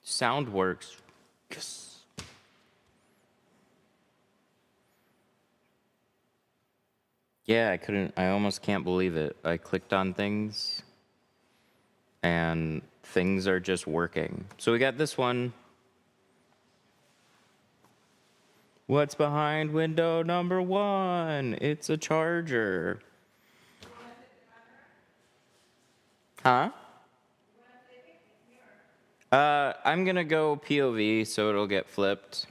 Sound works. Yes. Yeah, I almost can't believe it. I clicked on things and things are just working. So we got this one. What's behind window number 1? It's a charger. Huh? I'm gonna go POV so it'll get flipped.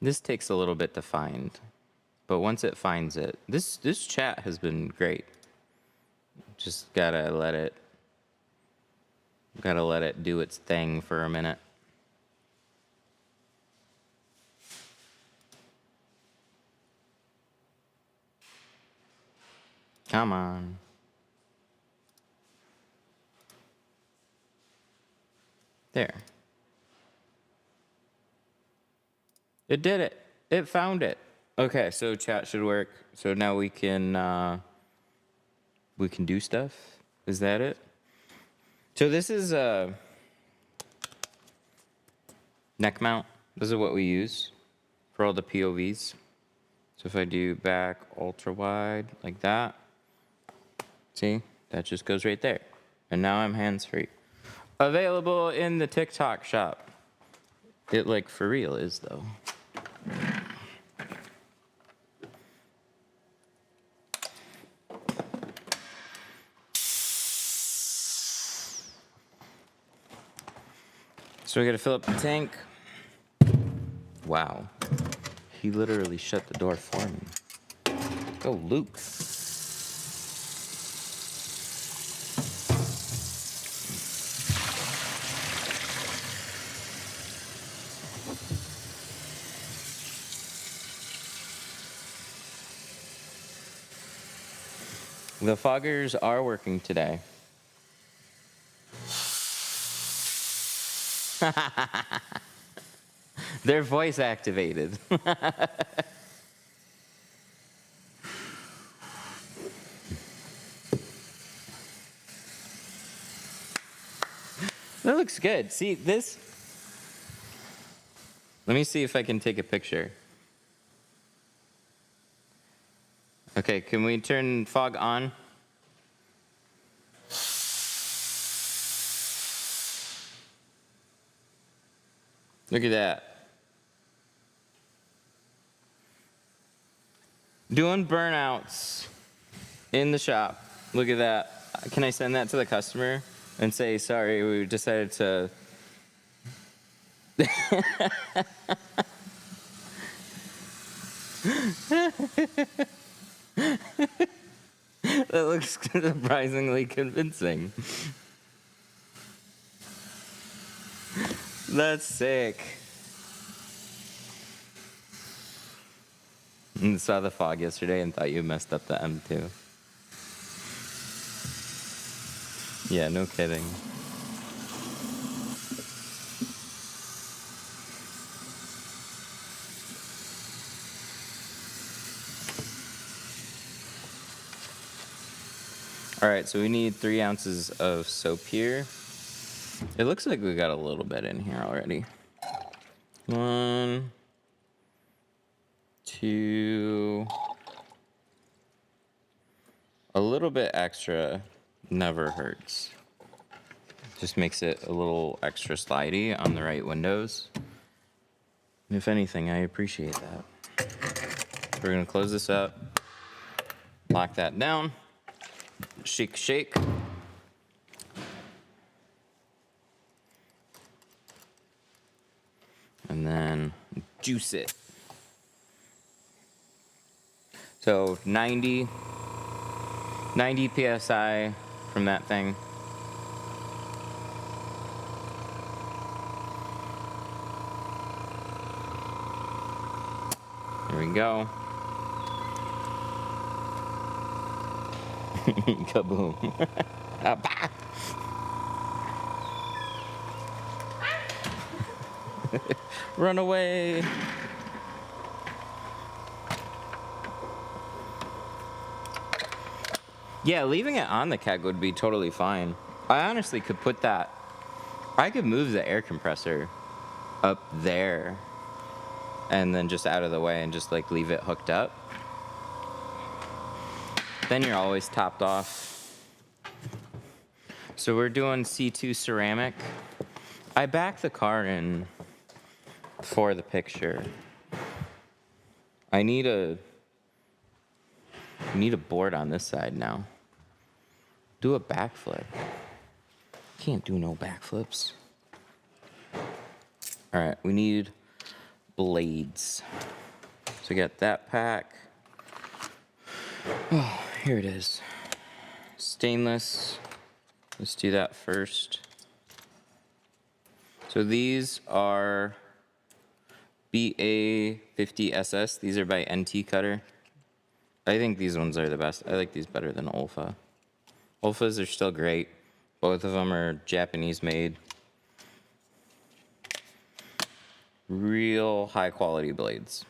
This takes a little bit to find, but once it finds it, this chat has been great. Just gotta let it do its thing for a minute. Come on. There. It did it. It found it. Okay, so chat should work. So now we can do stuff. Is that it? So this is a neck mount. This is what we use for all the POVs. So if I do back ultra wide like that, see, that just goes right there. And now I'm hands-free. Available in the TikTok shop. It like for real is though. So we gotta fill up the tank. Wow. He literally shut the door for me. Go, Luke. The foggers are working today. They're voice activated. That looks good. See this? Let me see if I can take a picture. Okay, can we turn fog on? Look at that. Doing burnouts in the shop. Look at that. Can I send that to the customer and say, sorry, we decided to... That looks surprisingly convincing. That's sick. I saw the fog yesterday and thought you messed up the M2. Yeah, no kidding. All right, so we need 3 ounces of soap here. It looks like we got a little bit in here already. 1, 2. A little bit extra never hurts. Just makes it a little extra slidey on the right windows. And if anything, I appreciate that. We're gonna close this up, lock that down, shake, shake. And then juice it. So 90 PSI from that thing. There we go. Kaboom. Run away. Yeah, leaving it on the keg would be totally fine. I honestly could put that, I could move the air compressor up there and then just out of the way and just like leave it hooked up. Then you're always topped off. So we're doing C2 ceramic. I backed the car in for the picture. I need a board on this side now. Do a backflip. Can't do no backflips. All right, we need blades. So we got that pack. Oh, here it is. Stainless. Let's do that first. So these are BA50SS. These are by NT Cutter. I think these ones are the best. I like these better than Olfa. Olfas are still great. Both of them are Japanese made. Real high quality blades.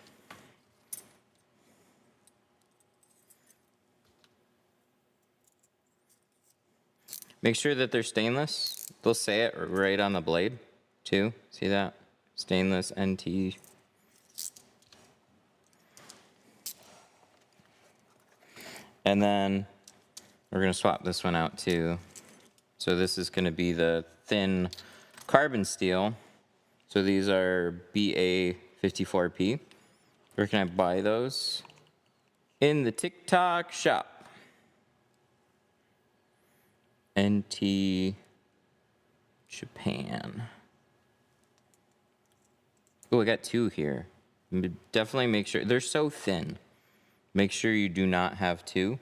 Make sure that they're stainless. They'll say it right on the blade too. See that? Stainless NT. And then we're gonna swap this one out too. So this is gonna be the thin carbon steel. So these are BA54P. Where can I buy those? In the TikTok shop. NT Japan. Oh, I got two here. Definitely make sure, they're so thin. Make sure you do not have two.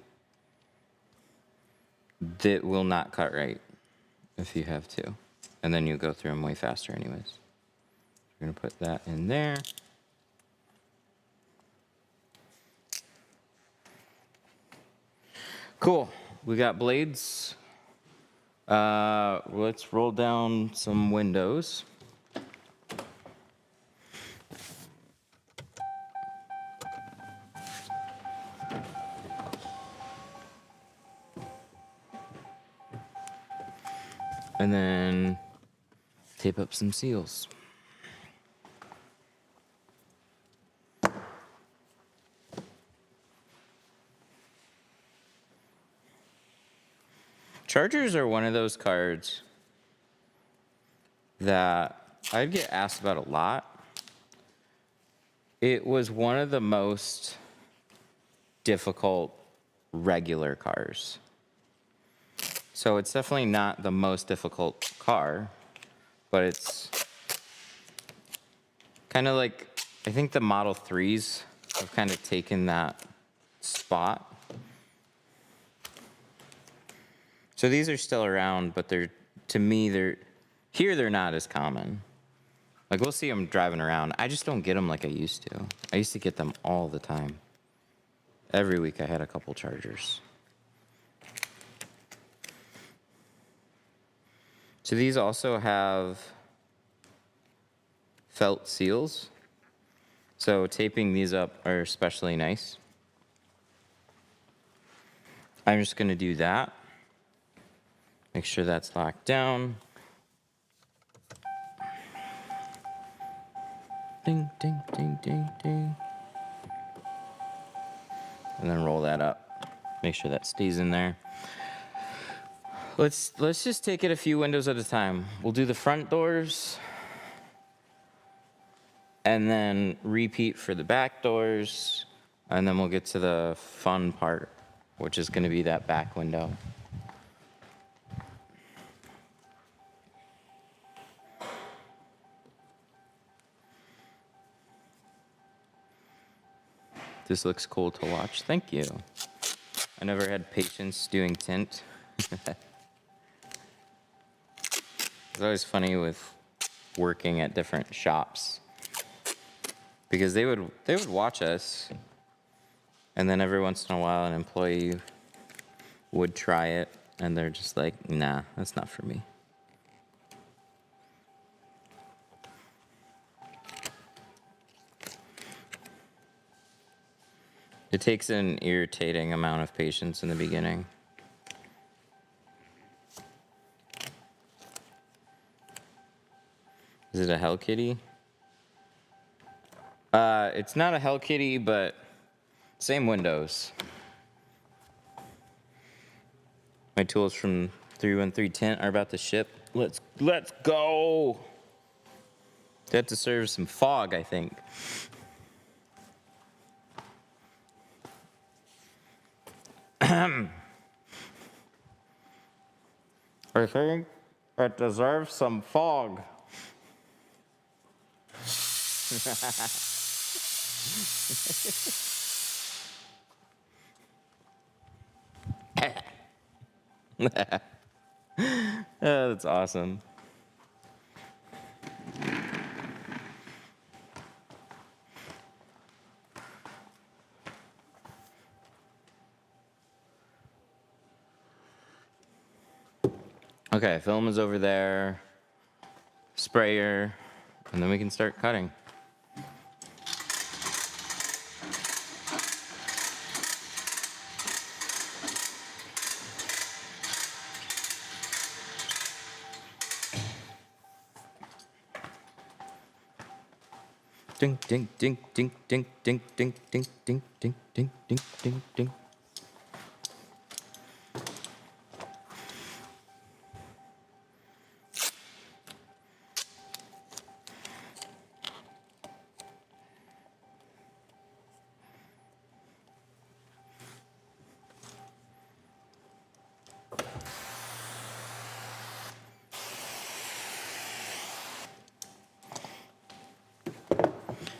That will not cut right if you have two. And then you go through them way faster anyways. We're gonna put that in there. Cool, we got blades. Let's roll down some windows. And then tape up some seals. Chargers are one of those cards that I'd get asked about a lot. It was one of the most difficult regular cars. So it's definitely not the most difficult car, but it's kind of like, I think the Model 3s have kind of taken that spot. So these are still around, but to me, they're not as common. Like we'll see them driving around. I just don't get them like I used to. I used to get them all the time. Every week I had a couple chargers. So these also have felt seals. So taping these up are especially nice. I'm just gonna do that. Make sure that's locked down. Ding, ding, ding, ding, ding. And then roll that up. Make sure that stays in there. Let's just take it a few windows at a time. We'll do the front doors. And then repeat for the back doors. And then we'll get to the fun part, which is gonna be that back window. This looks cool to watch. Thank you. I never had patience doing tint. It's always funny with working at different shops because they would watch us, and then every once in a while an employee would try it, and they're just like, nah, that's not for me. It takes an irritating amount of patience in the beginning. Is it a Hell Kitty? It's not a Hell Kitty, but same windows. My tools from 313 Tint are about to ship. Let's go. They have to serve some fog, I think. I think it deserves some fog. Oh, that's awesome. Okay, film is over there, sprayer, and then we can start cutting. Ding, ding, ding, ding, ding, ding, ding, ding, ding, ding, ding, ding, ding, ding.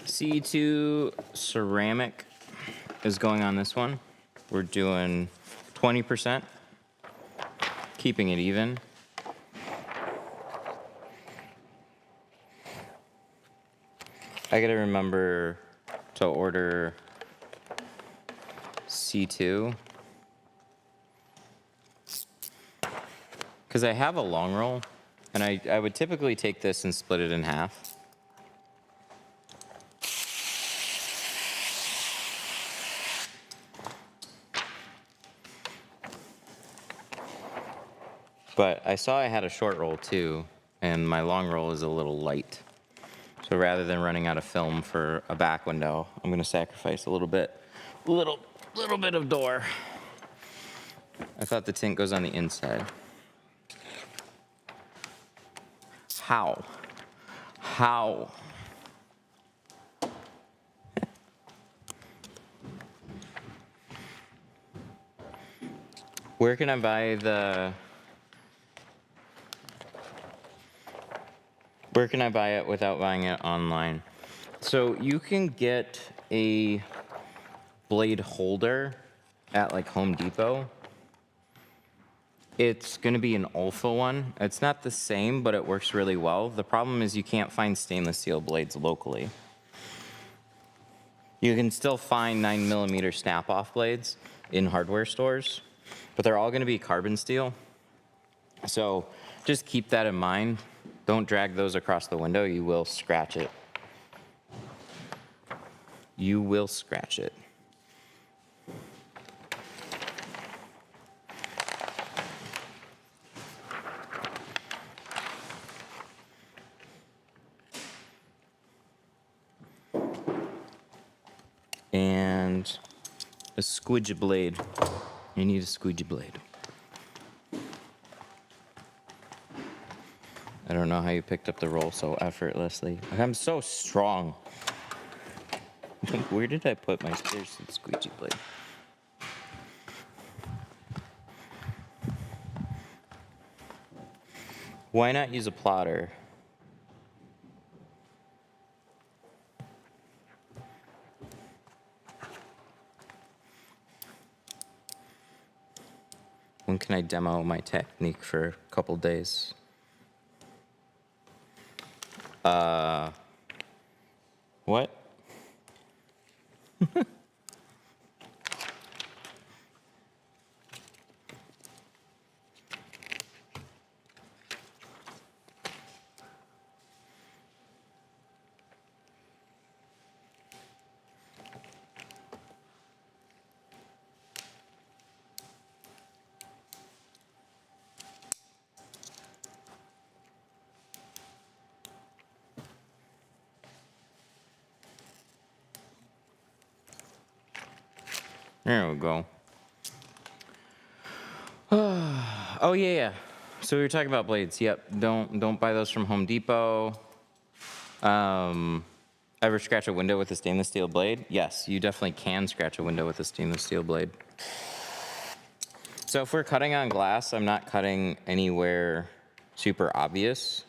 C2 ceramic is going on this one. We're doing 20%, keeping it even. I gotta remember to order C2 because I have a long roll, and I would typically take this and split it in half. But I saw I had a short roll too, and my long roll is a little light. So rather than running out of film for a back window, I'm gonna sacrifice a little bit of door. I thought the tint goes on the inside. How? How? Where can I buy the... Where can I buy it without buying it online? So you can get a blade holder at like Home Depot. It's gonna be an Olfa one. It's not the same, but it works really well. The problem is you can't find stainless steel blades locally. You can still find 9mm snap-off blades in hardware stores, but they're all gonna be carbon steel. So just keep that in mind. Don't drag those across the window, you will scratch it. You will scratch it. And a squidgy blade. You need a squidgy blade. I don't know how you picked up the roll so effortlessly. I'm so strong. Where did I put my piercing squeegee blade? Why not use a plotter? When can I demo my technique for a couple days? What? There we go. Oh yeah. So we were talking about blades. Yep. Don't buy those from Home Depot. Ever scratch a window with a stainless steel blade? Yes, you definitely can scratch a window with a stainless steel blade. So if we're cutting on glass, I'm not cutting anywhere super obvious.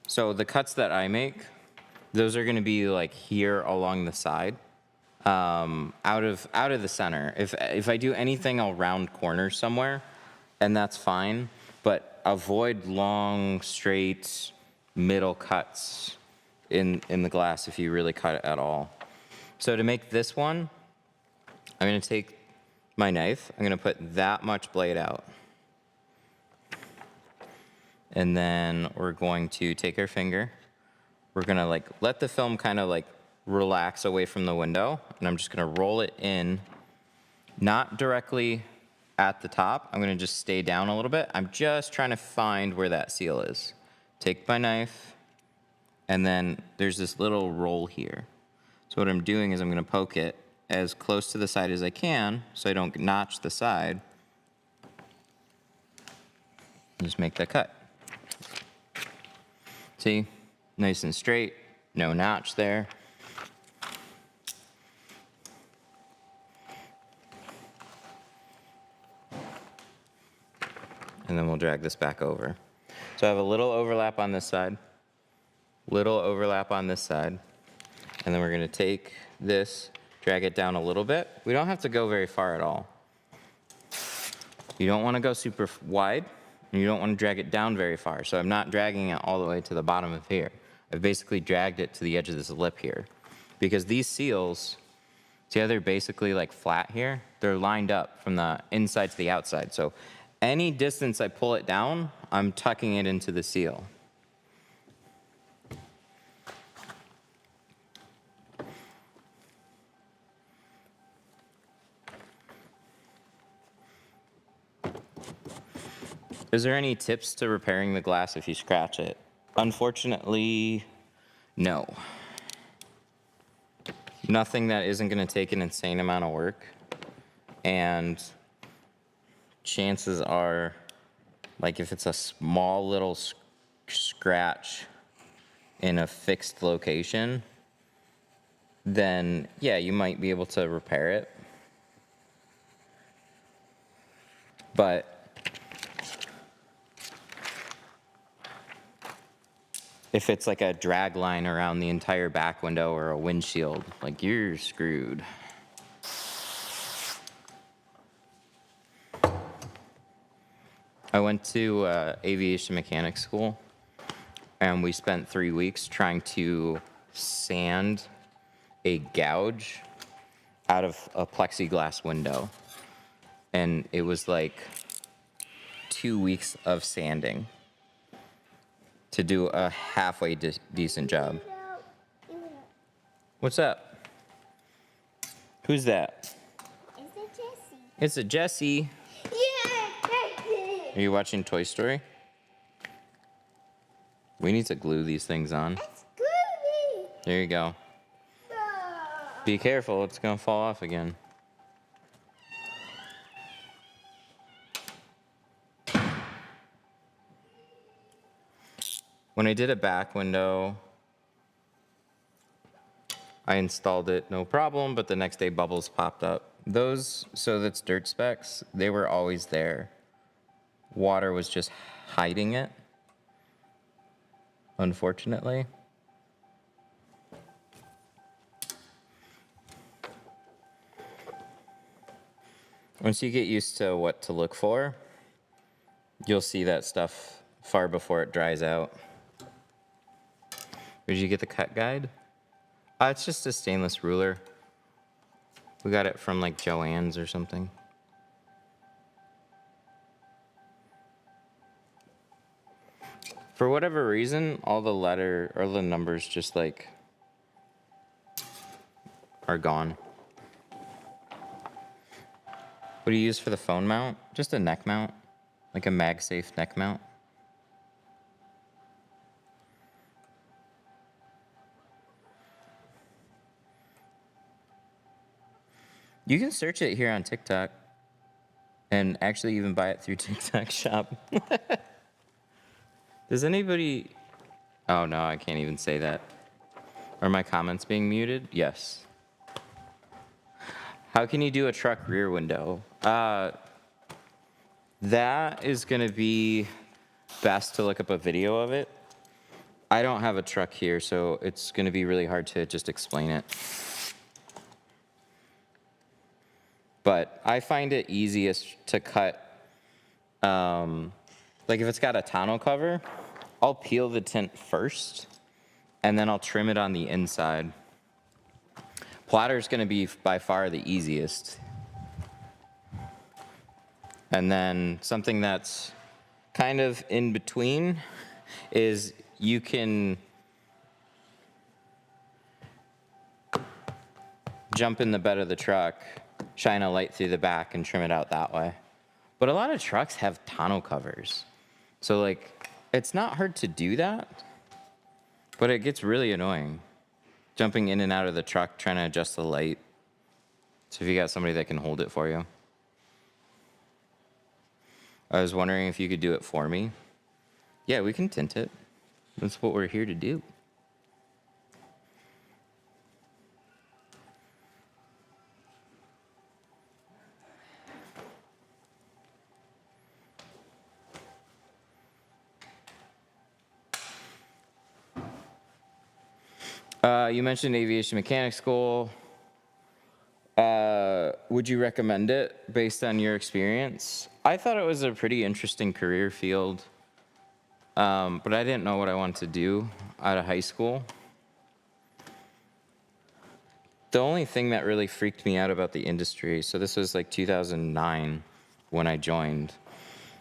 So the cuts that I make, those are going to be like here along the side, out of the center. If I do anything, I'll round corners somewhere, and that's fine. But avoid long, straight, middle cuts in the glass if you really cut it at all. So to make this one, I'm going to take my knife. I'm going to put that much blade out. And then we're going to take our finger. We're going to like let the film kind of like relax away from the window. And I'm just going to roll it in, not directly at the top. I'm going to just stay down a little bit. I'm just trying to find where that seal is. Take my knife, and then there's this little roll here. So what I'm doing is I'm going to poke it as close to the side as I can so I don't notch the side. Just make that cut. See? Nice and straight, no notch there. And then we'll drag this back over. So I have a little overlap on this side, little overlap on this side, and then we're gonna take this, drag it down a little bit. We don't have to go very far at all. You don't wanna go super wide, and you don't wanna drag it down very far. So I'm not dragging it all the way to the bottom of here. I've basically dragged it to the edge of this lip here. Because these seals, see how they're basically like flat here? They're lined up from the inside to the outside. So any distance I pull it down, I'm tucking it into the seal. Is there any tips to repairing the glass if you scratch it? Unfortunately, no. Nothing that isn't going to take an insane amount of work. And chances are, like if it's a small little scratch in a fixed location, then yeah, you might be able to repair it. But if it's like a drag line around the entire back window or a windshield, like you're screwed. I went to aviation mechanics school, and we spent 3 weeks trying to sand a gouge out of a plexiglass window. And it was like 2 weeks of sanding to do a halfway decent job. What's up? Who's that? It's a Jessie. It's a Jessie. Yeah. Are you watching Toy Story? We need to glue these things on. It's groovy. There you go. Be careful, it's gonna fall off again. When I did a back window, I installed it, no problem, but the next day bubbles popped up. Those, so that's dirt specks, they were always there. Water was just hiding it, unfortunately. Once you get used to what to look for, you'll see that stuff far before it dries out. Did you get the cut guide? It's just a stainless ruler. We got it from like Joann's or something. For whatever reason, all the numbers just like are gone. What do you use for the phone mount? Just a neck mount, like a MagSafe neck mount. You can search it here on TikTok and actually even buy it through TikTok shop. Does anybody... Oh, no, I can't even say that. Are my comments being muted? Yes. How can you do a truck rear window? That is going to be best to look up a video of it. I don't have a truck here, so it's going to be really hard to just explain it. But I find it easiest to cut, like if it's got a tonneau cover, I'll peel the tint first, and then I'll trim it on the inside. Platter's gonna be by far the easiest. And then something that's kind of in between is you can jump in the bed of the truck, shine a light through the back, and trim it out that way. But a lot of trucks have tonneau covers. So like, it's not hard to do that, but it gets really annoying. Jumping in and out of the truck, trying to adjust the light. So if you got somebody that can hold it for you. I was wondering if you could do it for me. Yeah, we can tint it. That's what we're here to do. You mentioned aviation mechanics school. Would you recommend it based on your experience? I thought it was a pretty interesting career field, but I didn't know what I wanted to do out of high school. The only thing that really freaked me out about the industry, so this was like 2009 when I joined.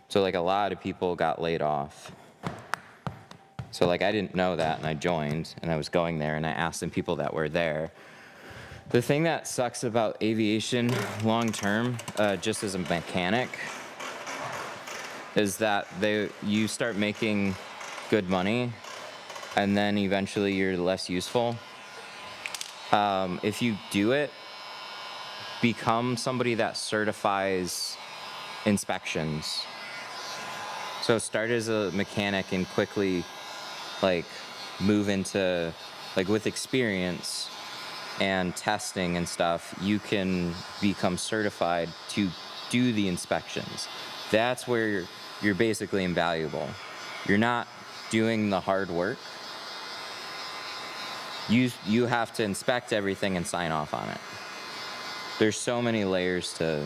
So like a lot of people got laid off. So like I didn't know that, and I joined, and I was going there, and I asked some people that were there. The thing that sucks about aviation long term, just as a mechanic, is that you start making good money, and then eventually you're less useful. If you do it, become somebody that certifies inspections. So start as a mechanic and quickly like move into, like with experience and testing and stuff, you can become certified to do the inspections. That's where you're basically invaluable. You're not doing the hard work. You have to inspect everything and sign off on it. There's so many layers to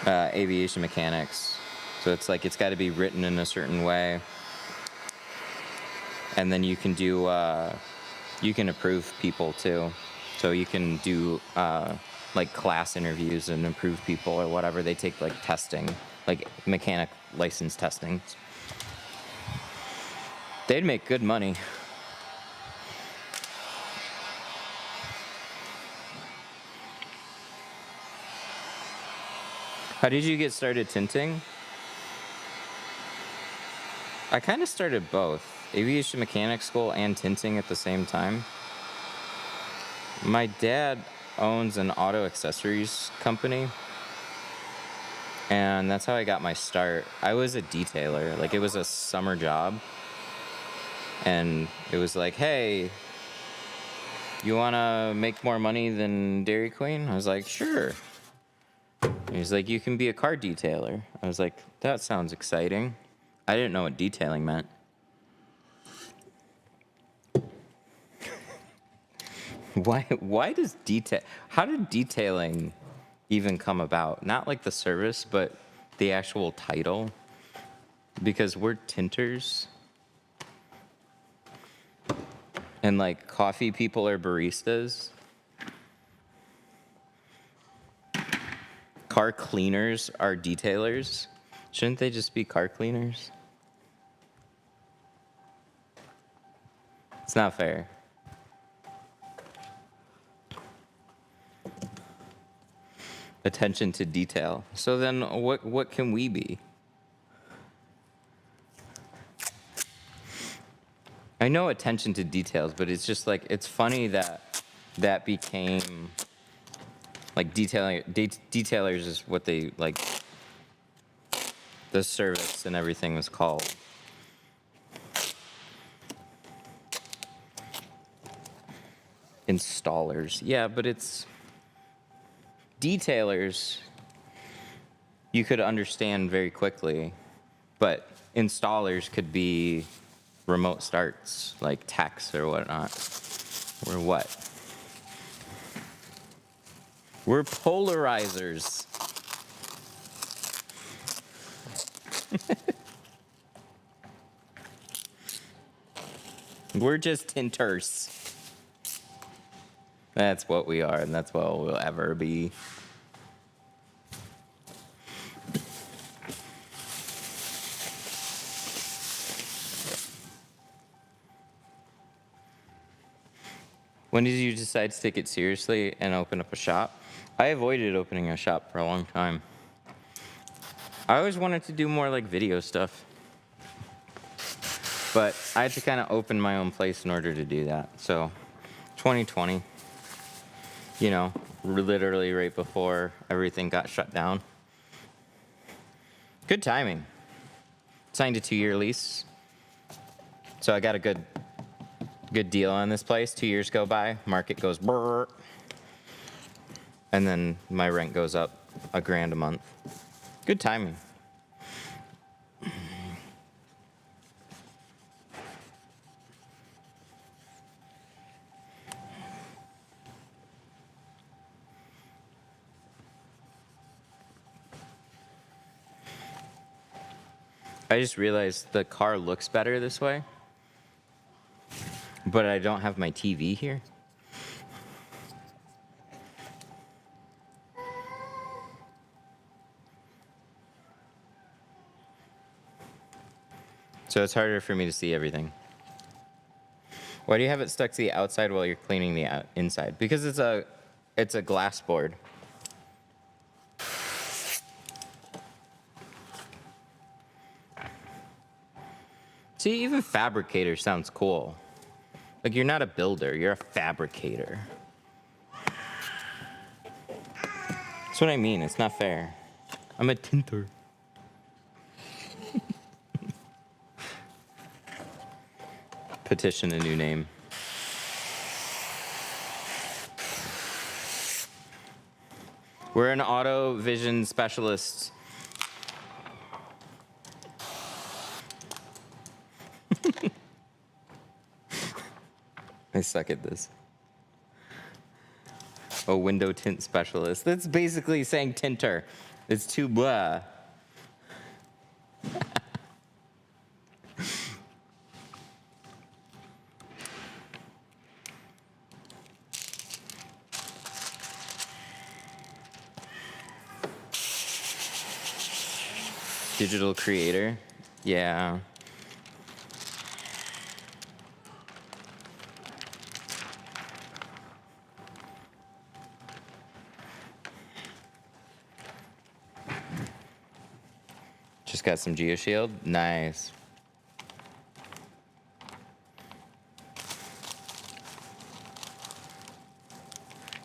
aviation mechanics. So it's like it's got to be written in a certain way. And then you can do, you can approve people too. So you can do like class interviews and approve people or whatever. They take like testing, like mechanic license testing. They'd make good money. How did you get started tinting? I kind of started both, aviation mechanics school and tinting at the same time. My dad owns an auto accessories company, and that's how I got my start. I was a detailer, like it was a summer job, and it was like, hey, you want to make more money than Dairy Queen? I was like, sure. He's like, you can be a car detailer. I was like, that sounds exciting. I didn't know what detailing meant. Why does how did detailing even come about? Not like the service, but the actual title. Because we're tinters. And like coffee people are baristas. Car cleaners are detailers. Shouldn't they just be car cleaners? It's not fair. Attention to detail. So then what can we be? I know attention to details, but it's just like, it's funny that that became Like detailers is what they like. The service and everything was called. Installers. Yeah, but it's detailers. You could understand very quickly, but installers could be remote starts, like techs or whatnot. Or what? We're polarizers. We're just tinters. That's what we are, and that's what we'll ever be. When did you decide to take it seriously and open up a shop? I avoided opening a shop for a long time. I always wanted to do more like video stuff. But I had to kind of open my own place in order to do that. So 2020, you know, literally right before everything got shut down. Good timing. Signed a 2-year lease. So I got a good deal on this place. 2 years go by, market goes brrr, and then my rent goes up $1,000 a month. Good timing. I just realized the car looks better this way, but I don't have my TV here. So it's harder for me to see everything. Why do you have it stuck to the outside while you're cleaning the inside? Because it's a glass board. See, even fabricator sounds cool. Like you're not a builder, you're a fabricator. That's what I mean, it's not fair. I'm a tinter. Petition a new name. We're an auto vision specialist. I suck at this. A window tint specialist. That's basically saying tinter. It's too blah. Digital creator. Yeah. Just got some geoshield. Nice.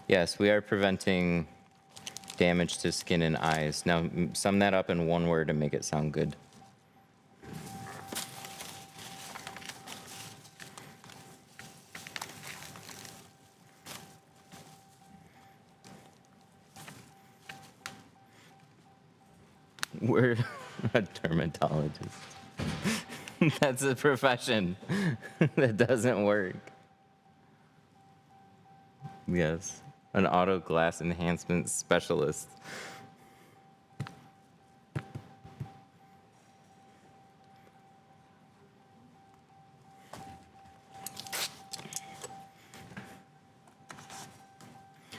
Yes, we are preventing damage to skin and eyes. Now, sum that up in one word and make it sound good. We're a dermatologist. That's a profession that doesn't work. Yes, an auto glass enhancement specialist.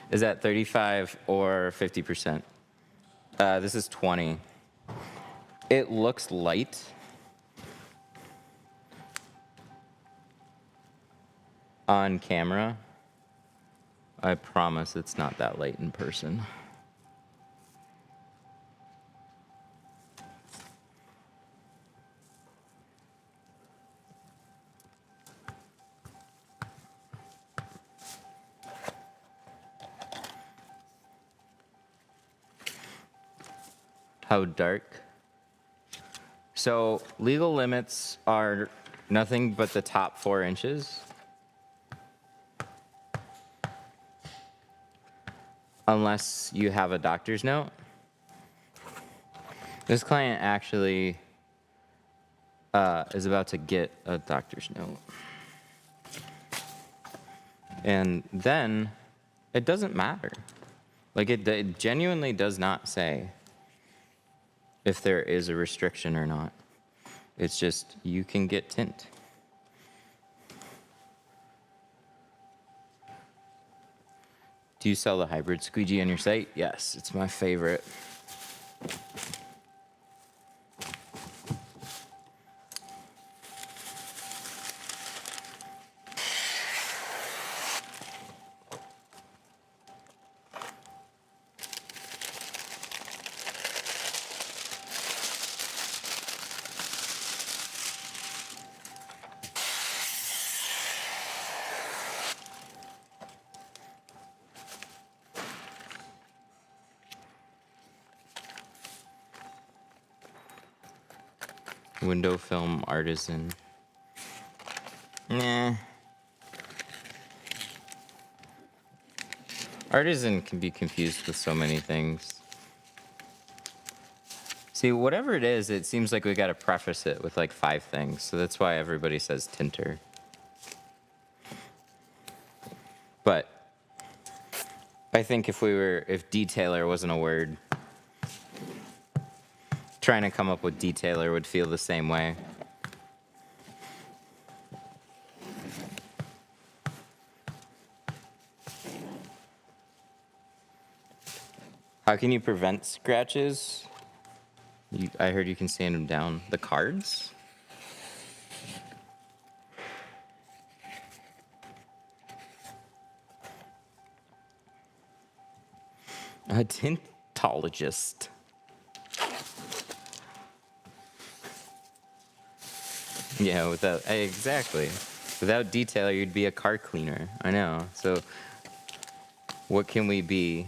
Is that 35 or 50%? This is 20. It looks light. On camera. I promise it's not that light in person. How dark? So legal limits are nothing but the top 4 inches. Unless you have a doctor's note. This client actually is about to get a doctor's note. And then it doesn't matter. Like it genuinely does not say if there is a restriction or not. It's just you can get tint. Do you sell the hybrid squeegee on your site? Yes, it's my favorite. Window film artisan. Nah. Artisan can be confused with so many things. See, whatever it is, it seems like we gotta preface it with like 5 things. So that's why everybody says tinter. But I think if detailer wasn't a word, trying to come up with detailer would feel the same way. How can you prevent scratches? I heard you can sand them down. The cards? A tintologist. Yeah, exactly. Without detailer, you'd be a car cleaner. I know. So, what can we be?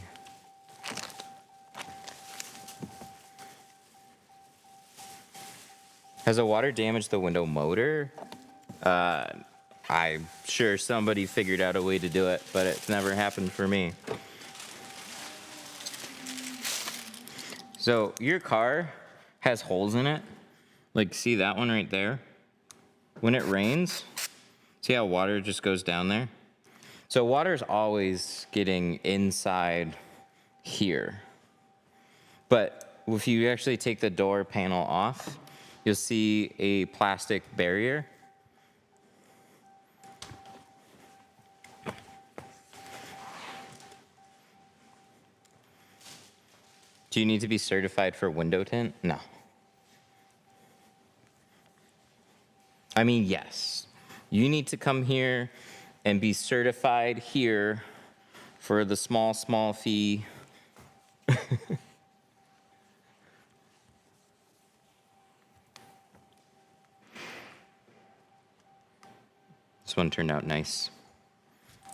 Has the water damaged the window motor? I'm sure somebody figured out a way to do it, but it's never happened for me. So, your car has holes in it. Like, see that one right there? When it rains, see how water just goes down there? So water's always getting inside here. But if you actually take the door panel off, you'll see a plastic barrier. Do you need to be certified for window tint? No. I mean, yes. You need to come here and be certified here for the small fee. This one turned out nice.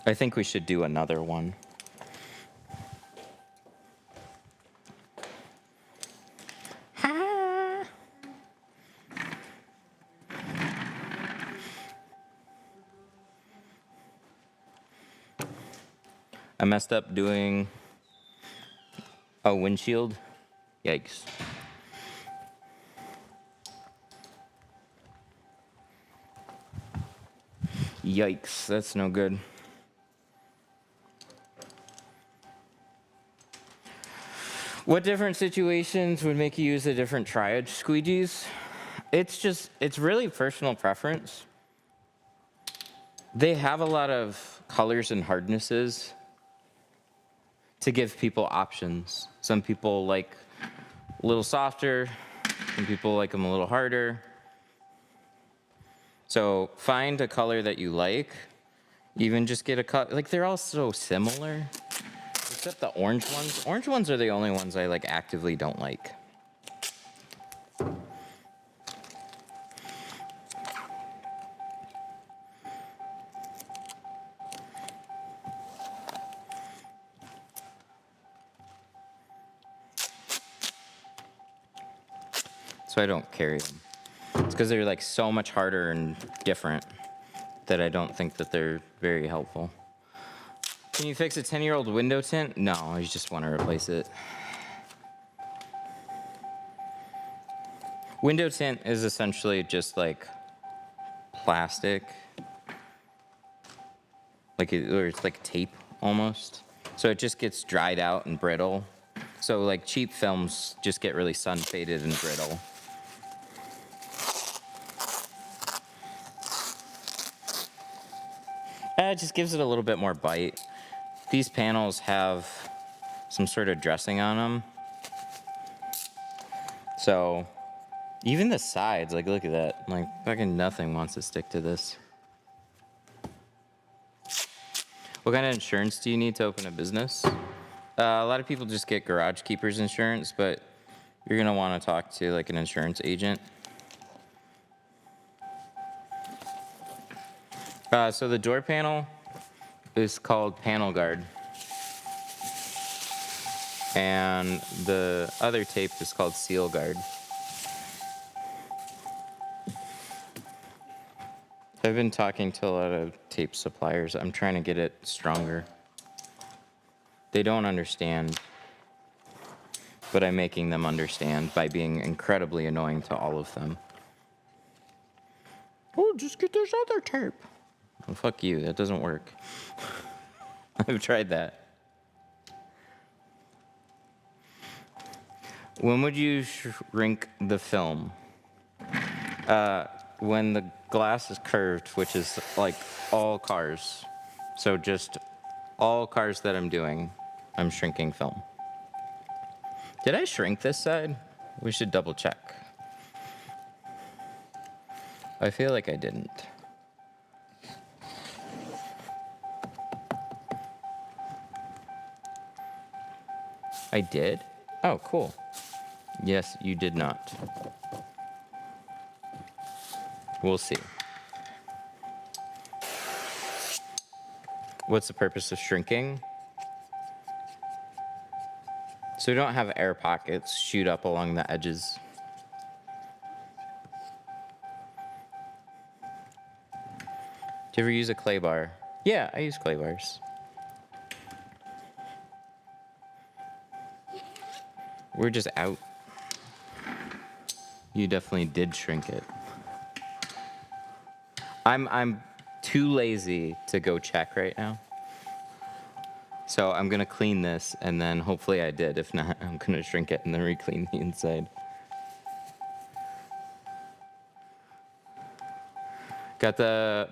I think we should do another one. I messed up doing a windshield. Yikes. Yikes, that's no good. What different situations would make you use a different triad squeegees? It's really personal preference. They have a lot of colors and hardnesses to give people options. Some people like a little softer, some people like them a little harder. So find a color that you like. Even just get a color, like they're all so similar, except the orange ones. Orange ones are the only ones I like actively don't like. so I don't carry them. It's because they're like so much harder and different that I don't think that they're very helpful. Can you fix a 10-year-old window tint? No, I just want to replace it. Window tint is essentially just like plastic, or it's like tape almost. So it just gets dried out and brittle. So like cheap films just get really sun faded and brittle. It just gives it a little bit more bite. These panels have some sort of dressing on them. So even the sides, like look at that. Like fucking nothing wants to stick to this. What kind of insurance do you need to open a business? A lot of people just get garage keepers insurance, but you're gonna want to talk to like an insurance agent. So the door panel is called panel guard. And the other tape is called seal guard. I've been talking to a lot of tape suppliers. I'm trying to get it stronger. They don't understand, but I'm making them understand by being incredibly annoying to all of them. Oh, just get this other tape. Well, fuck you, that doesn't work. I've tried that. When would you shrink the film? When the glass is curved, which is like all cars. So just all cars that I'm doing, I'm shrinking film. Did I shrink this side? We should double check. I feel like I didn't. I did? Oh, cool. Yes, you did not. We'll see. What's the purpose of shrinking? So we don't have air pockets shoot up along the edges. Do you ever use a clay bar? Yeah, I use clay bars. We're just out. You definitely did shrink it. I'm too lazy to go check right now. So I'm gonna clean this and then hopefully I did. If not, I'm gonna shrink it and then re-clean the inside. Got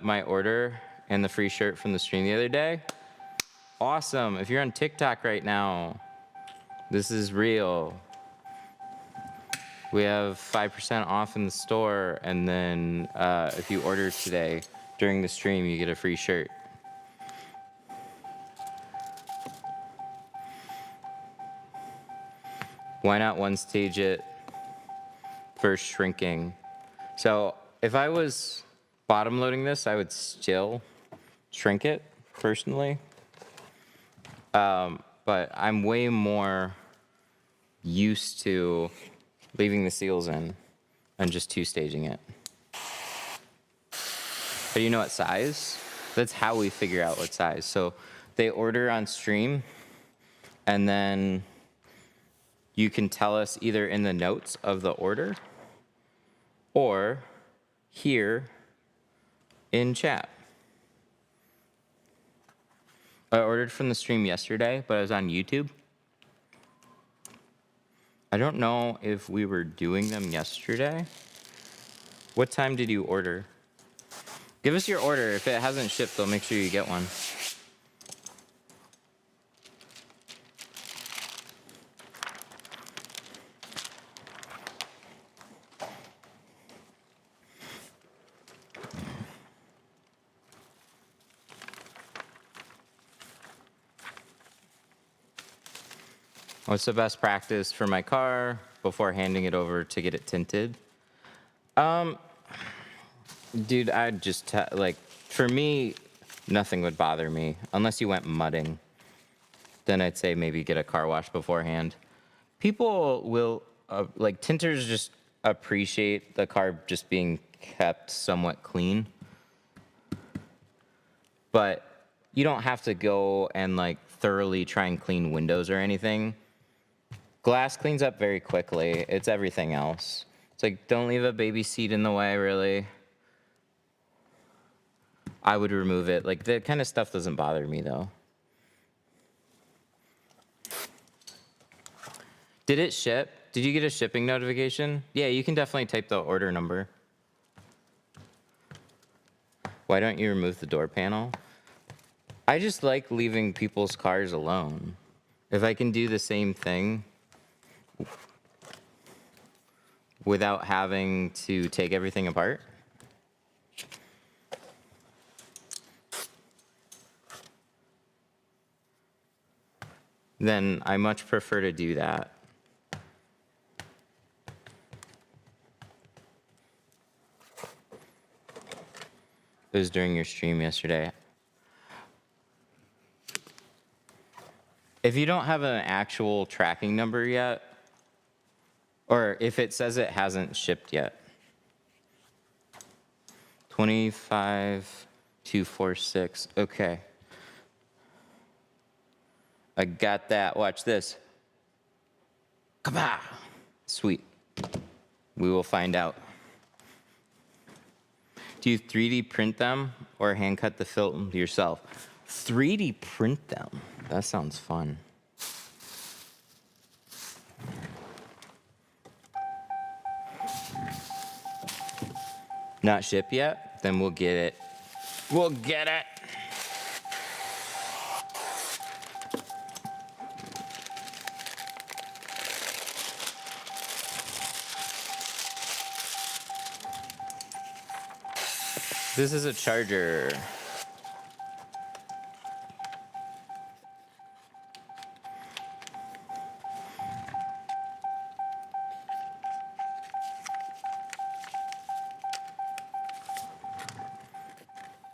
my order and the free shirt from the stream the other day. Awesome. If you're on TikTok right now, this is real. We have 5% off in the store, and then if you order today during the stream, you get a free shirt. Why not one stage it first shrinking? So if I was bottom loading this, I would still shrink it personally. But I'm way more used to leaving the seals in and just two-staging it. How do you know what size? That's how we figure out what size. So they order on stream, and then you can tell us either in the notes of the order or here in chat. I ordered from the stream yesterday, but I was on YouTube. I don't know if we were doing them yesterday. What time did you order? Give us your order. If it hasn't shipped, they'll make sure you get one. What's the best practice for my car before handing it over to get it tinted? Dude, I'd just like, for me, nothing would bother me unless you went mudding. Then I'd say maybe get a car wash beforehand. People will, like tinters just appreciate the car just being kept somewhat clean. But you don't have to go and like thoroughly try and clean windows or anything. Glass cleans up very quickly. It's everything else. It's like, don't leave a baby seat in the way, really. I would remove it. Like, that kind of stuff doesn't bother me, though. Did it ship? Did you get a shipping notification? Yeah, you can definitely type the order number. Why don't you remove the door panel? I just like leaving people's cars alone. If I can do the same thing without having to take everything apart. Then I much prefer to do that. It was during your stream yesterday. If you don't have an actual tracking number yet, or if it says it hasn't shipped yet, 25246. Okay. I got that. Watch this. Kabah! Sweet. We will find out. Do you 3D print them or hand cut the film yourself? 3D print them. That sounds fun. Not shipped yet? Then we'll get it. We'll get it. This is a charger.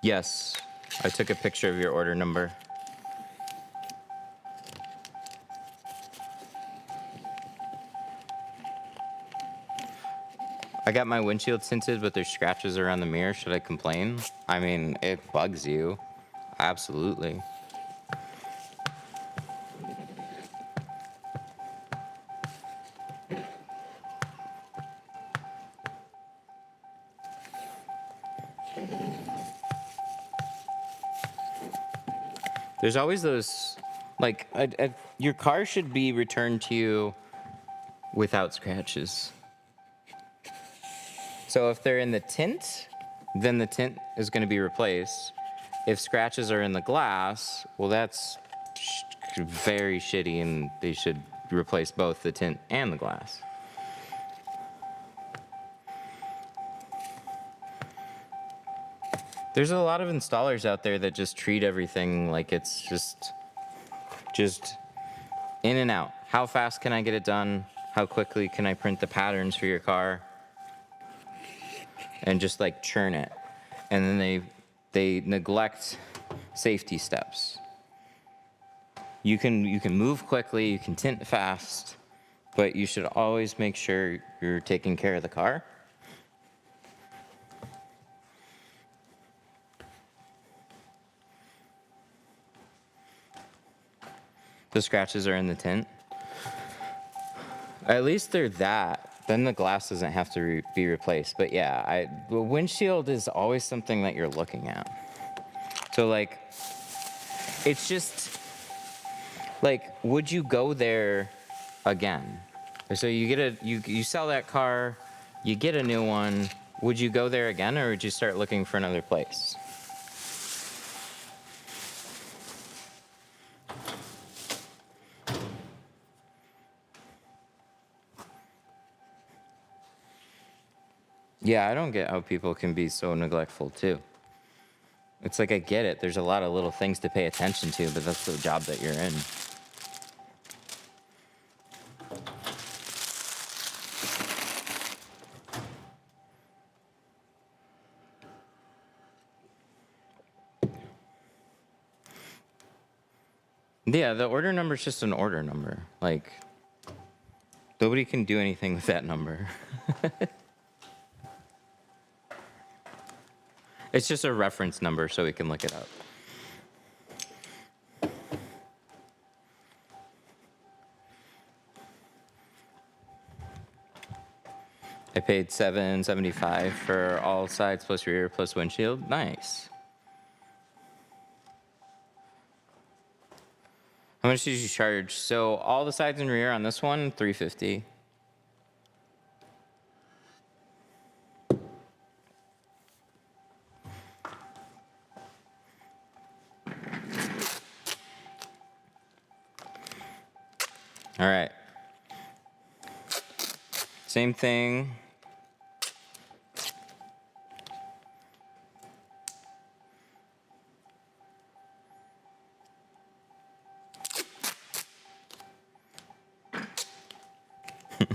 Yes, I took a picture of your order number. I got my windshield tinted, but there's scratches around the mirror. Should I complain? I mean, it bugs you. Absolutely. There's always those, like, your car should be returned to you without scratches. So if they're in the tint, then the tint is going to be replaced. If scratches are in the glass, well, that's very shitty, and they should replace both the tint and the glass. There's a lot of installers out there that just treat everything like it's just in and out. How fast can I get it done? How quickly can I print the patterns for your car? And just like churn it. And then they neglect safety steps. You can move quickly, you can tint fast, but you should always make sure you're taking care of the car. The scratches are in the tint. At least they're that. Then the glass doesn't have to be replaced. But yeah, the windshield is always something that you're looking at. So like, it's just like, would you go there again? So you sell that car, you get a new one. Would you go there again, or would you start looking for another place? Yeah, I don't get how people can be so neglectful too. It's like, I get it. There's a lot of little things to pay attention to, but that's the job that you're in. Yeah, the order number is just an order number. Like, Nobody can do anything with that number. It's just a reference number so we can look it up. I paid $7.75 for all sides plus rear plus windshield. Nice. How much did you charge? So all the sides and rear on this one, $350. All right. Same thing.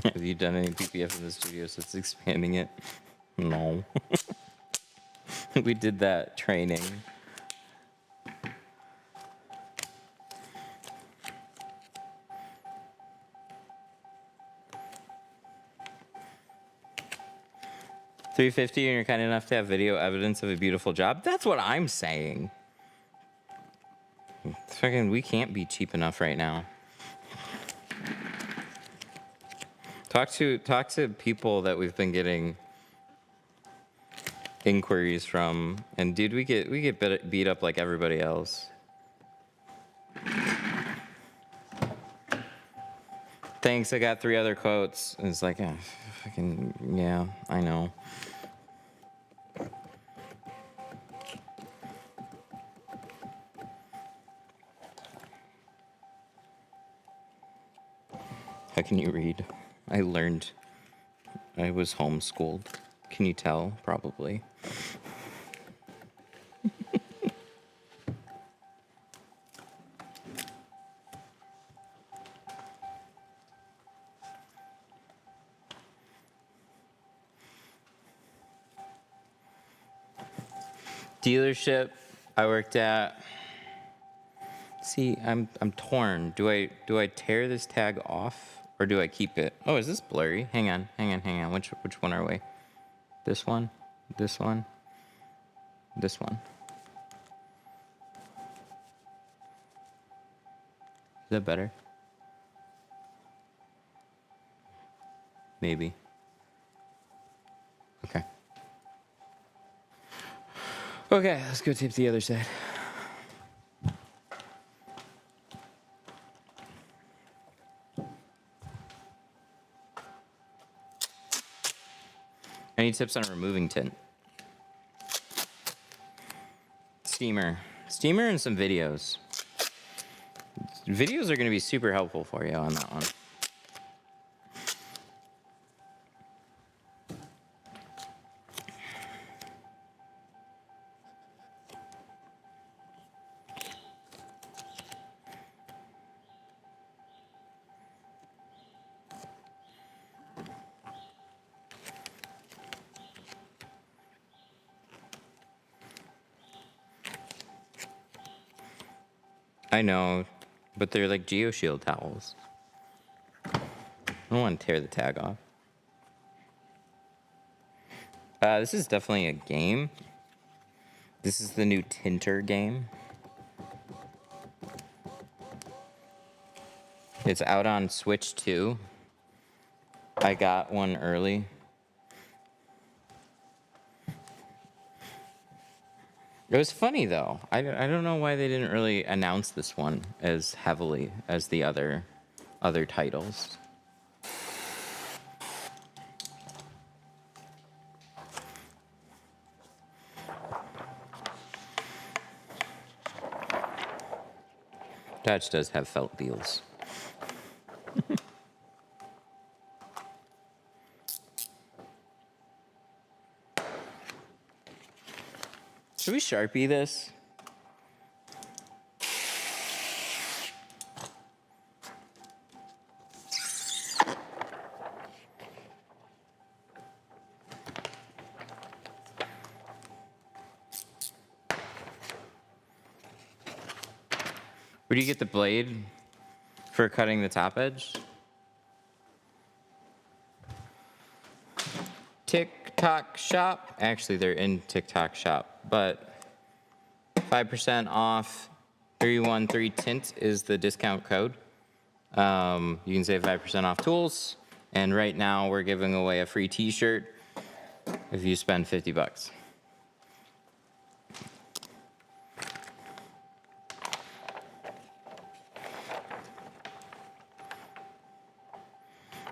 Have you done any PPF in the studio since expanding it? No. We did that training. $350 and you're kind enough to have video evidence of a beautiful job? That's what I'm saying. Fucking, we can't be cheap enough right now. Talk to people that we've been getting inquiries from, and dude, we get beat up like everybody else. Thanks, I got 3 other quotes. And it's like, fucking, yeah, I know. How can you read? I learned. I was homeschooled. Can you tell? Probably. Dealership I worked at. See, I'm torn. Do I tear this tag off or do I keep it? Oh, is this blurry? Hang on. Which one are we? This one? This one? This one? Is that better? Maybe. Okay. Okay, let's go tape the other side. Any tips on removing tint? Steamer and some videos. Videos are going to be super helpful for you on that one. I know, but they're like GeoShield towels. I don't want to tear the tag off. This is definitely a game. This is the new Tinter game. It's out on Switch 2. I got one early. It was funny though. I don't know why they didn't really announce this one as heavily as the other titles. Dodge does have felt deals. Should we Sharpie this? Where do you get the blade for cutting the top edge? TikTok shop. Actually, they're in TikTok shop, but 5% off. 313 Tint is the discount code. You can save 5% off tools. And right now we're giving away a free t-shirt if you spend 50 bucks.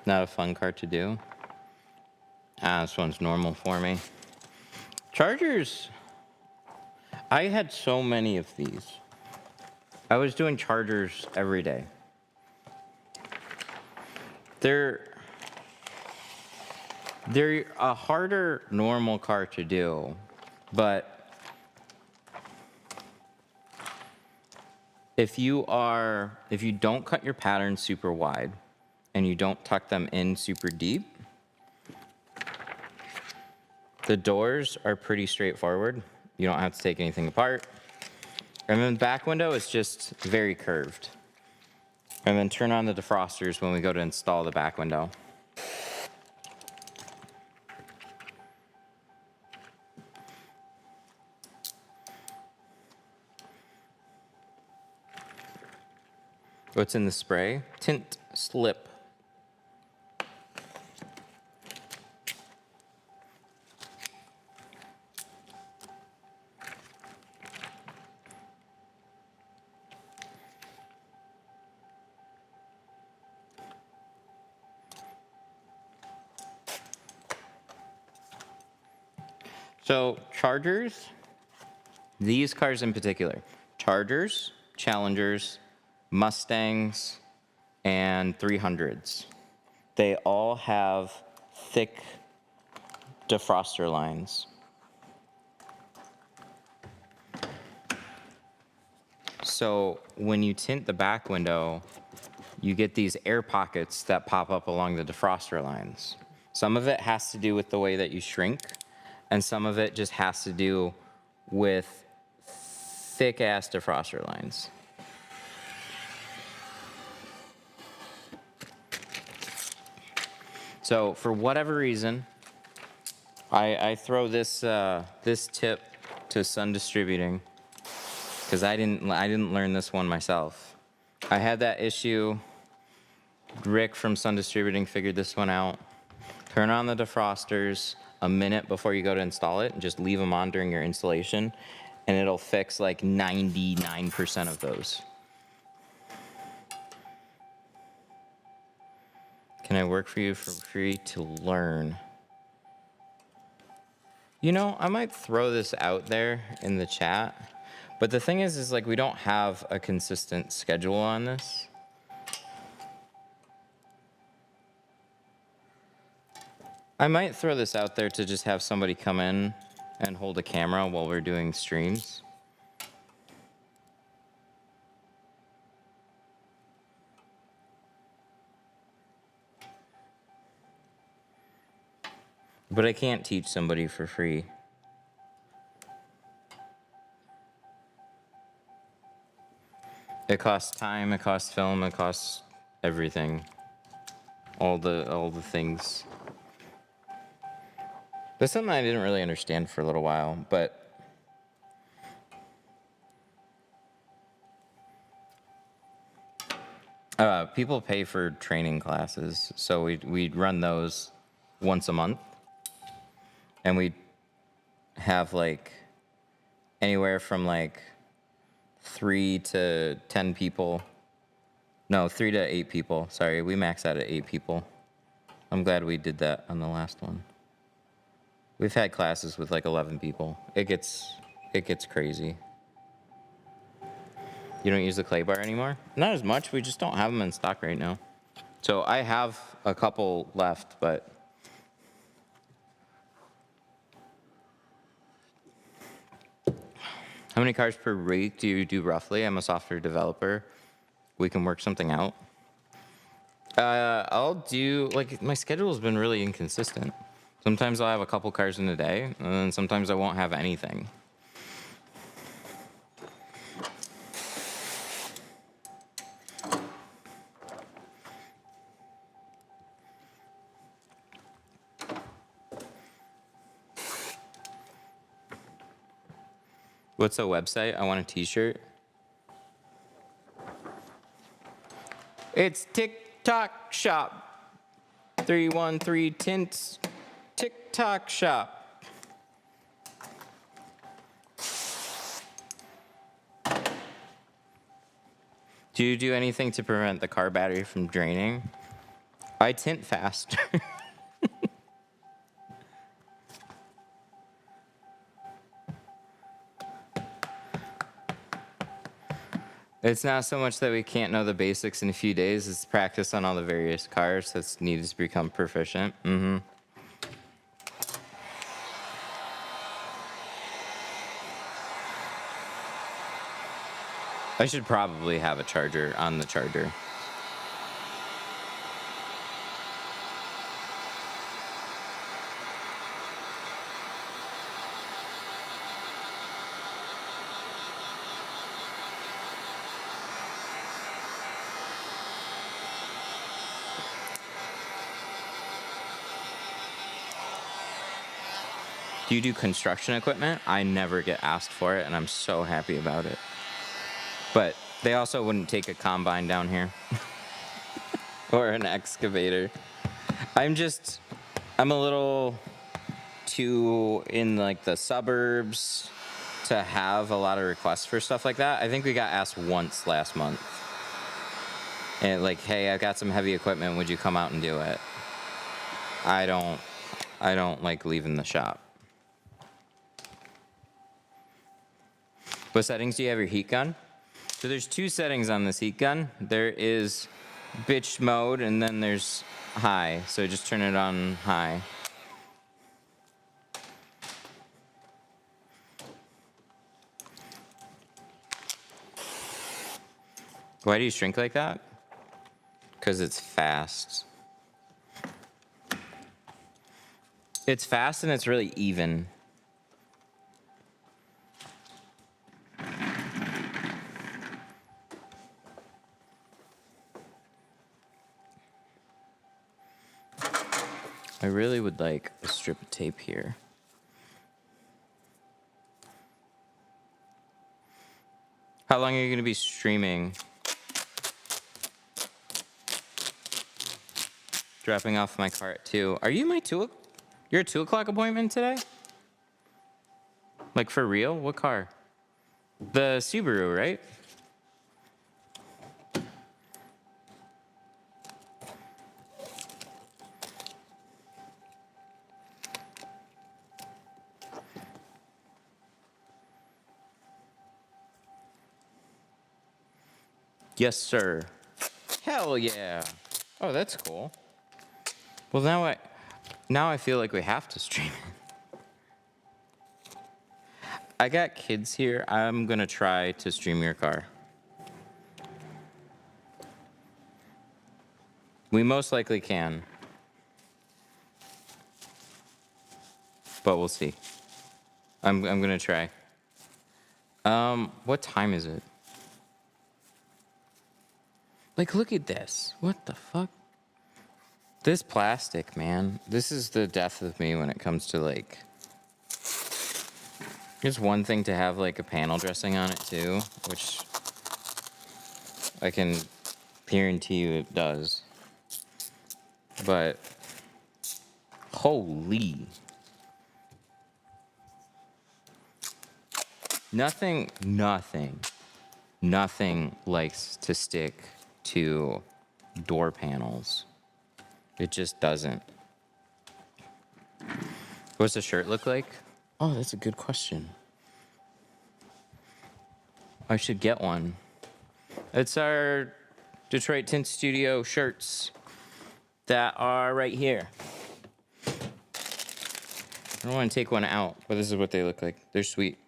Not a fun card to do. This one's normal for me. Chargers. I had so many of these. I was doing chargers every day. They're a harder normal card to do, but if you don't cut your patterns super wide and you don't tuck them in super deep, the doors are pretty straightforward. You don't have to take anything apart. And then the back window is just very curved. And then turn on the defrosters when we go to install the back window. What's in the spray? Tint slip. So Chargers, these cars in particular, Chargers, Challengers, Mustangs, and 300s. They all have thick defroster lines. So when you tint the back window, you get these air pockets that pop up along the defroster lines. Some of it has to do with the way that you shrink, and some of it just has to do with thick-ass defroster lines. So for whatever reason, I throw this this tip to Sun Distributing because I didn't learn this one myself. I had that issue. Rick from Sun Distributing figured this one out. Turn on the defrosters a minute before you go to install it and just leave them on during your installation, and it'll fix like 99% of those. Can I work for you for free to learn? You know, I might throw this out there in the chat, but the thing is like we don't have a consistent schedule on this. I might throw this out there to just have somebody come in and hold a camera while we're doing streams. But I can't teach somebody for free. It costs time, it costs film, it costs everything. All the things. That's something I didn't really understand for a little while, but people pay for training classes, so we'd run those once a month, and we'd have like anywhere from like 3 to 10 people. No, 3 to 8 people. Sorry, we maxed out at 8 people. I'm glad we did that on the last one. We've had classes with like 11 people. It gets crazy. You don't use the clay bar anymore? Not as much. We just don't have them in stock right now. So I have a couple left, but how many cars per week do you do roughly? I'm a software developer. We can work something out. I'll do, like, my schedule's been really inconsistent. Sometimes I'll have a couple cars in a day, and then sometimes I won't have anything. What's the website? I want a t-shirt. It's TikTok Shop. 313 Tints TikTok Shop. Do you do anything to prevent the car battery from draining? I tint faster. It's not so much that we can't know the basics in a few days, it's practice on all the various cars that's needed to become proficient. I should probably have a charger on the charger. Do you do construction equipment? I never get asked for it, and I'm so happy about it. But they also wouldn't take a combine down here. Or an excavator. I'm a little too in like the suburbs to have a lot of requests for stuff like that. I think we got asked once last month. And like, hey, I've got some heavy equipment, would you come out and do it? I don't like leaving the shop. What settings do you have your heat gun? So there's two settings on this heat gun. There is bitch mode and then there's high. So just turn it on high. Why do you shrink like that? Because it's fast. It's fast and it's really even. I really would like a strip of tape here. How long are you going to be streaming? Dropping off my car at 2. Are you my 2? Your 2 o'clock appointment today? Like for real? What car? The Subaru, right? Yes, sir. Hell yeah. Oh, that's cool. Well, now I feel like we have to stream it. I got kids here. I'm going to try to stream your car. We most likely can. But we'll see. I'm going to try. What time is it? Like, look at this. What the fuck? This plastic, man. This is the death of me when it comes to, like... It's one thing to have, like, a panel dressing on it, too. Which... I can guarantee you it does. But... Holy... Nothing likes to stick to door panels. It just doesn't. What's the shirt look like? Oh, that's a good question. I should get one. It's our Detroit Tint Studio shirts that are right here. I don't want to take one out, but this is what they look like. They're sweet.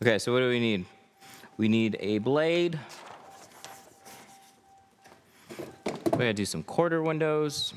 Okay, so what do we need? We need a blade. We gotta do some quarter windows.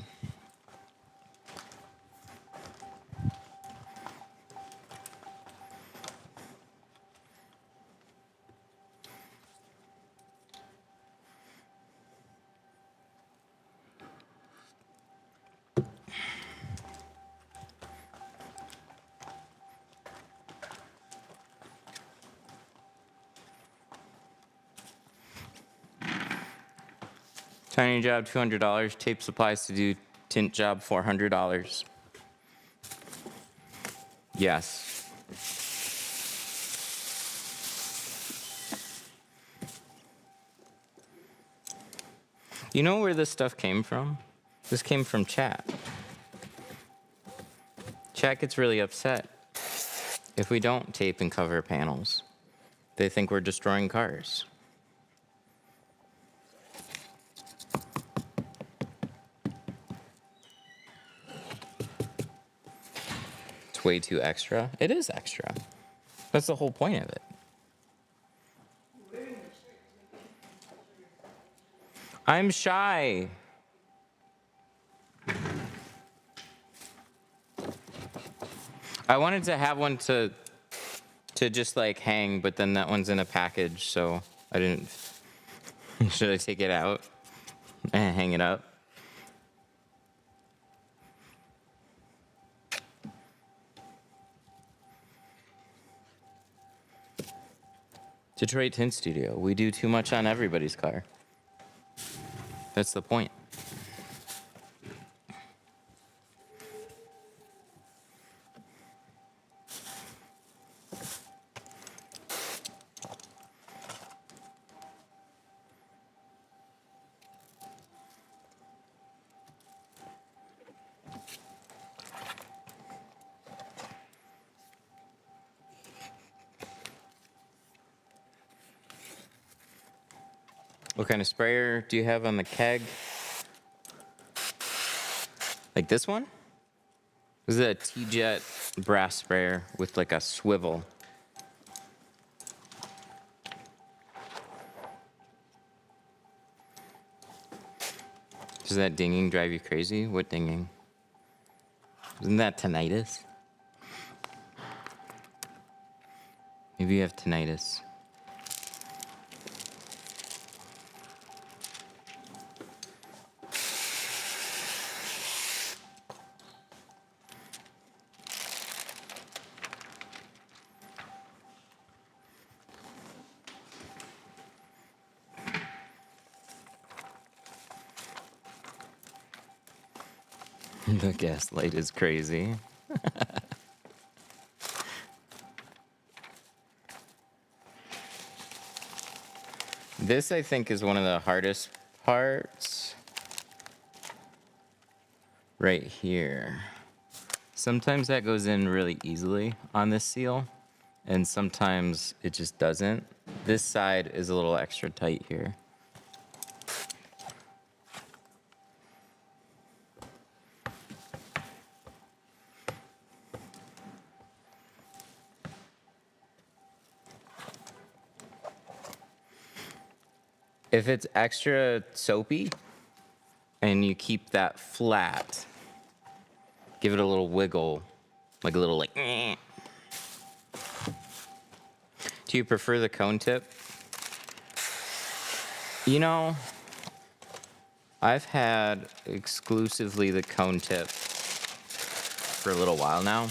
Tiny job, $200. Tape supplies to do tint job, $400. Yes. You know where this stuff came from? This came from chat. Chat gets really upset if we don't tape and cover panels. They think we're destroying cars. It's way too extra. It is extra. That's the whole point of it. I'm shy. I wanted to have one to just like hang, but then that one's in a package, so I didn't. Should I take it out and hang it up? Detroit Tint Studio. We do too much on everybody's car. That's the point. What kind of sprayer do you have on the keg? Like this one? This is a T-Jet brass sprayer with like a swivel. Does that dinging drive you crazy? What dinging? Isn't that tinnitus? Maybe you have tinnitus. The gaslight is crazy. This, I think, is one of the hardest parts. Right here. Sometimes that goes in really easily on this seal, and sometimes it just doesn't. This side is a little extra tight here. If it's extra soapy and you keep that flat, give it a little wiggle, like a little like. Do you prefer the cone tip? You know, I've had exclusively the cone tip for a little while now.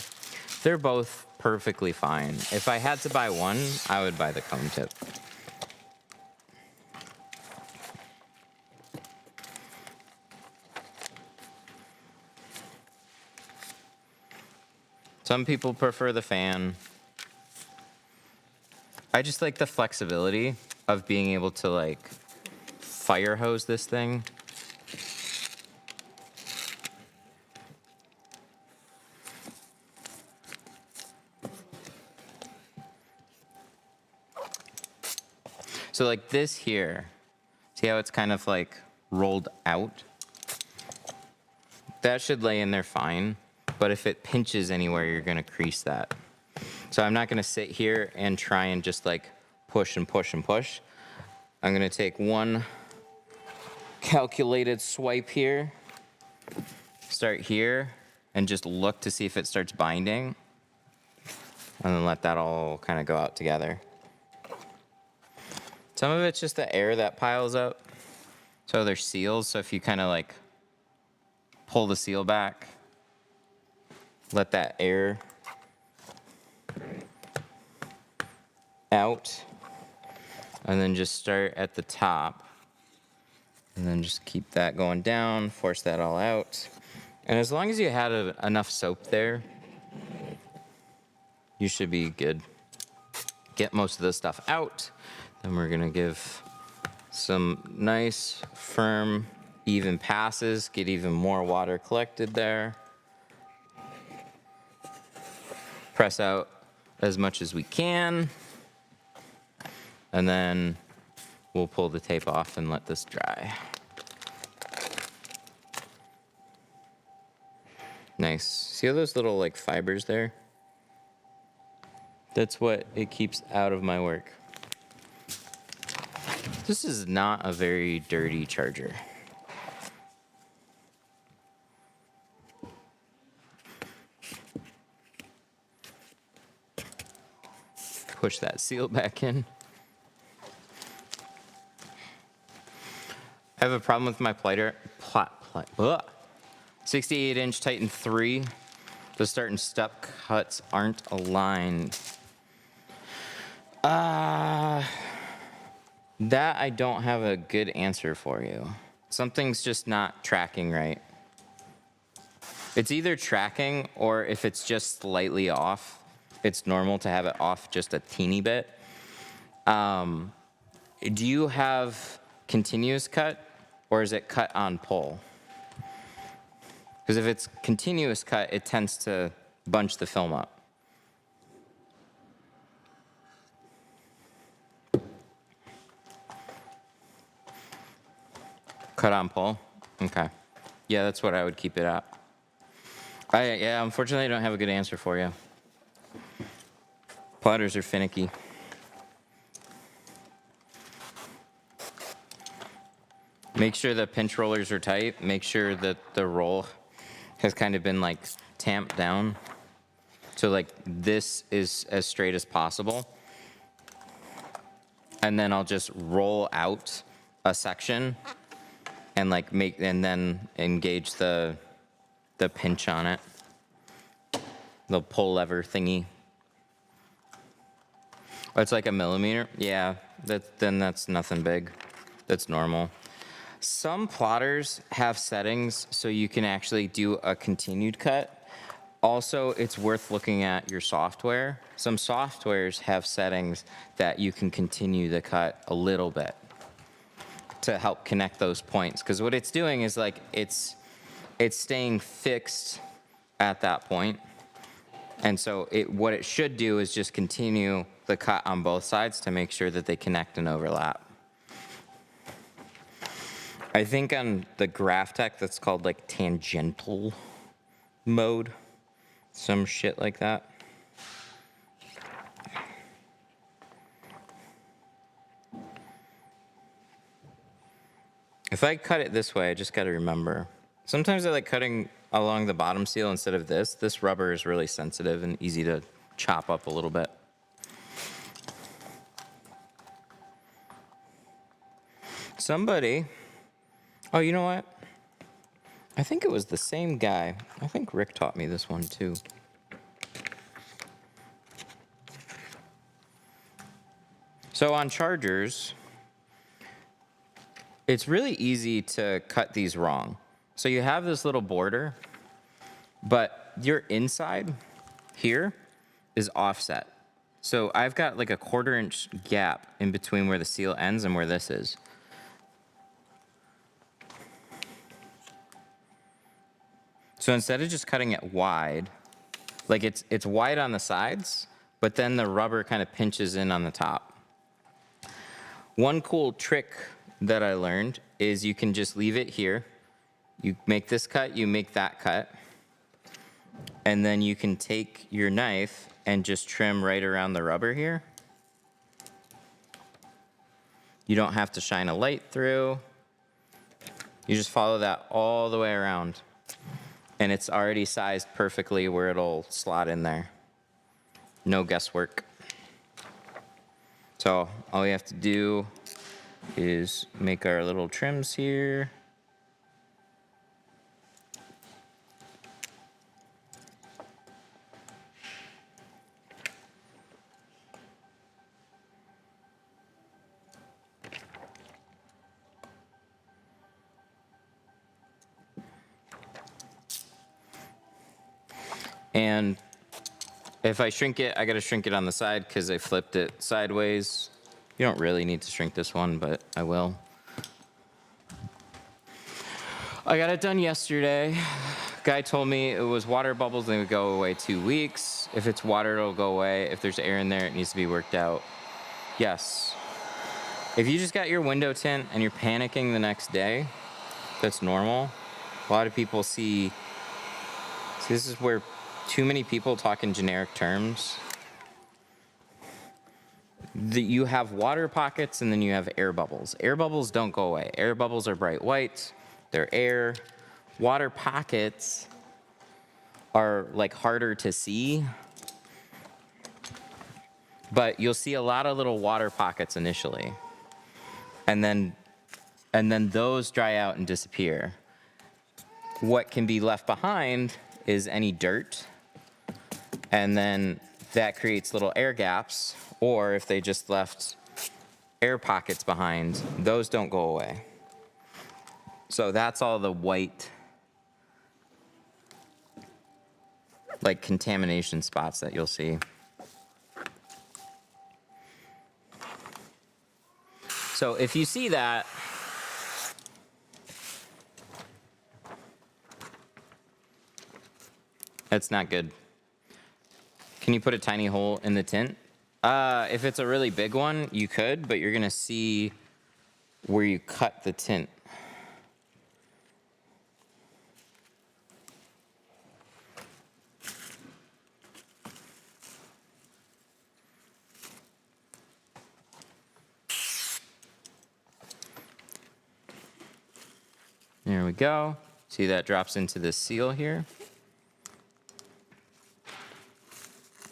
They're both perfectly fine. If I had to buy one, I would buy the cone tip. Some people prefer the fan. I just like the flexibility of being able to like fire hose this thing. So like this here, see how it's kind of like rolled out? That should lay in there fine. But if it pinches anywhere, you're gonna crease that. So I'm not gonna sit here and try and just like push and push and push. I'm gonna take one calculated swipe here, start here, and just look to see if it starts binding, and then let that all kind of go out together. Some of it's just the air that piles up. So they're seals, so if you kind of like pull the seal back, let that air out, and then just start at the top And then just keep that going down, force that all out. And as long as you had enough soap there, you should be good. Get most of the stuff out. Then we're gonna give some nice, firm, even passes. Get even more water collected there. Press out as much as we can. And then we'll pull the tape off and let this dry. Nice. See all those little like fibers there? That's what it keeps out of my work. This is not a very dirty charger. Push that seal back in. I have a problem with my 68-inch Titan 3. The start and step cuts aren't aligned. That I don't have a good answer for you. Something's just not tracking right. It's either tracking or if it's just slightly off, it's normal to have it off just a teeny bit. Do you have continuous cut or is it cut on pull? Because if it's continuous cut, it tends to bunch the film up. Cut on pull? Okay. Yeah, that's what I would keep it at. Yeah, unfortunately, I don't have a good answer for you. Plotters are finicky. Make sure the pinch rollers are tight. Make sure that the roll has kind of been like tamped down. So like this is as straight as possible. And then I'll just roll out a section and like and then engage the pinch on it. The pull lever thingy. Oh, it's like a millimeter? Yeah, then that's nothing big. That's normal. Some plotters have settings so you can actually do a continued cut. Also, it's worth looking at your software. Some softwares have settings that you can continue the cut a little bit to help connect those points. Because what it's doing is like it's staying fixed at that point. And so what it should do is just continue the cut on both sides to make sure that they connect and overlap. I think on the Graphtec that's called like tangential mode, some shit like that. If I cut it this way, I just gotta remember. Sometimes I like cutting along the bottom seal instead of this. This rubber is really sensitive and easy to chop up a little bit. Oh, you know what? I think it was the same guy. I think Rick taught me this one too. So on chargers, it's really easy to cut these wrong. So you have this little border, but your inside here is offset. So I've got like a 1/4 inch gap in between where the seal ends and where this is. So instead of just cutting it wide, like it's wide on the sides, but then the rubber kind of pinches in on the top. One cool trick that I learned is you can just leave it here. You make this cut, you make that cut, and then you can take your knife and just trim right around the rubber here. You don't have to shine a light through. You just follow that all the way around. And it's already sized perfectly where it'll slot in there. No guesswork. So all we have to do is make our little trims here. And if I shrink it, I gotta shrink it on the side because I flipped it sideways. You don't really need to shrink this one, but I will. I got it done yesterday. Guy told me it was water bubbles, they would go away 2 weeks. If it's water, it'll go away. If there's air in there, it needs to be worked out. Yes. If you just got your window tint and you're panicking the next day, that's normal. A lot of people see this is where too many people talk in generic terms. You have water pockets and then you have air bubbles. Air bubbles don't go away. Air bubbles are bright white. They're air. Water pockets are like harder to see. But you'll see a lot of little water pockets initially. And then those dry out and disappear. What can be left behind is any dirt. And then that creates little air gaps. Or if they just left air pockets behind, those don't go away. So that's all the white, like contamination spots that you'll see. So if you see that, that's not good. Can you put a tiny hole in the tint? If it's a really big one, you could, but you're gonna see where you cut the tint. There we go. See that drops into the seal here?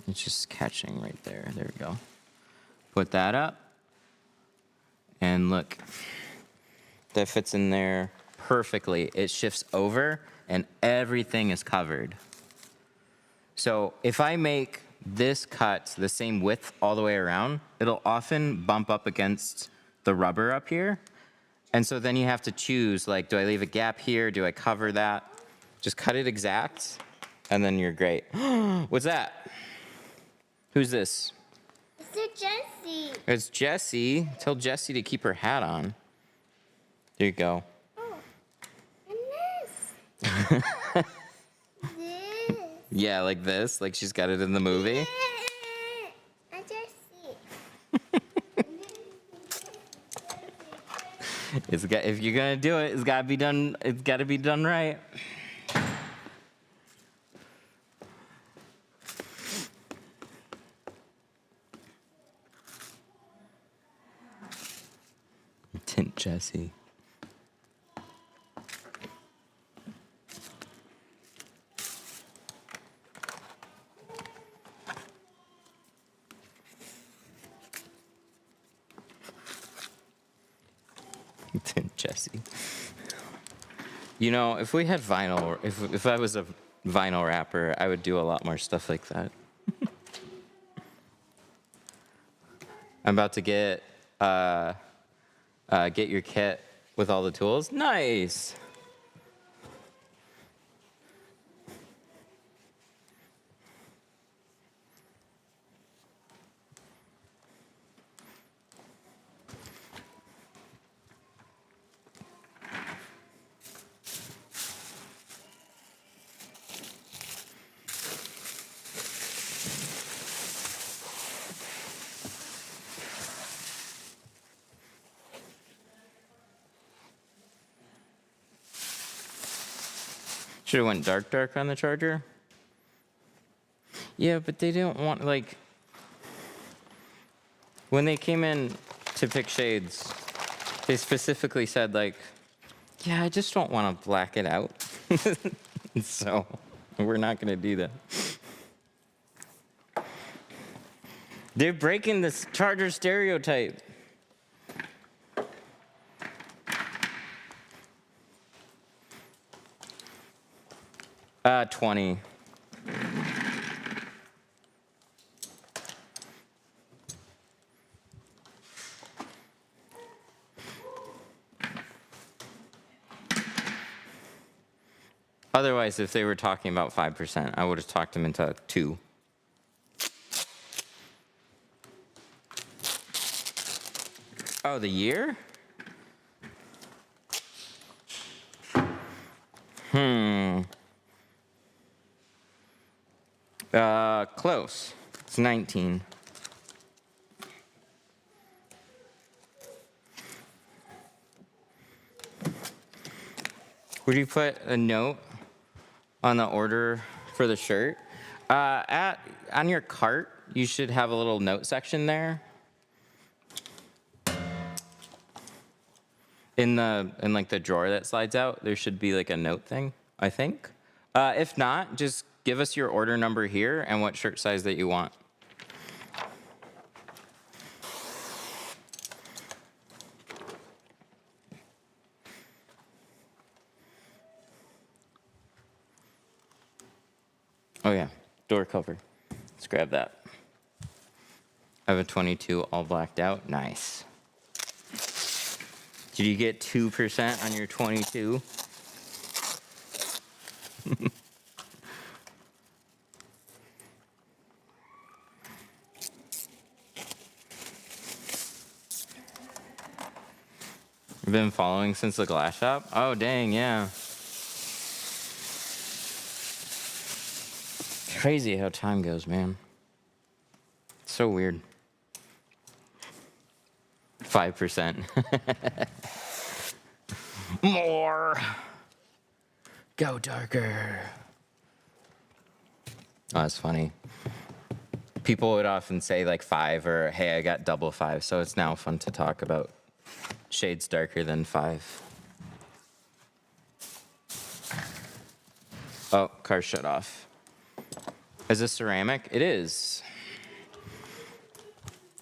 It's just catching right there. There we go. Put that up. And look, that fits in there perfectly. It shifts over and everything is covered. So if I make this cut the same width all the way around, it'll often bump up against the rubber up here. And so then you have to choose, like, do I leave a gap here? Do I cover that? Just cut it exact, and then you're great. What's that? Who's this? It's Jessie. It's Jessie. Tell Jessie to keep her hat on. There you go. Oh, and this. This. Yeah, like this. Like she's got it in the movie. A Jessie. If you're gonna do it, it's gotta be done. It's gotta be done right. Tint Jessie. Tint Jessie. You know, if we had vinyl, if I was a vinyl rapper, I would do a lot more stuff like that. I'm about to get your kit with all the tools. Nice. Should have went dark on the charger. Yeah, but they didn't want, like, when they came in to pick shades, they specifically said, like, yeah, I just don't want to black it out. So we're not going to do that. They're breaking this charger stereotype. 20. Otherwise, if they were talking about 5%, I would have talked them into 2. Oh, the year? Close. It's 19. Would you put a note on the order for the shirt? On your cart, you should have a little note section there. In like the drawer that slides out, there should be like a note thing, I think. If not, just give us your order number here and what shirt size that you want. Oh yeah, door cover. Let's grab that. I have a 22 all blacked out. Nice. Did you get 2% on your 22? You've been following since the glass shop? Oh, dang, yeah. Crazy how time goes, man. It's so weird. 5%. More. Go darker. Oh, that's funny. People would often say like 5 or, hey, I got double 5. So it's now fun to talk about shades darker than 5. Oh, car shut off. Is this ceramic? It is.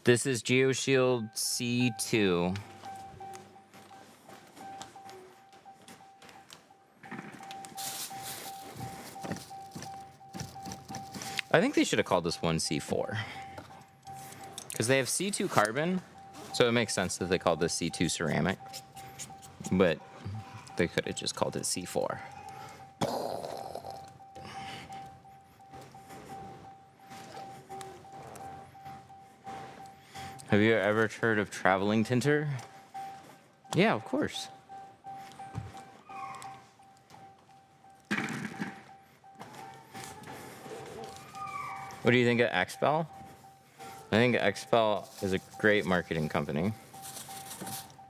This is GeoShield C2. I think they should have called this one C4. Because they have C2 carbon, so it makes sense that they called this C2 ceramic. But they could have just called it C4. Have you ever heard of traveling tinter? Yeah, of course. What do you think of Expel? I think Expel is a great marketing company.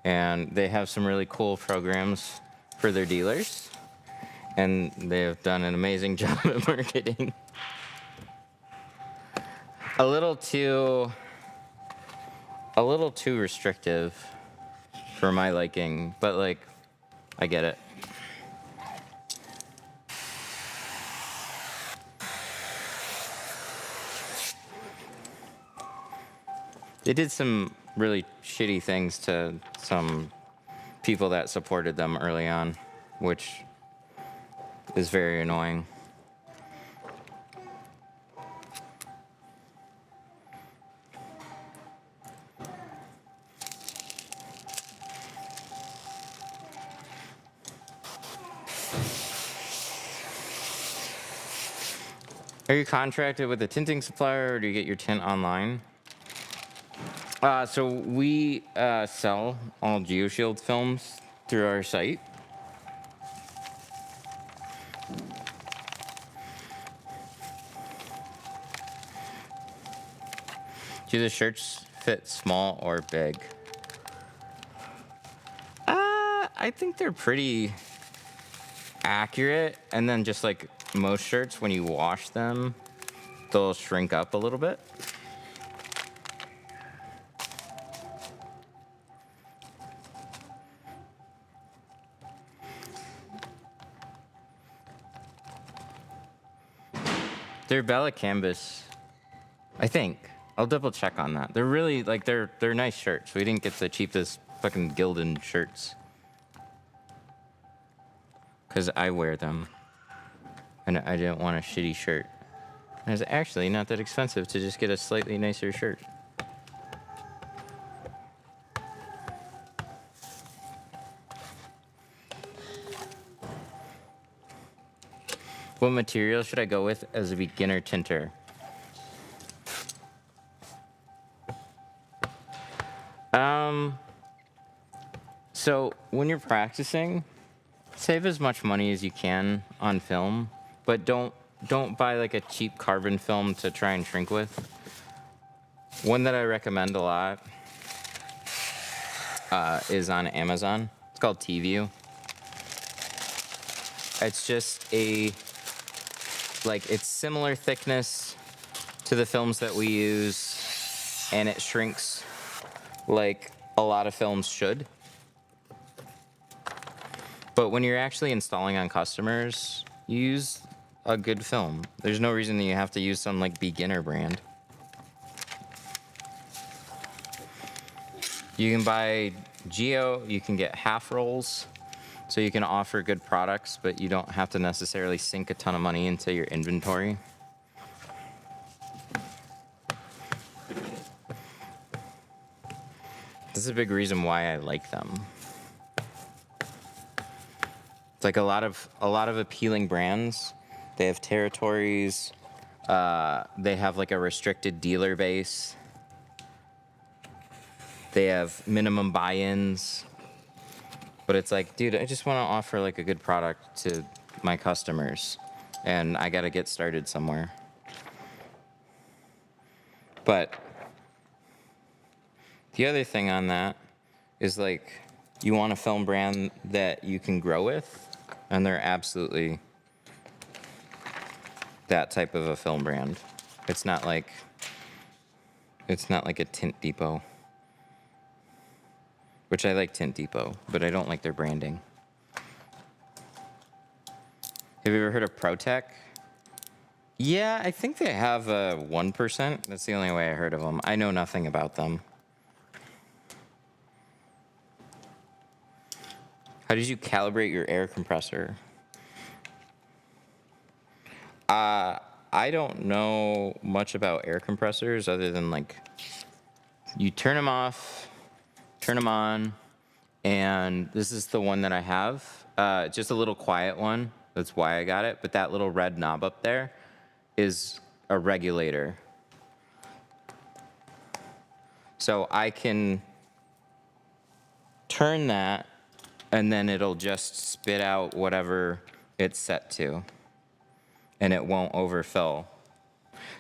And they have some really cool programs for their dealers. And they have done an amazing job at marketing. A little too restrictive for my liking, but like, I get it. They did some really shitty things to some people that supported them early on, which is very annoying. Are you contracted with a tinting supplier, or do you get your tint online? So we sell all GeoShield films through our site. Do the shirts fit small or big? I think they're pretty accurate, and then just like most shirts, when you wash them, they'll shrink up a little bit. They're Bella Canvas, I think. I'll double check on that. They're really like they're nice shirts. We didn't get the cheapest fucking Gildan shirts, because I wear them, and I didn't want a shitty shirt. And it's actually not that expensive to just get a slightly nicer shirt. What material should I go with as a beginner tinter? So when you're practicing, save as much money as you can on film, but don't buy like a cheap carbon film to try and shrink with. One that I recommend a lot is on Amazon. It's called T-View. It's just it's similar thickness to the films that we use, and it shrinks like a lot of films should. But when you're actually installing on customers, you use a good film. There's no reason that you have to use some like beginner brand. You can buy Geo, you can get half rolls, so you can offer good products, but you don't have to necessarily sink a ton of money into your inventory. This is a big reason why I like them. It's like a lot of appealing brands. They have territories. They have like a restricted dealer base. They have minimum buy-ins. But it's like, dude, I just want to offer like a good product to my customers, and I got to get started somewhere. But the other thing on that is like, you want a film brand that you can grow with, and they're absolutely that type of a film brand. It's not like a Tint Depot, which I like Tint Depot, but I don't like their branding. Have you ever heard of ProTech? Yeah, I think they have a 1%. That's the only way I heard of them. I know nothing about them. How did you calibrate your air compressor? I don't know much about air compressors other than like you turn them off, turn them on, and this is the one that I have. Just a little quiet one. That's why I got it. But that little red knob up there is a regulator. So I can turn that, and then it'll just spit out whatever it's set to, and it won't overfill.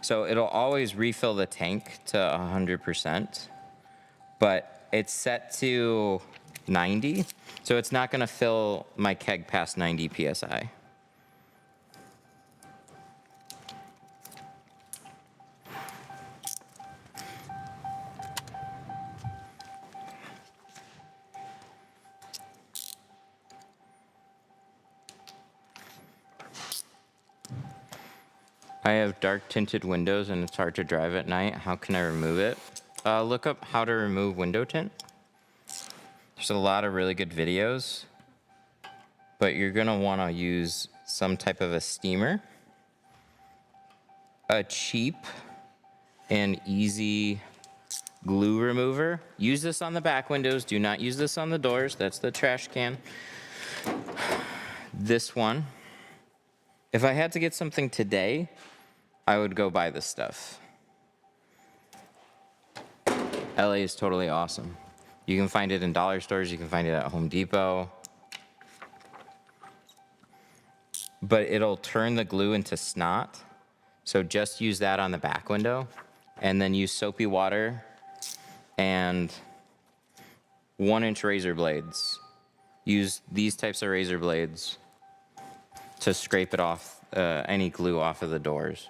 So it'll always refill the tank to 100%, but it's set to 90, so it's not gonna fill my keg past 90 PSI. I have dark tinted windows and it's hard to drive at night. How can I remove it? Look up how to remove window tint. There's a lot of really good videos, but you're gonna wanna use some type of a steamer. A cheap and easy glue remover. Use this on the back windows. Do not use this on the doors. That's the trash can. This one. If I had to get something today, I would go buy this stuff. LA is totally awesome. You can find it in dollar stores. You can find it at Home Depot. But it'll turn the glue into snot. So just use that on the back window. And then use soapy water and 1-inch razor blades. Use these types of razor blades to scrape it off, any glue off of the doors.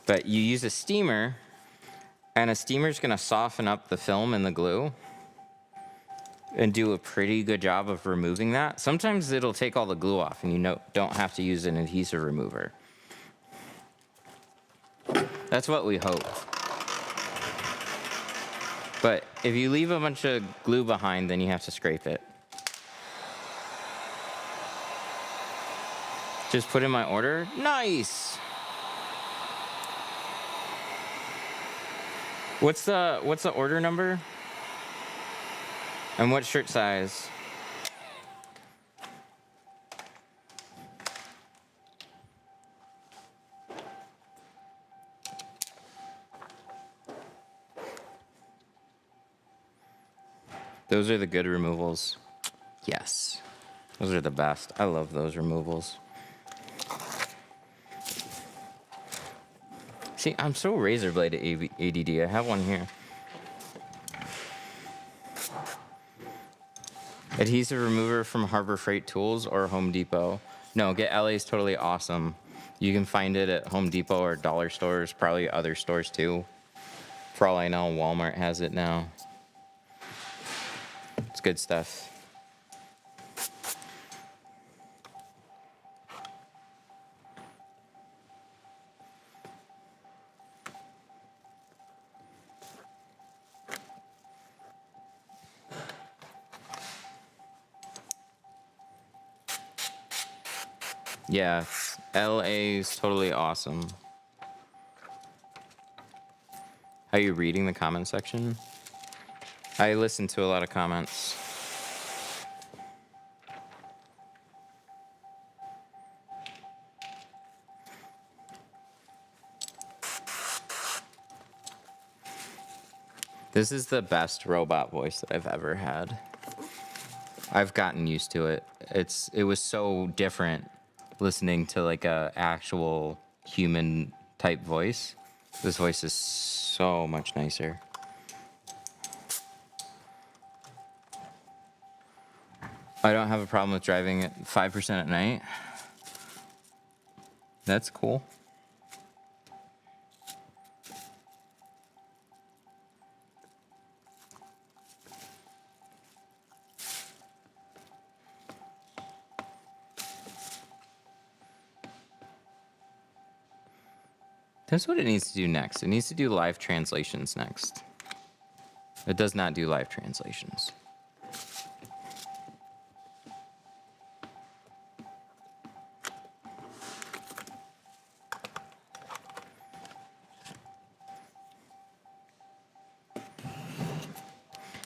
But you use a steamer, and a steamer's gonna soften up the film and the glue and do a pretty good job of removing that. Sometimes it'll take all the glue off and you don't have to use an adhesive remover. That's what we hope. But if you leave a bunch of glue behind, then you have to scrape it. Just put in my order. Nice. What's the order number? And what shirt size? Those are the good removals. Yes. Those are the best. I love those removals. See, I'm so razor blade ADD. I have one here. Adhesive remover from Harbor Freight Tools or Home Depot. No, get LA's totally awesome. You can find it at Home Depot or dollar stores, probably other stores too. For all I know, Walmart has it now. It's good stuff. Yeah, LA's totally awesome. How are you reading the comment section? I listen to a lot of comments. This is the best robot voice that I've ever had. I've gotten used to it. It was so different listening to like a actual human type voice. This voice is so much nicer. I don't have a problem with driving at 5% at night. That's cool. That's what it needs to do next. It needs to do live translations next. It does not do live translations.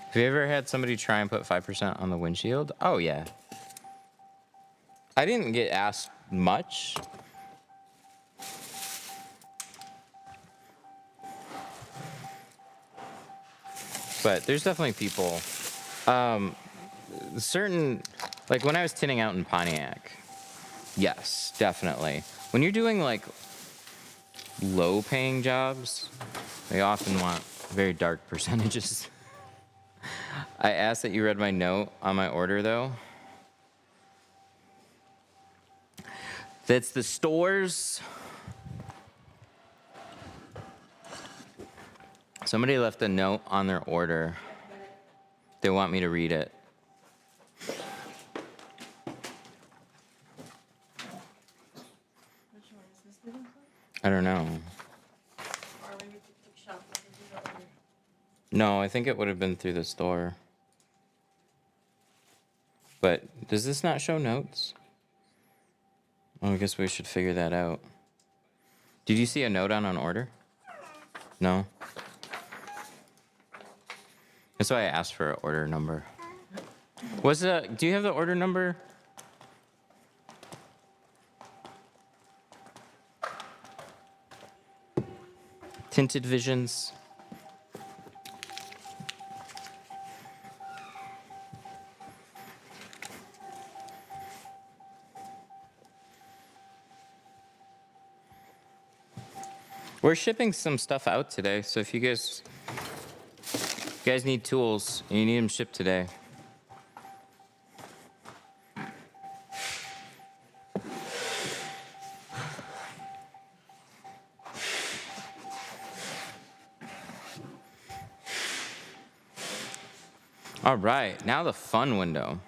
Have you ever had somebody try and put 5% on the windshield? Oh, yeah. I didn't get asked much. But there's definitely people. Certain, like when I was tinting out in Pontiac, yes, definitely. When you're doing like low paying jobs, they often want very dark percentages. I asked that you read my note on my order though. That's the stores. Somebody left a note on their order. They want me to read it. I don't know. No, I think it would have been through the store. But does this not show notes? Oh, I guess we should figure that out. Did you see a note on an order? No? That's why I asked for an order number. Do you have the order number? Tinted Visions. We're shipping some stuff out today, so if you guys need tools and you need them shipped today. All right, now the fun window.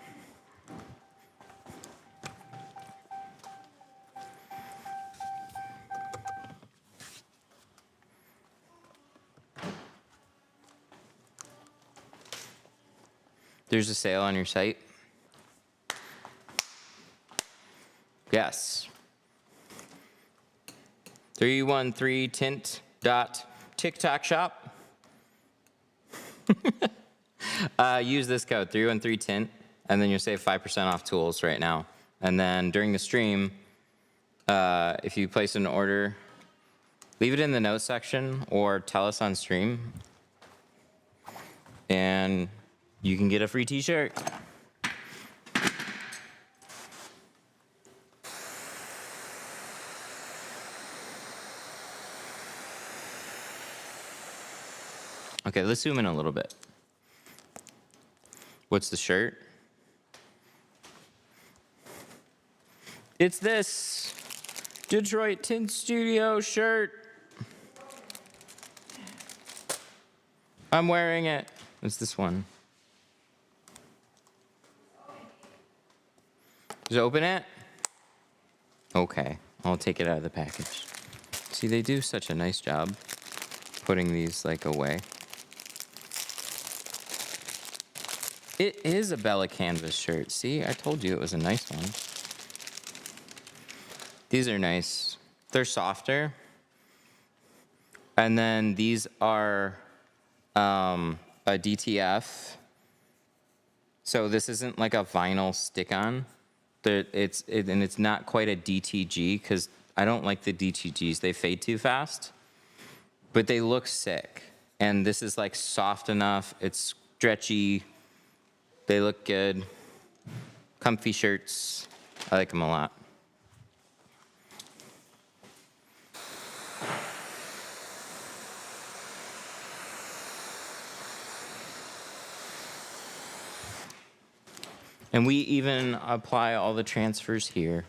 There's a sale on your site. Yes. 313tint.TikTok shop. Use this code 313tint, and then you'll save 5% off tools right now. And then during the stream, if you place an order, leave it in the notes section or tell us on stream, and you can get a free t-shirt. Okay, let's zoom in a little bit. What's the shirt? It's this Detroit Tint Studio shirt. I'm wearing it. It's this one. Just open it? Okay, I'll take it out of the package. See, they do such a nice job putting these like away. It is a Bella Canvas shirt. See, I told you it was a nice one. These are nice. They're softer. And then these are a DTF. So this isn't like a vinyl stick-on. It's not quite a DTG because I don't like the DTGs. They fade too fast. But they look sick. And this is like soft enough. It's stretchy. They look good. Comfy shirts. I like them a lot. And we even apply all the transfers here.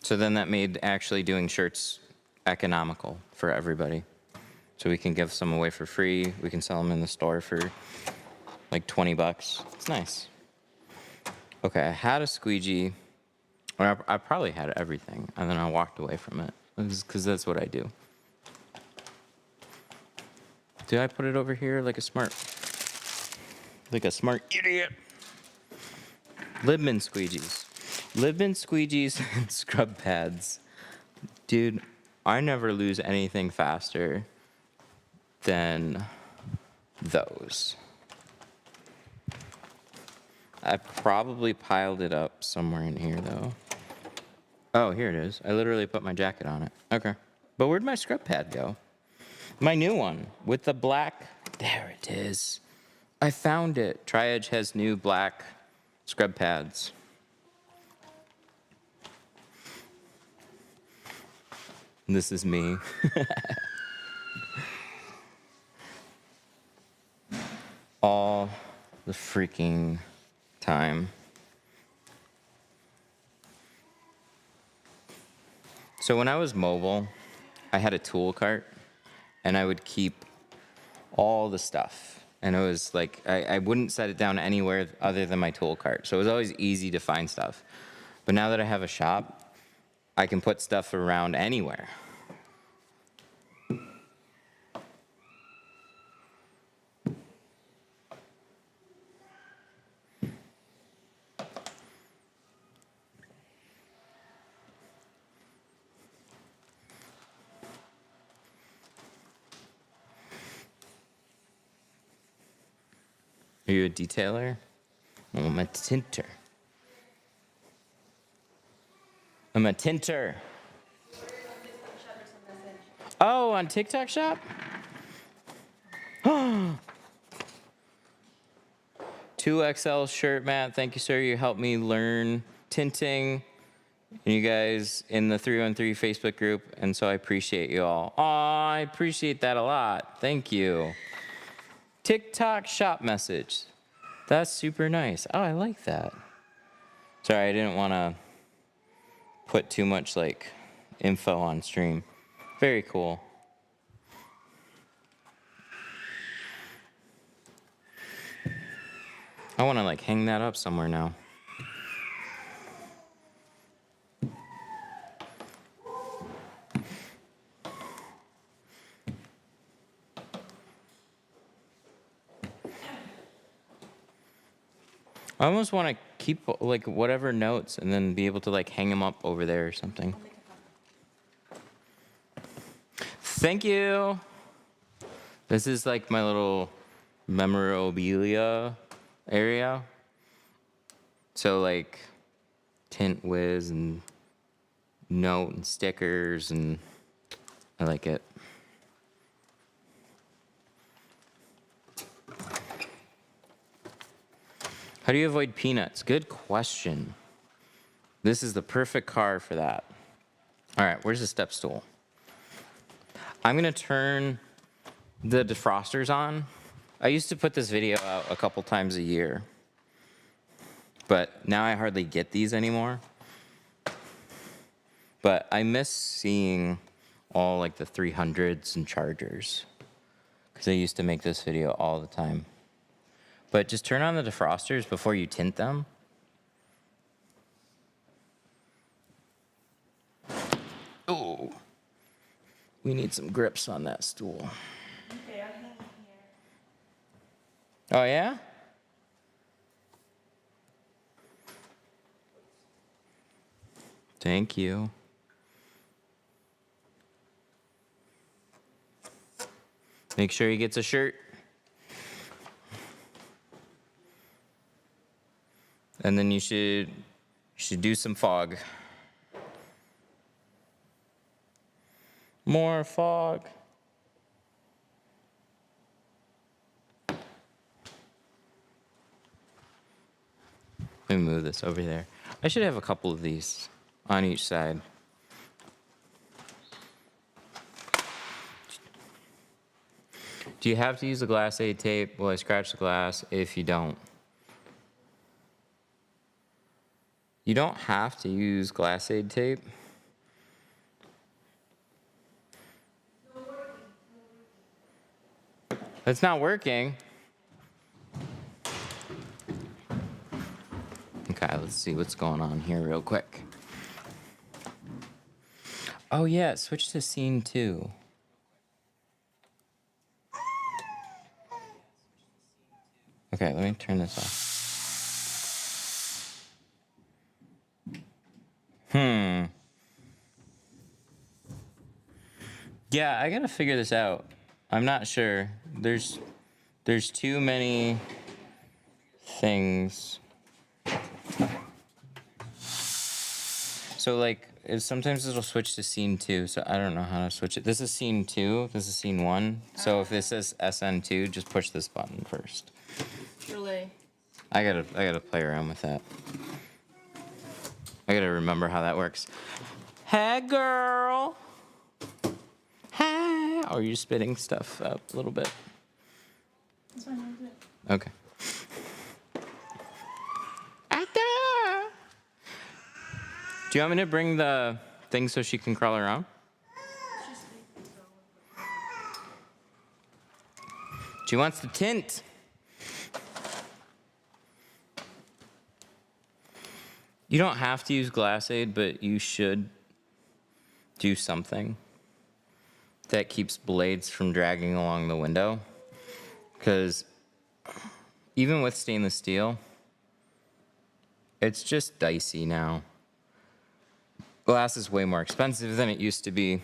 So then that made actually doing shirts economical for everybody. So we can give some away for free. We can sell them in the store for like 20 bucks. It's nice. Okay, I had a squeegee. Or I probably had everything, and then I walked away from it because that's what I do. Did I put it over here like a smart idiot? Libman squeegees. Libman squeegees and scrub pads. Dude, I never lose anything faster than those. I probably piled it up somewhere in here, though. Oh, here it is. I literally put my jacket on it. Okay. But where'd my scrub pad go? My new one with the black. There it is. I found it. Tri-Edge has new black scrub pads. This is me. All the freaking time. So when I was mobile, I had a tool cart, and I would keep all the stuff. And it was like, I wouldn't set it down anywhere other than my tool cart. So it was always easy to find stuff. But now that I have a shop, I can put stuff around anywhere. Are you a detailer? I'm a tinter. I'm a tinter. Oh, on TikTok shop? 2XL shirt, Matt. Thank you, sir. You helped me learn tinting. And you guys in the 313 Facebook group, and so I appreciate you all. Aw, I appreciate that a lot. Thank you. TikTok shop message. That's super nice. Oh, I like that. Sorry, I didn't want to put too much like info on stream. Very cool. I want to like hang that up somewhere now. I almost want to keep like whatever notes and then be able to like hang them up over there or something. Thank you. This is like my little memorabilia area. So like tint whiz and note and stickers, and I like it. How do you avoid peanuts? Good question. This is the perfect car for that. All right, where's the step stool? I'm gonna turn the defrosters on. I used to put this video out a couple times a year, but now I hardly get these anymore. But I miss seeing all like the 300s and Chargers, because I used to make this video all the time. But just turn on the defrosters before you tint them. Oh, we need some grips on that stool. Okay, I'm hanging here. Oh yeah? Thank you. Make sure he gets a shirt. And then you should do some fog. More fog. Let me move this over there. I should have a couple of these on each side. Do you have to use the glass aid tape? Will I scratch the glass if you don't? You don't have to use glass aid tape. It's not working. Okay, let's see what's going on here real quick. Oh yeah, switch to scene 2. Okay, let me turn this off. Yeah, I gotta figure this out. I'm not sure. There's too many things. So like, sometimes it'll switch to scene 2, so I don't know how to switch it. This is scene 2, this is scene 1. So if this says SN2, just push this button first. Really? I gotta play around with that. I gotta remember how that works. Hey, girl. Hey. Oh, are you spitting stuff up a little bit? That's fine, I'll do it. Okay. Do you want me to bring the thing so she can crawl around? She wants to tint. You don't have to use glass aid, but you should do something that keeps blades from dragging along the window. Because even with stainless steel, it's just dicey now. Glass is way more expensive than it used to be.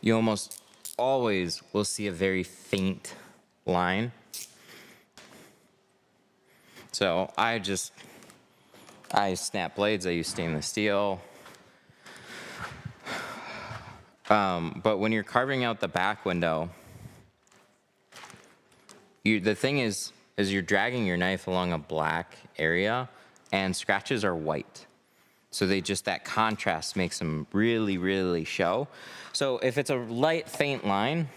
You almost always will see a very faint line. So I snap blades, I use stainless steel. But when you're carving out the back window, the thing is you're dragging your knife along a black area and scratches are white. So that contrast makes them really, really show. So if it's a light, faint line,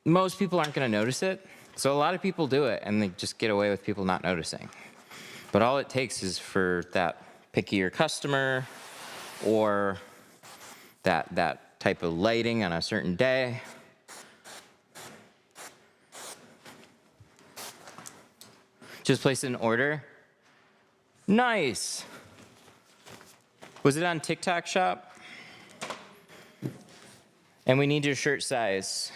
most people aren't gonna notice it. So a lot of people do it and they just get away with people not noticing. But all it takes is for that pickier customer or that type of lighting on a certain day. Just place an order. Nice. Was it on TikTok Shop? And we need your shirt size.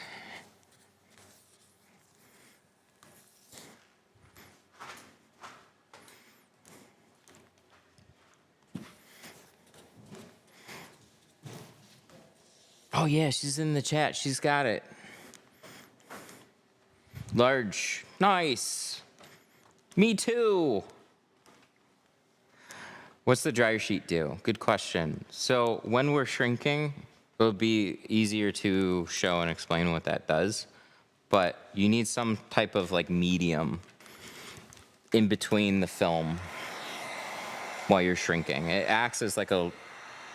Oh yeah, she's in the chat. She's got it. Large. Nice. Me too. What's the dryer sheet do? Good question. So when we're shrinking, it'll be easier to show and explain what that does. but you need some type of like medium in between the film while you're shrinking. It acts as like a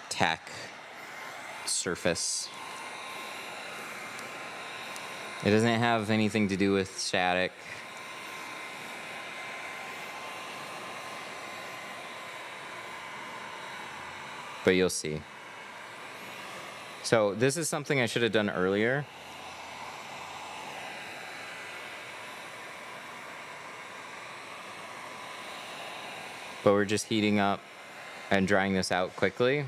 tack surface. It doesn't have anything to do with static. But you'll see. So this is something I should have done earlier. But we're just heating up and drying this out quickly.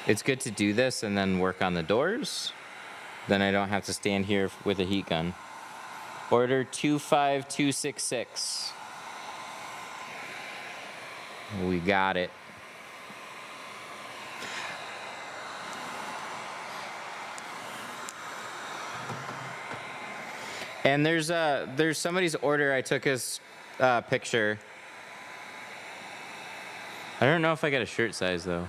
It's good to do this and then work on the doors. Then I don't have to stand here with a heat gun. Order 25266. We got it. And there's somebody's order. I took his picture. I don't know if I got a shirt size though.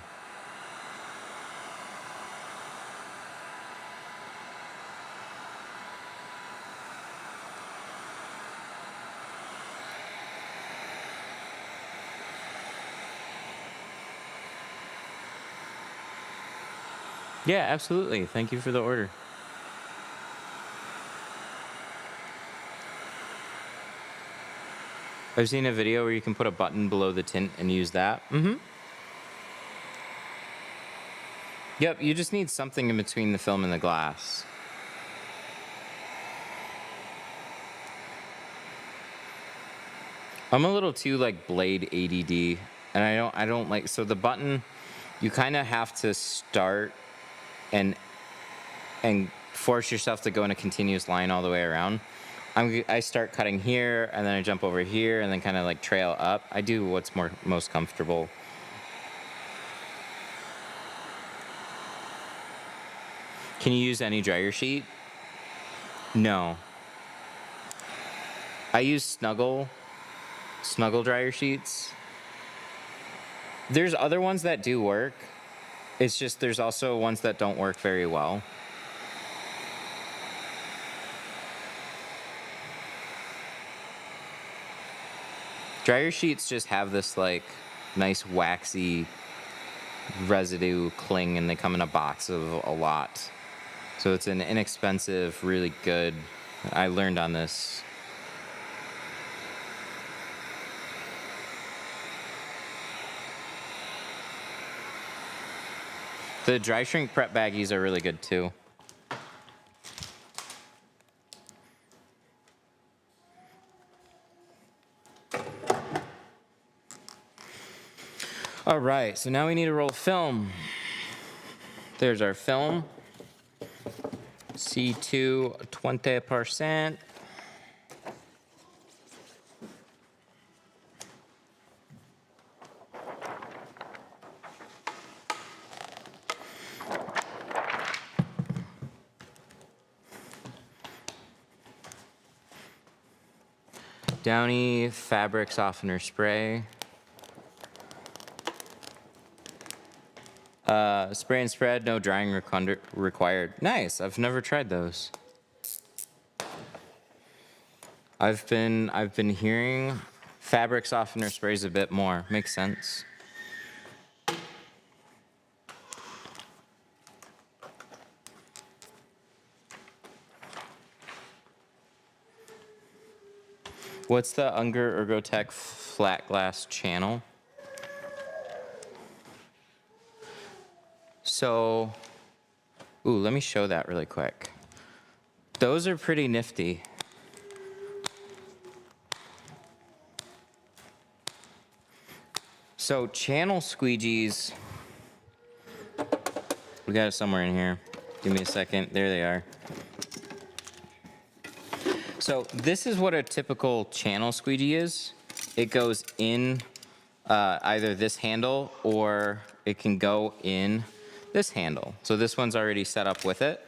Yeah, absolutely. Thank you for the order. I've seen a video where you can put a button below the tint and use that. Mm-hmm. Yep, you just need something in between the film and the glass. I'm a little too like blade ADD, and I don't like, so the button, you kind of have to start and force yourself to go in a continuous line all the way around. I start cutting here, and then I jump over here, and then kind of like trail up. I do what's most comfortable. Can you use any dryer sheet? No. I use Snuggle dryer sheets. There's other ones that do work. It's just there's also ones that don't work very well. Dryer sheets just have this like nice waxy residue cling, and they come in a box of a lot. So it's an inexpensive, really good. I learned on this. The dry shrink prep baggies are really good too. All right, so now we need to roll film. There's our film. C2 20%. Downy fabric softener spray. Spray and spread, no drying required. Nice, I've never tried those. I've been hearing fabric softener sprays a bit more. Makes sense. What's the Unger Ergotech flat glass channel? So, ooh, let me show that really quick. Those are pretty nifty. So channel squeegees, we got it somewhere in here. Give me a second, there they are. So this is what a typical channel squeegee is. It goes in either this handle, or it can go in this handle. So this one's already set up with it.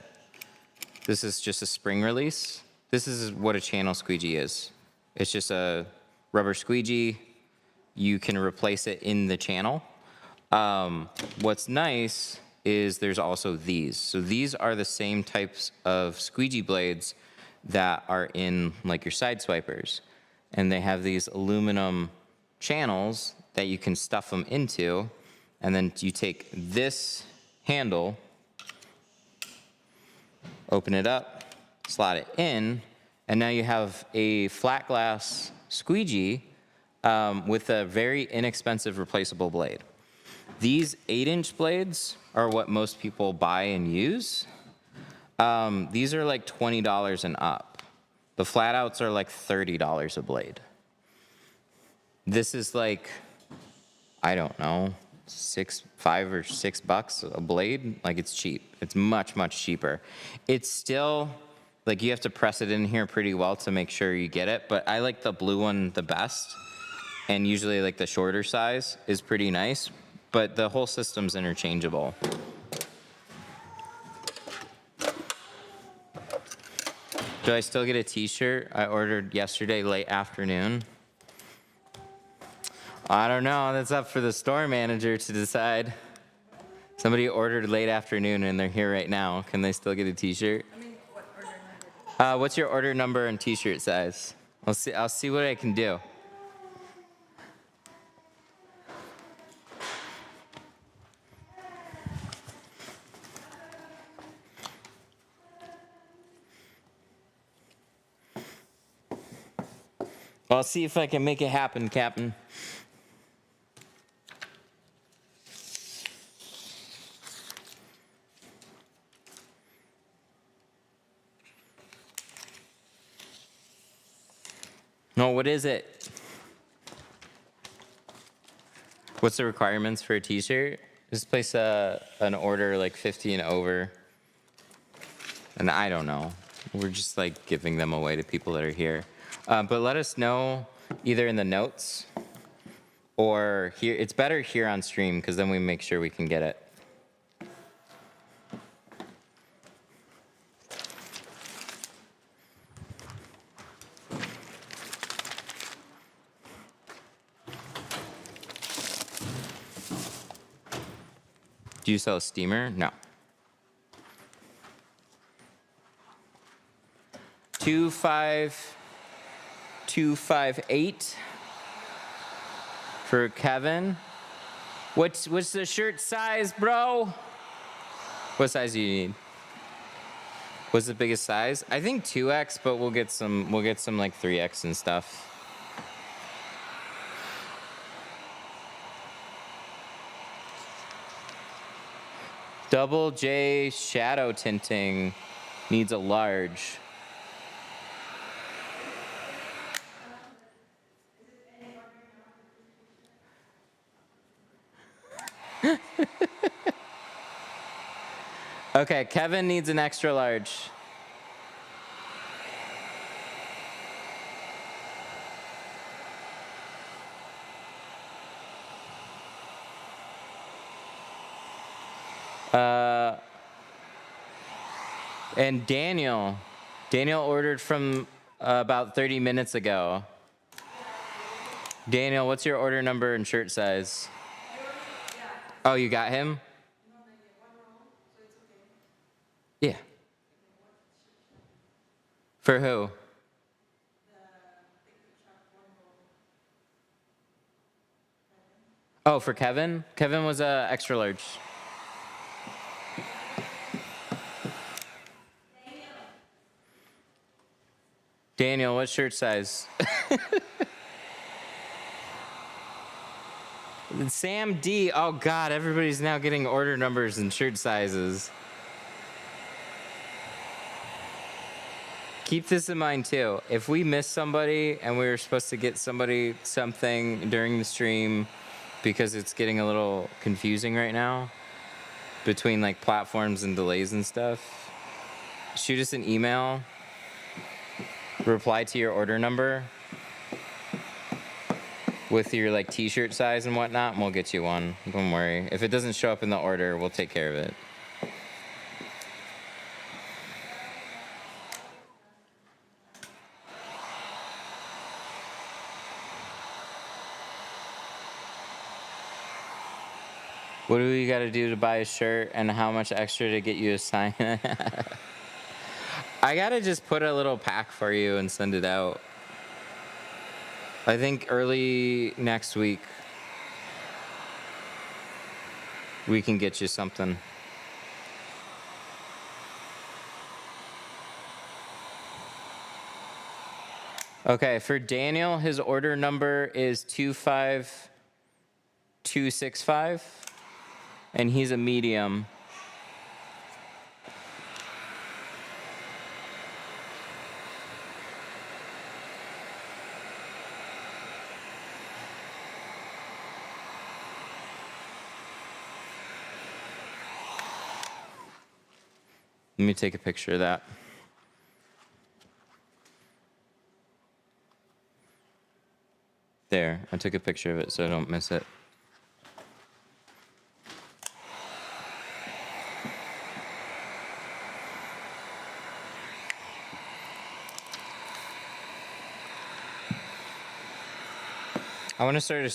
This is just a spring release. This is what a channel squeegee is. It's just a rubber squeegee. You can replace it in the channel. What's nice is there's also these. So these are the same types of squeegee blades that are in like your side swipers. And they have these aluminum channels that you can stuff them into. And then you take this handle, open it up, slot it in, and now you have a flat glass squeegee with a very inexpensive replaceable blade. These 8-inch blades are what most people buy and use. These are like $20 and up. The flat outs are like $30 a blade. This is like, I don't know, $5 or $6 a blade. Like it's cheap. It's much, much cheaper. It's still, like you have to press it in here pretty well to make sure you get it, but I like the blue one the best. And usually like the shorter size is pretty nice, but the whole system's interchangeable. Do I still get a t-shirt? I ordered yesterday late afternoon. I don't know, that's up for the store manager to decide. Somebody ordered late afternoon and they're here right now. Can they still get a t-shirt? I mean, what order number? What's your order number and t-shirt size? I'll see what I can do. I'll see if I can make it happen, Captain. No, what is it? What's the requirements for a t-shirt? Just place an order like 50 and over. And I don't know. We're just like giving them away to people that are here. But let us know either in the notes or here. It's better here on stream because then we make sure we can get it. Do you sell a steamer? No. 25258 for Kevin. What's the shirt size, bro? What size do you need? What's the biggest size? I think 2X, but we'll get some like 3X and stuff. Double J shadow tinting needs a large. Okay, Kevin needs an extra large. And Daniel ordered from about 30 minutes ago. Daniel, what's your order number and shirt size? Oh, you got him? Yeah. For who? Oh, for Kevin? Kevin was extra large. Daniel, what shirt size? Sam D. Oh, God, everybody's now getting order numbers and shirt sizes. Keep this in mind, too. If we miss somebody and we were supposed to get somebody something during the stream because it's getting a little confusing right now between, like, platforms and delays and stuff, shoot us an email, reply to your order number with your, like, t-shirt size and whatnot, and we'll get you one. Don't worry. If it doesn't show up in the order, we'll take care of it. What do we got to do to buy a shirt, and how much extra to get you a sign? I got to just put a little pack for you and send it out. I think early next week we can get you something. Okay, for Daniel, his order number is 25265, and he's a medium. Let me take a picture of that. There, I took a picture of it so I don't miss it. I want to start a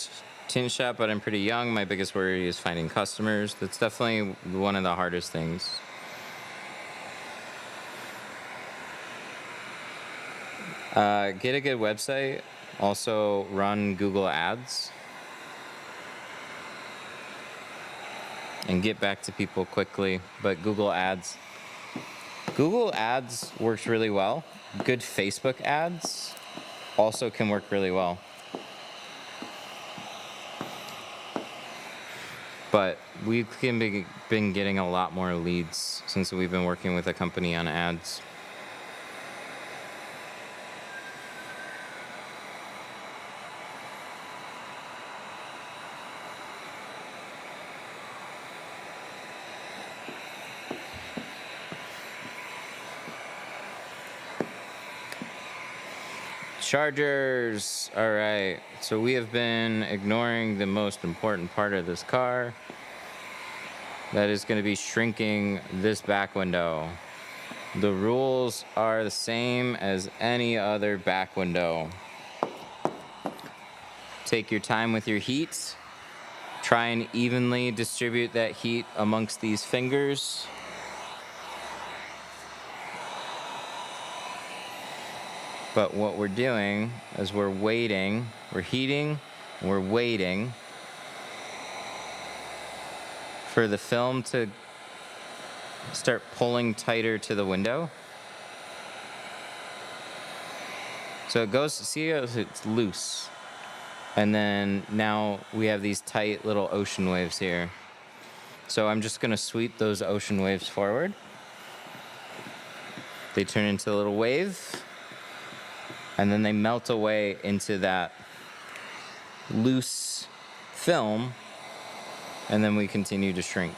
tint shop, but I'm pretty young. My biggest worry is finding customers. That's definitely one of the hardest things. Get a good website. Also run Google Ads. And get back to people quickly. But Google Ads works really well. Good Facebook ads also can work really well. But we've been getting a lot more leads since we've been working with a company on ads. Chargers. All right. So we have been ignoring the most important part of this car. That is going to be shrinking this back window. The rules are the same as any other back window. Take your time with your heat. Try and evenly distribute that heat amongst these fingers. But what we're doing is we're waiting, we're heating, we're waiting for the film to start pulling tighter to the window. So it goes, see how it's loose. And then now we have these tight little ocean waves here. So I'm just gonna sweep those ocean waves forward. They turn into a little wave. And then they melt away into that loose film, and then we continue to shrink.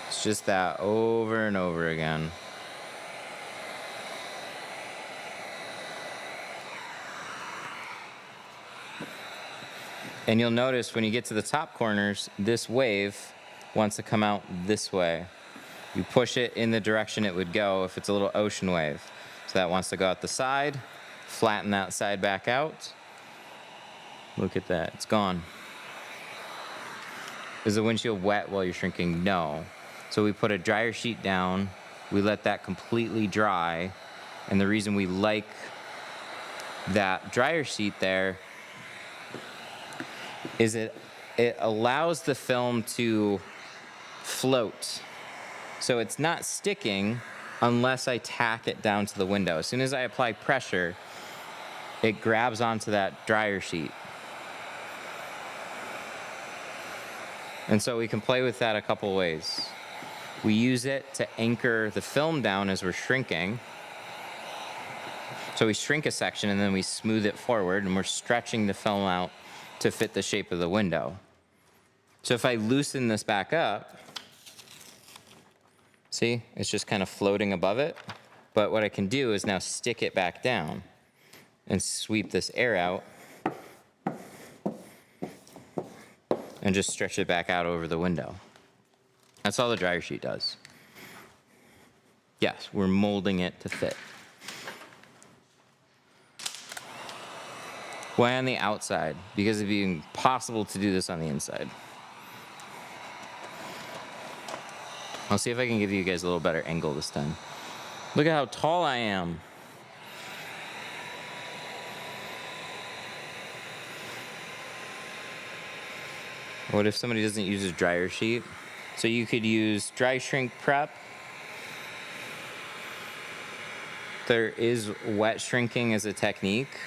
It's just that over and over again. And you'll notice when you get to the top corners, this wave wants to come out this way. You push it in the direction it would go if it's a little ocean wave. So that wants to go out the side, flatten that side back out. Look at that, it's gone. Is the windshield wet while you're shrinking? No. So we put a dryer sheet down, we let that completely dry, and the reason we like that dryer sheet there is it allows the film to float. So it's not sticking unless I tack it down to the window. As soon as I apply pressure, it grabs onto that dryer sheet. And so we can play with that a couple ways. We use it to anchor the film down as we're shrinking. So we shrink a section and then we smooth it forward, and we're stretching the film out to fit the shape of the window. So if I loosen this back up, see, it's just kind of floating above it. But what I can do is now stick it back down and sweep this air out and just stretch it back out over the window. That's all the dryer sheet does. Yes, we're molding it to fit. Why on the outside? Because it'd be impossible to do this on the inside. I'll see if I can give you guys a little better angle this time. Look at how tall I am. What if somebody doesn't use a dryer sheet? So you could use dry shrink prep. There is wet shrinking as a technique.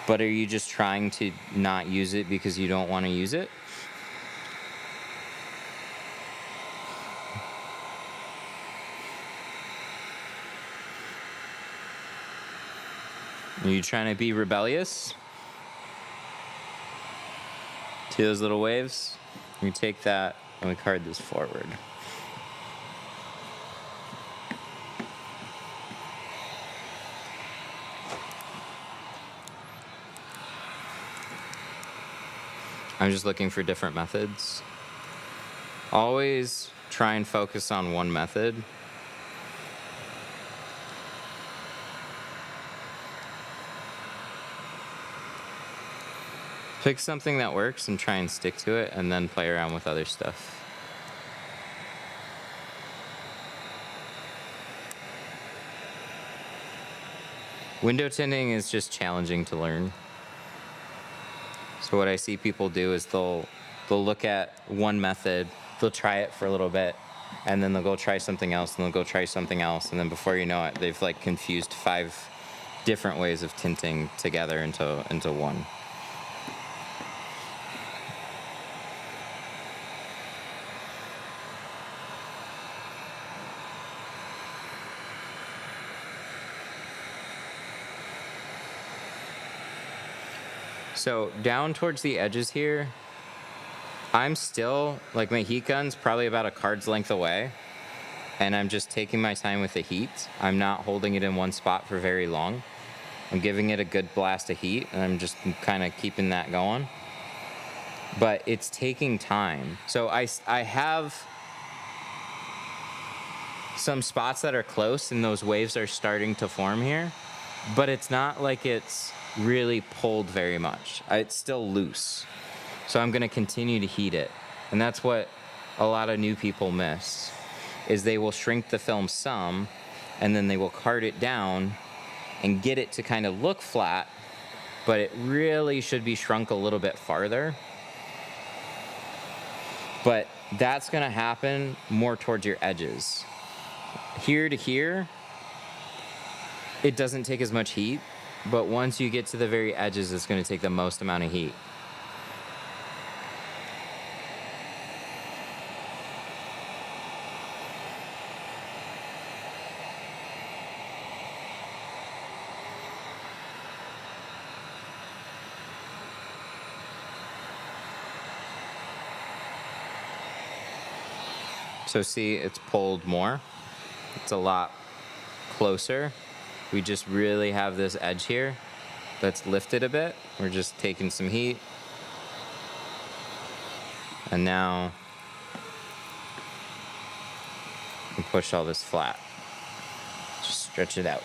But are you just trying to not use it because you don't want to use it? Are you trying to be rebellious? See those little waves? We take that and we card this forward. I'm just looking for different methods. Always try and focus on one method. Pick something that works and try and stick to it, and then play around with other stuff. Window tinting is just challenging to learn. So what I see people do is they'll look at one method, they'll try it for a little bit, and then they'll go try something else, and they'll go try something else, and then before you know it, they've like confused 5 different ways of tinting together into one. So down towards the edges here, I'm still, like my heat gun's probably about a card's length away, and I'm just taking my time with the heat. I'm not holding it in one spot for very long. I'm giving it a good blast of heat, and I'm just kind of keeping that going. But it's taking time. So I have some spots that are close, and those waves are starting to form here, but it's not like it's really pulled very much. It's still loose. So I'm going to continue to heat it. And that's what a lot of new people miss, is they will shrink the film some, and then they will card it down and get it to kind of look flat, but it really should be shrunk a little bit farther. But that's going to happen more towards your edges. Here to here, it doesn't take as much heat, but once you get to the very edges, it's going to take the most amount of heat. So see, it's pulled more. It's a lot closer. We just really have this edge here that's lifted a bit. We're just taking some heat. And now we push all this flat. Just stretch it out.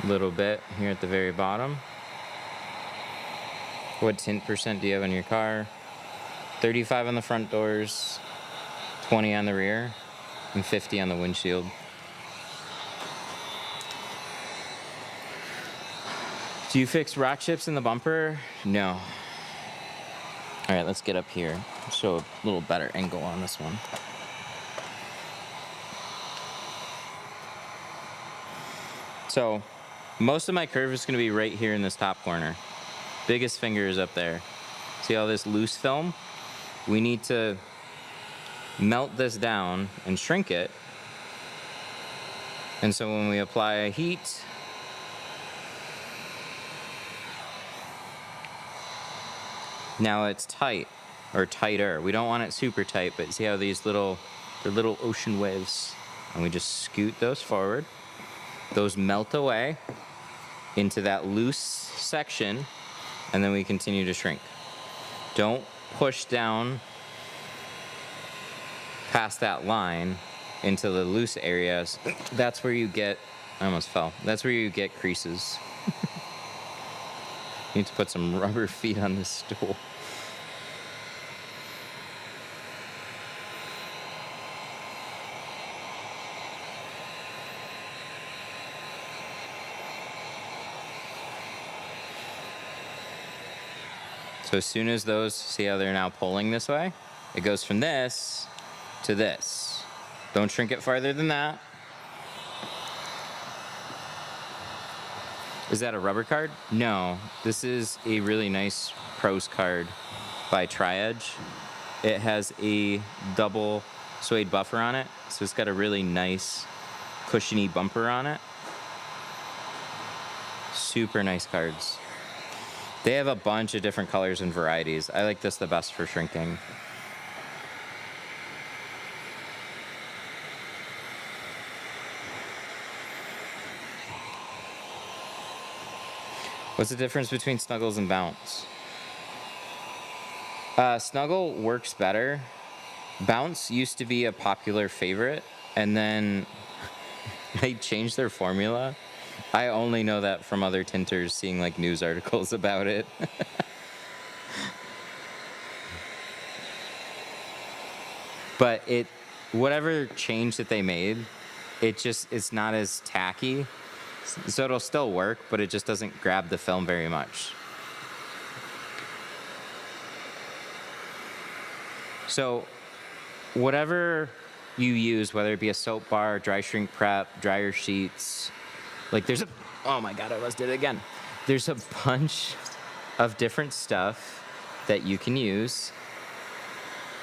A little bit here at the very bottom. What tint percent do you have on your car? 35 on the front doors, 20 on the rear, and 50 on the windshield. Do you fix rock chips in the bumper? No. All right, let's get up here. Show a little better angle on this one. So, most of my curve is going to be right here in this top corner. Biggest finger is up there. See all this loose film? We need to melt this down and shrink it. And so when we apply heat, now it's tight, or tighter. We don't want it super tight, but see how they're little ocean waves. And we just scoot those forward. Those melt away into that loose section, and then we continue to shrink. Don't push down past that line into the loose areas. That's where you get I almost fell. That's where you get creases. You need to put some rubber feet on this stool. So as soon as those, see how they're now pulling this way? It goes from this to this. Don't shrink it farther than that. Is that a rubber card? No, this is a really nice pros card by Tri-Edge. It has a double suede buffer on it, so it's got a really nice cushiony bumper on it. Super nice cards. They have a bunch of different colors and varieties. I like this the best for shrinking. What's the difference between Snuggles and Bounce? Snuggle works better. Bounce used to be a popular favorite, and then they changed their formula. I only know that from other tinters seeing like news articles about it. But whatever change that they made, it's not as tacky. So it'll still work, but it just doesn't grab the film very much. So whatever you use, whether it be a soap bar, dry shrink prep, dryer sheets, like oh my God, I almost did it again. There's a bunch of different stuff that you can use,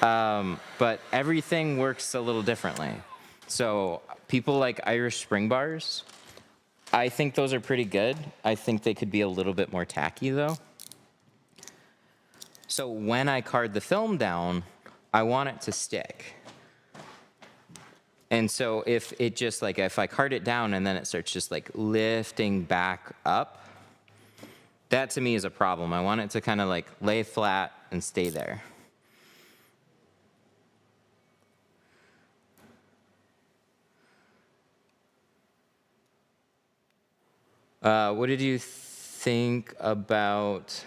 but everything works a little differently. So people like Irish spring bars, I think those are pretty good. I think they could be a little bit more tacky though. So when I card the film down, I want it to stick. And so if I card it down and then it starts just like lifting back up, that to me is a problem. I want it to kind of like lay flat and stay there. What did you think about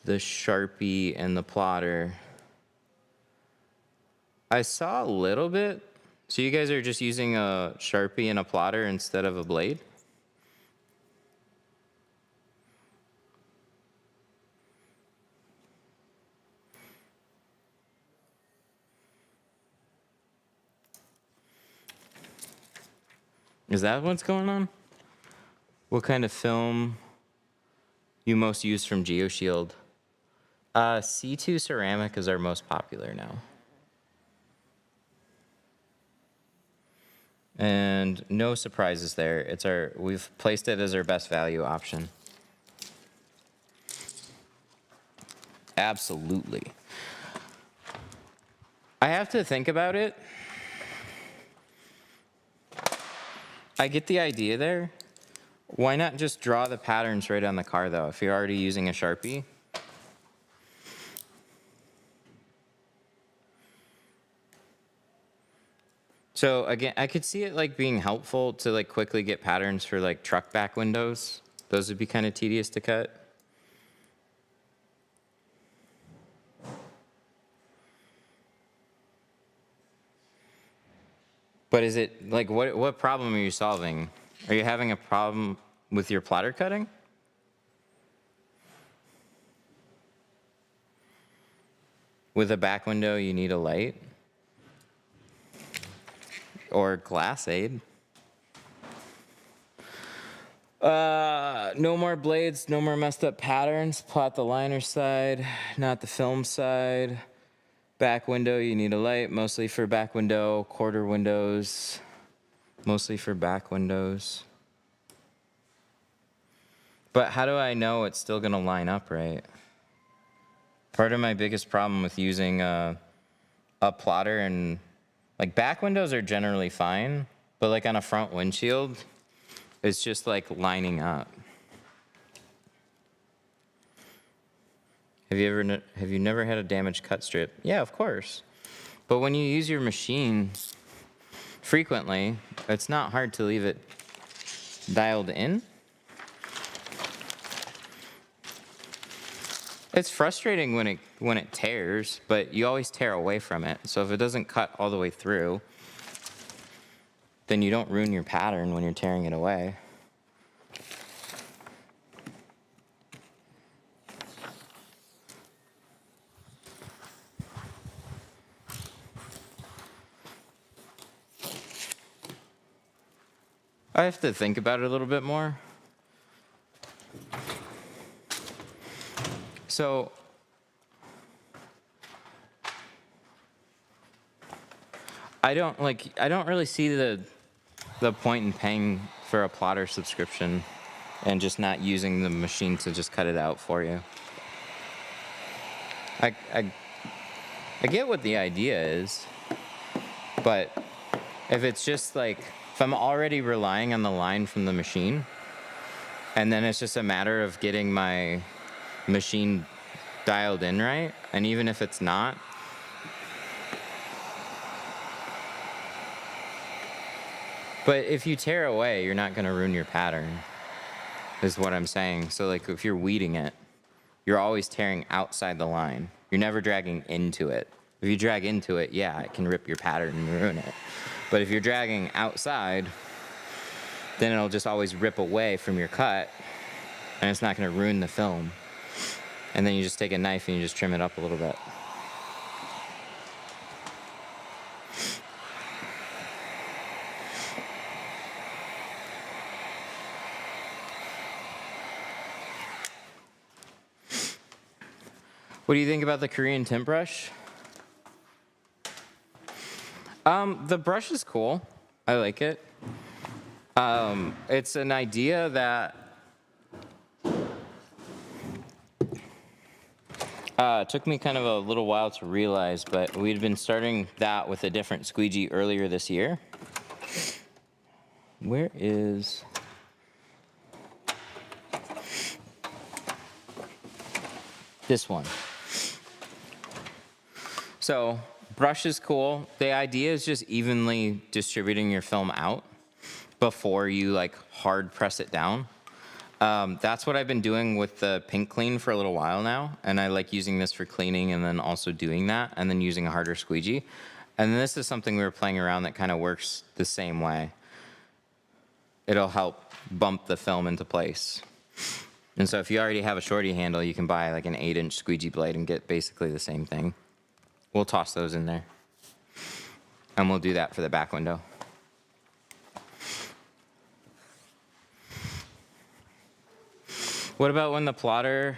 the Sharpie and the plotter? I saw a little bit. So you guys are just using a Sharpie and a plotter instead of a blade? Is that what's going on? What kind of film you most use from GeoShield? C2 ceramic is our most popular now. And no surprises there. We've placed it as our best value option. Absolutely. I have to think about it. I get the idea there. Why not just draw the patterns right on the car though, if you're already using a Sharpie? So again, I could see it like being helpful to like quickly get patterns for like truck back windows. Those would be kind of tedious to cut. But is it like what problem are you solving? Are you having a problem with your plotter cutting? With a back window, you need a light? Or glass aid? No more blades, no more messed up patterns. Plot the liner side, not the film side. Back window, you need a light, mostly for back window. Quarter windows, mostly for back windows. But how do I know it's still gonna line up right? Part of my biggest problem with using a plotter and like back windows are generally fine, but like on a front windshield, it's just like lining up. Have you never had a damaged cut strip? Yeah, of course. But when you use your machine frequently, it's not hard to leave it dialed in. It's frustrating when it tears, but you always tear away from it. So if it doesn't cut all the way through, then you don't ruin your pattern when you're tearing it away. I have to think about it a little bit more. So I don't really see the point in paying for a plotter subscription and just not using the machine to just cut it out for you. I get what the idea is, but if it's just like, if I'm already relying on the line from the machine, and then it's just a matter of getting my machine dialed in right, and even if it's not, but if you tear away, you're not going to ruin your pattern, is what I'm saying. So like if you're weeding it, you're always tearing outside the line. You're never dragging into it. If you drag into it, yeah, it can rip your pattern and ruin it. But if you're dragging outside, then it'll just always rip away from your cut, and it's not going to ruin the film. And then you just take a knife and you just trim it up a little bit. What do you think about the Korean tint brush? The brush is cool. I like it. It's an idea that took me kind of a little while to realize, but we'd been starting that with a different squeegee earlier this year. Where is... this one? So, brush is cool. The idea is just evenly distributing your film out before you like hard press it down. That's what I've been doing with the pink clean for a little while now, and I like using this for cleaning and then also doing that and then using a harder squeegee. And this is something we were playing around that kind of works the same way. It'll help bump the film into place. And so if you already have a shorty handle, you can buy like an 8-inch squeegee blade and get basically the same thing. We'll toss those in there. And we'll do that for the back window. What about when the plotter...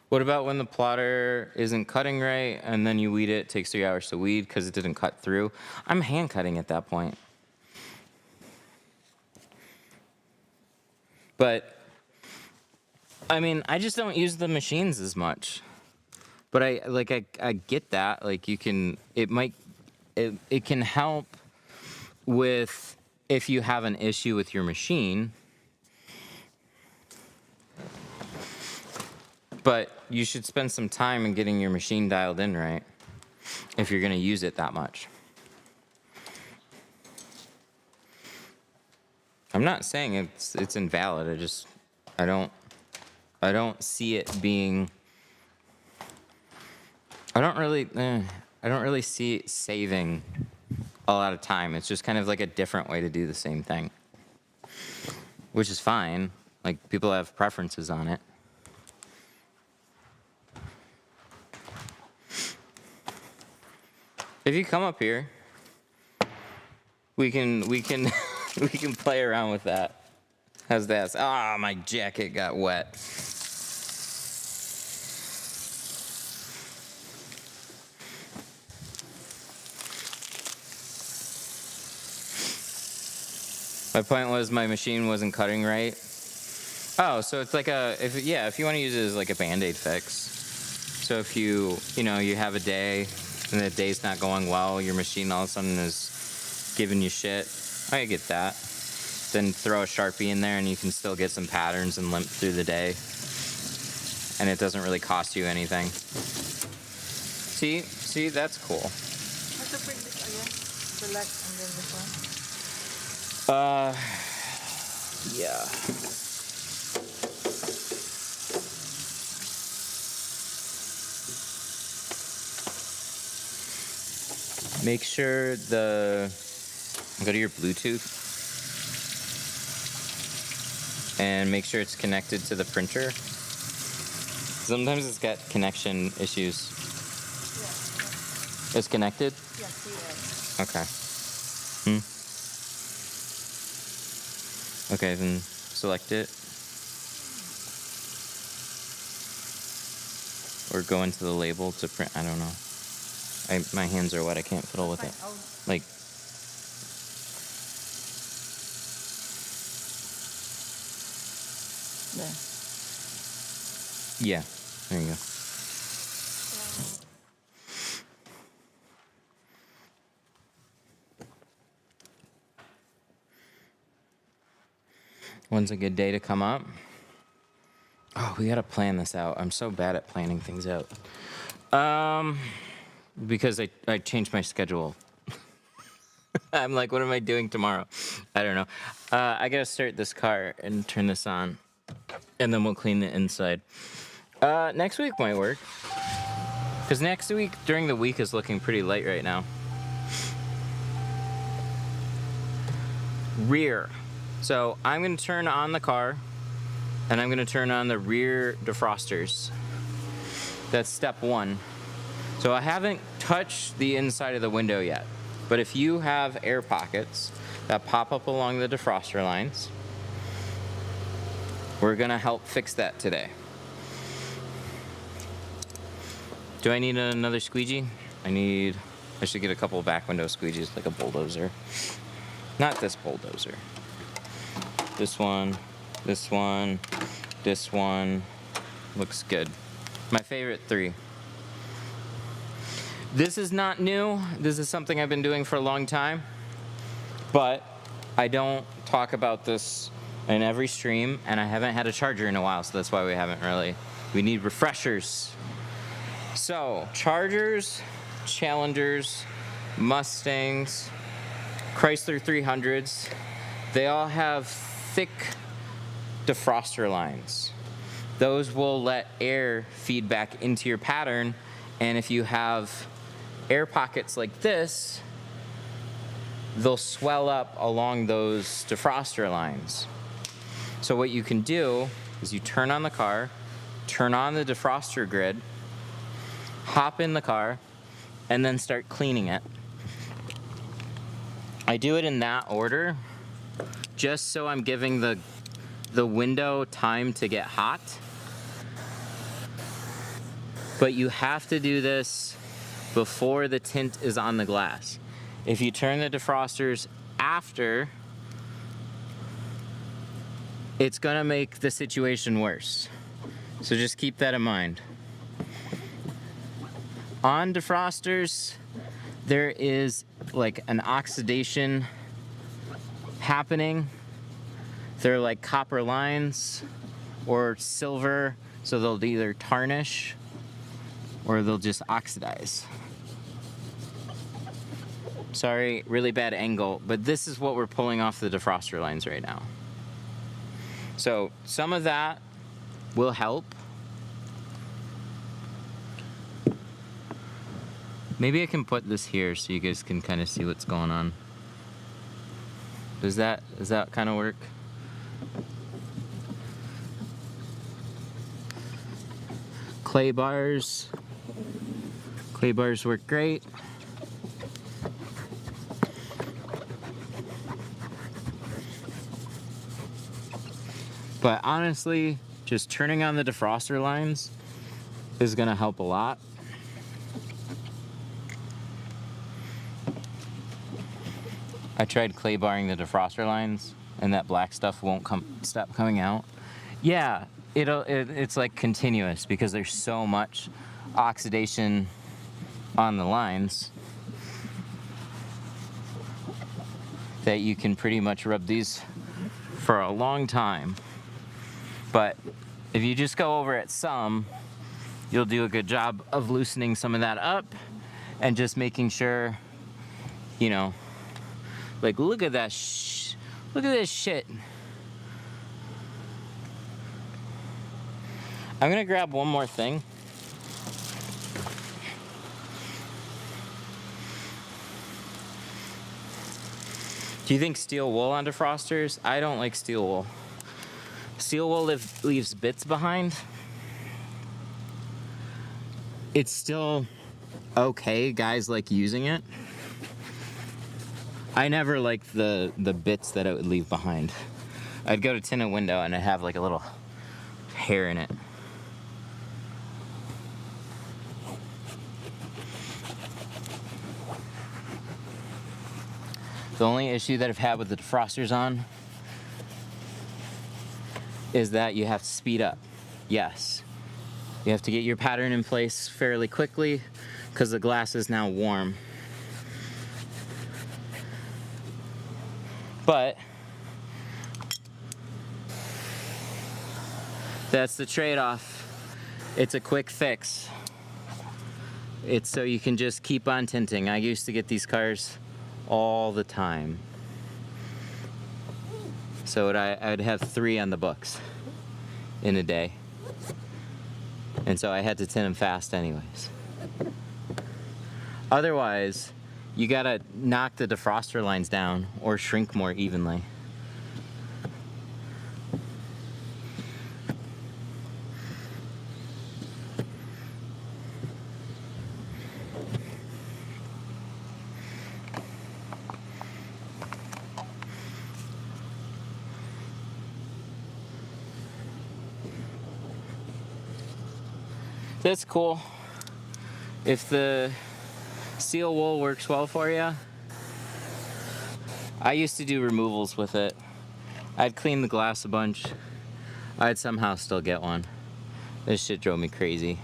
What about when the plotter isn't cutting right and then you weed it, it takes 3 hours to weed because it didn't cut through? I'm hand cutting at that point. But I mean, I just don't use the machines as much. But I get that. Like you can, it can help with if you have an issue with your machine. But you should spend some time in getting your machine dialed in right if you're going to use it that much. I'm not saying it's invalid. I don't see it being. I don't really see it saving a lot of time. It's just kind of like a different way to do the same thing, which is fine. Like people have preferences on it. If you come up here, we can we can play around with that. How's that? Ah, my jacket got wet. My point was my machine wasn't cutting right. Oh, so it's like if you want to use it as like a Band-Aid fix. So if you have a day and the day's not going well, your machine all of a sudden is giving you shit. I get that. Then throw a Sharpie in there and you can still get some patterns and limp through the day. And it doesn't really cost you anything. See see, that's cool. Have to print this again. Select and then this one. Yeah. Make sure go to your Bluetooth and make sure it's connected to the printer. Sometimes it's got connection issues. Yeah. It's connected? Yes, yes. Okay. Okay, then select it. Or go into the label to print. I don't know. My hands are wet. I can't fiddle with it. Like, There. yeah. There you go. When's a good day to come up? Oh, we gotta plan this out. I'm so bad at planning things out. Because I changed my schedule. I'm like, what am I doing tomorrow? I don't know. I gotta start this car and turn this on, and then we'll clean the inside. Next week might work. Because next week, during the week, is looking pretty light right now. Rear. So I'm going to turn on the car, and I'm going to turn on the rear defrosters. That's step one. So I haven't touched the inside of the window yet. But if you have air pockets that pop up along the defroster lines, we're going to help fix that today. Do I need another squeegee? I should get a couple of back window squeegees, like a bulldozer. Not this bulldozer. This one, this one, this one. Looks good. My favorite three. This is not new. This is something I've been doing for a long time. But I don't talk about this in every stream, and I haven't had a charger in a while, so that's why we need refreshers. So, Chargers, Challengers, Mustangs, Chrysler 300s, they all have thick defroster lines. Those will let air feed back into your pattern, and if you have air pockets like this, they'll swell up along those defroster lines. So what you can do is you turn on the car, turn on the defroster grid, hop in the car, and then start cleaning it. I do it in that order, just so I'm giving the window time to get hot. But you have to do this before the tint is on the glass. If you turn the defrosters after, it's gonna make the situation worse. So just keep that in mind. On defrosters, there is like an oxidation happening. They're like copper lines or silver, so they'll either tarnish or they'll just oxidize. Sorry, really bad angle, but this is what we're pulling off the defroster lines right now. So some of that will help. Maybe I can put this here so you guys can kind of see what's going on. Does that kind of work? Clay bars. Clay bars work great. But honestly, just turning on the defroster lines is gonna help a lot. I tried clay barring the defroster lines, and that black stuff won't stop coming out. Yeah, it's like continuous because there's so much oxidation on the lines that you can pretty much rub these for a long time. But if you just go over it some, you'll do a good job of loosening some of that up, and just making sure, you know, like look at that look at this shit. I'm gonna grab one more thing. Do you think steel wool on defrosters? I don't like steel wool. Steel wool leaves bits behind. It's still okay, guys like using it. I never liked the bits that it would leave behind. I'd go to tint a window and I'd have like a little hair in it. The only issue that I've had with the defrosters on is that you have to speed up. Yes. You have to get your pattern in place fairly quickly because the glass is now warm. But that's the trade-off. It's a quick fix. It's so you can just keep on tinting. I used to get these cars all the time. So I'd have 3 on the books in a day. And so I had to tint them fast anyways. Otherwise, you gotta knock the defroster lines down or shrink more evenly. That's cool. If the steel wool works well for you, I used to do removals with it. I'd clean the glass a bunch. I'd somehow still get one. This shit drove me crazy.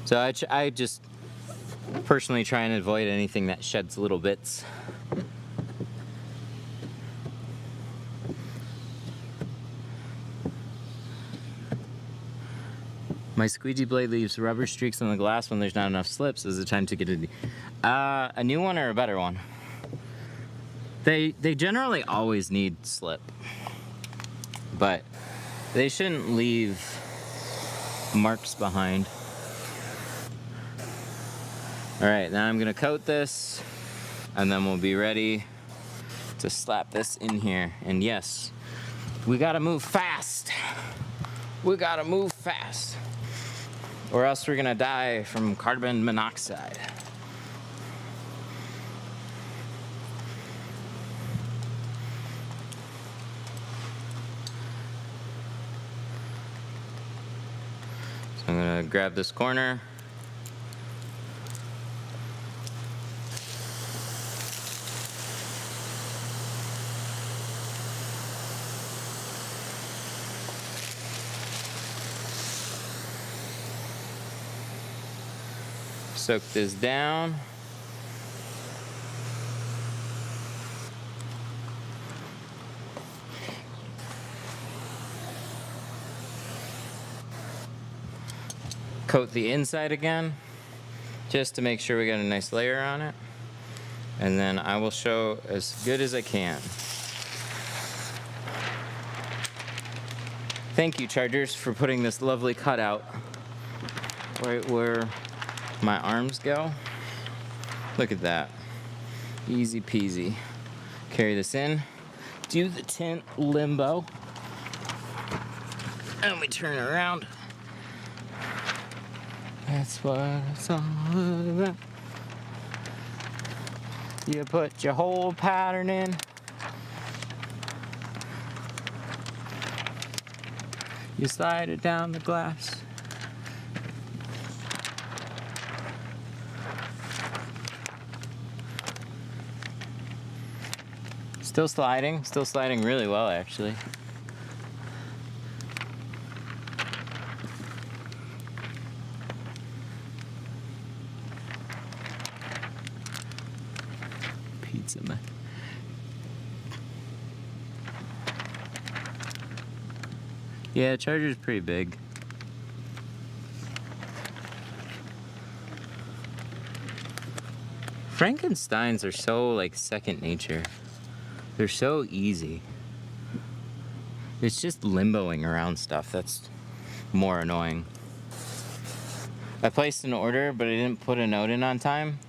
So I just personally try and avoid anything that sheds little bits. My squeegee blade leaves rubber streaks on the glass when there's not enough slips. Is it time to get a new one or a better one? They generally always need slip, but they shouldn't leave marks behind. All right, now I'm gonna coat this, and then we'll be ready to slap this in here. And yes, we gotta move fast. We gotta move fast, or else we're gonna die from carbon monoxide. So I'm gonna grab this corner. Soak this down. Coat the inside again, just to make sure we got a nice layer on it. And then I will show as good as I can. Thank you, Chargers, for putting this lovely cutout right where my arms go. Look at that. Easy peasy. Carry this in, do the tint limbo, and we turn around. That's what it's all about. You put your whole pattern in. You slide it down the glass. Still sliding really well actually. Pizza man. Yeah, Charger's pretty big. Frankensteins are so like second nature. They're so easy. It's just limboing around stuff that's more annoying. I placed an order, but I didn't put a note in on time.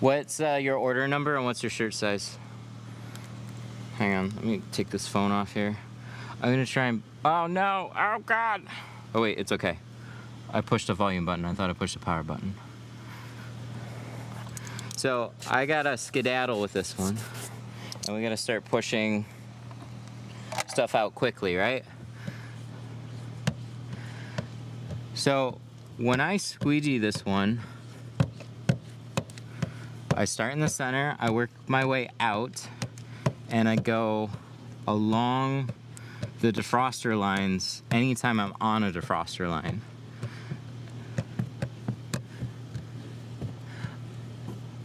What's your order number and what's your shirt size? Hang on, let me take this phone off here. I'm gonna try and, oh no, oh God. Oh wait, it's okay. I pushed the volume button. I thought I pushed the power button. So I gotta skedaddle with this one. And we gotta start pushing stuff out quickly, right? So when I squeegee this one, I start in the center, I work my way out, and I go along the defroster lines anytime I'm on a defroster line.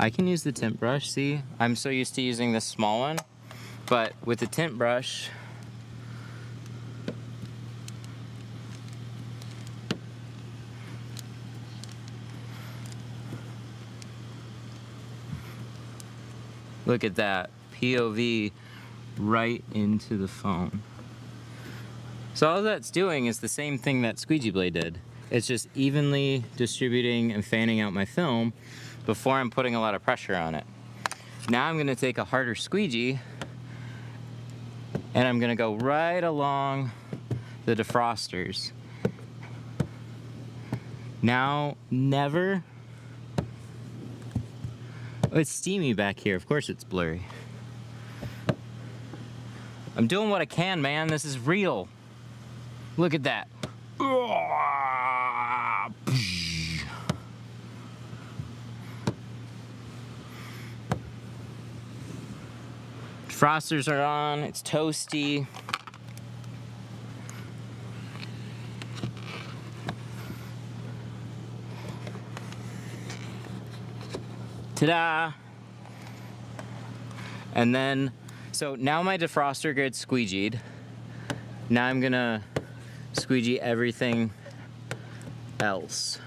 I can use the tint brush, see? I'm so used to using this small one, but with the tint brush, look at that, POV right into the phone. So all that's doing is the same thing that squeegee blade did. It's just evenly distributing and fanning out my film before I'm putting a lot of pressure on it. Now I'm gonna take a harder squeegee and I'm gonna go right along the defrosters. Now, never, oh, it's steamy back here. Of course it's blurry. I'm doing what I can, man. This is real. Look at that. Frosters are on. It's toasty. Ta-da! And then, so now my defroster gets squeegeed. Now I'm gonna squeegee everything else.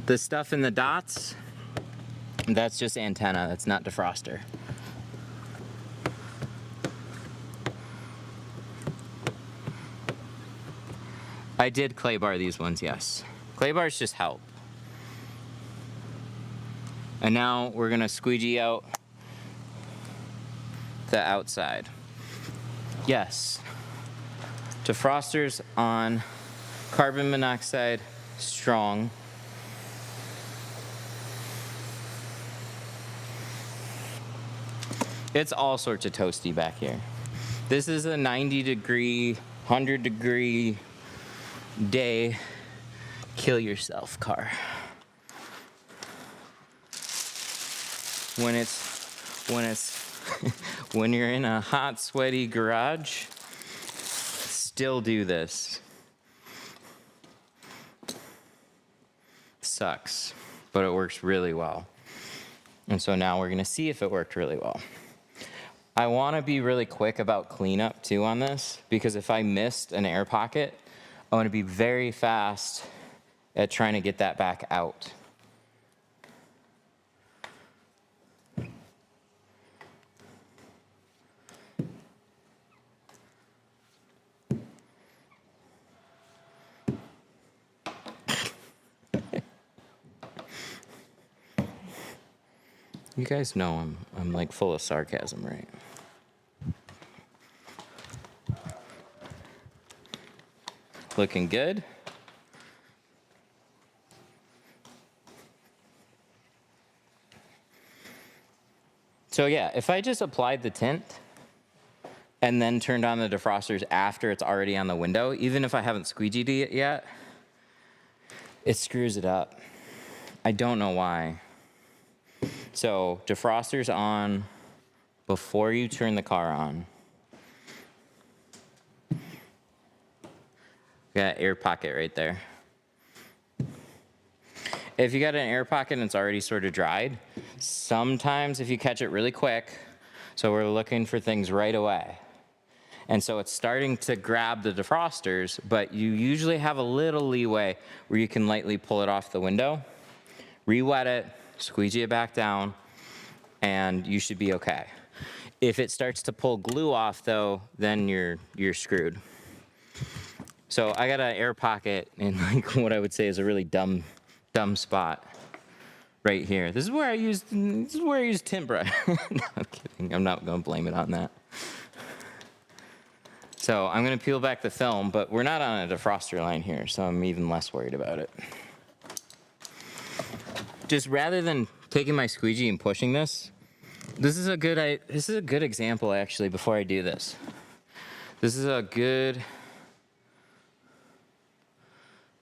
The stuff in the dots, that's just antenna, that's not defroster. I did clay bar these ones, yes. Clay bars just help. And now we're gonna squeegee out the outside. Yes. Defrosters on, carbon monoxide strong. It's all sorts of toasty back here. This is a 90-degree, 100-degree day. Kill yourself car. When when you're in a hot, sweaty garage, still do this. Sucks, but it works really well. And so now we're gonna see if it worked really well. I wanna be really quick about cleanup too on this, because if I missed an air pocket, I wanna be very fast at trying to get that back out. You guys know I'm like full of sarcasm, right? Looking good. So yeah, if I just applied the tint and then turned on the defrosters after it's already on the window, even if I haven't squeegeed it yet, it screws it up. I don't know why. So defrosters on before you turn the car on. Got air pocket right there. If you got an air pocket and it's already sort of dried, sometimes if you catch it really quick, so we're looking for things right away. And so it's starting to grab the defrosters, but you usually have a little leeway where you can lightly pull it off the window, re-wet it, squeegee it back down, and you should be okay. If it starts to pull glue off though, then you're screwed. So I got an air pocket in like what I would say is a really dumb spot right here. This is where I use tint brush. No, I'm kidding. I'm not gonna blame it on that. So I'm gonna peel back the film, but we're not on a defroster line here, so I'm even less worried about it. Just rather than taking my squeegee and pushing this, this is a good example actually. Before I do this, this is a good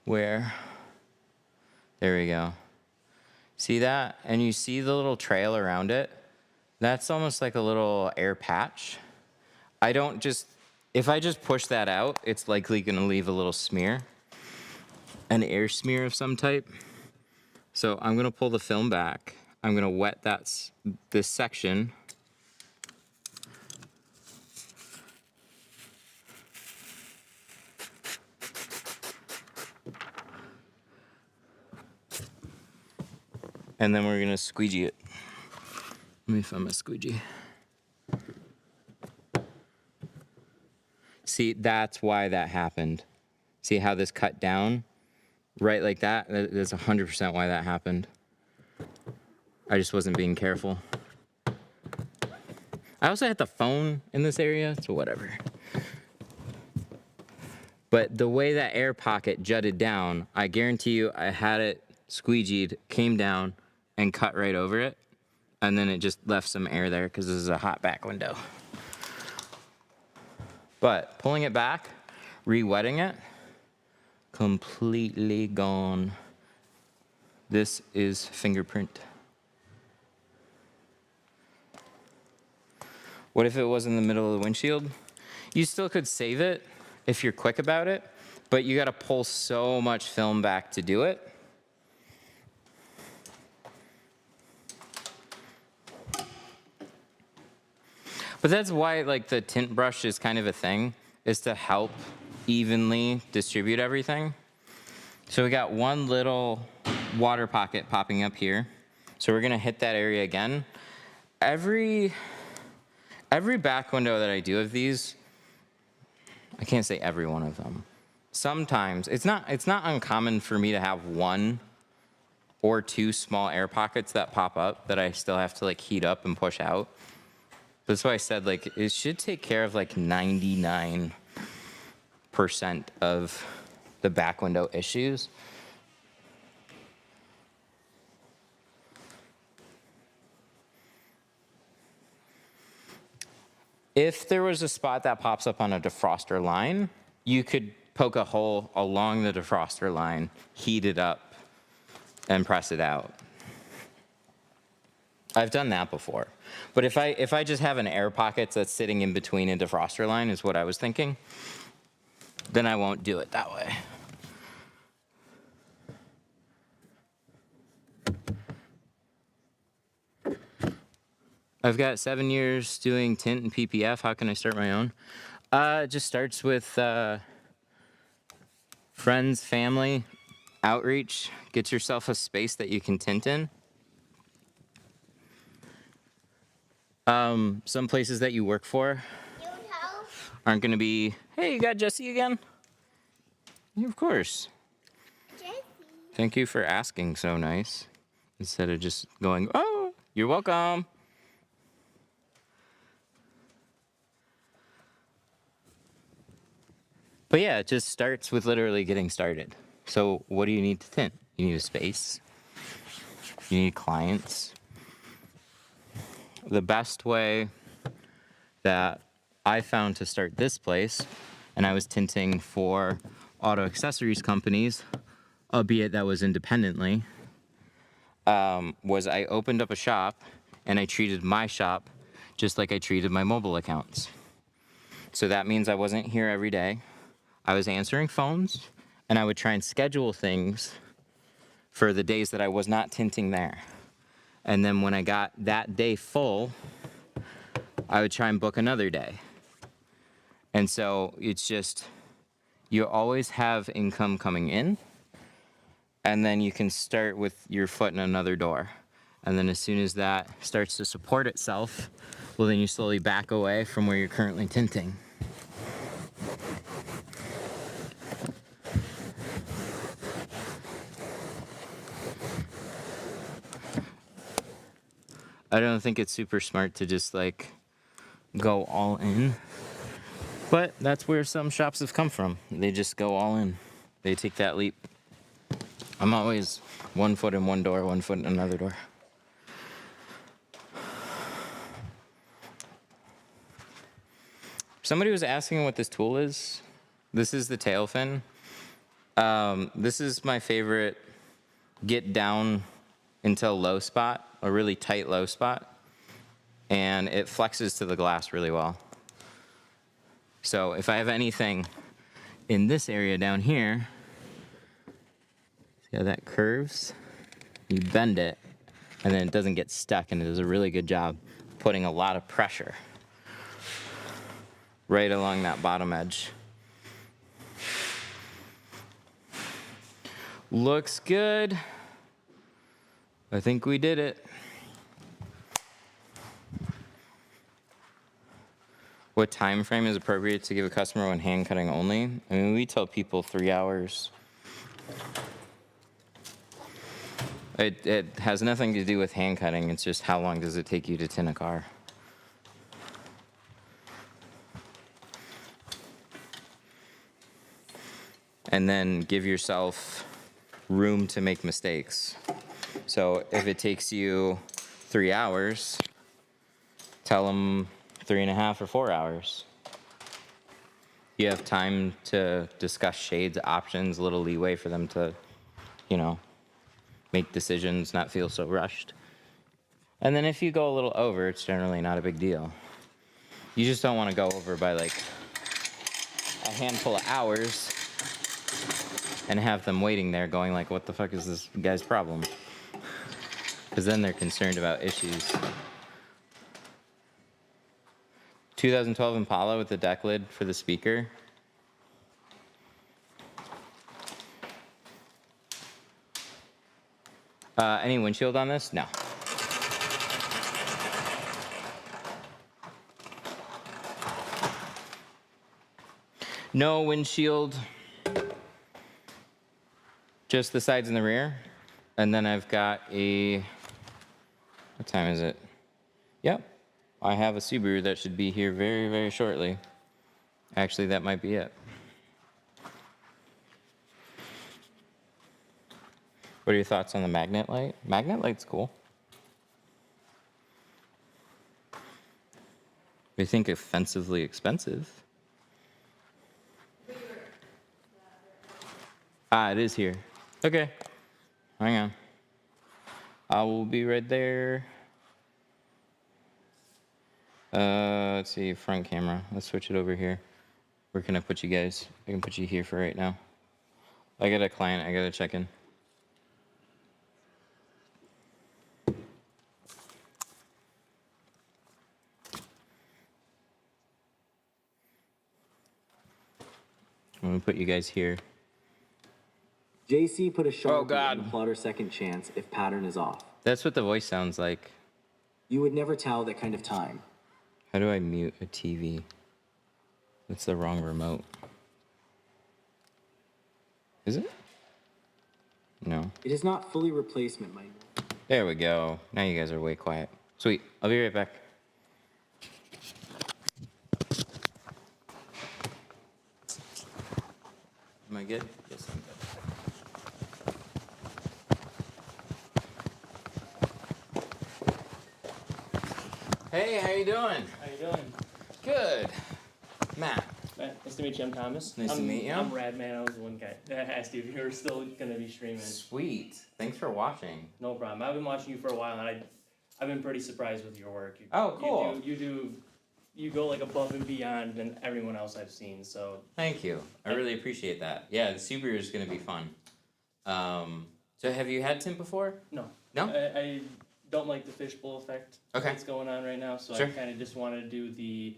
where. There we go. See that? And you see the little trail around it? That's almost like a little air patch. If I just push that out, it's likely gonna leave a little smear, an air smear of some type. So I'm gonna pull the film back. I'm gonna wet this section. And then we're gonna squeegee it. Let me find my squeegee. See, that's why that happened. See how this cut down? Right like that? That's 100% why that happened. I just wasn't being careful. I also had the phone in this area, so whatever. But the way that air pocket jutted down, I guarantee you I had it squeegeed, came down, and cut right over it. And then it just left some air there because this is a hot back window. But pulling it back, re-wetting it, completely gone. This is fingerprint. What if it was in the middle of the windshield? You still could save it if you're quick about it, but you gotta pull so much film back to do it. But that's why like the tint brush is kind of a thing, is to help evenly distribute everything. So we got one little water pocket popping up here. So we're gonna hit that area again. Every back window that I do of these, I can't say every one of them. Sometimes, it's not uncommon for me to have one or two small air pockets that pop up that I still have to like heat up and push out. That's why I said like it should take care of like 99% of the back window issues. If there was a spot that pops up on a defroster line, you could poke a hole along the defroster line, heat it up, and press it out. I've done that before. But if I just have an air pocket that's sitting in between a defroster line is what I was thinking, then I won't do it that way. I've got 7 years doing tint and PPF. How can I start my own? It just starts with friends, family, outreach. Get yourself a space that you can tint in. Some places that you work for You know? aren't going to be, hey, you got Jesse again? Yeah, of course. Jessie. Thank you for asking, so nice. Instead of just going, oh, you're welcome. But yeah, it just starts with literally getting started. So what do you need to tint? You need a space. You need clients. The best way that I found to start this place, and I was tinting for auto accessories companies, albeit that was independently, was I opened up a shop and I treated my shop just like I treated my mobile accounts. So that means I wasn't here every day. I was answering phones, and I would try and schedule things for the days that I was not tinting there. And then when I got that day full, I would try and book another day. And so it's just, you always have income coming in, and then you can start with your foot in another door. And then as soon as that starts to support itself, well, then you slowly back away from where you're currently tinting. I don't think it's super smart to just like go all in, but that's where some shops have come from. They just go all in. They take that leap. I'm always 1 foot in one door, 1 foot in another door. Somebody was asking what this tool is. This is the tail fin. This is my favorite get down into a low spot, a really tight low spot, and it flexes to the glass really well. So if I have anything in this area down here, see how that curves? You bend it, and then it doesn't get stuck, and it does a really good job putting a lot of pressure right along that bottom edge. Looks good. I think we did it. What time frame is appropriate to give a customer when hand cutting only? I mean, we tell people 3 hours. It has nothing to do with hand cutting. It's just how long does it take you to tint a car. And then give yourself room to make mistakes. So if it takes you 3 hours, tell them 3.5 or 4 hours. You have time to discuss shades, options, a little leeway for them to, you know, make decisions, not feel so rushed. And then if you go a little over, it's generally not a big deal. You just don't want to go over by like a handful of hours and have them waiting there going like, what the fuck is this guy's problem? Because then they're concerned about issues. 2012 Impala with the deck lid for the speaker. Any windshield on this? No. No windshield. Just the sides and the rear. And then I've got a, what time is it? Yep. I have a Subaru that should be here very, very shortly. Actually, that might be it. What are your thoughts on the magnet light? Magnet light's cool. We think offensively expensive. Ah, it is here. Okay. Hang on. I will be right there. Let's see, front camera. Let's switch it over here. Where can I put you guys? I can put you here for right now. I got a client, I gotta check in. I'm gonna put you guys here. JC put a sharpie God. on the plotter second chance if pattern is off. That's what the voice sounds like. You would never tell that kind of time. How do I mute a TV? That's the wrong remote. Is it? No. It is not fully replacement, Mike. There we go. Now you guys are way quiet. Sweet. I'll be right back. Am I good? Yes, I'm good. Hey, how you doing? How you doing? Good. Matt. Nice to meet you. I'm Thomas. Nice to meet you. I'm Radman. I was the one guy that asked you if you were still going to be streaming. Sweet. Thanks for watching. No problem. I've been watching you for a while, and I've been pretty surprised with your work. Oh, cool. You go like above and beyond than everyone else I've seen. So Thank you. I really appreciate that. Yeah, the Subaru is going to be fun. So have you had tint before? no, No? I don't like the fishbowl effect Okay. that's going on right now. So Sure. I kind of just want to do the.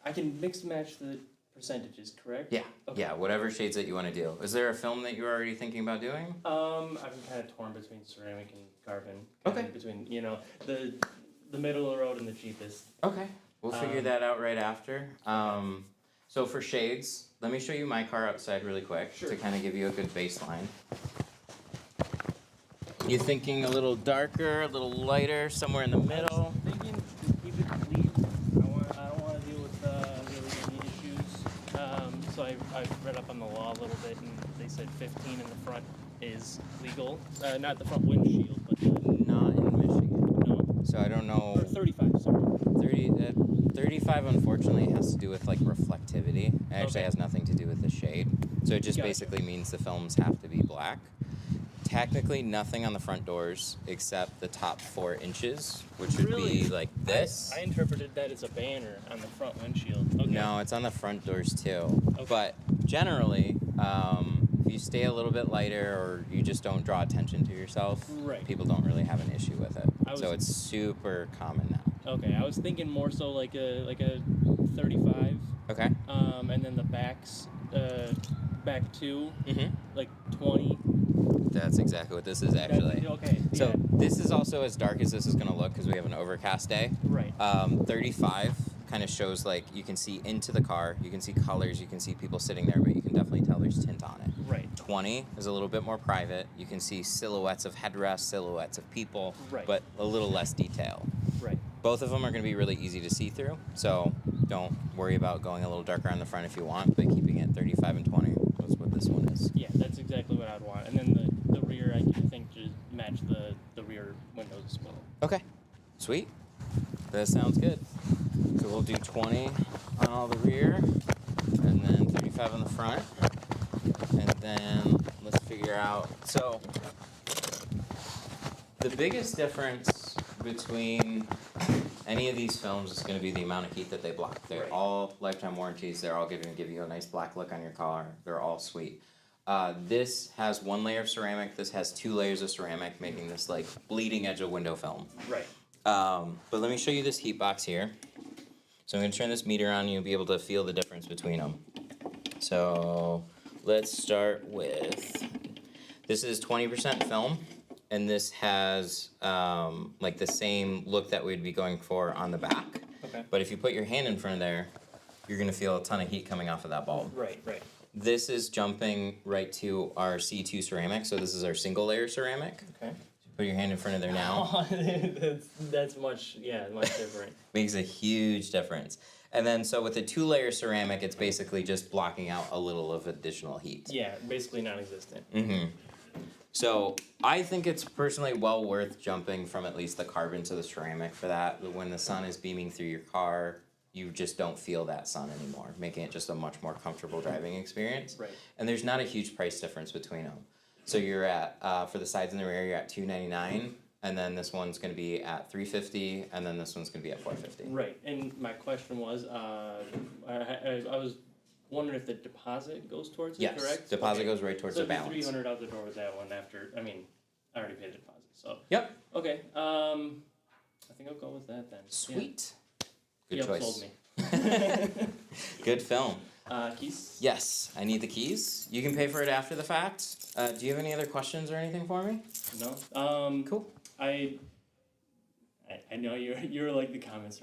I can mix and match the percentages, correct? Yeah, Okay. yeah, whatever shades that you want to do. Is there a film that you're already thinking about doing? I've been kind of torn between ceramic and carbon. Okay. Between the middle of the road and the cheapest. Okay, we'll figure that out right after. So for shades, let me show you my car outside really quick Sure. to kind of give you a good baseline. You thinking a little darker, a little lighter, somewhere in the middle? I was thinking to keep it clean. I don't want to deal with really any issues. So I read up on the law a little bit, and they said 15 in the front is legal. Not the front windshield, but Not in Michigan. no. So I don't know. Or 35, sorry. 35 unfortunately has to do with like reflectivity. It actually Okay. has nothing to do with the shade. So it just Gotcha. basically means the films have to be black. Technically nothing on the front doors except the top 4 inches, which would Really? be like this. I interpreted that as a banner on the front windshield. Okay. No, it's on the front doors too. Okay. But generally, if you stay a little bit lighter or you just don't draw attention to yourself, Right. people don't really have an issue with it. So it's super common now. Okay, I was thinking more so like a 35. Okay. And then the backs, back 2, Mm-hmm. like 20. That's exactly what this is actually. Okay. So yeah. this is also as dark as this is going to look because we have an overcast day. Right. 35 kind of shows like you can see into the car, you can see colors, you can see people sitting there, but you can definitely tell there's tint on it. Right. 20 is a little bit more private. You can see silhouettes of headrests, silhouettes of people, Right. but a little less detail. Right. Both of them are going to be really easy to see through, so don't worry about going a little darker on the front if you want, but keeping it 35 and 20 is what this one is. Yeah, that's exactly what I'd want. And then the rear, I think, to match the rear windows as well. Okay, sweet. That sounds good. So we'll do 20 on all the rear, and then 35 on the front, and then let's figure out. So the biggest difference between any of these films is going to be the amount of heat that they block. They're Right. all lifetime warranties. They're all going to give you a nice black look on your car. They're all sweet. This has 1 layer of ceramic. This has 2 layers of ceramic, making this like bleeding edge of window film. Right. But let me show you this heat box here. So I'm going to turn this meter on and you'll be able to feel the difference between them. So let's start with, this is 20% film, and this has like the same look that we'd be going for on the back. Okay. But if you put your hand in front of there, you're going to feel a ton of heat coming off of that bulb. Right. Right. This is jumping right to our C2 ceramic, so this is our single layer ceramic. Okay. Put your hand in front of there now. that's much different. Makes a huge difference. And then so with the 2-layer ceramic, it's basically just blocking out a little of additional heat. Yeah, basically non-existent. Mm-hmm. So I think it's personally well worth jumping from at least the carbon to the ceramic for that. When the sun is beaming through your car, you just don't feel that sun anymore, making it just a much more comfortable driving experience. Right. And there's not a huge price difference between them. So you're at, for the sides and the rear, you're at $299, and then this one's going to be at $350, and then this one's going to be at $450. Right. And my question was, I was wondering if the deposit goes towards it, Yes, correct? deposit Okay. goes right towards So the balance. $300 out the door with that one after, I already paid the deposit, so. Yep. Okay, I think I'll go with that then. Sweet. Good Yep, choice. sold me. Good film. Keys? Yes, I need the keys. You can pay for it after the fact. Do you have any other questions or anything for me? No. Cool. I know you're like the comments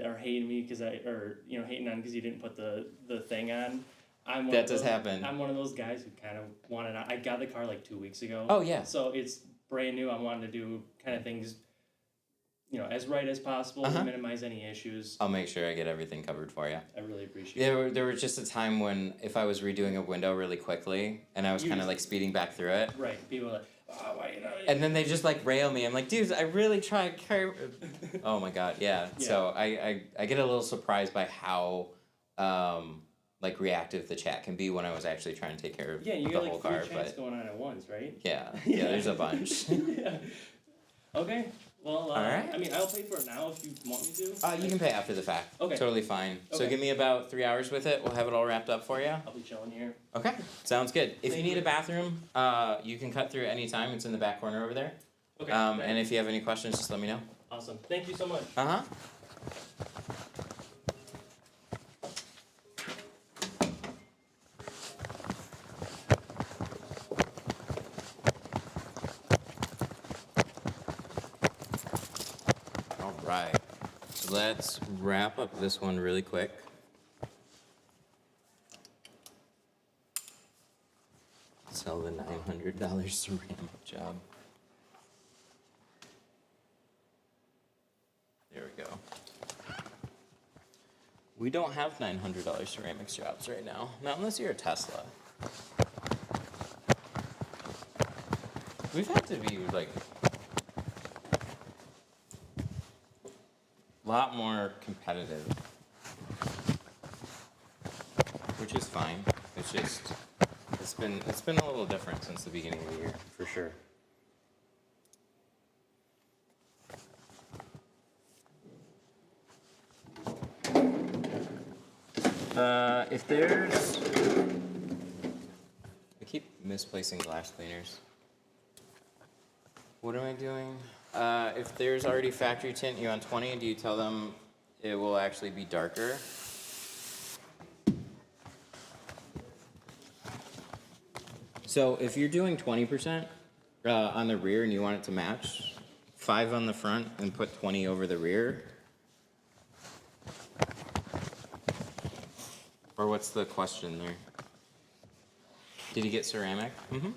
are hating me because hating on because you didn't put the thing on. That does happen. I'm one of those guys who kind of wanted. I got the car like 2 weeks ago. Oh yeah. So it's brand new. I wanted to do kind of things, as right as possible to minimize any issues. I'll make sure I get everything covered for you. I really appreciate it. There was just a time when if I was redoing a window really quickly and I was kind of like speeding back through it. Right. People are like, oh, why And then they just like rail me. I'm like, dude, I really tried. Oh my god, yeah. So I get a little surprised by how like reactive the chat can be when I was actually trying to take care of you the got whole like car. 3 chats But going on at once, right? yeah, there's a bunch. Yeah. Okay. Well, Alright. I'll pay for it now if you want me to. You can pay after the fact. Okay. Totally fine. So Okay. give me about 3 hours with it. We'll have it all wrapped up for you. I'll be chilling here. Okay. Sounds good. If you Thank need you. a bathroom, you can cut through at any time. It's in the back corner over there. Okay. And if you have any questions, just let me know. Awesome. Thank you so much. Uh huh. right. So let's wrap up this one really quick. Sell the $900 ceramic job. There we go. We don't have $900 ceramics jobs right now. Not unless you're a Tesla. We've had to be like a lot more competitive, which is fine. It's just it's been a little different since the beginning of the year, for sure. If there's, I keep misplacing glass cleaners. What am I doing? If there's already factory tint you on 20, do you tell them it will actually be darker? So if you're doing 20% on the rear and you want it to match, 5 on the front and put 20 over the rear. Or what's the question there? Did you get ceramic? Mm-hmm.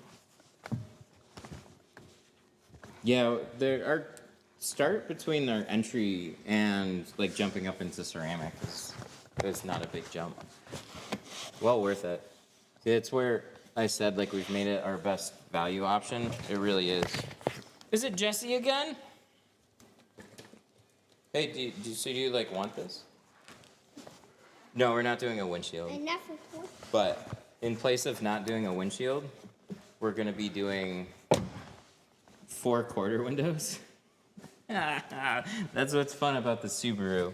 Yeah, there are start between our entry and like jumping up into ceramic is not a big jump. Well worth it. It's where I said like we've made it our best value option. It really is. Is it Jesse again? Hey, do you like want this? No, we're not doing a windshield. I never thought. But in place of not doing a windshield, we're gonna be doing 4 quarter windows. That's what's fun about the Subaru.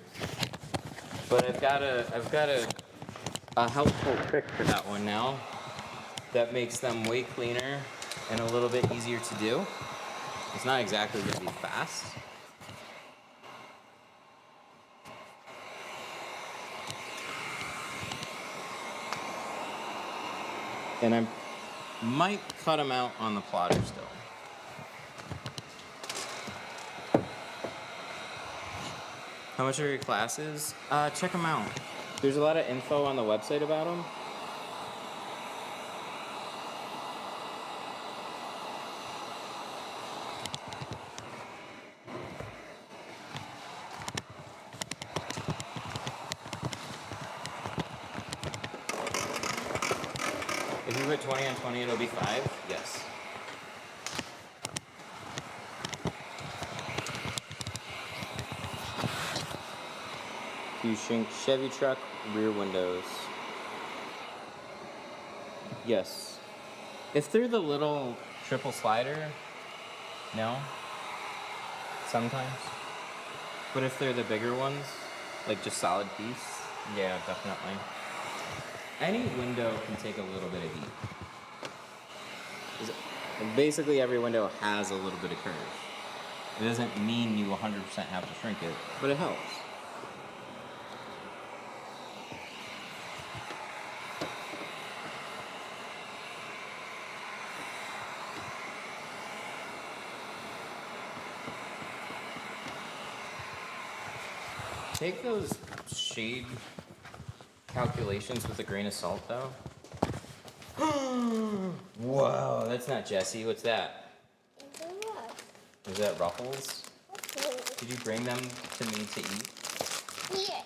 But I've got a helpful trick for that one now that makes them way cleaner and a little bit easier to do. It's not exactly gonna be fast. And I might cut them out on the plotter still. How much are your classes? Check them out. There's a lot of info on the website about them. If you put 20 on 20, it'll be 5? Yes. You shrink Chevy truck rear windows. Yes. If they're the little triple slider, no. Sometimes. But if they're the bigger ones, like just solid piece, yeah, definitely. Any window can take a little bit of heat. Basically every window has a little bit of curve. It doesn't mean you 100% have to shrink it, but it helps. Take those shade calculations with a grain of salt, though. Whoa, that's not Jesse. What's that? Is that Ruffles? Did you bring them to me to eat? Yeah.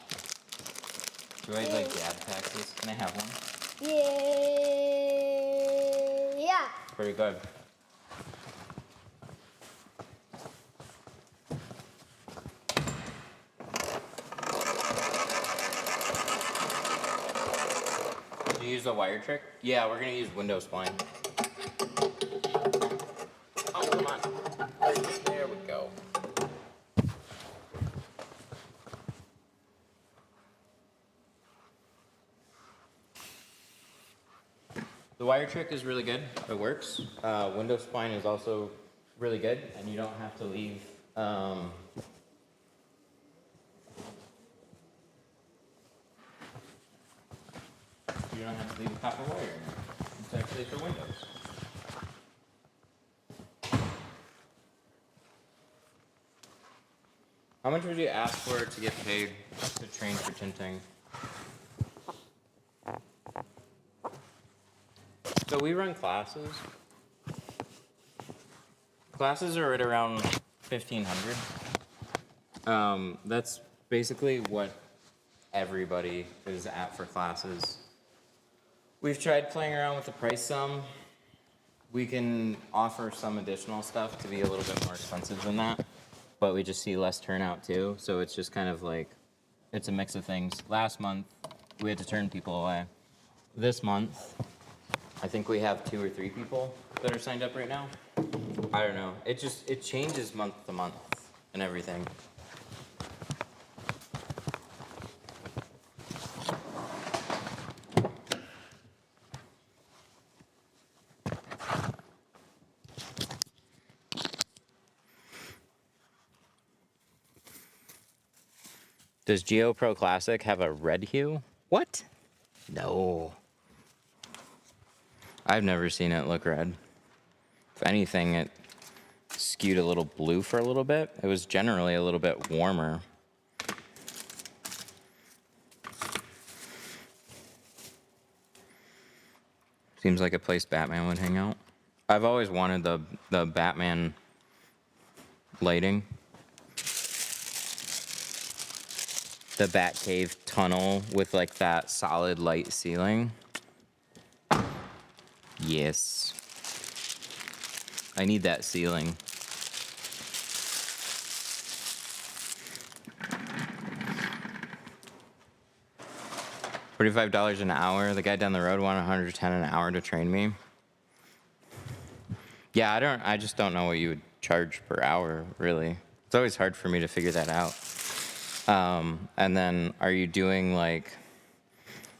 Do I like dad taxes? Can I have one? Yeah. Pretty good. Did you use the wire trick? Yeah, we're gonna use window spline. Oh, come on. There we go. The wire trick is really good. It works. Window spline is also really good, and you don't have to leave. You don't have to leave copper wire in there. It's actually for windows. How much would you ask for to get paid to train for tinting? So we run classes. Classes are right around 1,500. That's basically what everybody is at for classes. We've tried playing around with the price some. We can offer some additional stuff to be a little bit more expensive than that, but we just see less turnout too. So it's just kind of like, it's a mix of things. Last month, we had to turn people away. This month, I think we have 2 or 3 people that are signed up right now. I don't know. It changes month to month and everything. Does Geo Pro Classic have a red hue? What? No. I've never seen it look red. If anything, it skewed a little blue for a little bit. It was generally a little bit warmer. Seems like a place Batman would hang out. I've always wanted the Batman lighting. The Batcave tunnel with like that solid light ceiling. Yes. I need that ceiling. $45 an hour. The guy down the road wanted $110 an hour to train me. Yeah, I just don't know what you would charge per hour, really. It's always hard for me to figure that out. And then are you doing like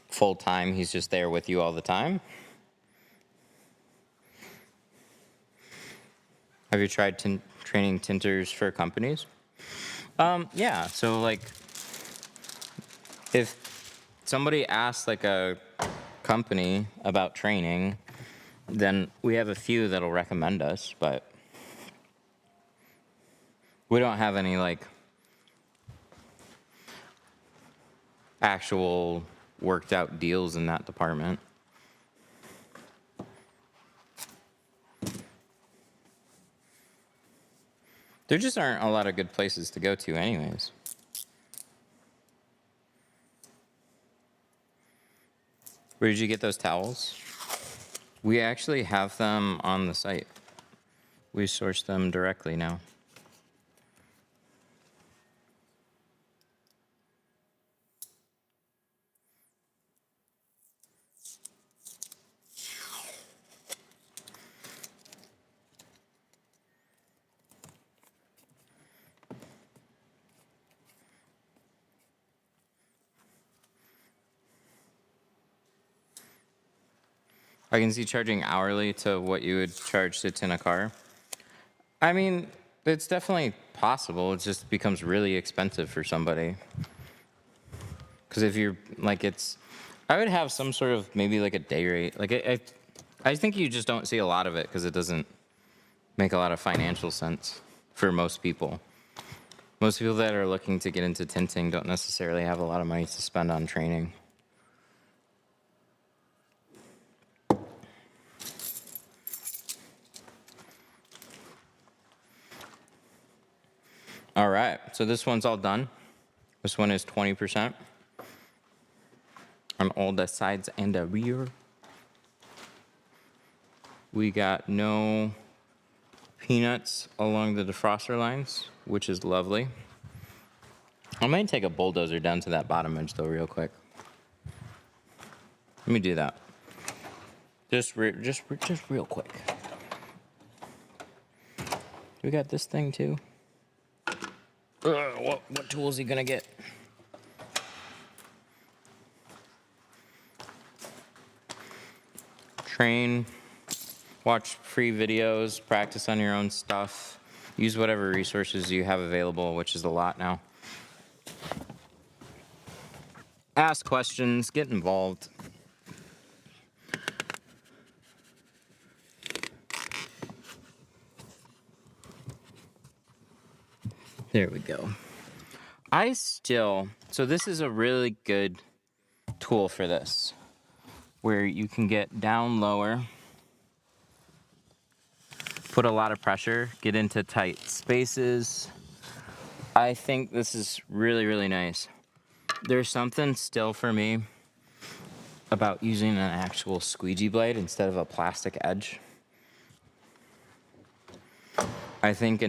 full time? He's just there with you all the time? Have you tried training tinters for companies? Yeah, so like if somebody asks like a company about training, then we have a few that'll recommend us, but we don't have any like actual worked out deals in that department. There just aren't a lot of good places to go to anyways. Where did you get those towels? We actually have them on the site. We source them directly now. I can see charging hourly to what you would charge to tint a car. I mean, it's definitely possible. It just becomes really expensive for somebody. Because if you're like, I would have some sort of maybe like a day rate. Like I think you just don't see a lot of it because it doesn't make a lot of financial sense for most people. Most people that are looking to get into tinting don't necessarily have a lot of money to spend on training. All right, so this one's all done. This one is 20% on all the sides and the rear. We got no peanuts along the defroster lines, which is lovely. I might take a bulldozer down to that bottom edge though real quick. Let me do that. Just real quick. We got this thing too. What tool is he gonna get? Train, watch free videos, practice on your own stuff, use whatever resources you have available, which is a lot now. Ask questions, get involved. There we go. So this is a really good tool for this, where you can get down lower, put a lot of pressure, get into tight spaces. I think this is really, really nice. There's something still for me about using an actual squeegee blade instead of a plastic edge. I think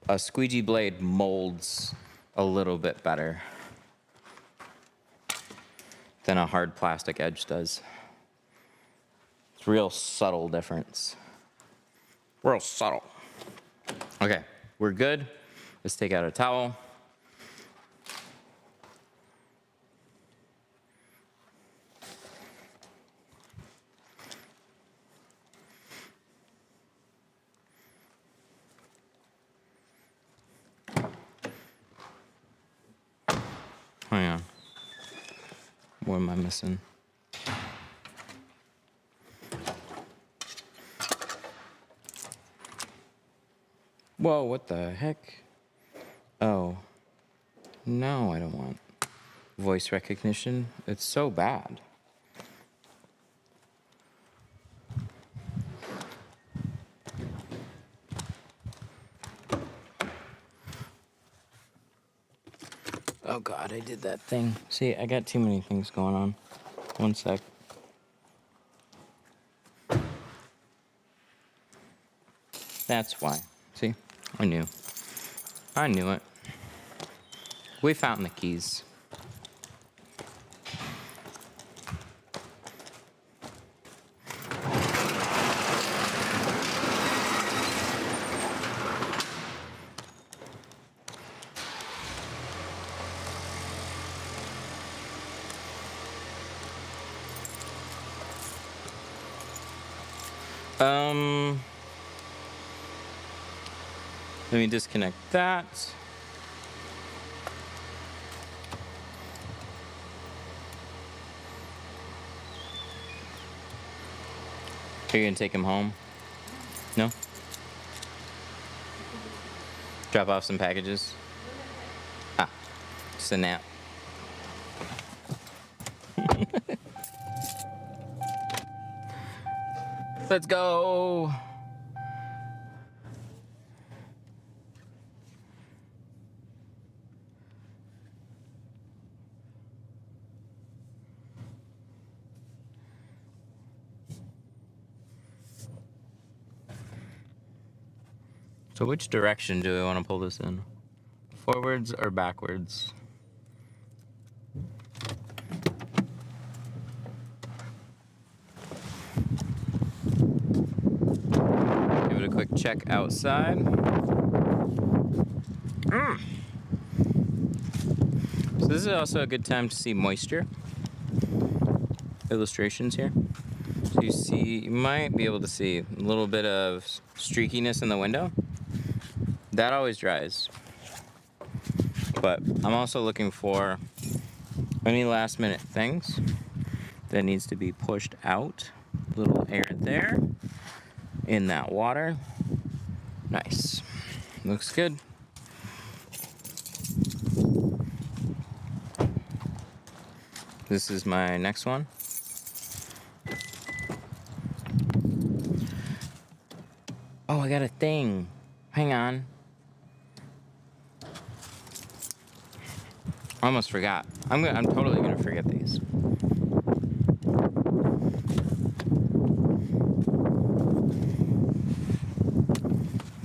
a squeegee blade molds a little bit better than a hard plastic edge does. It's a real subtle difference. Real subtle. Okay, we're good. Let's take out a towel. Hang on. What am I missing? Whoa, what the heck? Oh. No, I don't want voice recognition. It's so bad. Oh God, I did that thing. See, I got too many things going on. One sec. That's why. See, I knew. I knew it. We found the keys. Let me disconnect that. Are you gonna take him home? No? Drop off some packages? Ah, just a nap. Let's go. So which direction do we want to pull this in? Forwards or backwards? Give it a quick check outside. So this is also a good time to see moisture illustrations here. So you might be able to see a little bit of streakiness in the window. That always dries. But I'm also looking for any last minute things that needs to be pushed out. Little air there in that water. Nice. Looks good. This is my next one. Oh, I got a thing. Hang on. I almost forgot. I'm totally gonna forget these.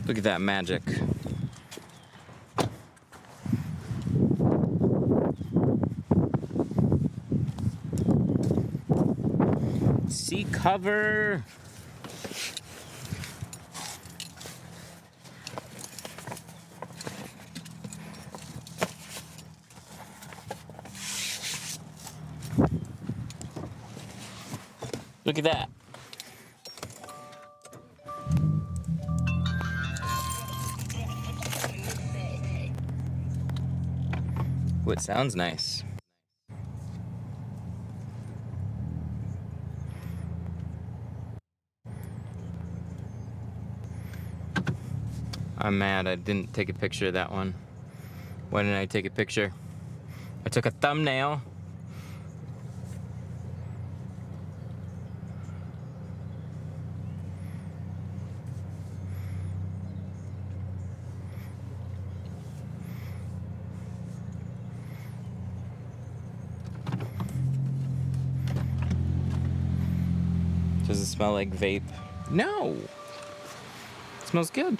Look at that magic. Seat cover. Look at that. Ooh, it sounds nice. I'm mad I didn't take a picture of that one. Why didn't I take a picture? I took a thumbnail. Does it smell like vape? No. It smells good.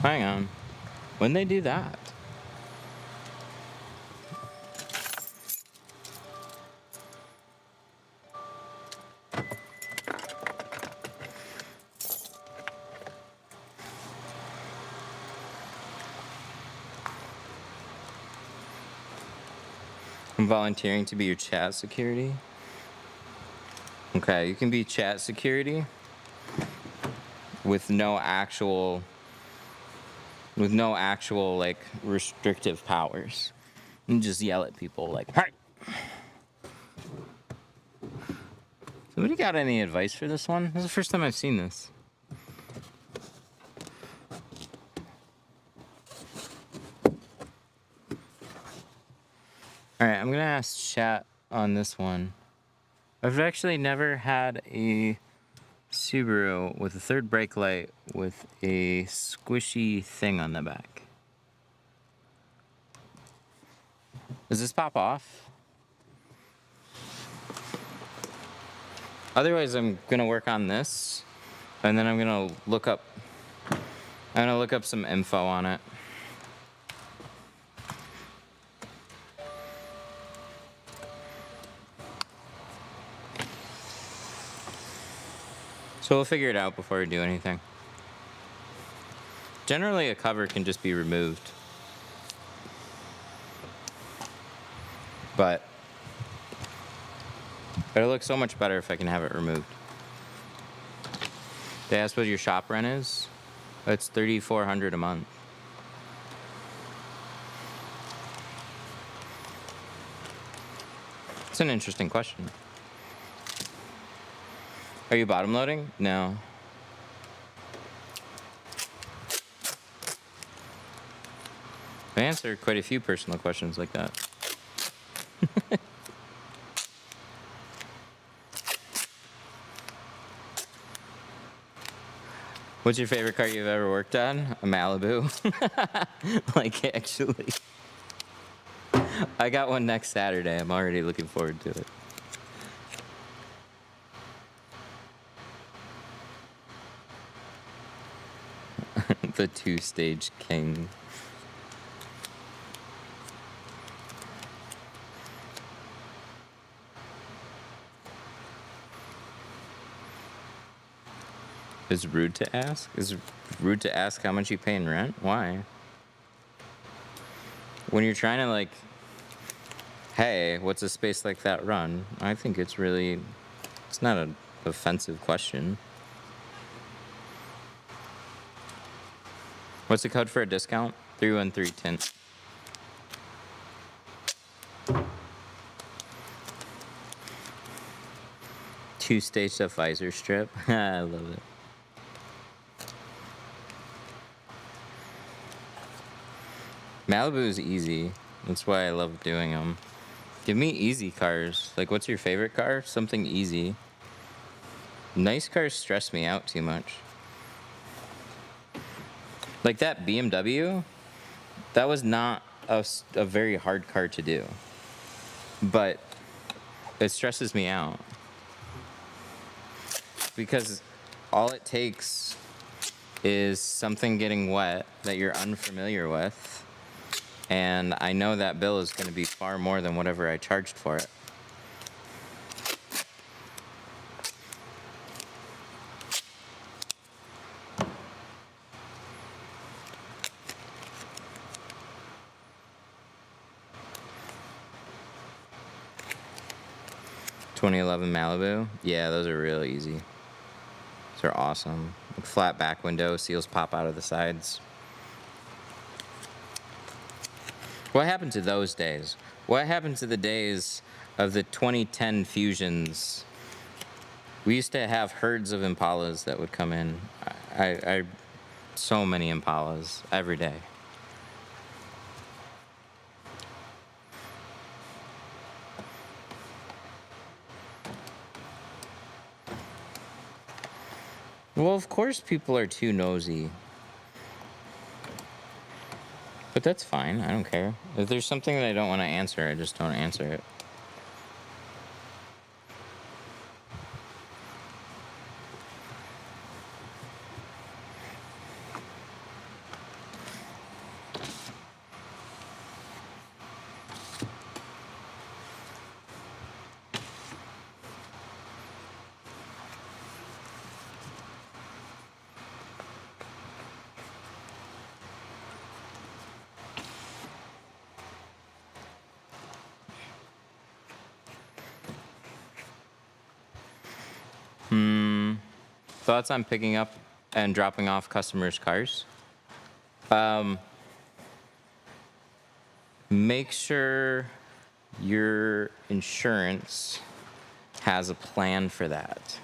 Hang on. When they do that? I'm volunteering to be your chat security. Okay, you can be chat security with no actual like restrictive powers. You just yell at people like, "Hey!" Somebody got any advice for this one? This is the first time I've seen this. Alright, I'm gonna ask chat on this one. I've actually never had a Subaru with a third brake light with a squishy thing on the back. Does this pop off? Otherwise, I'm gonna work on this, and then I'm gonna look up some info on it. So we'll figure it out before we do anything. Generally, a cover can just be removed. But it'll look so much better if I can have it removed. They asked what your shop rent is? It's $3,400 a month. It's an interesting question. Are you bottom loading? No. I answered quite a few personal questions like that. What's your favorite car you've ever worked on? A Malibu. Like, actually. I got one next Saturday. I'm already looking forward to it. The two-stage king. Is rude to ask? Is rude to ask how much you pay in rent? Why? When you're trying to like, hey, what's a space like that run? I think it's not an offensive question. What's the code for a discount? 313 tint. Two-stage visor strip. I love it. Malibu is easy. That's why I love doing them. Give me easy cars. Like, what's your favorite car? Something easy. Nice cars stress me out too much. Like that BMW, that was not a very hard car to do. But it stresses me out. Because all it takes is something getting wet that you're unfamiliar with. And I know that bill is going to be far more than whatever I charged for it. 2011 Malibu. Yeah, those are real easy. Those are awesome. Flat back window, seals pop out of the sides. What happened to those days? What happened to the days of the 2010 Fusions? We used to have herds of Impalas that would come in. So many Impalas every day. Well, of course people are too nosy. But that's fine. I don't care. If there's something that I don't want to answer, I just don't answer it. Thoughts on picking up and dropping off customers' cars? Make sure your insurance has a plan for that,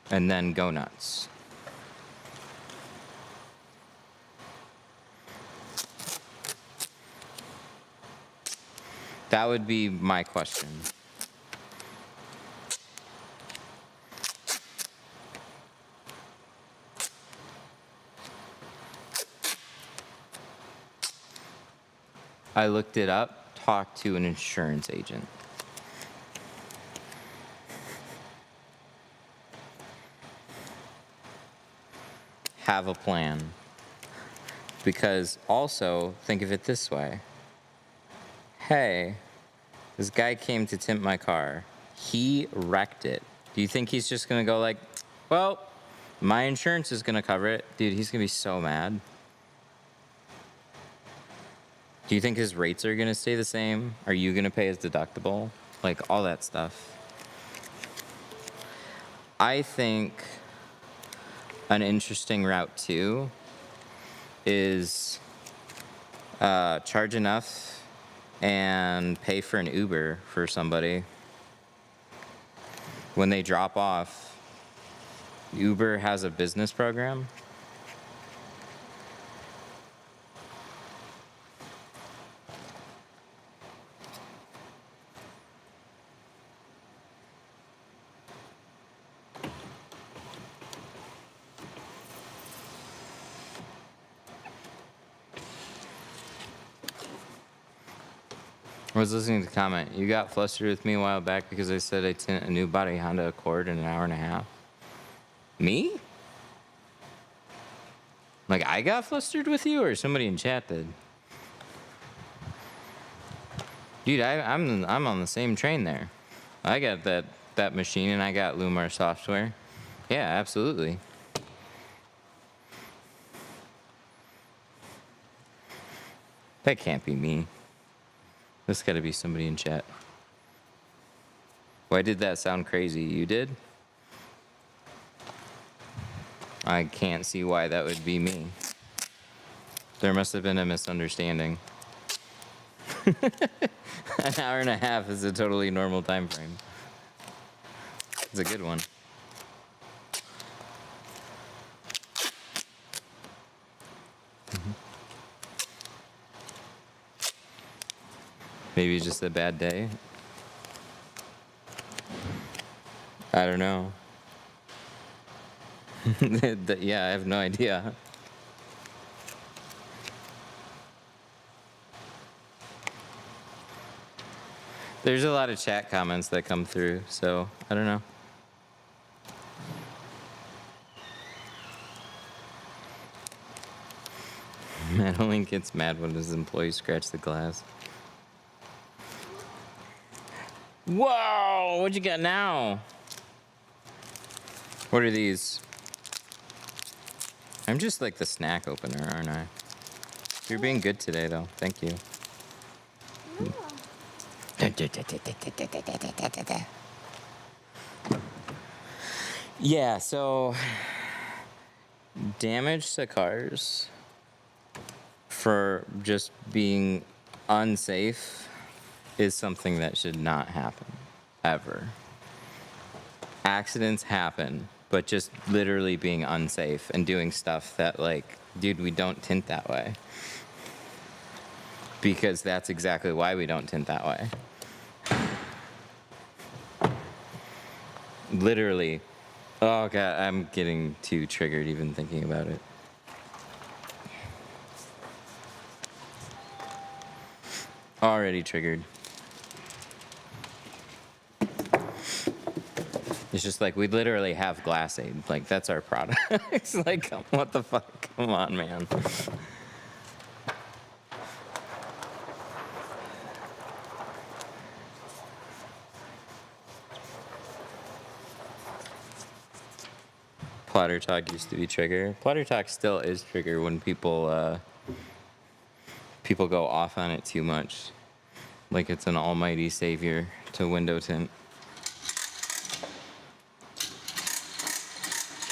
and then go nuts. That would be my question. I looked it up, talked to an insurance agent. Have a plan. Because also, think of it this way. Hey, this guy came to tint my car. He wrecked it. Do you think he's just gonna go like, well, my insurance is gonna cover it? Dude, he's gonna be so mad. Do you think his rates are gonna stay the same? Are you gonna pay his deductible? Like, all that stuff. I think an interesting route too is charge enough and pay for an Uber for somebody. When they drop off, Uber has a business program. I was listening to the comment. You got flustered with me a while back because I said I tint a new body Honda Accord in an hour and a half. Me? Like, I got flustered with you, or somebody in chat did? Dude, I'm on the same train there. I got that machine and I got Lumar software. Yeah, absolutely. That can't be me. This gotta be somebody in chat. Why did that sound crazy? You did? I can't see why that would be me. There must have been a misunderstanding. An hour and a half is a totally normal time frame. It's a good one. Maybe it's just a bad day. I don't know. Yeah, I have no idea. There's a lot of chat comments that come through, so I don't know. Matt only gets mad when his employees scratch the glass. Whoa! What you got now? What are these? I'm just like the snack opener, aren't I? You're being good today, though. Thank you. Yeah, so damage to cars for just being unsafe is something that should not happen ever. Accidents happen, but just literally being unsafe and doing stuff that, like, dude, we don't tint that way. Because that's exactly why we don't tint that way. Literally. Oh god, I'm getting too triggered even thinking about it. Already triggered. It's just like we literally have glass aid. Like that's our product. It's like what the fuck? Come on, man. Plotter talk used to be trigger. Plotter talk still is trigger when people people go off on it too much. Like it's an almighty savior to window tint.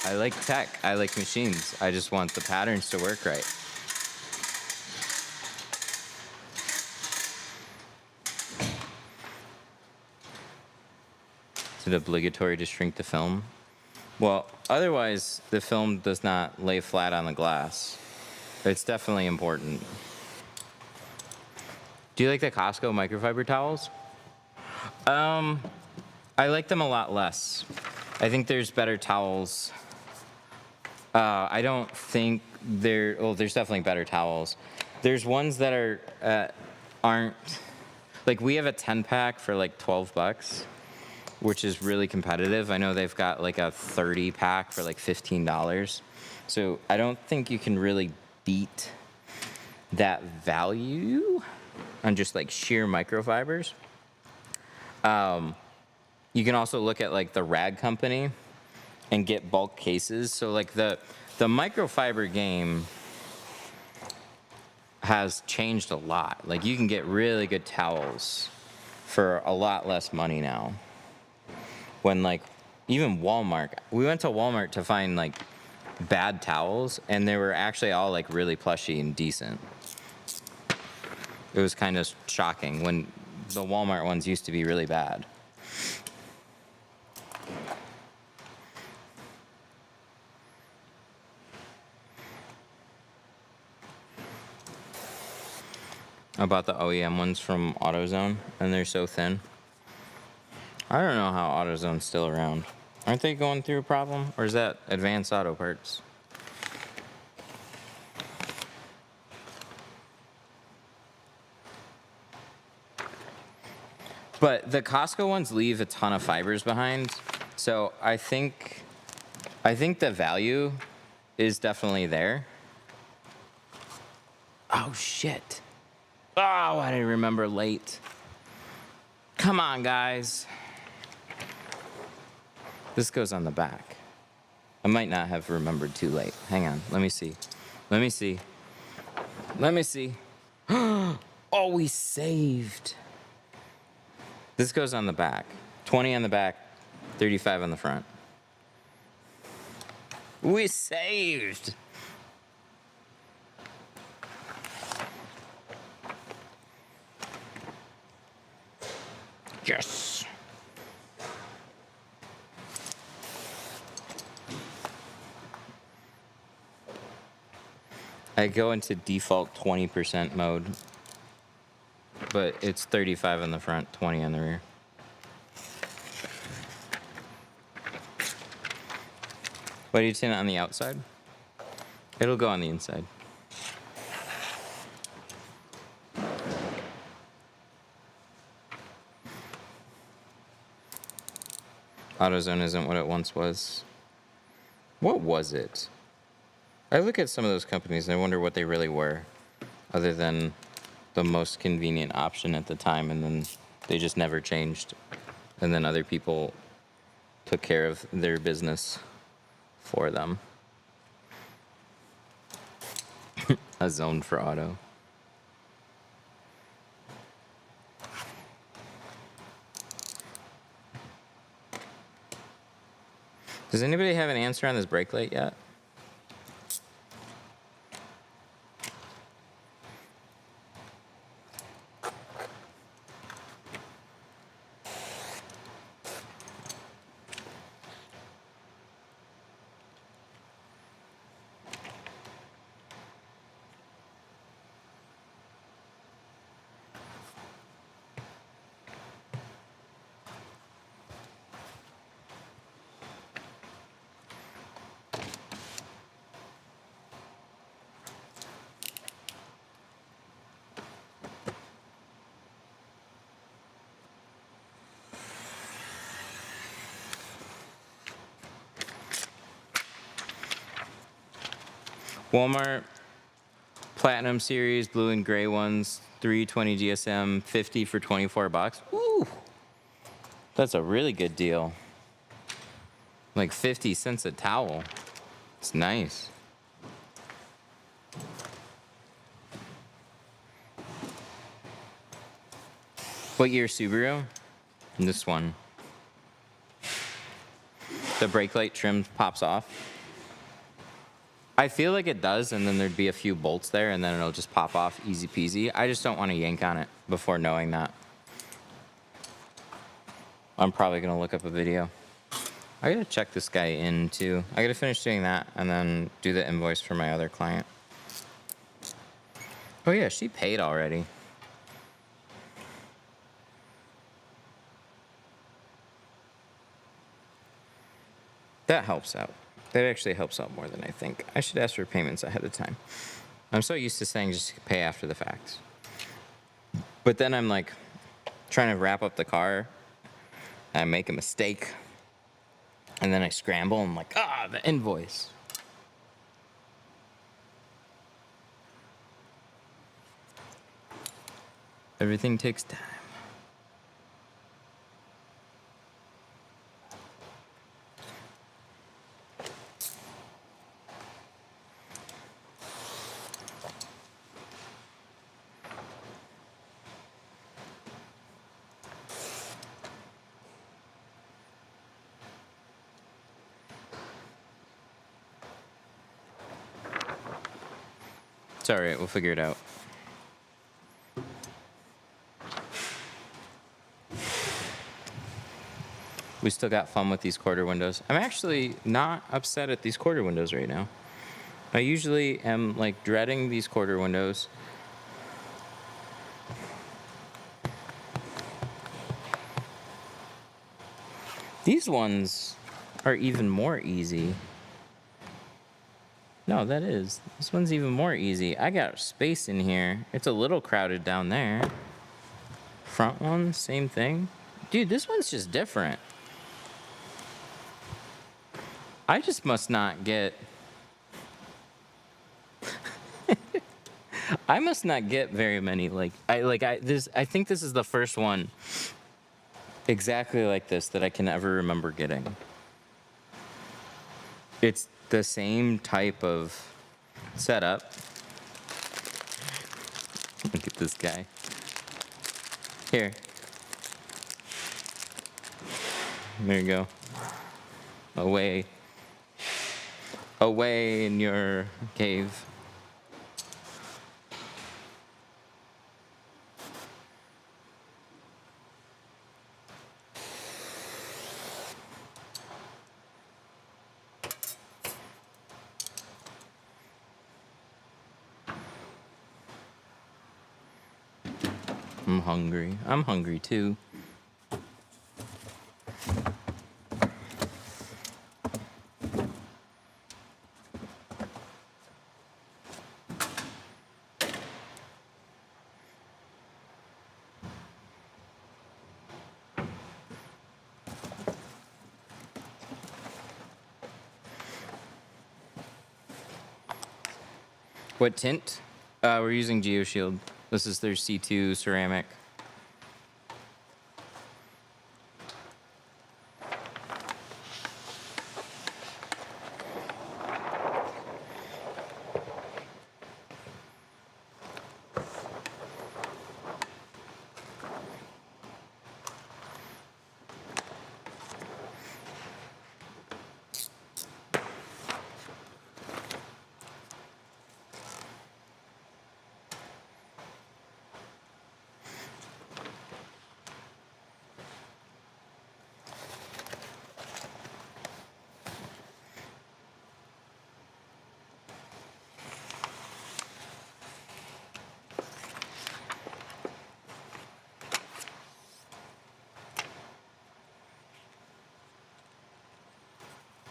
I like tech. I like machines. I just want the patterns to work right. Is it obligatory to shrink the film? Well, otherwise, the film does not lay flat on the glass. It's definitely important. Do you like the Costco microfiber towels? I like them a lot less. I think there's better towels. I don't think well, there's definitely better towels. There's ones that aren't, like we have a 10 pack for like $12, which is really competitive. I know they've got like a 30 pack for like $15. So I don't think you can really beat that value on just like sheer microfibers. You can also look at like the rag company and get bulk cases. So like the microfiber game has changed a lot. Like you can get really good towels for a lot less money now. When like even Walmart, we went to Walmart to find like bad towels and they were actually all like really plushy and decent. It was kind of shocking when the Walmart ones used to be really bad. I bought the OEM ones from AutoZone, and they're so thin. I don't know how AutoZone's still around. Aren't they going through a problem? Or is that Advanced Auto Parts? But the Costco ones leave a ton of fibers behind. So I think the value is definitely there. Oh, shit. Oh, I didn't remember late. Come on, guys. This goes on the back. I might not have remembered too late. Hang on. Let me see. Let me see. Let me see. Oh, we saved. This goes on the back. 20 on the back, 35 on the front. We saved. Yes. I go into default 20% mode, but it's 35 on the front, 20 on the rear. What do you tint on the outside? It'll go on the inside. AutoZone isn't what it once was. What was it? I look at some of those companies and I wonder what they really were, other than the most convenient option at the time, and then they just never changed. And then other people took care of their business for them. A zone for auto. Does anybody have an answer on this brake light yet? Walmart Platinum Series, blue and gray ones, 320 GSM, 50 for 24 bucks. Ooh, that's a really good deal. Like 50 cents a towel. It's nice. What year Subaru? This one. The brake light trim pops off. I feel like it does, and then there'd be a few bolts there, and then it'll just pop off easy peasy. I just don't want to yank on it before knowing that. I'm probably going to look up a video. I got to check this guy in, too. I got to finish doing that, and then do the invoice for my other client. Oh, yeah, she paid already. That helps out. That actually helps out more than I think. I should ask for payments ahead of time. I'm so used to saying just pay after the fact. But then I'm like trying to wrap up the car. And I make a mistake. And then I scramble and I'm like, the invoice. Everything takes time. It's all right, we'll figure it out. We still got fun with these quarter windows. I'm actually not upset at these quarter windows right now. I usually am like dreading these quarter windows. These ones are even more easy. No, that is. This one's even more easy. I got space in here. It's a little crowded down there. Front one, same thing. Dude, this one's just different. I just must not get... I must not get very many, I think this is the first one exactly like this that I can ever remember getting. It's the same type of setup. Look at this guy. Here. There you go. Away. Away in your cave. I'm hungry. I'm hungry too. What tint? We're using GeoShield. This is their C2 ceramic.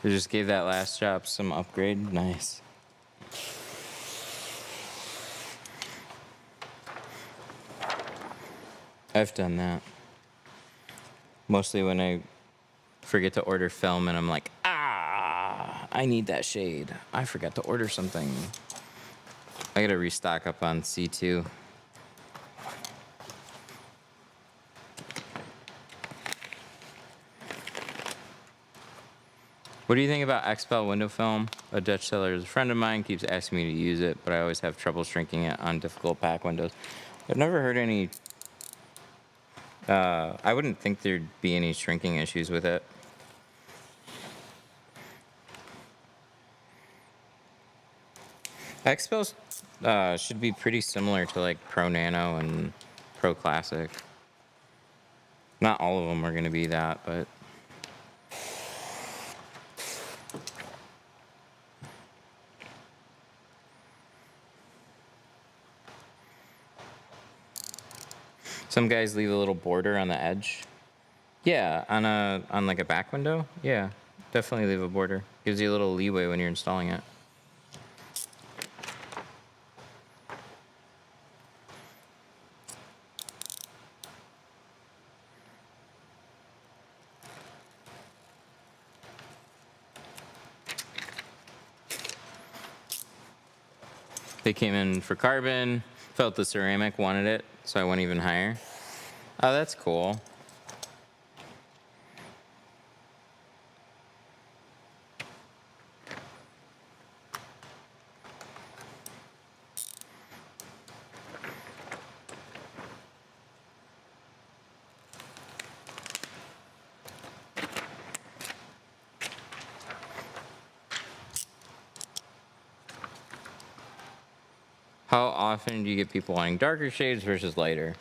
They just gave that last shop some upgrade. Nice. I've done that. Mostly when I forget to order film and I'm like, I need that shade. I forgot to order something. I gotta restock up on C2. What do you think about XPEL window film? A Dutch seller is a friend of mine, keeps asking me to use it, but I always have trouble shrinking it on difficult pack windows. I've never heard any, I wouldn't think there'd be any shrinking issues with it. XPEL should be pretty similar to like Pro Nano and Pro Classic. Not all of them are gonna be that, but some guys leave a little border on the edge. Yeah, on like a back window. Yeah, definitely leave a border. Gives you a little leeway when you're installing it. They came in for carbon, felt the ceramic wanted it, so I went even higher. Oh, that's cool. How often do you get people wanting darker shades versus lighter?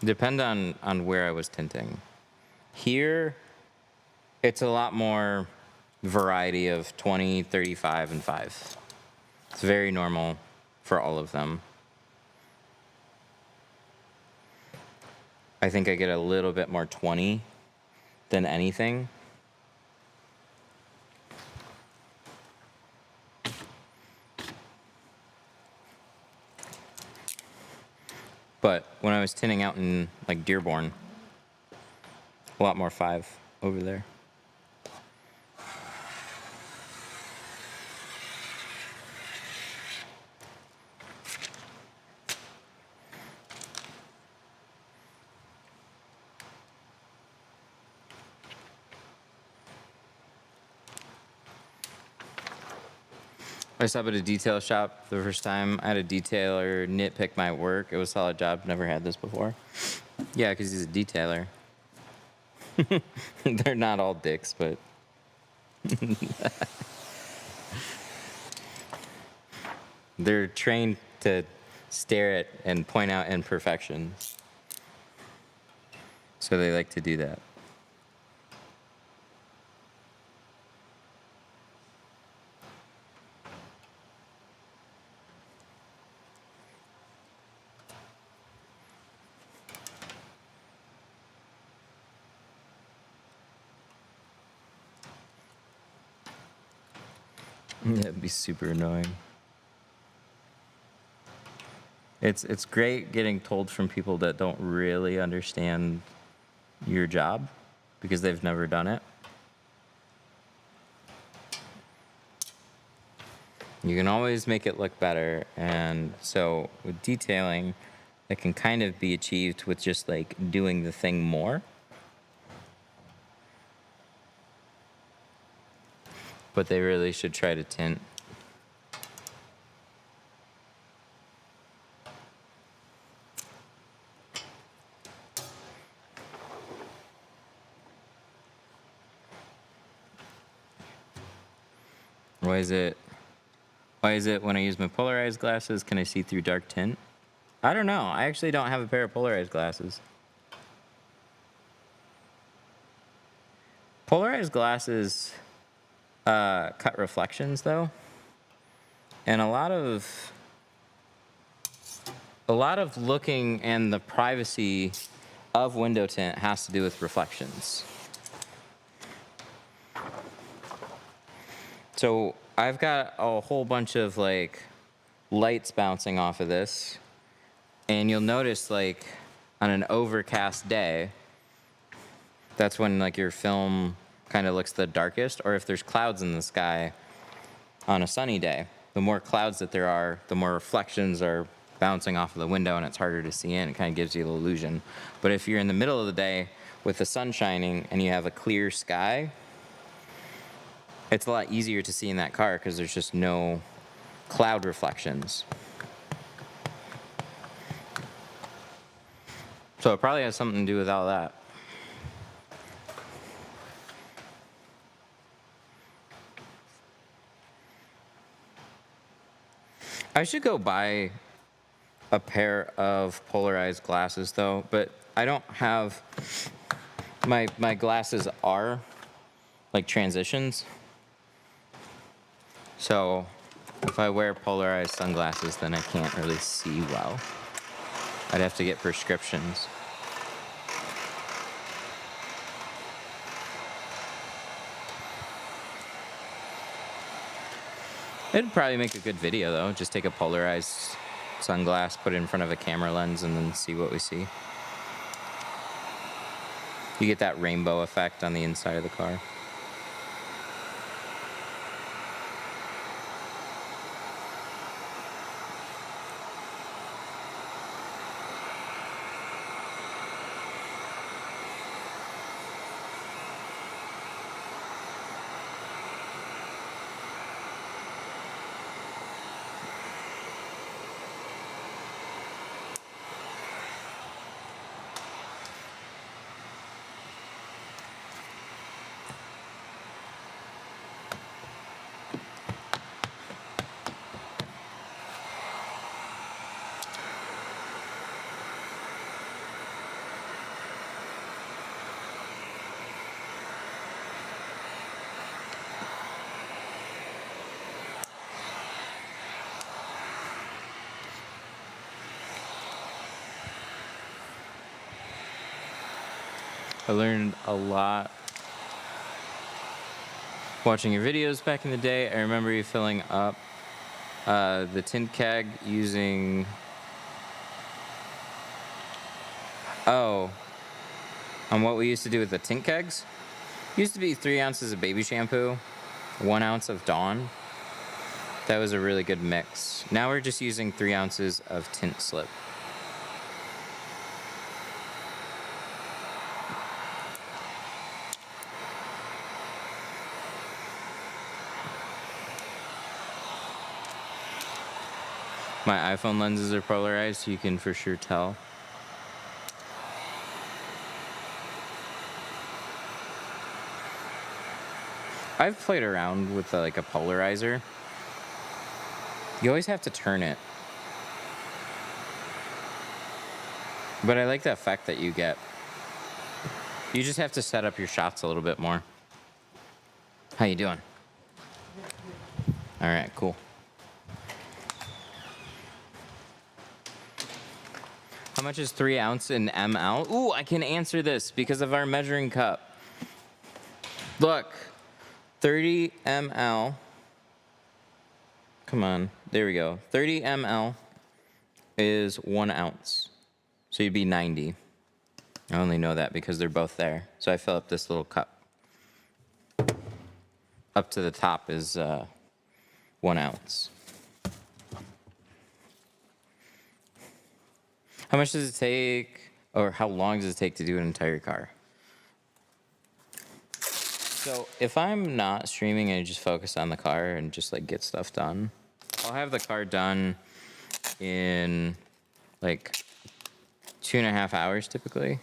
Depend on where I was tinting. Here, it's a lot more variety of 20, 35, and 5. It's very normal for all of them. I think I get a little bit more 20 than anything. But when I was tinting out in like Dearborn, a lot more 5 over there. I stopped at a detail shop the first time. I had a detailer nitpick my work. It was a solid job. Never had this before. Yeah, because he's a detailer. They're not all dicks, but... They're trained to stare at and point out imperfections. So they like to do that. That'd be super annoying. It's great getting told from people that don't really understand your job because they've never done it. You can always make it look better, and so with detailing, it can kind of be achieved with just like doing the thing more. But they really should try to tint. Why is it when I use my polarized glasses, can I see through dark tint? I don't know. I actually don't have a pair of polarized glasses. Polarized glasses cut reflections though. And a lot of looking and the privacy of window tint has to do with reflections. So I've got a whole bunch of like lights bouncing off of this, and you'll notice like on an overcast day, that's when like your film kind of looks the darkest, or if there's clouds in the sky on a sunny day, the more clouds that there are, the more reflections are bouncing off of the window and it's harder to see in. It kind of gives you the illusion. But if you're in the middle of the day with the sun shining and you have a clear sky, it's a lot easier to see in that car because there's just no cloud reflections. So it probably has something to do with all that. I should go buy a pair of polarized glasses though, but I don't have, my glasses are like transitions. So if I wear polarized sunglasses, then I can't really see well. I'd have to get prescriptions. It'd probably make a good video though. Just take a polarized sunglass, put it in front of a camera lens, and then see what we see. You get that rainbow effect on the inside of the car. I learned a lot watching your videos back in the day. I remember you filling up the tint keg using, on what we used to do with the tint kegs. Used to be 3 ounces of baby shampoo, 1 ounce of Dawn. That was a really good mix. Now we're just using 3 ounces of tint slip. My iPhone lenses are polarized, so you can for sure tell. I've played around with like a polarizer. You always have to turn it. But I like the effect that you get. You just have to set up your shots a little bit more. How you doing? All right, cool. How much is 3 ounce in ml? Ooh, I can answer this because of our measuring cup. Look, 30 ml. Come on, there we go. 30 ml is 1 ounce. So you'd be 90. I only know that because they're both there. So I fill up this little cup. Up to the top is 1 ounce. How much does it take, or how long does it take to do an entire car? So if I'm not streaming and I just focus on the car and just like get stuff done, I'll have the car done in like 2.5 hours typically.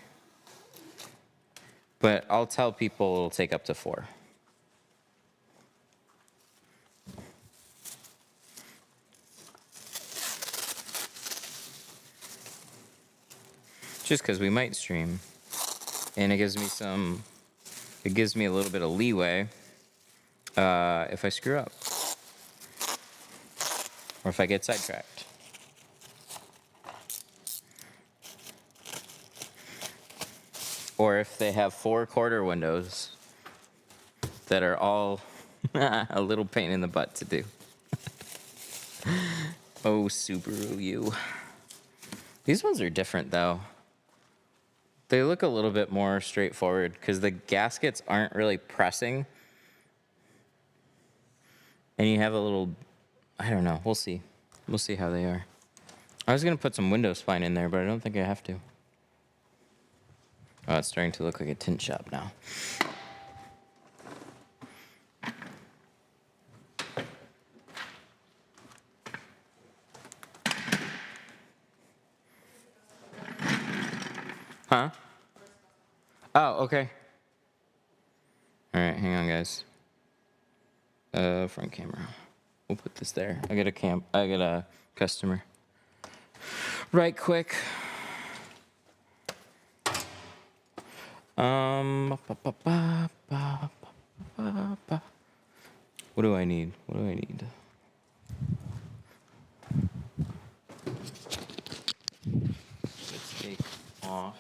But I'll tell people it'll take up to 4. Just because we might stream. And it gives me a little bit of leeway if I screw up. Or if I get sidetracked. Or if they have 4 quarter windows that are all A little pain in the butt to do. Oh, Subaru, you. These ones are different, though. They look a little bit more straightforward because the gaskets aren't really pressing. And you have a little, I don't know, we'll see. We'll see how they are. I was going to put some window spine in there, but I don't think I have to. Oh, it's starting to look like a tint shop now. Huh? Oh, okay. All right, hang on, guys. Front camera. We'll put this there. I got a customer. Right quick. What do I need? What do I need? Let's take off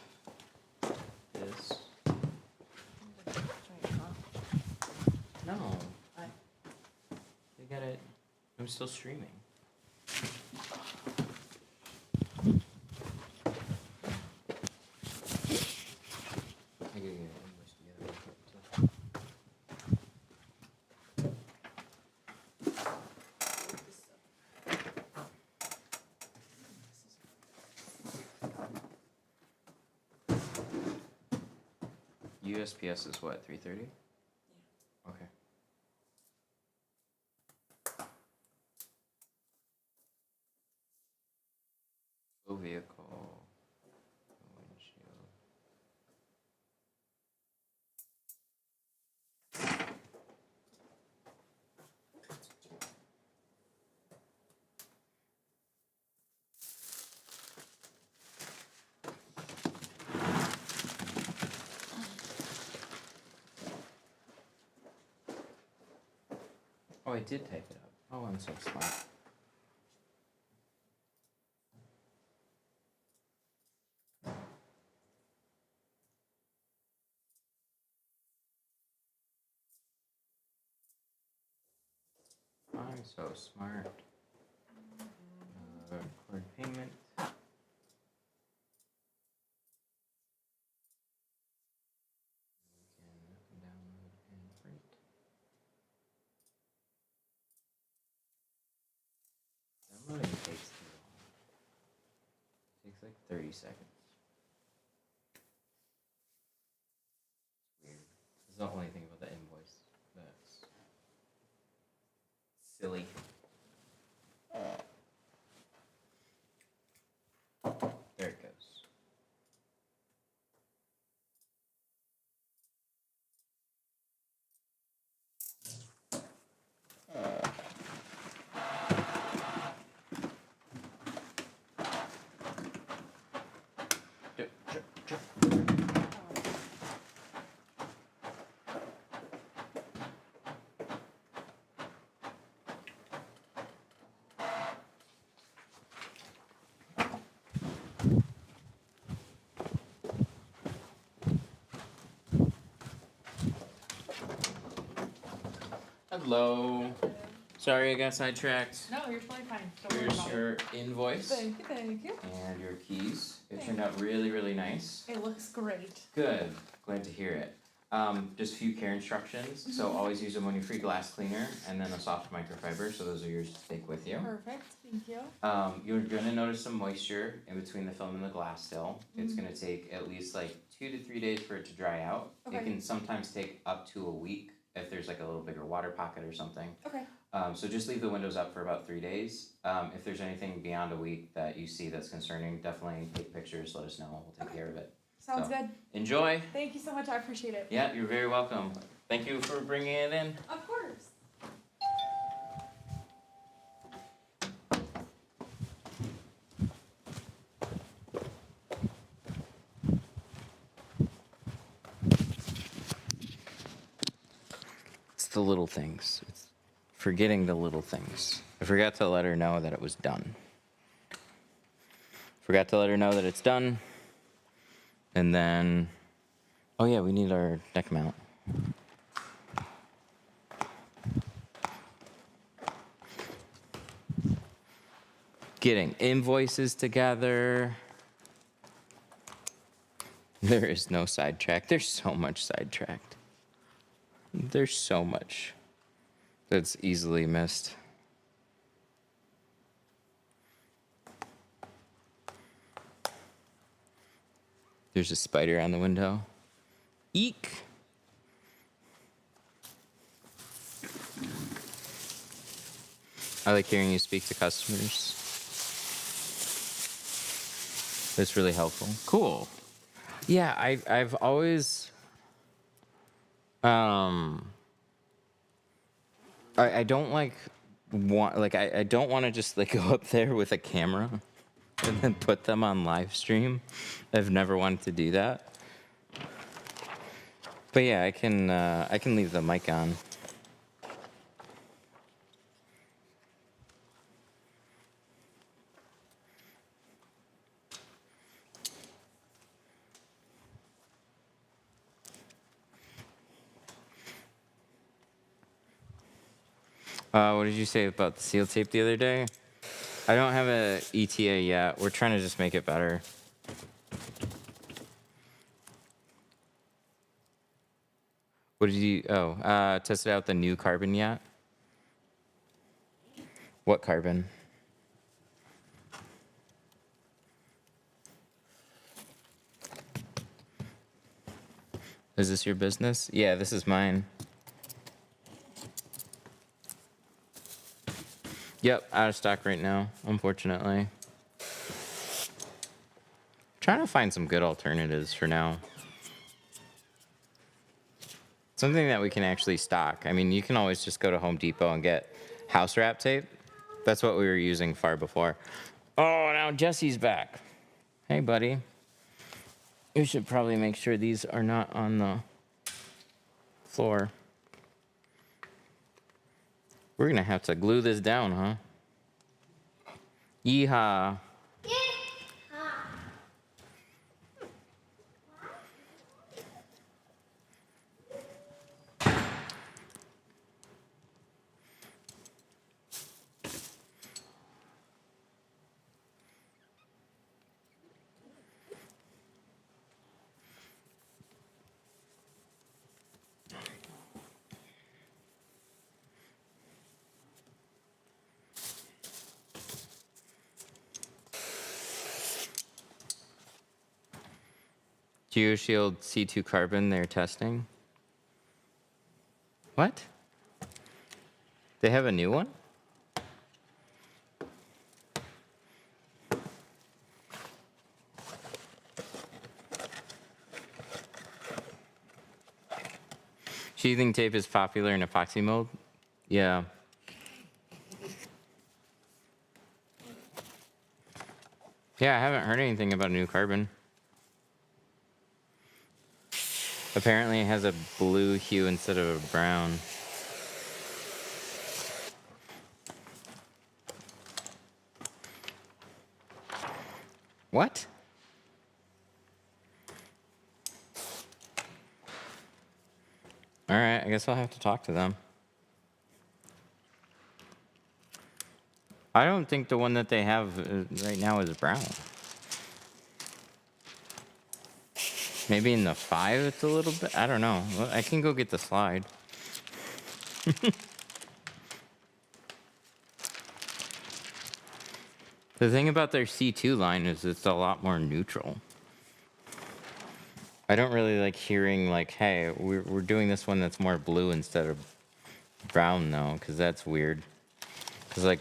this. No, they got it. I'm still streaming. I gotta get an invoice together real quick, too. USPS is what, 3:30? Yeah. Okay. Low vehicle. Windshield. Oh, I did type it up. Oh, I'm so smart. I'm so smart. Record payment. We can download and print. Downloading takes too long. It takes like 30 seconds. It's weird. This is the only thing about the invoice that's silly. There it goes. Hello. Sorry I got sidetracked. No, you're totally fine. Don't worry Here's about your invoice Thank you, thank you. and your keys. It turned out really, really nice. It looks great. Good. Glad to hear it. Just a few care instructions. So always use ammonium-free glass cleaner and then a soft microfiber. So those are yours to take with you. Perfect, thank you. You're gonna notice some moisture in between the film and the glass still. It's gonna take at least like 2 to 3 days for it to dry out. Okay. It can sometimes take up to a week if there's like a little bigger water pocket or something. Okay. So just leave the windows up for about 3 days. If there's anything beyond a week that you see that's concerning, definitely take pictures, let us know, we'll take care of it. Sounds So, good. Enjoy. Thank you so much, I appreciate it. Yeah, you're very welcome. Thank you for bringing it in. Of course. It's the little things. It's forgetting the little things. I forgot to let her know that it was done. Forgot to let her know that it's done. And then, oh yeah, we need our neck mount. getting invoices together. There is no sidetrack. There's so much sidetracked. There's so much that's easily missed. There's a spider on the window. Eek! I like hearing you speak to customers. That's really helpful. Cool. Yeah, I've always I don't like I don't want to just like go up there with a camera and then put them on live stream. I've never wanted to do that. But yeah, I can leave the mic on. What did you say about the seal tape the other day? I don't have a ETA yet. We're trying to just make it better. What did you, tested out the new carbon yet? What carbon? Is this your business? Yeah, this is mine. Yep, out of stock right now, unfortunately. Trying to find some good alternatives for now. Something that we can actually stock. I mean, you can always just go to Home Depot and get house wrap tape. That's what we were using far before. Oh, now Jesse's back. Hey, buddy. You should probably make sure these are not on the floor. We're gonna have to glue this down, huh? Yeehaw. GeoShield C2 carbon they're testing. What? They have a new one? Sheathing tape is popular in epoxy mold? Yeah. Yeah, I haven't heard anything about a new carbon. Apparently it has a blue hue instead of a brown. What? All right, I guess I'll have to talk to them. I don't think the one that they have right now is brown. Maybe in the 5 it's a little bit, I don't know. Well, I can go get the slide. The thing about their C2 line is it's a lot more neutral. I don't really like hearing like, hey, we're doing this one that's more blue instead of brown though, because that's weird. Because like,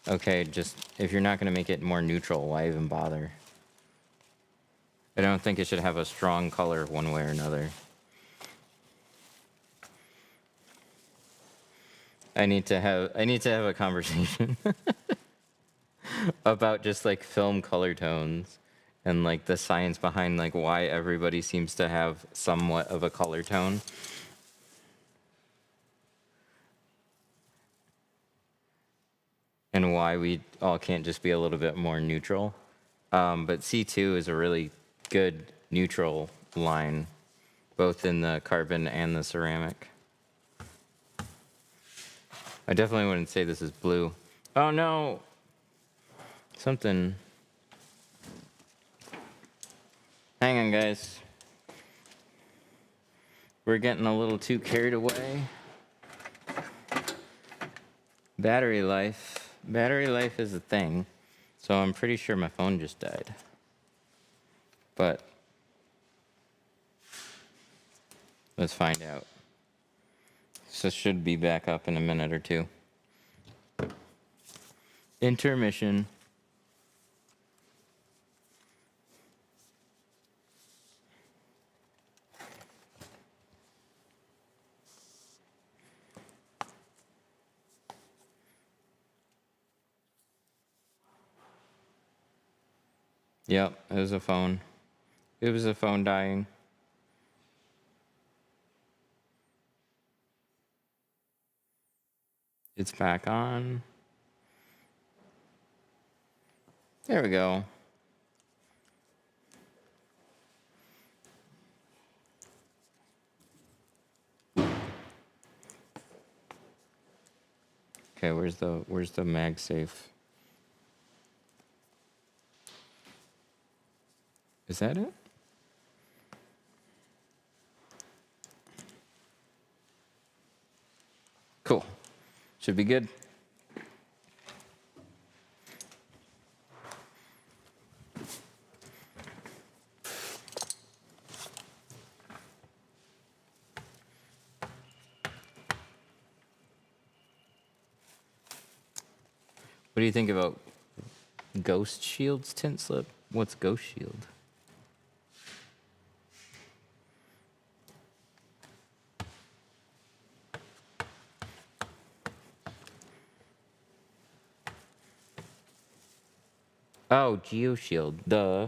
okay, just if you're not going to make it more neutral, why even bother? I don't think it should have a strong color one way or another. I need to have a conversation about just like film color tones and like the science behind like why everybody seems to have somewhat of a color tone. And why we all can't just be a little bit more neutral. But C2 is a really good neutral line, both in the carbon and the ceramic. I definitely wouldn't say this is blue. Oh no! Something. Hang on, guys. We're getting a little too carried away. Battery life. Battery life is a thing. So I'm pretty sure my phone just died. But let's find out. So it should be back up in a minute or two. Intermission. Yep, it was a phone. It was a phone dying. It's back on. There we go. Okay, where's the MagSafe? Is that it? Cool. Should be good. What do you think about Ghost Shield's tint slip? What's Ghost Shield? Oh, GeoShield. Duh.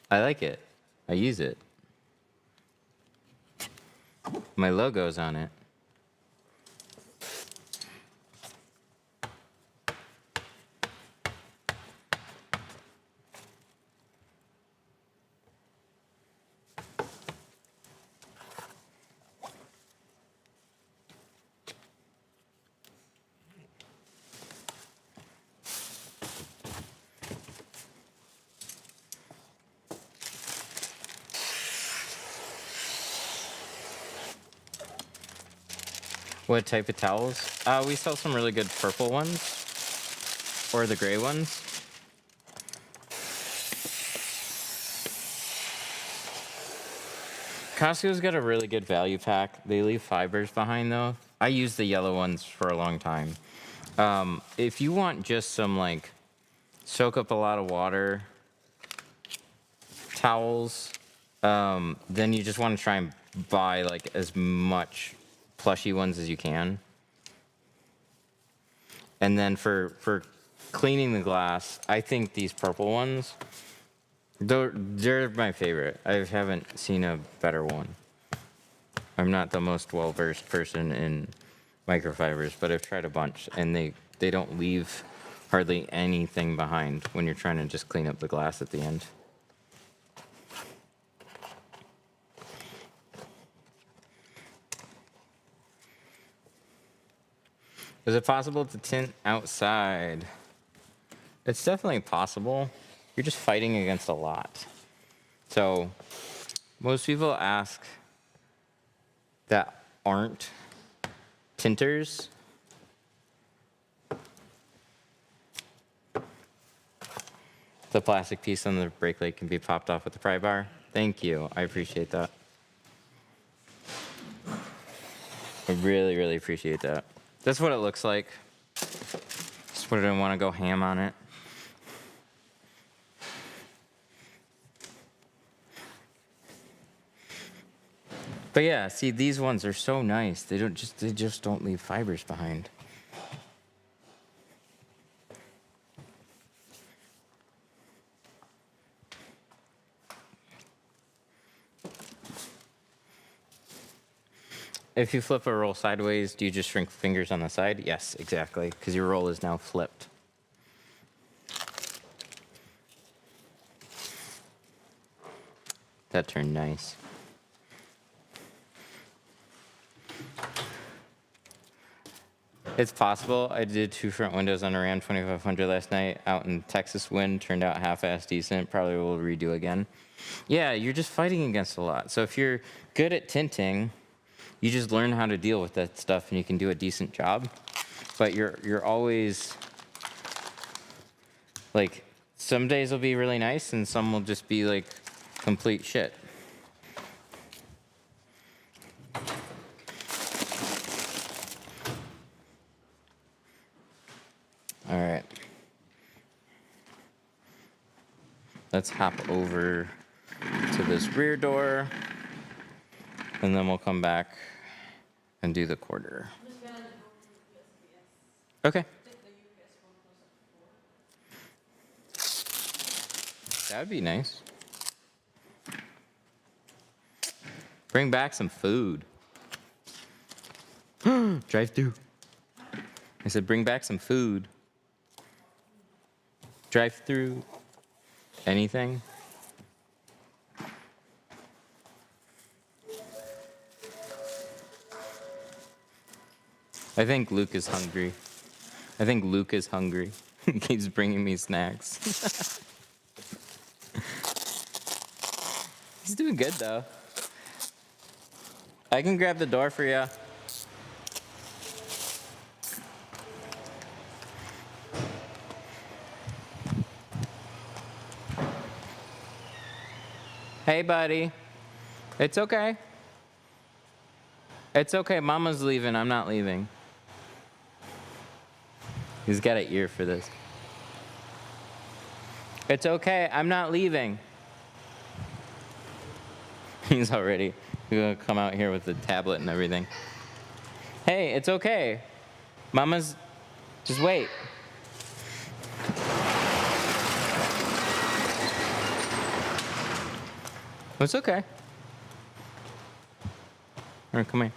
I like it. I use it. My logo's on it. What type of towels? We sell some really good purple ones. Or the gray ones. Costco's got a really good value pack. They leave fibers behind though. I use the yellow ones for a long time. If you want just some like soak up a lot of water towels, then you just want to try and buy like as much plushy ones as you can. And then for cleaning the glass, I think these purple ones, they're my favorite. I haven't seen a better one. I'm not the most well-versed person in microfibers, but I've tried a bunch, and they don't leave hardly anything behind when you're trying to just clean up the glass at the end. Is it possible to tint outside? It's definitely possible. You're just fighting against a lot. So most people ask that aren't tinters. The plastic piece on the brake light can be popped off with the pry bar. Thank you. I appreciate that. I really, really appreciate that. That's what it looks like. Just wouldn't want to go ham on it. But yeah, see, these ones are so nice. They just don't leave fibers behind. If you flip a roll sideways, do you just shrink fingers on the side? Yes, exactly, because your roll is now flipped. That turned nice. It's possible. I did 2 front windows on a Ram 2500 last night out in Texas wind. Turned out half-ass decent. Probably will redo again. Yeah, you're just fighting against a lot. So if you're good at tinting, you just learn how to deal with that stuff and you can do a decent job. But you're always like, some days will be really nice and some will just be like complete shit. All right. Let's hop over to this rear door and then we'll come back and do the quarter. Okay. That would be nice. Bring back some food. Drive through. I said bring back some food. Drive through. Anything? I think Luke is hungry. He keeps bringing me snacks. He's doing good though. I can grab the door for you. Hey, buddy. It's okay. It's okay. Mama's leaving. I'm not leaving. He's got an ear for this. It's okay. I'm not leaving. He's gonna come out here with the tablet and everything. Hey, it's okay. Mama's, just wait. It's okay. All right, come here.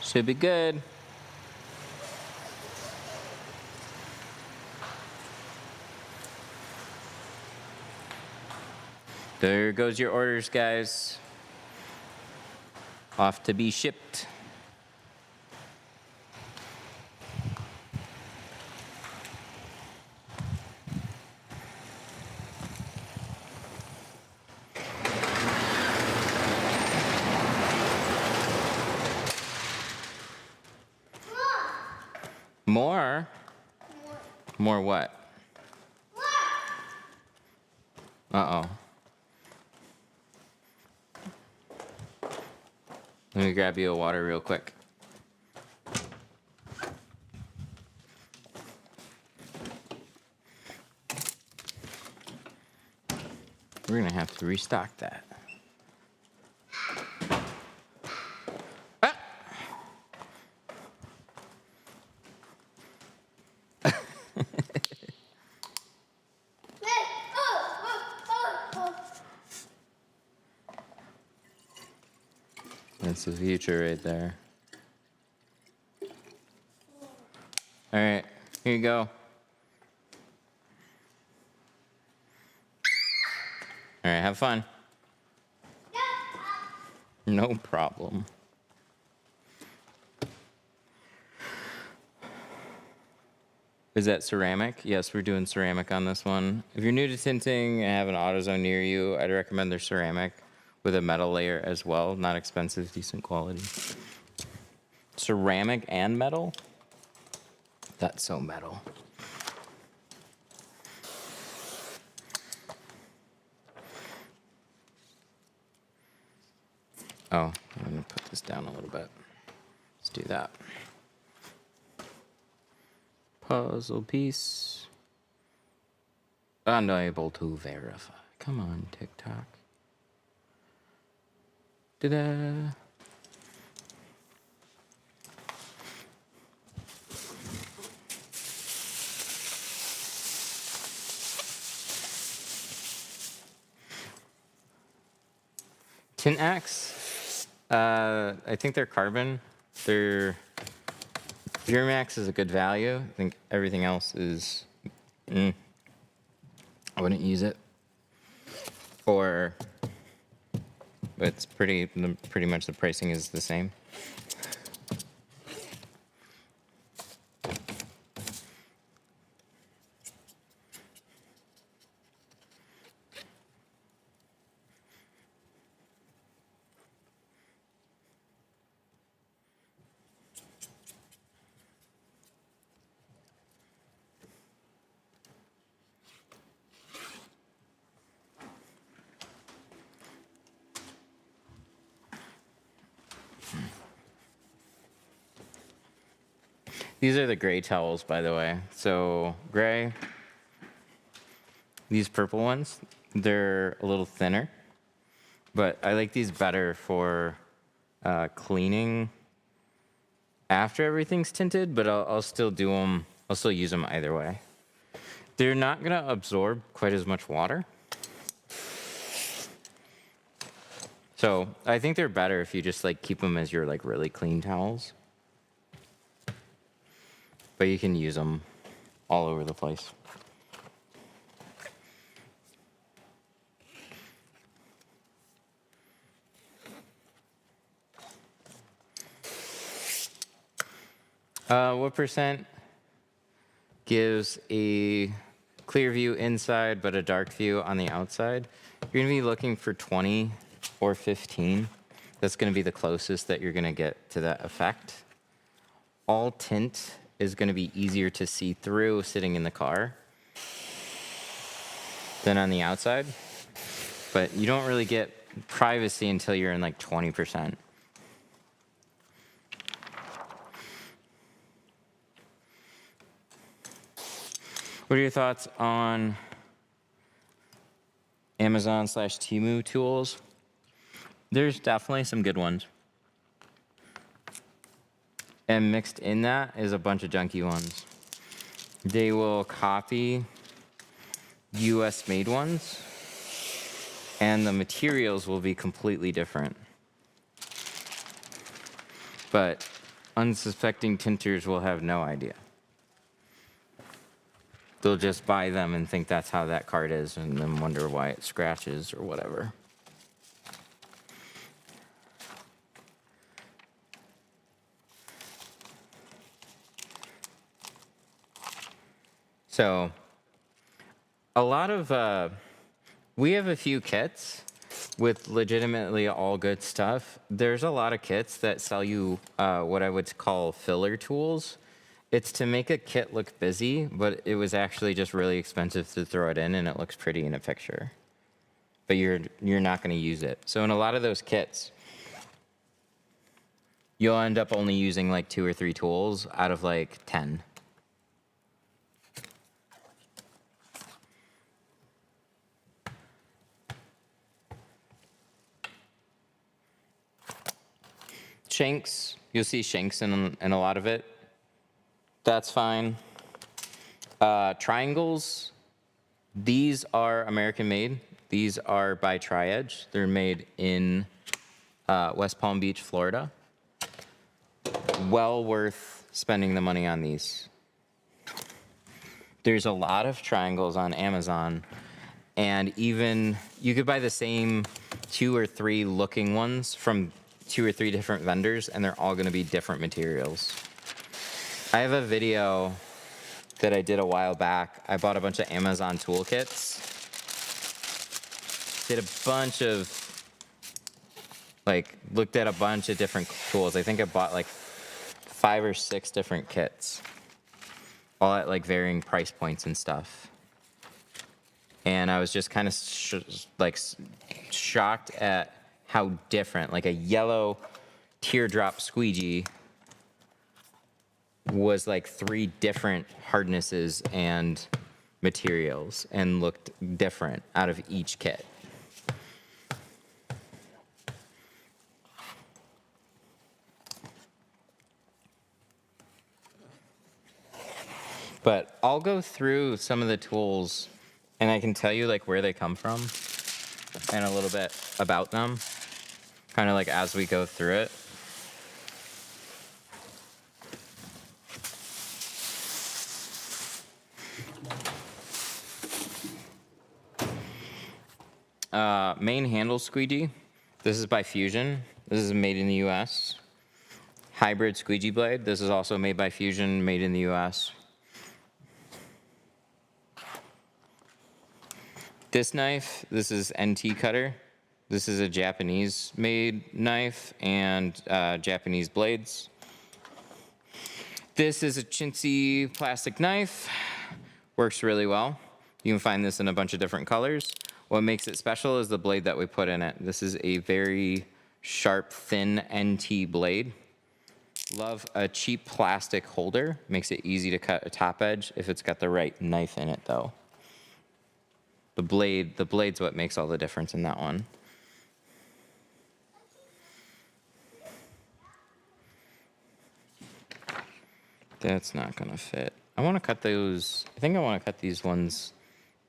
Should be good. There goes your orders, guys. Off to be shipped. More? More what? Uh-oh. Let me grab you a water real quick. We're gonna have to restock that. Ah! That's the future right there. All right, here you go. All right, have fun. No problem. Is that ceramic? Yes, we're doing ceramic on this one. If you're new to tinting and have an AutoZone near you, I'd recommend their ceramic with a metal layer as well. Not expensive, decent quality. Ceramic and metal? That's so metal. Oh, I'm gonna put this down a little bit. Let's do that. Puzzle piece. Unable to verify. Come on, TikTok. Ta-da. Tint X, I think they're carbon. They're Duramax is a good value. I think everything else is, I wouldn't use it. But it's pretty much the pricing is the same. These are the gray towels, by the way. So gray, these purple ones, they're a little thinner, but I like these better for cleaning after everything's tinted, but I'll still do them, I'll still use them either way. They're not gonna absorb quite as much water. So I think they're better if you just like keep them as your like really clean towels. But you can use them all over the place. What percent gives a clear view inside but a dark view on the outside? You're gonna be looking for 20 or 15. That's gonna be the closest that you're gonna get to that effect. All tint is going to be easier to see through sitting in the car than on the outside. But you don't really get privacy until you're in like 20%. What are your thoughts on Amazon/Temu tools? There's definitely some good ones. And mixed in that is a bunch of junky ones. They will copy US made ones, and the materials will be completely different. But unsuspecting tinters will have no idea. They'll just buy them and think that's how that card is, and then wonder why it scratches or whatever. So, a lot of, we have a few kits with legitimately all good stuff. There's a lot of kits that sell you what I would call filler tools. It's to make a kit look busy, but it was actually just really expensive to throw it in, and it looks pretty in a picture. But you're not going to use it. So in a lot of those kits, you'll end up only using like 2 or 3 tools out of like 10. Shanks, you'll see shanks in a lot of it. That's fine. Triangles, these are American made. These are by Tri-Edge. They're made in West Palm Beach, Florida. Well worth spending the money on these. There's a lot of triangles on Amazon, and even you could buy the same 2 or 3 looking ones from 2 or 3 different vendors, and they're all going to be different materials. I have a video that I did a while back. I bought a bunch of Amazon toolkits. Did a bunch of, looked at a bunch of different tools. I think I bought like 5 or 6 different kits, all at like varying price points and stuff. And I was just kind of shocked at how different, like a yellow teardrop squeegee was like 3 different hardnesses and materials and looked different out of each kit. But I'll go through some of the tools and I can tell you like where they come from and a little bit about them. kind of like as we go through it. Main handle squeegee. This is by Fusion. This is made in the US. Hybrid squeegee blade. This is also made by Fusion, made in the US. This knife, this is NT cutter. This is a Japanese made knife and Japanese blades. This is a chintzy plastic knife. Works really well. You can find this in a bunch of different colors. What makes it special is the blade that we put in it. This is a very sharp, thin NT blade. Love a cheap plastic holder. Makes it easy to cut a top edge if it's got the right knife in it though. The blade's what makes all the difference in that one. That's not gonna fit. I wanna cut those, I think I wanna cut these ones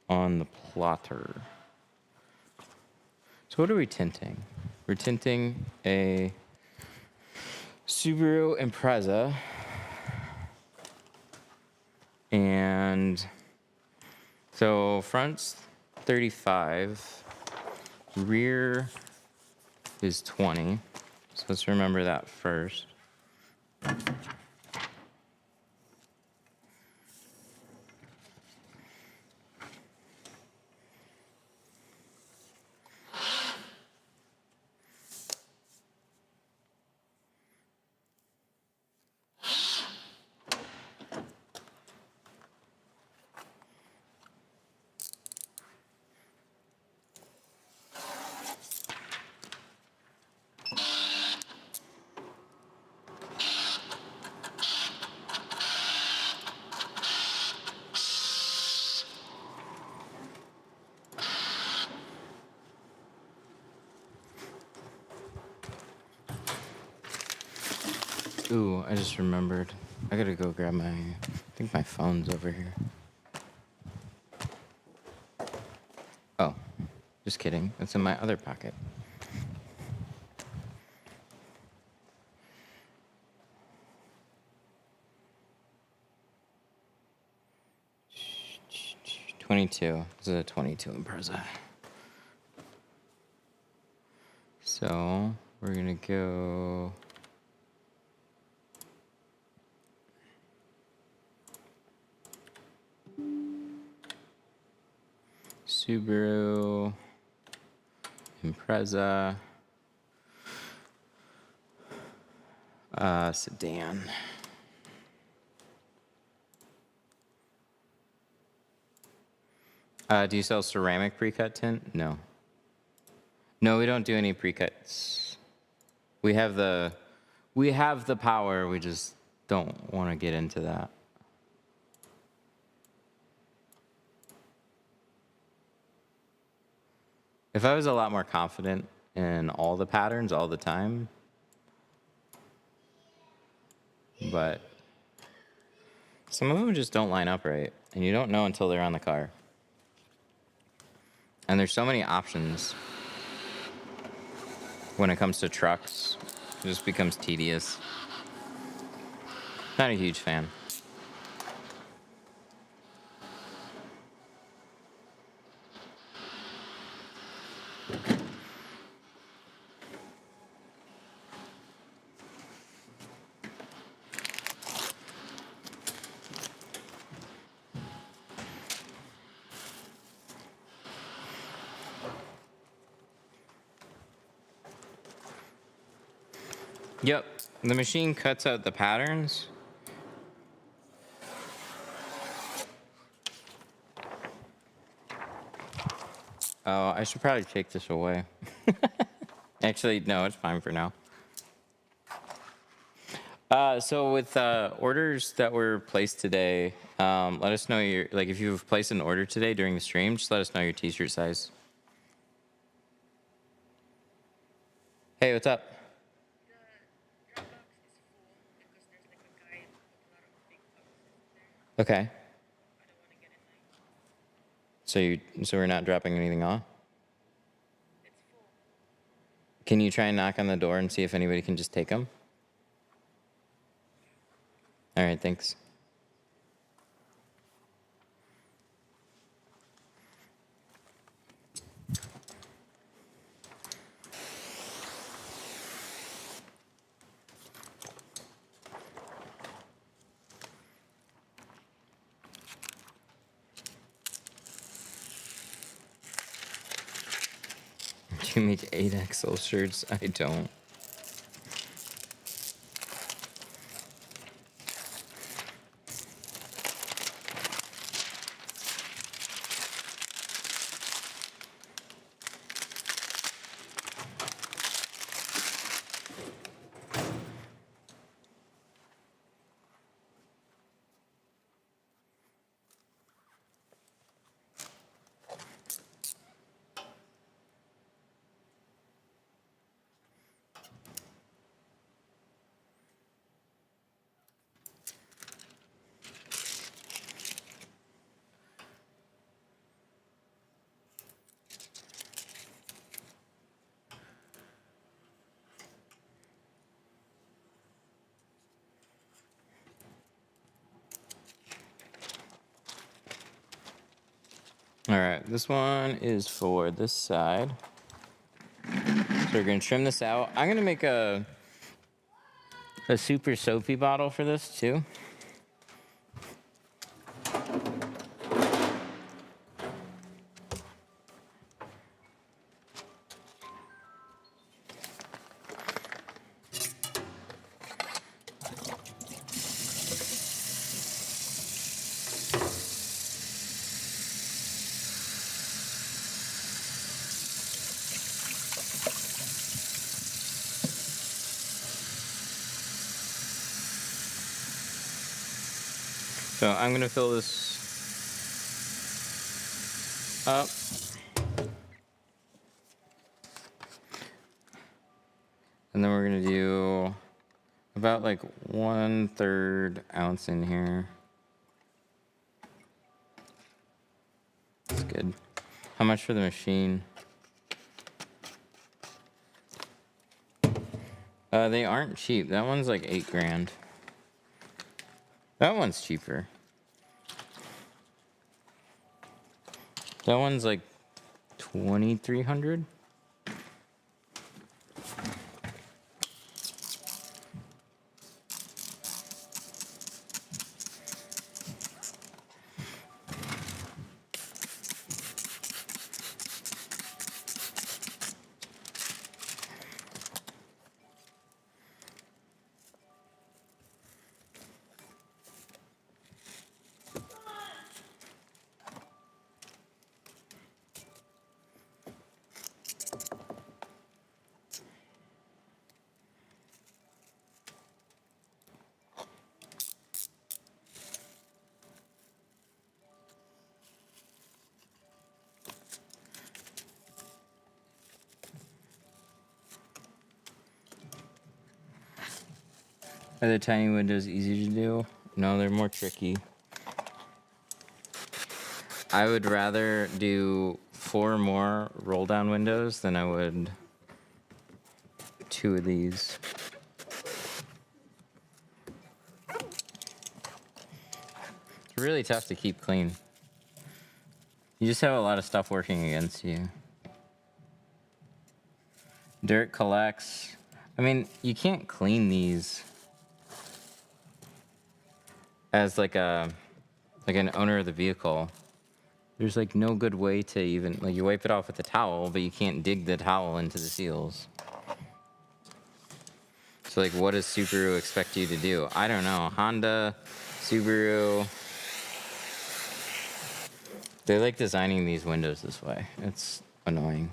on the plotter. So what are we tinting? We're tinting a Subaru Impreza. And so front's 35, rear is 20. So let's remember that first. Ooh, I just remembered. I gotta go grab I think my phone's over here. Oh, just kidding. It's in my other pocket. '22. This is a '22 Impreza. So we're gonna go. Subaru Impreza sedan. Do you sell ceramic pre-cut tint? No. No, we don't do any pre-cuts. We have the power. We just don't want to get into that. If I was a lot more confident in all the patterns all the time, but some of them just don't line up right, and you don't know until they're on the car. And there's so many options when it comes to trucks. It just becomes tedious. Not a huge fan. Yep, the machine cuts out the patterns. Oh, I should probably take this away. Actually, no, it's fine for now. So with orders that were placed today, let us know if you've placed an order today during the stream, just let us know your t-shirt size. Hey, what's up? Okay. So we're not dropping anything off? Can you try and knock on the door and see if anybody can just take them? All right, thanks. Do you make 8XL shirts? I don't. All right, this one is for this side. So we're gonna trim this out. I'm gonna make a super soapy bottle for this too. So I'm gonna fill this up. And then we're gonna do about like 1/3 ounce in here. That's good. How much for the machine? They aren't cheap. That one's like $8 grand. That one's cheaper. That one's like 2,300. Are the tiny windows easy to do? No, they're more tricky. I would rather do 4 more roll down windows than I would 2 of these. It's really tough to keep clean. You just have a lot of stuff working against you. Dirt collects. I mean, you can't clean these as like an owner of the vehicle. There's like no good way to even, like, you wipe it off with a towel, but you can't dig the towel into the seals. So like, what does Subaru expect you to do? I don't know. Honda, Subaru, they like designing these windows this way. It's annoying.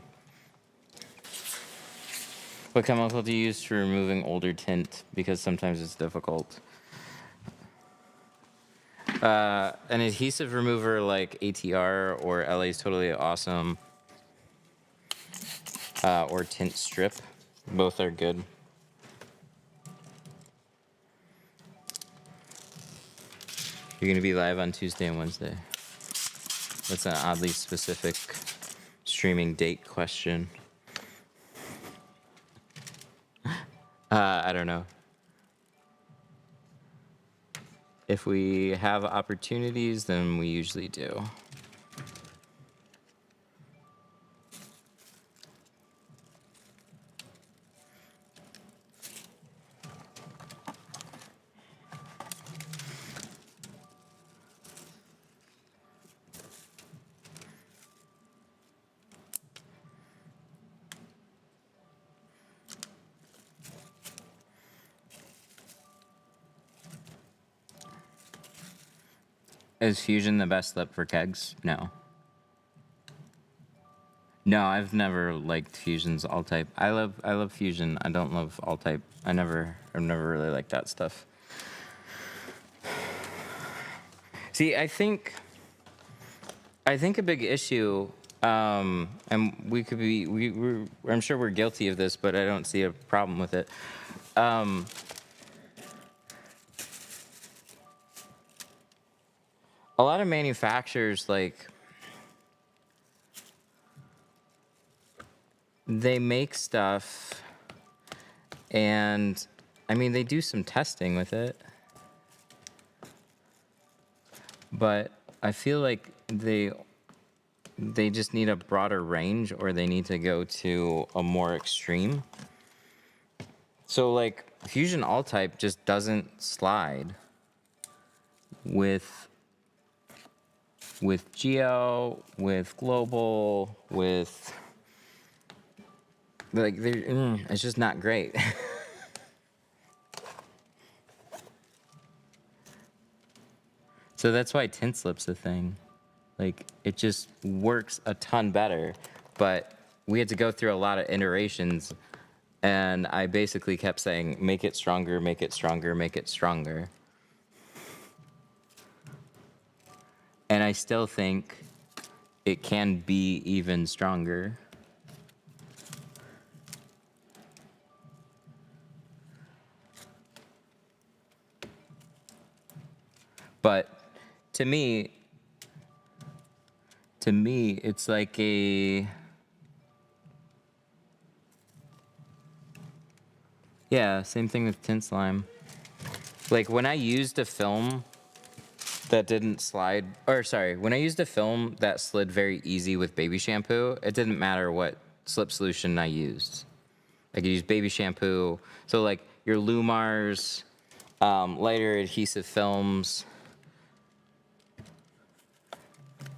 What chemical do you use for removing older tint? Because sometimes it's difficult. An adhesive remover like ATR or LA's Totally Awesome, or Tint Strip. Both are good. You're going to be live on Tuesday and Wednesday. That's an oddly specific streaming date question. I don't know. If we have opportunities, then we usually do. Is Fusion the best lip for kegs? No. No, I've never liked Fusion's all type. I love Fusion. I don't love all type. I've never really liked that stuff. See, I think a big issue, and we could be, I'm sure we're guilty of this, but I don't see a problem with it. A lot of manufacturers, like, they make stuff, and I mean, they do some testing with it, but I feel like they just need a broader range, or they need to go to a more extreme. So, like, Fusion All Type just doesn't slide with Geo, with Global, with, like, it's just not great. So that's why tint slip's a thing. Like, it just works a ton better, but we had to go through a lot of iterations, and I basically kept saying, make it stronger, make it stronger, make it stronger. And I still think it can be even stronger. But to me, it's like yeah, same thing with tint slime. Like, when I used a film that didn't slide, or sorry, when I used a film that slid very easy with baby shampoo, it didn't matter what slip solution I used. I could use baby shampoo. So, like, your Lumars, lighter adhesive films,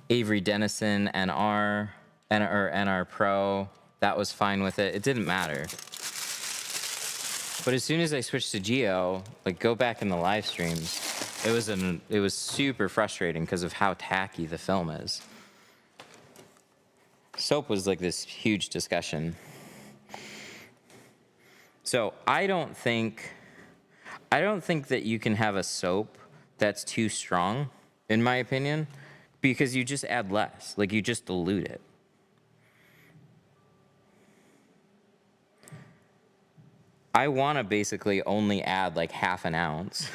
Avery Dennison NR, or NR Pro, that was fine with it. It didn't matter. But as soon as I switched to Geo, like, go back in the live streams, it was super frustrating because of how tacky the film is. Soap was like this huge discussion. So I don't think that you can have a soap that's too strong, in my opinion, because you just add less. Like, you just dilute it. I want to basically only add like half an ounce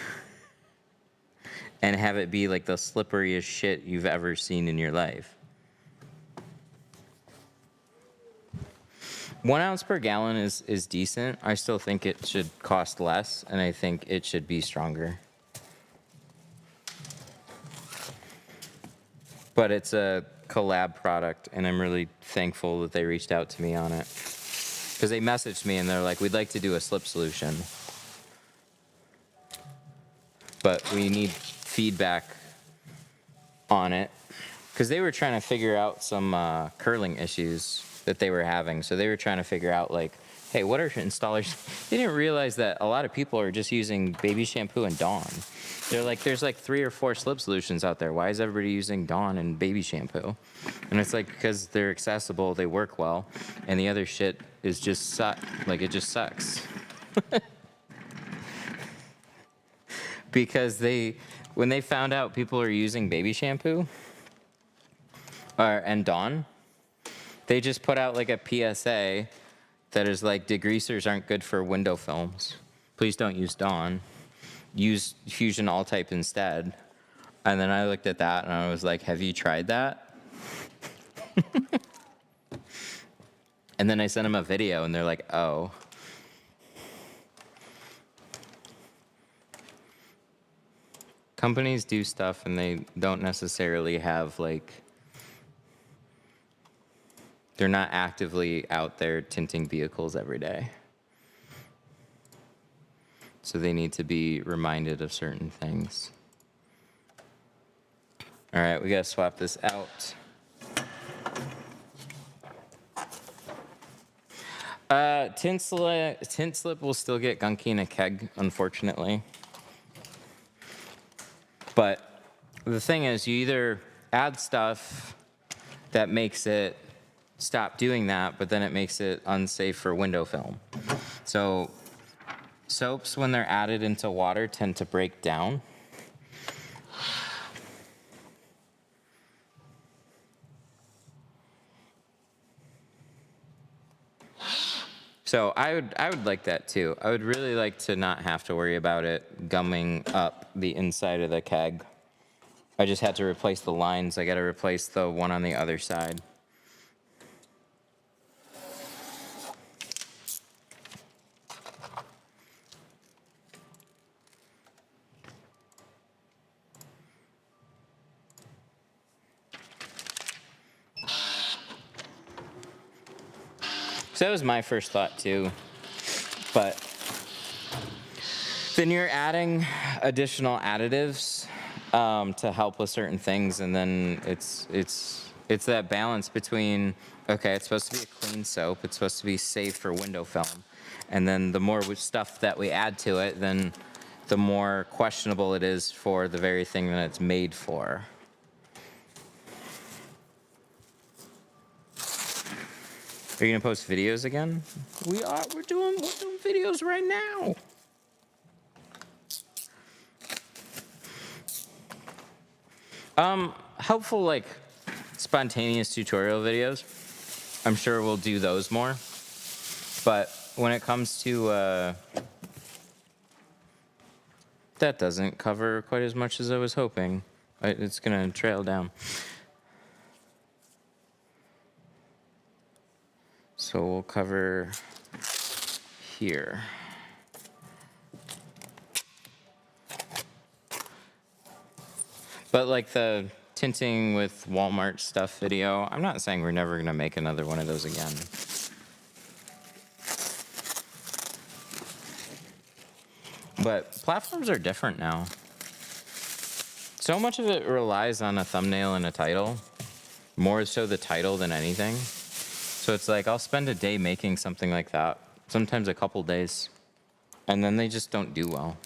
and have it be like the slipperiest shit you've ever seen in your life. 1 ounce per gallon is decent. I still think it should cost less, and I think it should be stronger. But it's a collab product, and I'm really thankful that they reached out to me on it. Because they messaged me, and they're like, we'd like to do a slip solution, but we need feedback on it. Because they were trying to figure out some curling issues that they were having. So they were trying to figure out, like, hey, what are installers? They didn't realize that a lot of people are just using baby shampoo and Dawn. They're like, there's like 3 or 4 slip solutions out there. Why is everybody using Dawn and baby shampoo? And it's like, because they're accessible, they work well, and the other shit is just like, it just sucks. Because when they found out people are using baby shampoo and Dawn, they just put out like a PSA that is like, degreasers aren't good for window films. Please don't use Dawn. Use Fusion All Type instead. And then I looked at that and I was like, have you tried that? And then I sent them a video and they're like, oh. Companies do stuff and they don't necessarily have like, they're not actively out there tinting vehicles every day. So they need to be reminded of certain things. All right, we gotta swap this out. Tint slip will still get gunky in a keg, unfortunately. But the thing is, you either add stuff that makes it stop doing that, but then it makes it unsafe for window film. So soaps, when they're added into water, tend to break down. So I would like that too. I would really like to not have to worry about it gumming up the inside of the keg. I just had to replace the lines. I got to replace the one on the other side. So that was my first thought too. But then you're adding additional additives to help with certain things, and then it's that balance between, okay, it's supposed to be a clean soap, it's supposed to be safe for window film, and then the more stuff that we add to it, then the more questionable it is for the very thing that it's made for. Are you gonna post videos again? We are. We're doing videos right now. Helpful, like spontaneous tutorial videos. I'm sure we'll do those more. But when it comes to that doesn't cover quite as much as I was hoping. It's gonna trail down. So we'll cover here. But like the tinting with Walmart stuff video, I'm not saying we're never gonna make another one of those again. But platforms are different now. So much of it relies on a thumbnail and a title, more so the title than anything. So it's like I'll spend a day making something like that, sometimes a couple days, and then they just don't do well.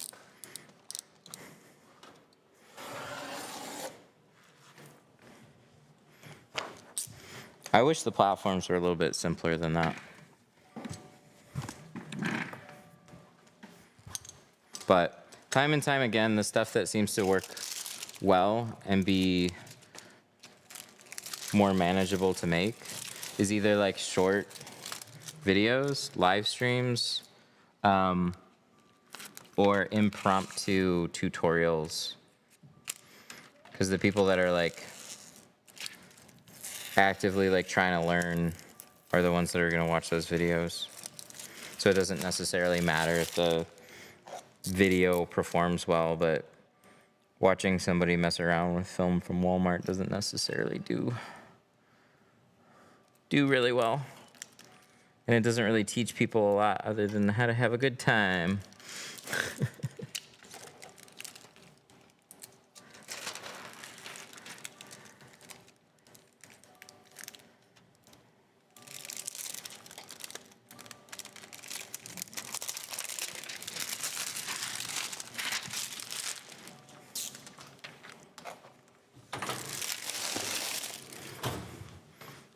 I wish the platforms were a little bit simpler than that. But time and time again, the stuff that seems to work well and be more manageable to make is either like short videos, live streams, or impromptu tutorials. Because the people that are like actively like trying to learn are the ones that are gonna watch those videos. So it doesn't necessarily matter if the video performs well, but watching somebody mess around with film from Walmart doesn't necessarily do really well. And it doesn't really teach people a lot other than how to have a good time.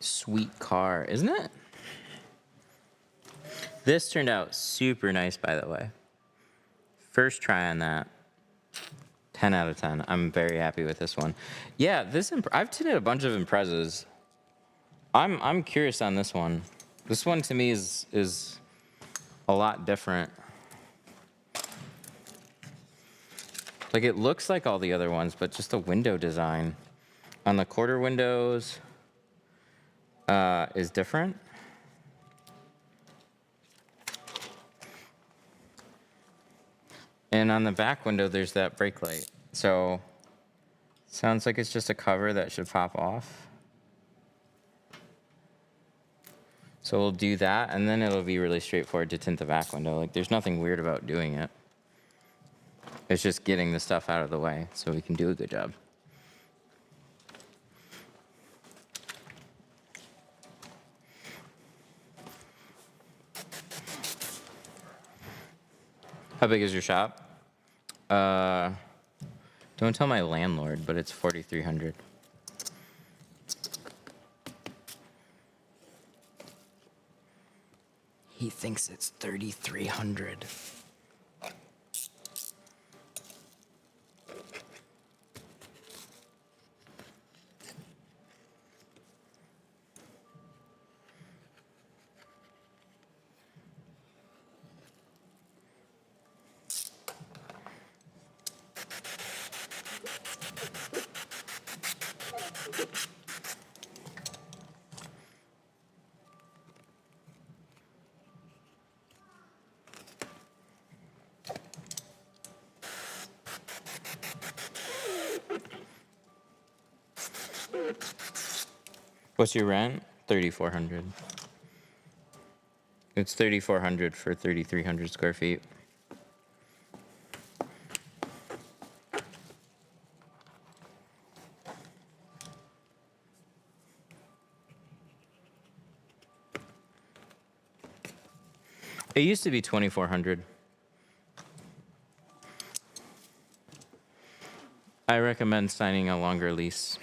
Sweet car, isn't it? This turned out super nice, by the way. First try on that. 10 out of 10. I'm very happy with this one. Yeah, I've tinted a bunch of Imprezas. I'm curious on this one. This one to me is a lot different. Like it looks like all the other ones, but just the window design on the quarter windows is different. And on the back window, there's that brake light. So, sounds like it's just a cover that should pop off. So we'll do that, and then it'll be really straightforward to tint the back window. Like, there's nothing weird about doing it. It's just getting the stuff out of the way so we can do a good job. How big is your shop? Don't tell my landlord, but it's 4,300. He thinks it's 3,300. What's your rent? 3,400. It's 3,400 for 3,300 square feet. It used to be 2,400. I recommend signing a longer lease.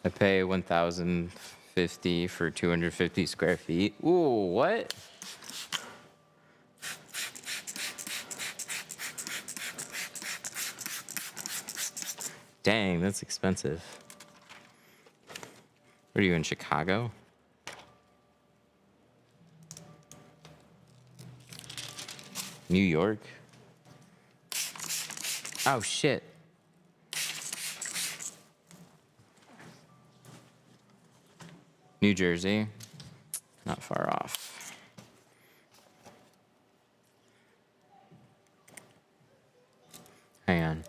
I pay 1,050 for 250 square feet. Ooh, what? Dang, that's expensive. What are you in Chicago? New York? Oh shit. New Jersey? Not far off. Hang on.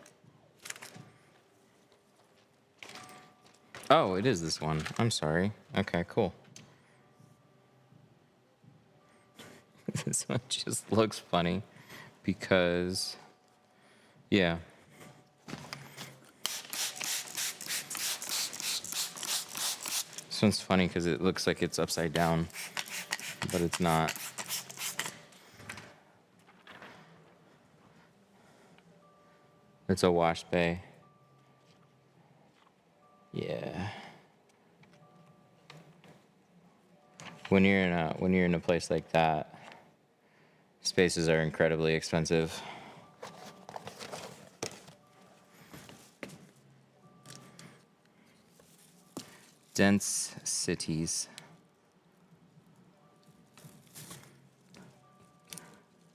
Oh, it is this one. I'm sorry. Okay, cool. This one just looks funny because, yeah. This one's funny because it looks like it's upside down, but it's not. It's a wash bay. Yeah. When you're in a place like that, spaces are incredibly expensive. Dense cities.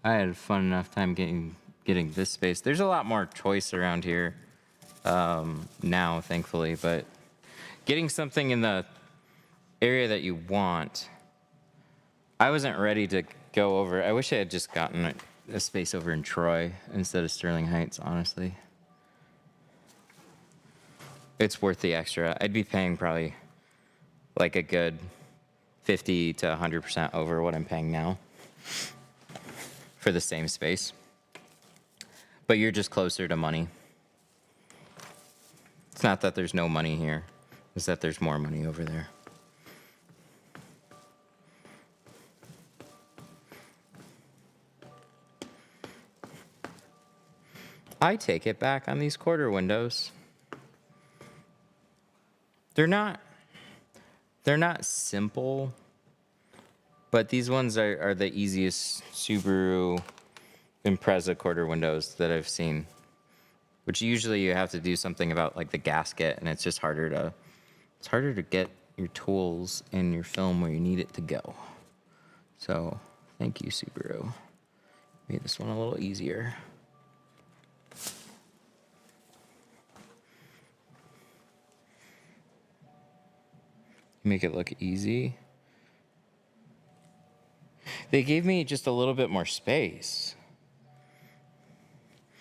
I had a fun enough time getting this space. There's a lot more choice around here now, thankfully, but getting something in the area that you want, I wasn't ready to go over. I wish I had just gotten a space over in Troy instead of Sterling Heights, honestly. It's worth the extra. I'd be paying probably like a good 50 to 100% over what I'm paying now for the same space. But you're just closer to money. It's not that there's no money here. It's that there's more money over there. I take it back on these quarter windows. They're not simple, but these ones are the easiest Subaru Impreza quarter windows that I've seen. Which usually you have to do something about like the gasket, and it's just harder to get your tools and your film where you need it to go. So thank you, Subaru. Made this one a little easier. Make it look easy. They gave me just a little bit more space.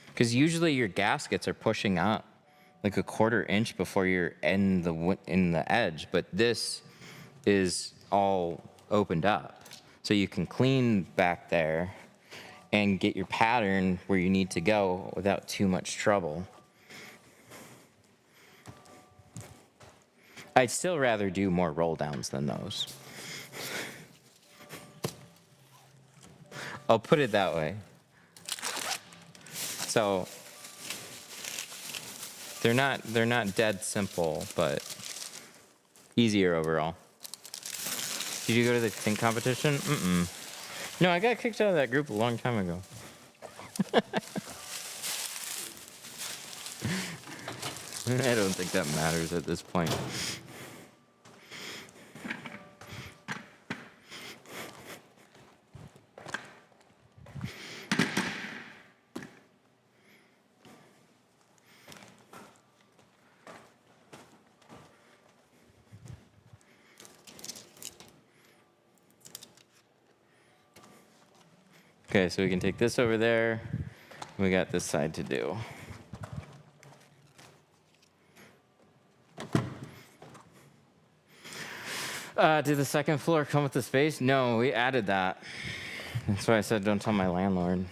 Because usually your gaskets are pushing up like a 1/4 inch before you're in the edge, but this is all opened up. So you can clean back there and get your pattern where you need to go without too much trouble. I'd still rather do more roll downs than those. I'll put it that way. So they're not dead simple, but easier overall. Did you go to the tint competition? No, I got kicked out of that group a long time ago. I don't think that matters at this point. Okay, so we can take this over there. We got this side to do. Did the second floor come with the space? No, we added that. That's why I said don't tell my landlord.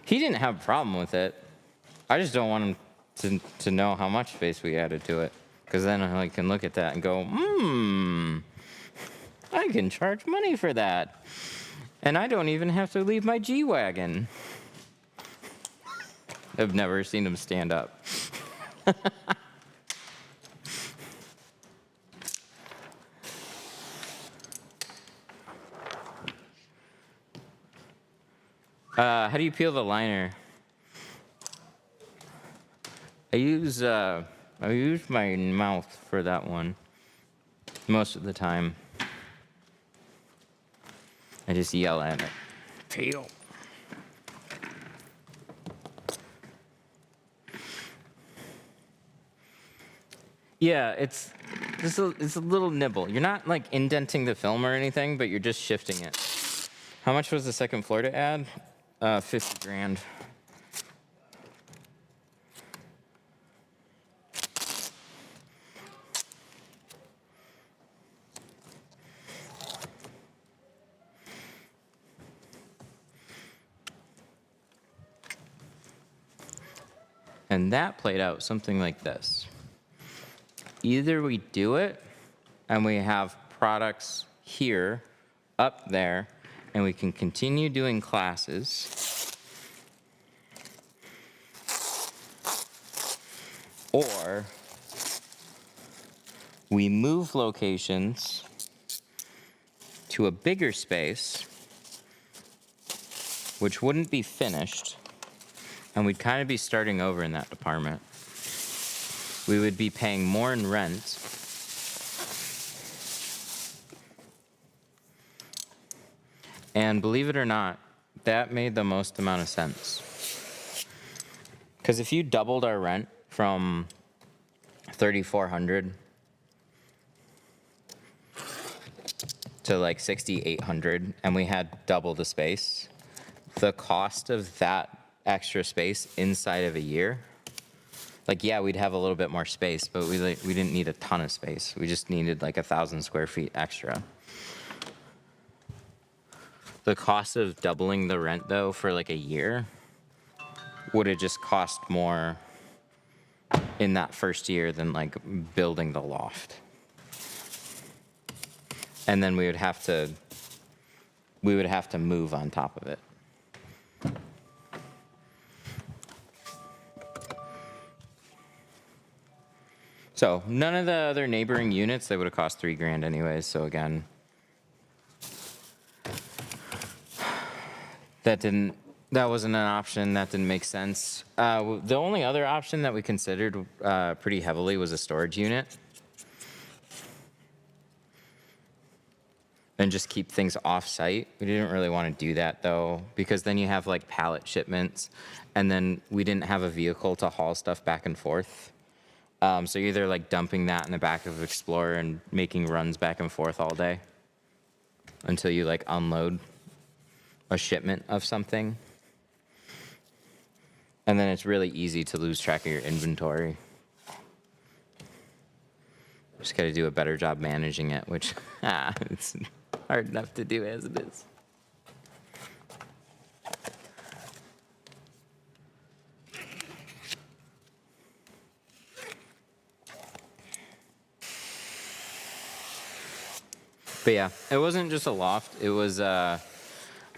He didn't have a problem with it. I just don't want him to know how much space we added to it. Because then I can look at that and go, I can charge money for that. And I don't even have to leave my G-Wagon. I've never seen him stand up. How do you peel the liner? I use my mouth for that one most of the time. I just yell at it. Peel. Yeah, it's a little nibble. You're not like indenting the film or anything, but you're just shifting it. How much was the second floor to add? 50 grand. And that played out something like this. Either we do it and we have products here, up there, and we can continue doing classes, or we move locations to a bigger space, which wouldn't be finished, and we'd kind of be starting over in that department. We would be paying more in rent. And believe it or not, that made the most amount of sense. Because if you doubled our rent from $3,400 to like $6,800, and we had double the space, the cost of that extra space inside of a year, like, yeah, we'd have a little bit more space, but we didn't need a ton of space. We just needed like 1,000 square feet extra. The cost of doubling the rent, though, for like a year would have just cost more in that first year than like building the loft. And then we would have to move on top of it. So none of the other neighboring units, they would have cost $3 grand anyways. So again, that wasn't an option. That didn't make sense. The only other option that we considered pretty heavily was a storage unit. And just keep things off site. We didn't really want to do that though, because then you have like pallet shipments, and then we didn't have a vehicle to haul stuff back and forth. So you're either like dumping that in the back of Explorer and making runs back and forth all day. until you like unload a shipment of something. And then it's really easy to lose track of your inventory. Just got to do a better job managing it, which it's hard enough to do as it is. But yeah, it wasn't just a loft. It was, there's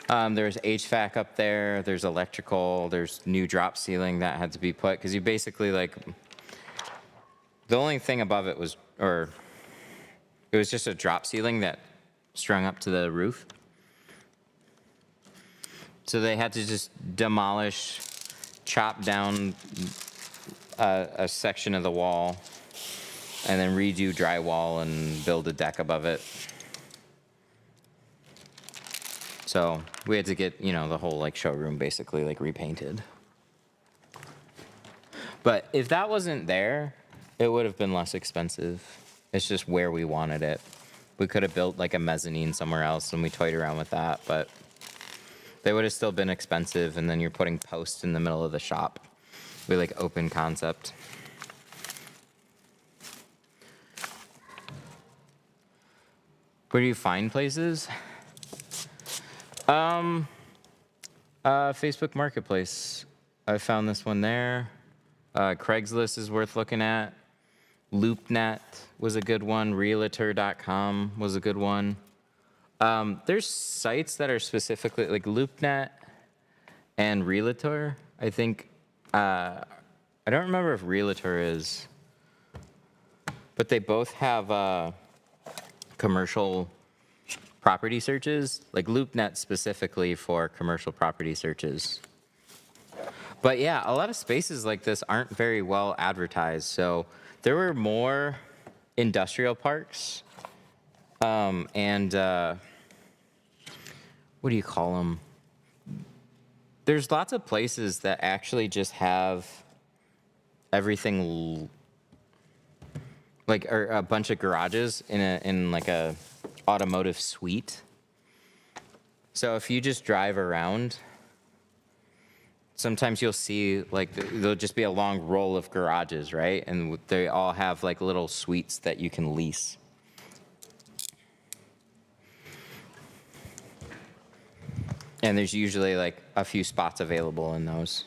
HVAC up there, there's electrical, there's new drop ceiling that had to be put. Because you basically, like, the only thing above it was, or it was just a drop ceiling that strung up to the roof. So they had to just demolish, chop down a section of the wall, and then redo drywall and build a deck above it. So we had to get, you know, the whole like showroom basically like repainted. But if that wasn't there, it would have been less expensive. It's just where we wanted it. We could have built like a mezzanine somewhere else and we toyed around with that, but they would have still been expensive. And then you're putting posts in the middle of the shop. We like open concept. Where do you find places? Facebook Marketplace. I found this one there. Craigslist is worth looking at. LoopNet was a good one. Realtor.com was a good one. There's sites that are specifically like LoopNet and Realtor. I think, I don't remember if Realtor is, but they both have commercial property searches, like LoopNet specifically for commercial property searches. But yeah, a lot of spaces like this aren't very well advertised. So there were more industrial parks and what do you call them? There's lots of places that actually just have everything like or a bunch of garages in like a automotive suite. So if you just drive around, sometimes you'll see like there'll just be a long row of garages, right? And they all have like little suites that you can lease. And there's usually like a few spots available in those.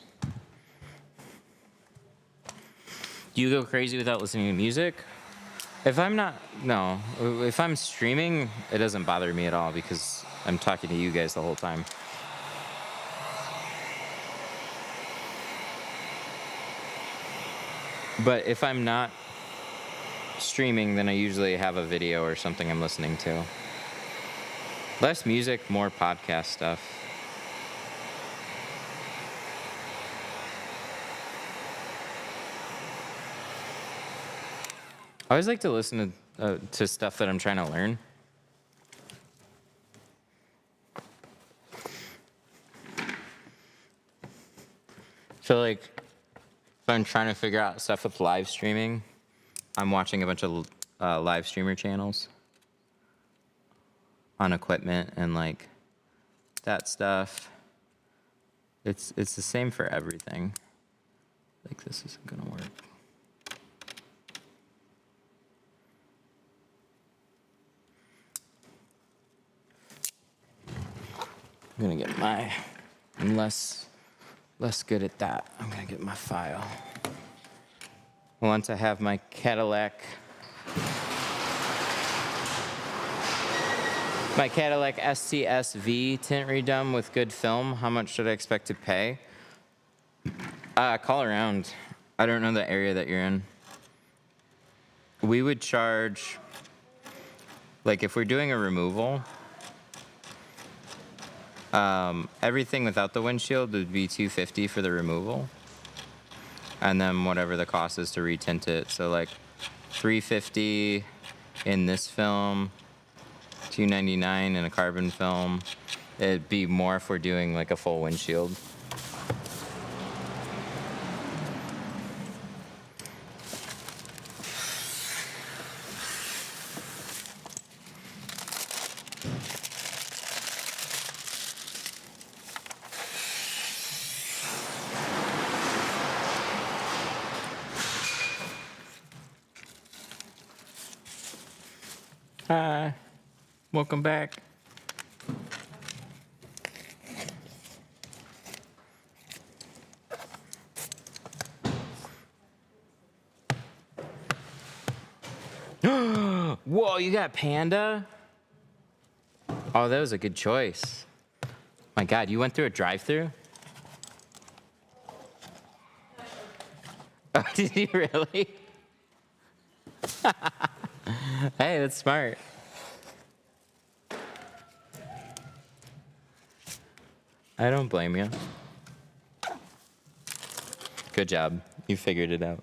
Do you go crazy without listening to music? If I'm not, no. If I'm streaming, it doesn't bother me at all because I'm talking to you guys the whole time. But if I'm not streaming, then I usually have a video or something I'm listening to. Less music, more podcast stuff. I always like to listen to stuff that I'm trying to learn. So like, if I'm trying to figure out stuff with live streaming, I'm watching a bunch of live streamer channels on equipment and like that stuff. It's the same for everything. Like this isn't gonna work. I'm gonna get my, I'm less good at that. I'm gonna get my file. Once I have my Cadillac STSV tint redone with good film, how much should I expect to pay? Call around. I don't know the area that you're in. We would charge, like if we're doing a removal, everything without the windshield would be $250 for the removal. And then whatever the cost is to retint it. So like $350 in this film, $299 in a carbon film. It'd be more if we're doing like a full windshield. Hi. Welcome back. Whoa, you got panda? Oh, that was a good choice. My God, you went through a drive-through? Oh, did you really? Hey, that's smart. I don't blame you. Good job. You figured it out.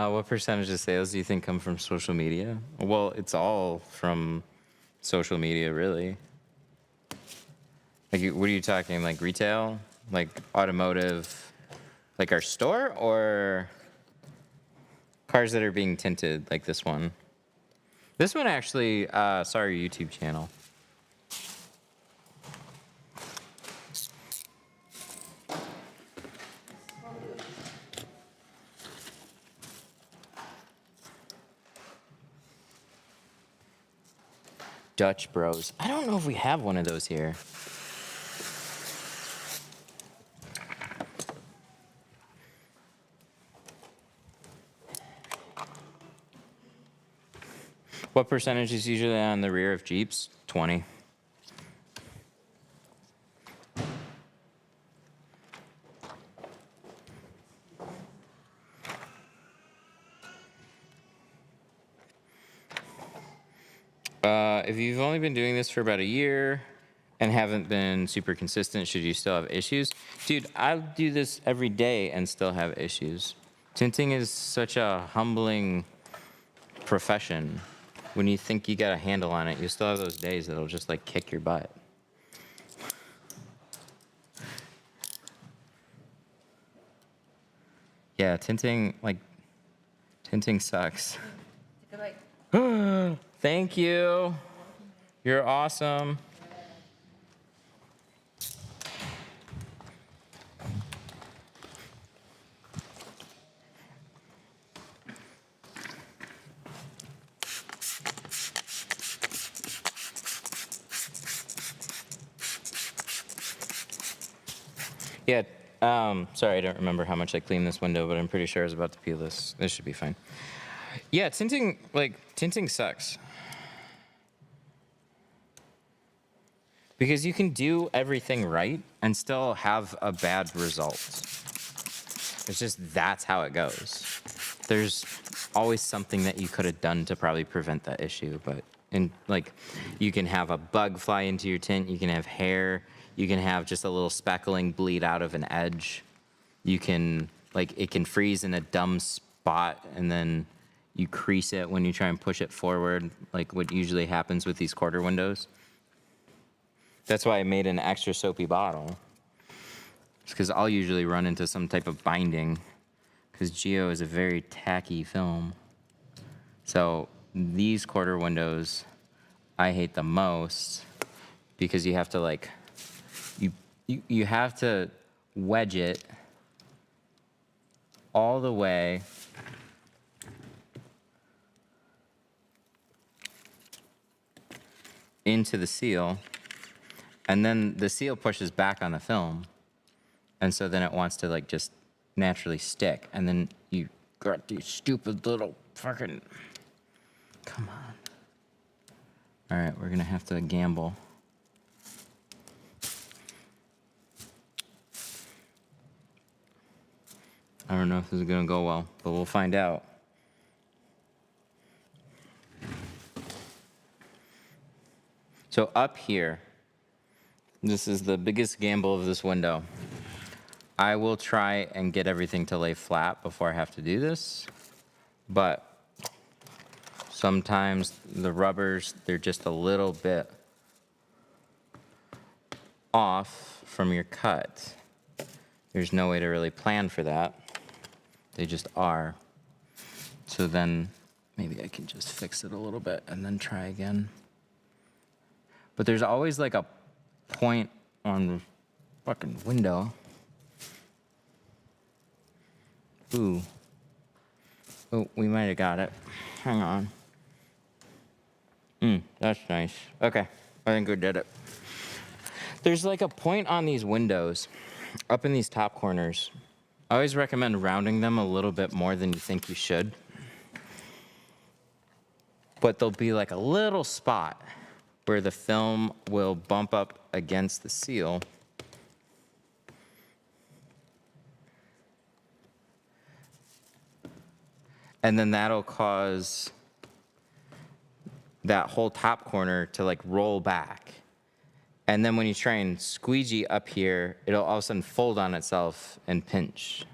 What percentage of sales do you think come from social media? Well, it's all from social media, really. Like, what are you talking? Like retail, like automotive, like our store, or cars that are being tinted, like this one? This one actually, sorry, YouTube channel. Dutch Bros. I don't know if we have one of those here. What percentage is usually on the rear of Jeeps? 20. If you've only been doing this for about a year and haven't been super consistent, should you still have issues? Dude, I do this every day and still have issues. Tinting is such a humbling profession. When you think you got a handle on it, you still have those days that'll just like kick your butt. Yeah, tinting sucks. Take a bite. Thank you. You're awesome. Yeah, sorry, I don't remember how much I cleaned this window, but I'm pretty sure I was about to peel this. This should be fine. Yeah, tinting sucks. Because you can do everything right and still have a bad result. It's just, that's how it goes. There's always something that you could have done to probably prevent that issue, but you can have a bug fly into your tint, you can have hair, you can have just a little speckling bleed out of an edge. You can, it can freeze in a dumb spot and then you crease it when you try and push it forward, like what usually happens with these quarter windows. That's why I made an extra soapy bottle. It's because I'll usually run into some type of binding because Geo is a very tacky film. So these quarter windows I hate the most because you have to you have to wedge it all the way into the seal, and then the seal pushes back on the film, and so then it wants to just naturally stick, and then you got these stupid little fucking, come on. All right, we're gonna have to gamble. I don't know if this is gonna go well, but we'll find out. So up here, this is the biggest gamble of this window. I will try and get everything to lay flat before I have to do this, but sometimes the rubbers, they're just a little bit off from your cut. There's no way to really plan for that. They just are. So then maybe I can just fix it a little bit and then try again. But there's always a point on the fucking window Ooh. Oh, we might have got it. Hang on. That's nice. Okay, I think we did it. There's like a point on these windows, up in these top corners. I always recommend rounding them a little bit more than you think you should. But there'll be like a little spot where the film will bump up against the seal. And then that'll cause that whole top corner to like roll back. And then when you try and squeegee up here, it'll all of a sudden fold on itself and pinch.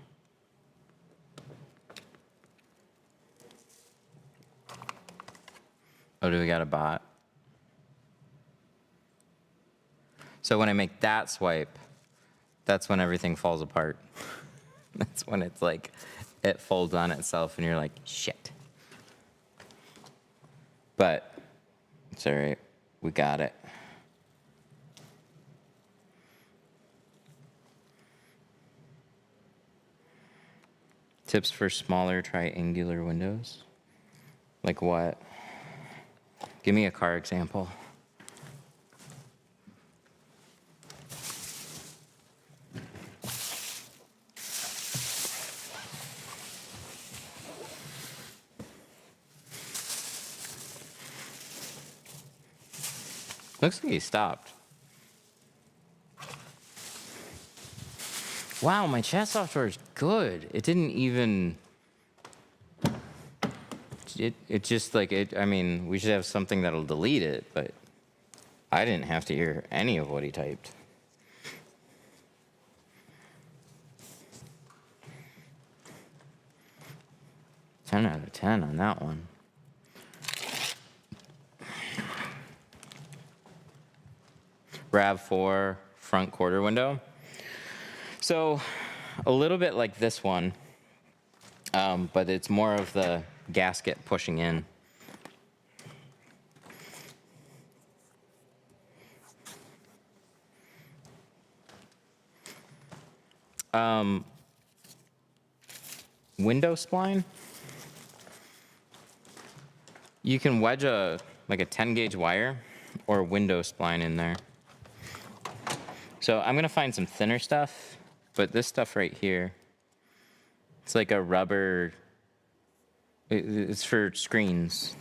Oh, do we got a bot? So when I make that swipe, that's when everything falls apart. That's when it's like, it folds on itself and you're like, shit. But it's all right, we got it. Tips for smaller triangular windows? Like what? Give me a car example. Looks like he stopped. Wow, my chat software is good. It didn't even... It just like, I mean, we should have something that'll delete it, but I didn't have to hear any of what he typed. Ten out of 10 on that one. RAV4 front quarter window. So a little bit like this one, but it's more of the gasket pushing in. Window spline. You can wedge like a 10 gauge wire or window spline in there. So I'm gonna find some thinner stuff, but this stuff right here, it's like a rubber, it's for screens,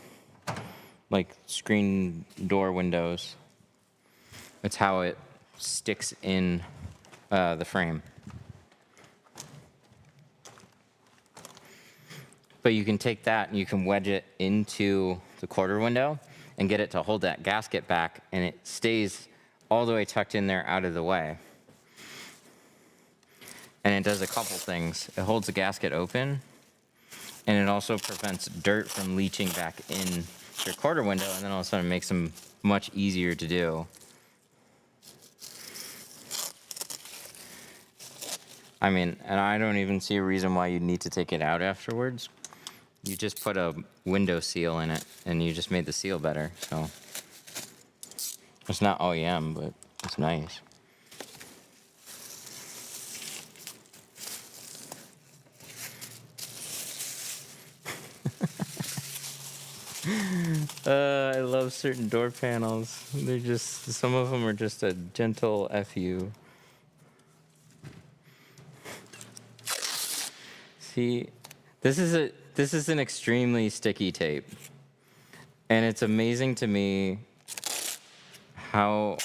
like screen door windows. That's how it sticks in the frame. But you can take that and you can wedge it into the quarter window and get it to hold that gasket back, and it stays all the way tucked in there out of the way. And it does a couple things. It holds the gasket open, and it also prevents dirt from leaching back in your quarter window, and then all of a sudden it makes them much easier to do. I mean, and I don't even see a reason why you'd need to take it out afterwards. You just put a window seal in it, and you just made the seal better, so. It's not OEM, but it's nice. I love certain door panels. They're just, some of them are just a gentle FU. See, this is an extremely sticky tape. And it's amazing to me how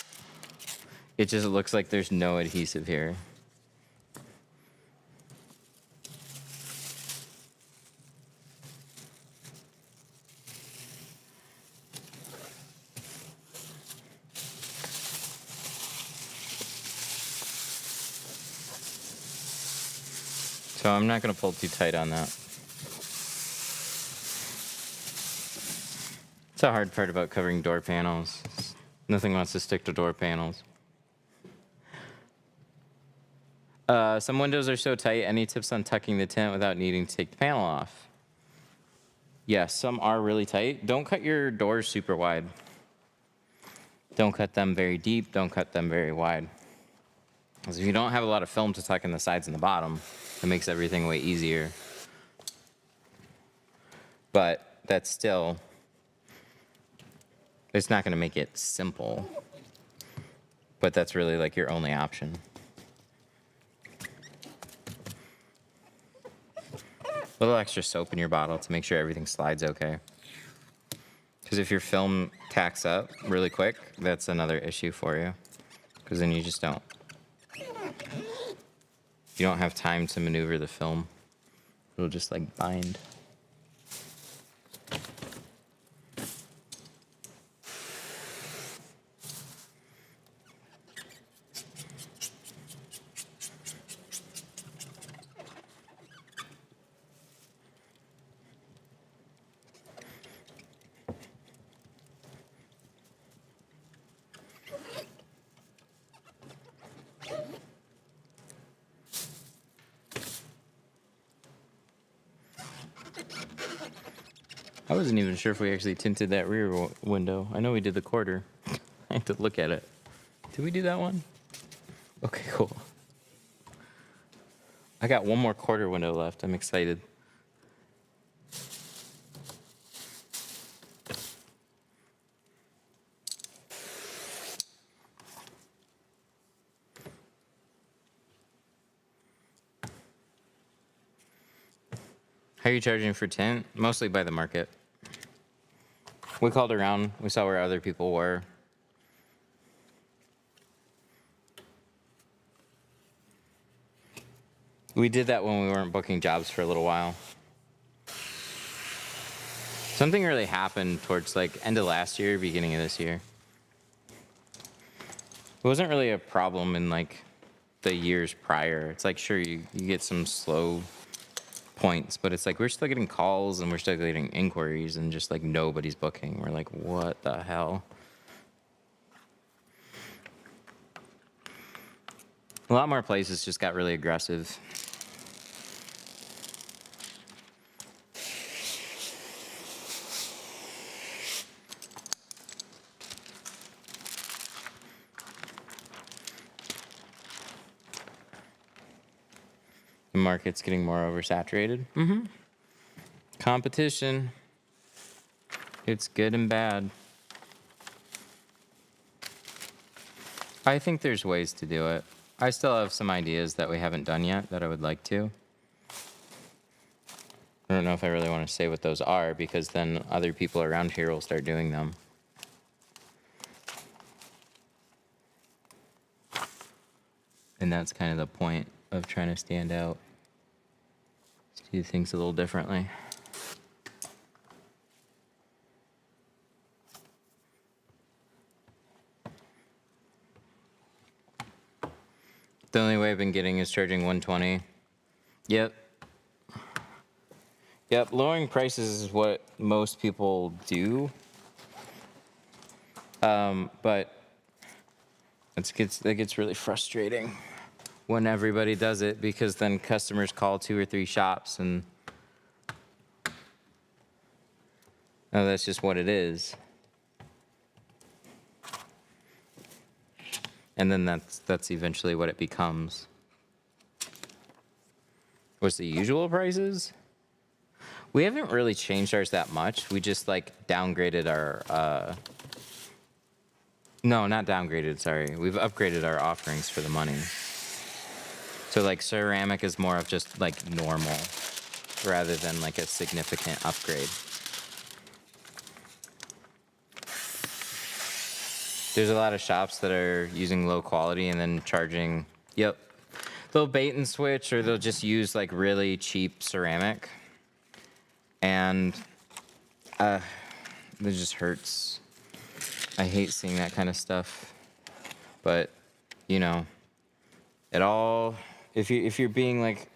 it just looks like there's no adhesive here. So I'm not going to pull too tight on that. It's a hard part about covering door panels. Nothing wants to stick to door panels. Some windows are so tight. Any tips on tucking the tint without needing to take the panel off? Yes, some are really tight. Don't cut your doors super wide. Don't cut them very deep. Don't cut them very wide. Because if you don't have a lot of film to tuck in the sides and the bottom, it makes everything way easier. but that's still, it's not going to make it simple, but that's really like your only option. A little extra soap in your bottle to make sure everything slides okay. Because if your film tacks up really quick, that's another issue for you. Because then you just don't. You don't have time to maneuver the film. It'll just like bind. I wasn't even sure if we actually tinted that rear window. I know we did the quarter. I have to look at it. Did we do that one? Okay, cool. I got one more quarter window left. I'm excited. How are you charging for tint? Mostly by the market. We called around. We saw where other people were. We did that when we weren't booking jobs for a little while. Something really happened towards like end of last year, beginning of this year. It wasn't really a problem in like the years prior. It's like, sure, you get some slow points, but it's like we're still getting calls and we're still getting inquiries and just like nobody's booking. We're like, what the hell? A lot more places just got really aggressive. The market's getting more oversaturated. Competition. It's good and bad. I think there's ways to do it. I still have some ideas that we haven't done yet that I would like to. I don't know if I really want to say what those are because then other people around here will start doing them. And that's kind of the point of trying to stand out. Do things a little differently. The only way I've been getting is charging 120. Yep. Yep, lowering prices is what most people do. But it gets really frustrating when everybody does it because then customers call 2 or 3 shops and that's just what it is. And then that's eventually what it becomes. What's the usual prices? We haven't really changed ours that much. We just like downgraded our, no, not downgraded, sorry. We've upgraded our offerings for the money. So like ceramic is more of just like normal rather than like a significant upgrade. There's a lot of shops that are using low quality and then charging, yep. They'll bait and switch or they'll just use like really cheap ceramic. And it just hurts. I hate seeing that kind of stuff. But, you know, it all, if you're being like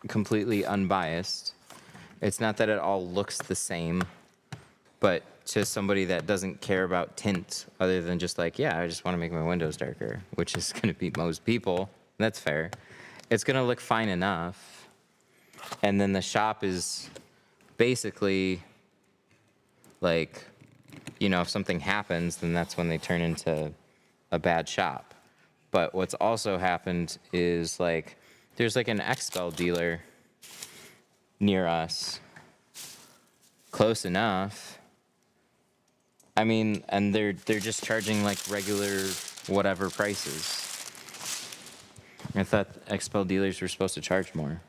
completely unbiased, it's not that it all looks the same, but to somebody that doesn't care about tint other than just like, yeah, I just want to make my windows darker, which is going to be most people. That's fair. It's going to look fine enough. And then the shop is basically like, you know, if something happens, then that's when they turn into a bad shop. But what's also happened is like, there's like an Expel dealer near us close enough. I mean, and they're just charging like regular whatever prices. I thought XPEL dealers were supposed to charge more.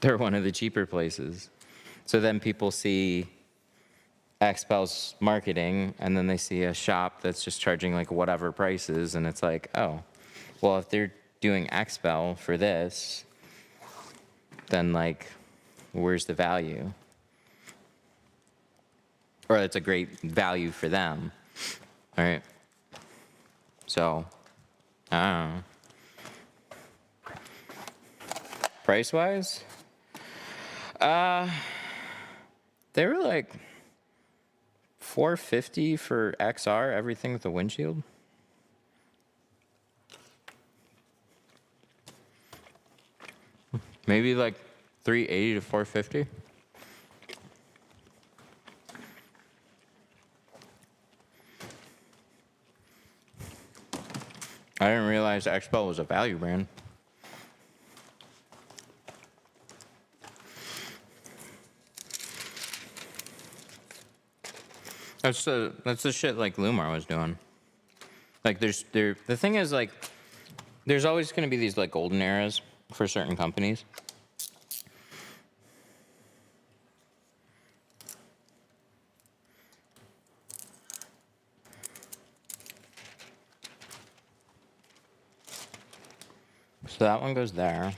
They're one of the cheaper places. So then people see XPEL's marketing, and then they see a shop that's just charging like whatever prices, and it's like, oh, well, if they're doing XPEL for this, then like, where's the value? Or it's a great value for them, all right? So, I don't know. Price-wise, they were like $450 for XR, everything with the windshield. Maybe like $380 to $450. I didn't realize XPEL was a value brand. That's the shit like Lumar was doing. Like the thing is like there's always gonna be these like golden eras for certain companies. So that one goes there.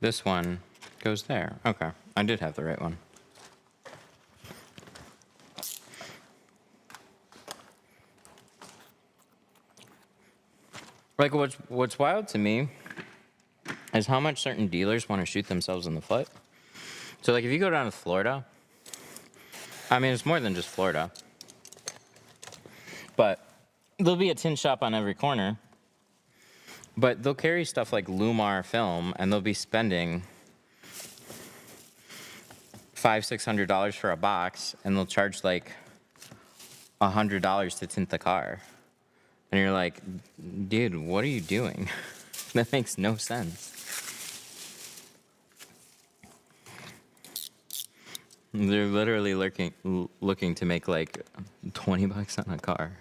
This one goes there. Okay, I did have the right one. Like what's wild to me is how much certain dealers want to shoot themselves in the foot. So like if you go down to Florida, I mean it's more than just Florida, but there'll be a tint shop on every corner. But they'll carry stuff like Lumar film, and they'll be spending $500-600 for a box, and they'll charge like $100 to tint the car. And you're like, dude, what are you doing? That makes no sense. They're literally looking to make like $20 on a car.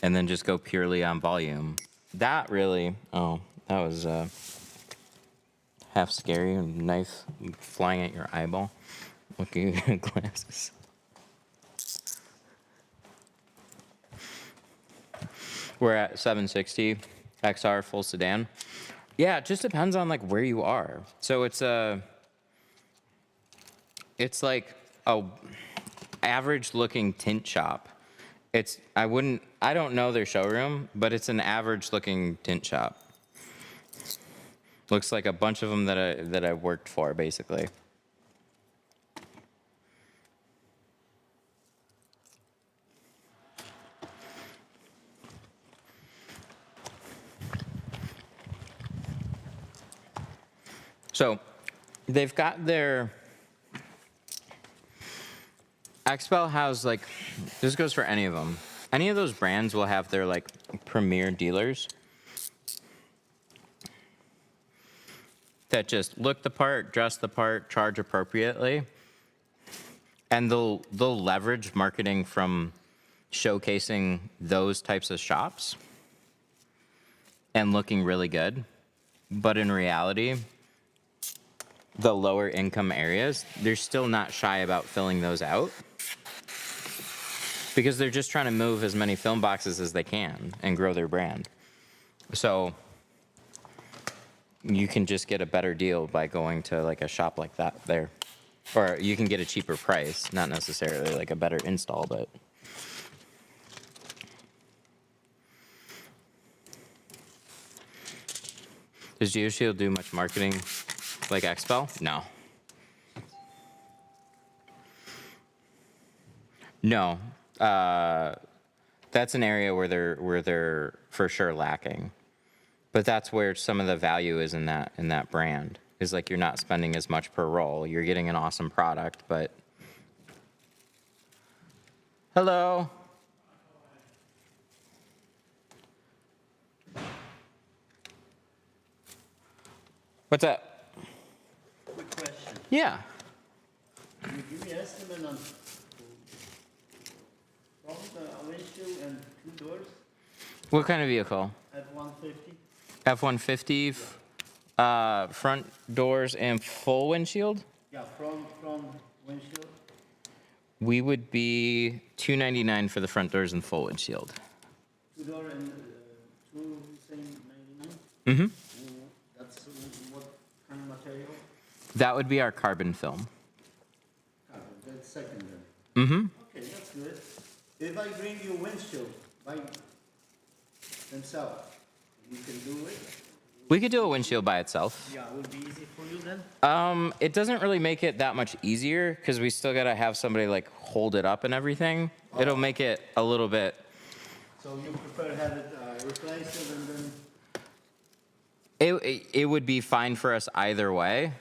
And then just go purely on volume. That really, that was half scary. A knife flying at your eyeball. Looking at your glasses. We're at 760 XR full sedan. Yeah, it just depends on like where you are. So it's like a average looking tint shop. I don't know their showroom, but it's an average looking tint shop. Looks like a bunch of them that I worked for, basically. So they've got their XPEL has like, this goes for any of them. Any of those brands will have their like premier dealers that just look the part, dress the part, charge appropriately. And they'll leverage marketing from showcasing those types of shops and looking really good. But in reality, the lower income areas, they're still not shy about filling those out because they're just trying to move as many film boxes as they can and grow their brand. So you can just get a better deal by going to like a shop like that there. Or you can get a cheaper price, not necessarily like a better install, but. Does GeoShield do much marketing like XPEL? No. No. That's an area where they're for sure lacking. But that's where some of the value is in that brand. Is like you're not spending as much per roll. You're getting an awesome product, but hello. What's up? Quick question. Yeah. Can you give me an estimate on from the windshield and 2 doors What kind of vehicle? at 150? F-150, front doors and full windshield? Yeah, from windshield. We would be $299 for the front doors and full windshield. 2 door and 2 saying 99? Mm-hmm. That's what kind of material? That would be our carbon film. That's secondary. Mm-hmm. Okay, that's good. If I bring you windshield by themselves, you can do it? We could do a windshield by itself. Yeah, it would be easy for you then? It doesn't really make it that much easier because we still gotta have somebody like hold it up and everything. It'll make it a little bit. So you prefer to have it replaced and then? It would be fine for us either way.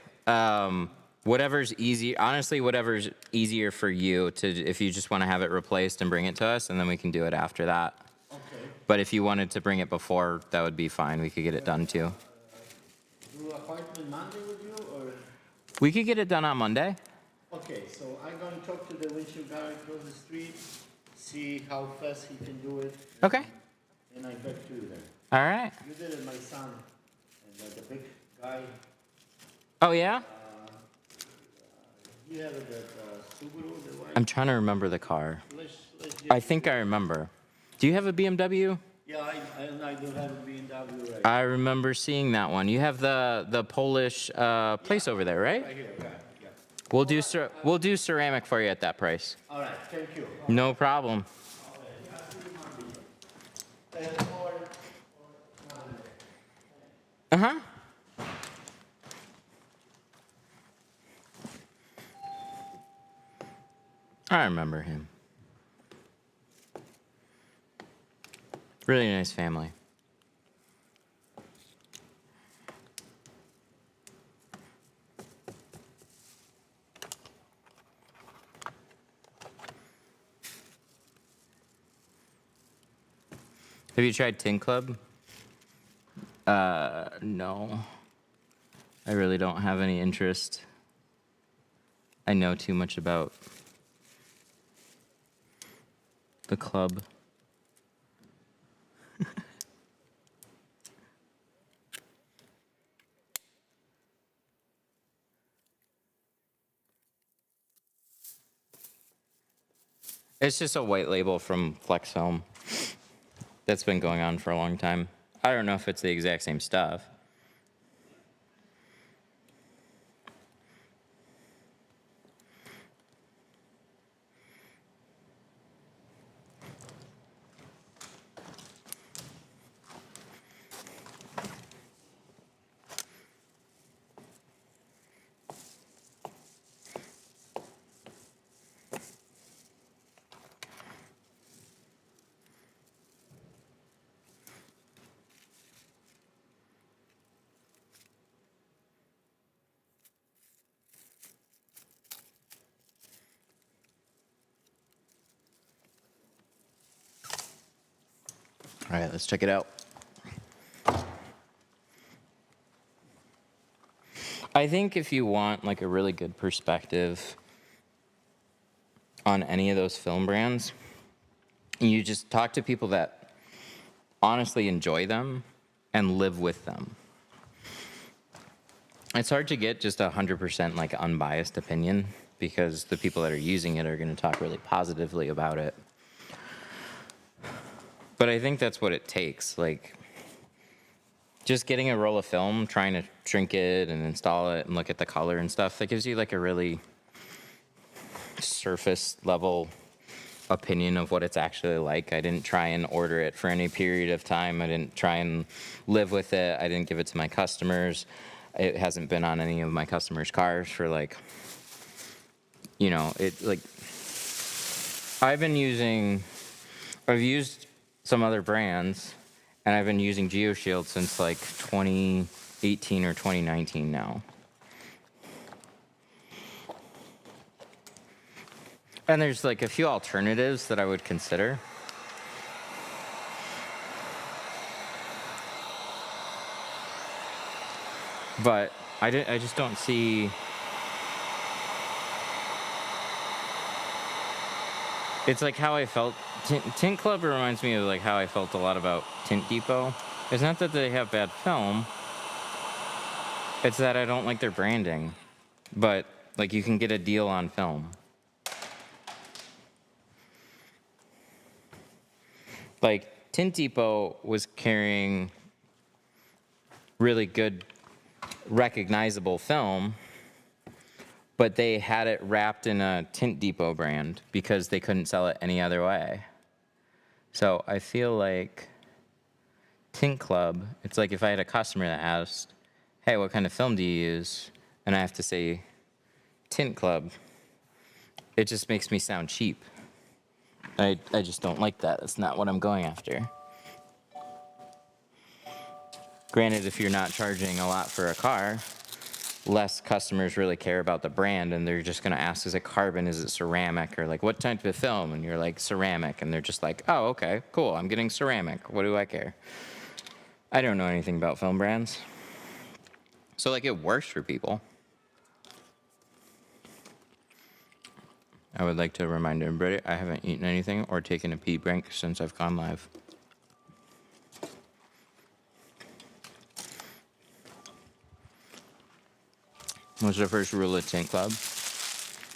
Whatever's easy. Honestly, whatever's easier for you to if you just want to have it replaced and bring it to us, and then we can do it after that. Okay. But if you wanted to bring it before, that would be fine. We could get it done too. Do appointment Monday with you or? We could get it done on Monday. Okay, so I'm going to talk to the windshield guy across the street, see how fast he can do it. Okay. And I back to you then. All right. You did it, my son, and the big guy, Oh yeah. he had the Subaru, the white. I'm trying to remember the car. Let's I think I remember. Do you have a BMW? Yeah, I do have a BMW right, I remember seeing that one. You have the Polish place over there, right? right here, right, yeah. We'll do ceramic for you at that price. All right, thank you. No problem. Uh-huh. I remember him. Really nice family. Have you tried Tint Club? No. I really don't have any interest. I know too much about the club. It's just a white label from Flex Film that's been going on for a long time. I don't know if it's the exact same stuff. All right, let's check it out. I think if you want like a really good perspective on any of those film brands, you just talk to people that honestly enjoy them and live with them. It's hard to get just 100% like unbiased opinion because the people that are using it are going to talk really positively about it. But I think that's what it takes. Like, just getting a roll of film, trying to shrink it and install it and look at the color and stuff, that gives you like a really surface level opinion of what it's actually like. I didn't try and order it for any period of time. I didn't try and live with it. I didn't give it to my customers. It hasn't been on any of my customers' cars for like, you know, it like, I've used some other brands, and I've been using GeoShield since like 2018 or 2019 now. And there's like a few alternatives that I would consider. But I just don't see. It's like how I felt. Tint Club reminds me of like how I felt a lot about Tint Depot. It's not that they have bad film. It's that I don't like their branding. But like you can get a deal on film. Like Tint Depot was carrying really good recognizable film, but they had it wrapped in a Tint Depot brand because they couldn't sell it any other way. So I feel like Tint Club, it's like if I had a customer that asked, hey, what kind of film do you use? And I have to say Tint Club, it just makes me sound cheap. I just don't like that. That's not what I'm going after. Granted, if you're not charging a lot for a car, less customers really care about the brand, and they're just going to ask, is it carbon, is it ceramic, or like, what type of film? And you're like, ceramic, and they're just like, oh, okay, cool, I'm getting ceramic. What do I care? I don't know anything about film brands. So, like, it works for people. I would like to remind everybody I haven't eaten anything or taken a pee break since I've gone live. What's the first rule of Tint Club?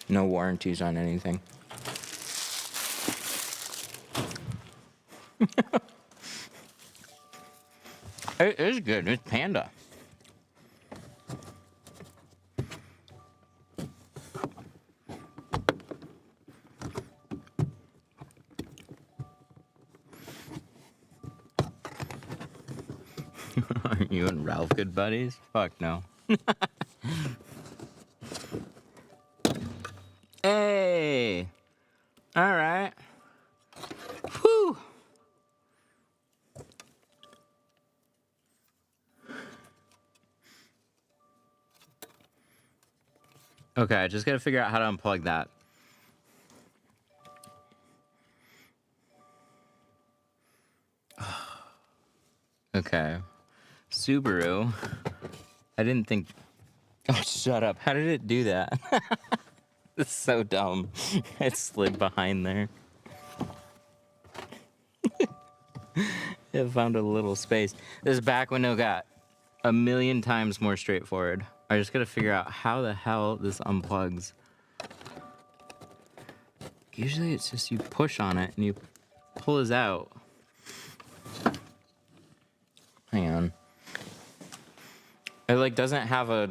No warranties on anything. It is good. It's Panda. Are you and Ralph good buddies? Fuck no. Hey! Alright. Whew! Okay, I just gotta figure out how to unplug that. Okay. Subaru. I didn't think. Oh, shut up. How did it do that? It's so dumb. It slid behind there. It found a little space. This back window got a million times more straightforward. I just gotta figure out how the hell this unplugs. Usually it's just you push on it and you pull this out. Hang on. It like doesn't have a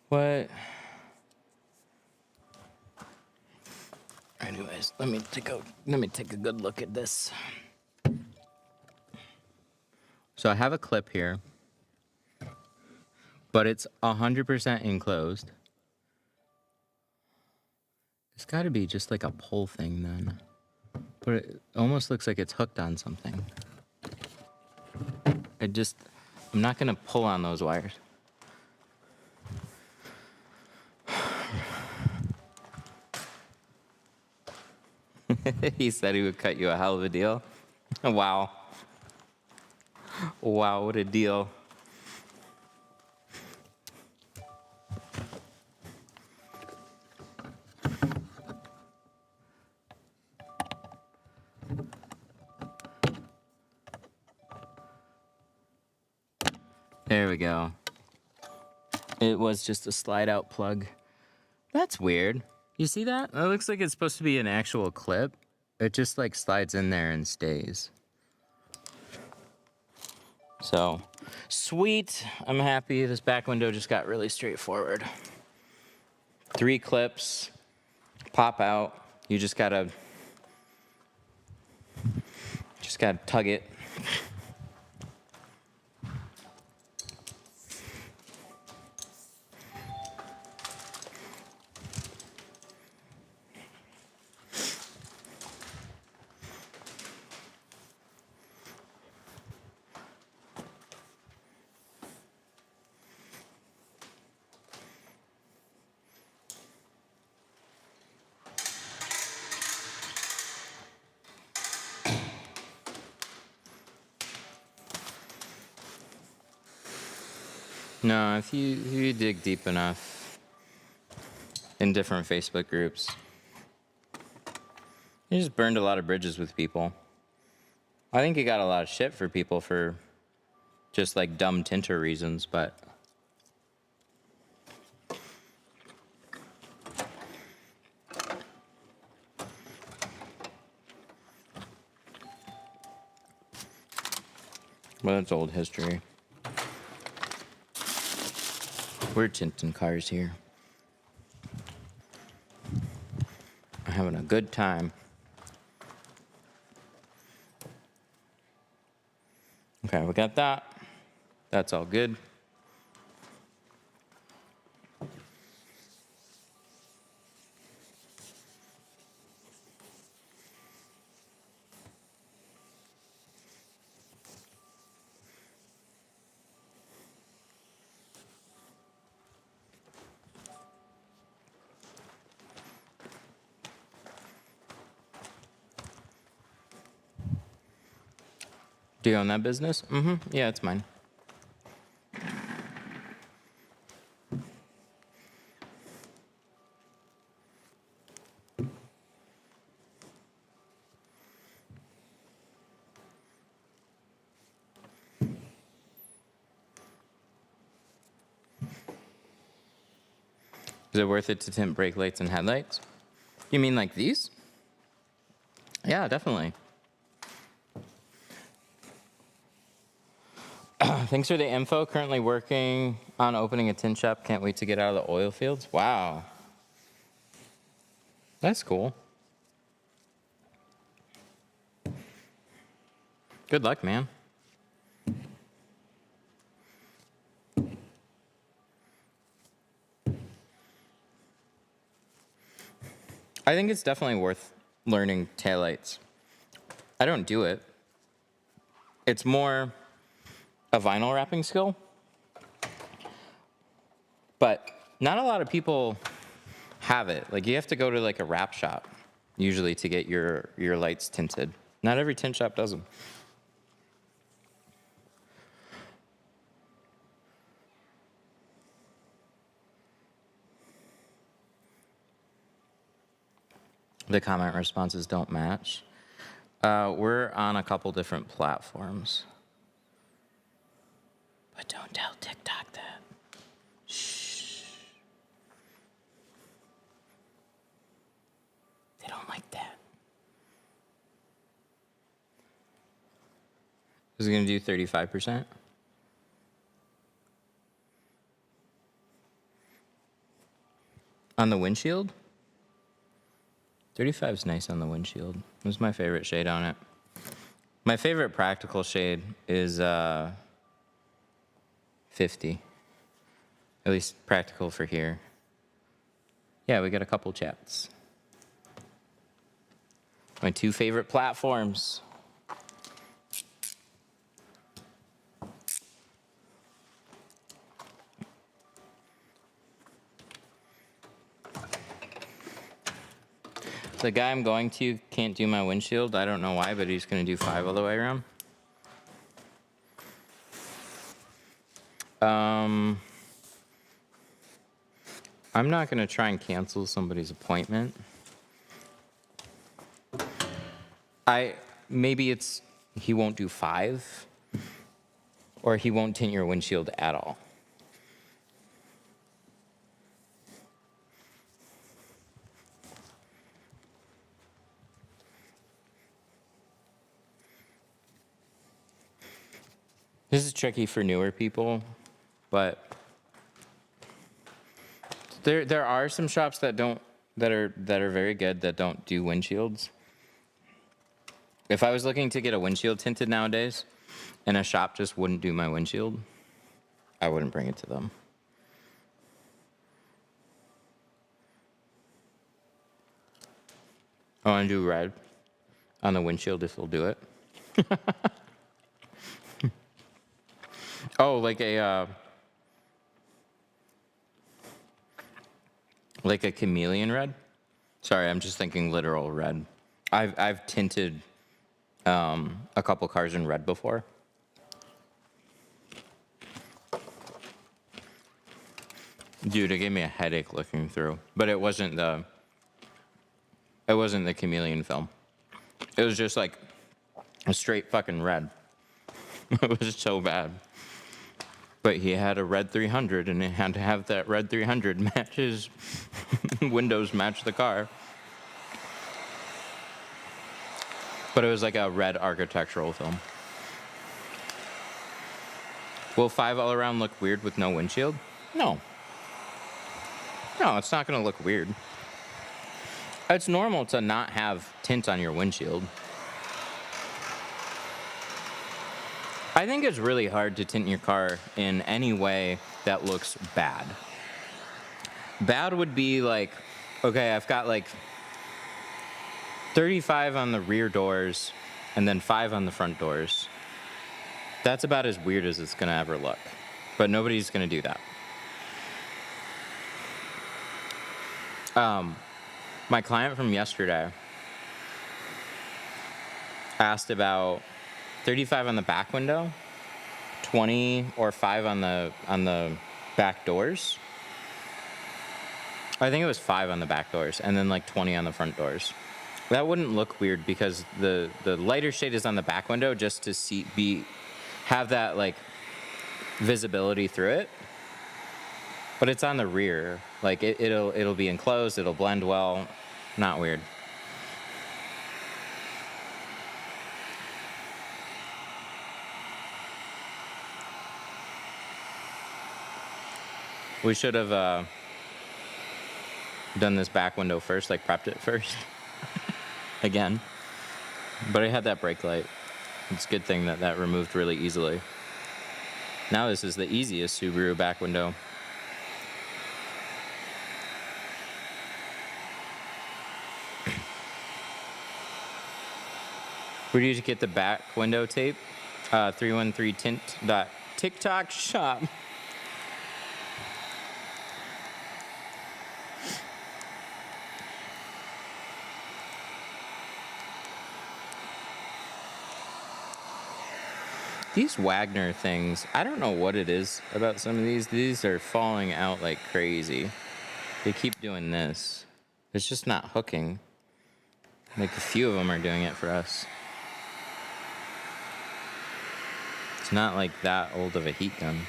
what? Anyways, let me take a good look at this. So I have a clip here, but it's 100% enclosed. It's got to be just like a pull thing then. But it almost looks like it's hooked on something. I'm not gonna pull on those wires. He said he would cut you a hell of a deal. Wow. Wow, what a deal. There we go. It was just a slide out plug. That's weird. You see that? It looks like it's supposed to be an actual clip. It just like slides in there and stays. So, sweet. I'm happy. This back window just got really straightforward. 3 clips, pop out. You just gotta tug it. No, if you dig deep enough in different Facebook groups, you just burned a lot of bridges with people. I think you got a lot of shit for people for just like dumb tinter reasons, but it's old history. We're tinting cars here. I'm having a good time. Okay, we got that. That's all good. Do you own that business? Mm-hmm. Yeah, it's mine. Is it worth it to tint brake lights and headlights? You mean like these? Yeah, definitely. Thanks for the info. Currently working on opening a tint shop. Can't wait to get out of the oil fields. Wow. That's cool. Good luck, man. I think it's definitely worth learning taillights. I don't do it. It's more a vinyl wrapping skill. But not a lot of people have it. Like you have to go to like a wrap shop usually to get your lights tinted. Not every tint shop does them. The comment responses don't match. We're on a couple different platforms. But don't tell TikTok that. Shh. They don't like that. Is it going to do 35%? On the windshield? 35 is nice on the windshield. This is my favorite shade on it. My favorite practical shade is 50. At least practical for here. Yeah, we got a couple chats. My two favorite platforms. The guy I'm going to can't do my windshield. I don't know why, but he's going to do 5 all the way around. I'm not going to try and cancel somebody's appointment. Maybe it's he won't do 5, or he won't tint your windshield at all. This is tricky for newer people, but there are some shops that are very good that don't do windshields. If I was looking to get a windshield tinted nowadays, and a shop just wouldn't do my windshield, I wouldn't bring it to them. I want to do red on the windshield if they'll do it. Oh, like a chameleon red? Sorry, I'm just thinking literal red. I've tinted a couple cars in red before. Dude, it gave me a headache looking through, but it wasn't the chameleon film. It was just like a straight fucking red. It was so bad. But he had a red 300, and it had to have that red 300 match his windows match the car. But it was like a red architectural film. Will 5 all around look weird with no windshield? No. No, it's not going to look weird. It's normal to not have tint on your windshield. I think it's really hard to tint your car in any way that looks bad. Bad would be like, okay, I've got like 35 on the rear doors and then 5 on the front doors. That's about as weird as it's gonna ever look. But nobody's gonna do that. My client from yesterday asked about 35 on the back window, 20 or 5 on the back doors. I think it was 5 on the back doors, and then like 20 on the front doors. That wouldn't look weird because the lighter shade is on the back window just to have that like visibility through it. But it's on the rear. Like it'll be enclosed, it'll blend well, not weird. We should have done this back window first, like prepped it first. Again. But I had that brake light. It's a good thing that removed really easily. Now this is the easiest Subaru back window. Where did you get the back window tape? 313tint.tiktok shop. These Wagner things, I don't know what it is about some of these. These are falling out like crazy. They keep doing this. It's just not hooking. Like a few of them are doing it for us. It's not like that old of a heat gun.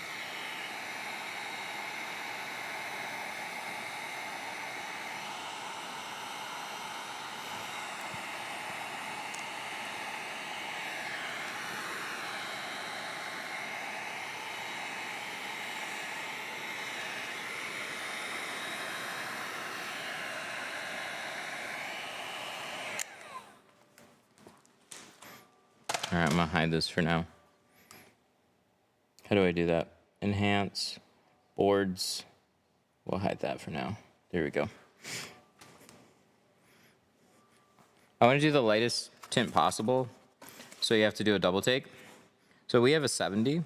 All right, I'm gonna hide this for now. How do I do that? Enhance, boards. We'll hide that for now. There we go. I want to do the lightest tint possible, so you have to do a double take. So we have a 70.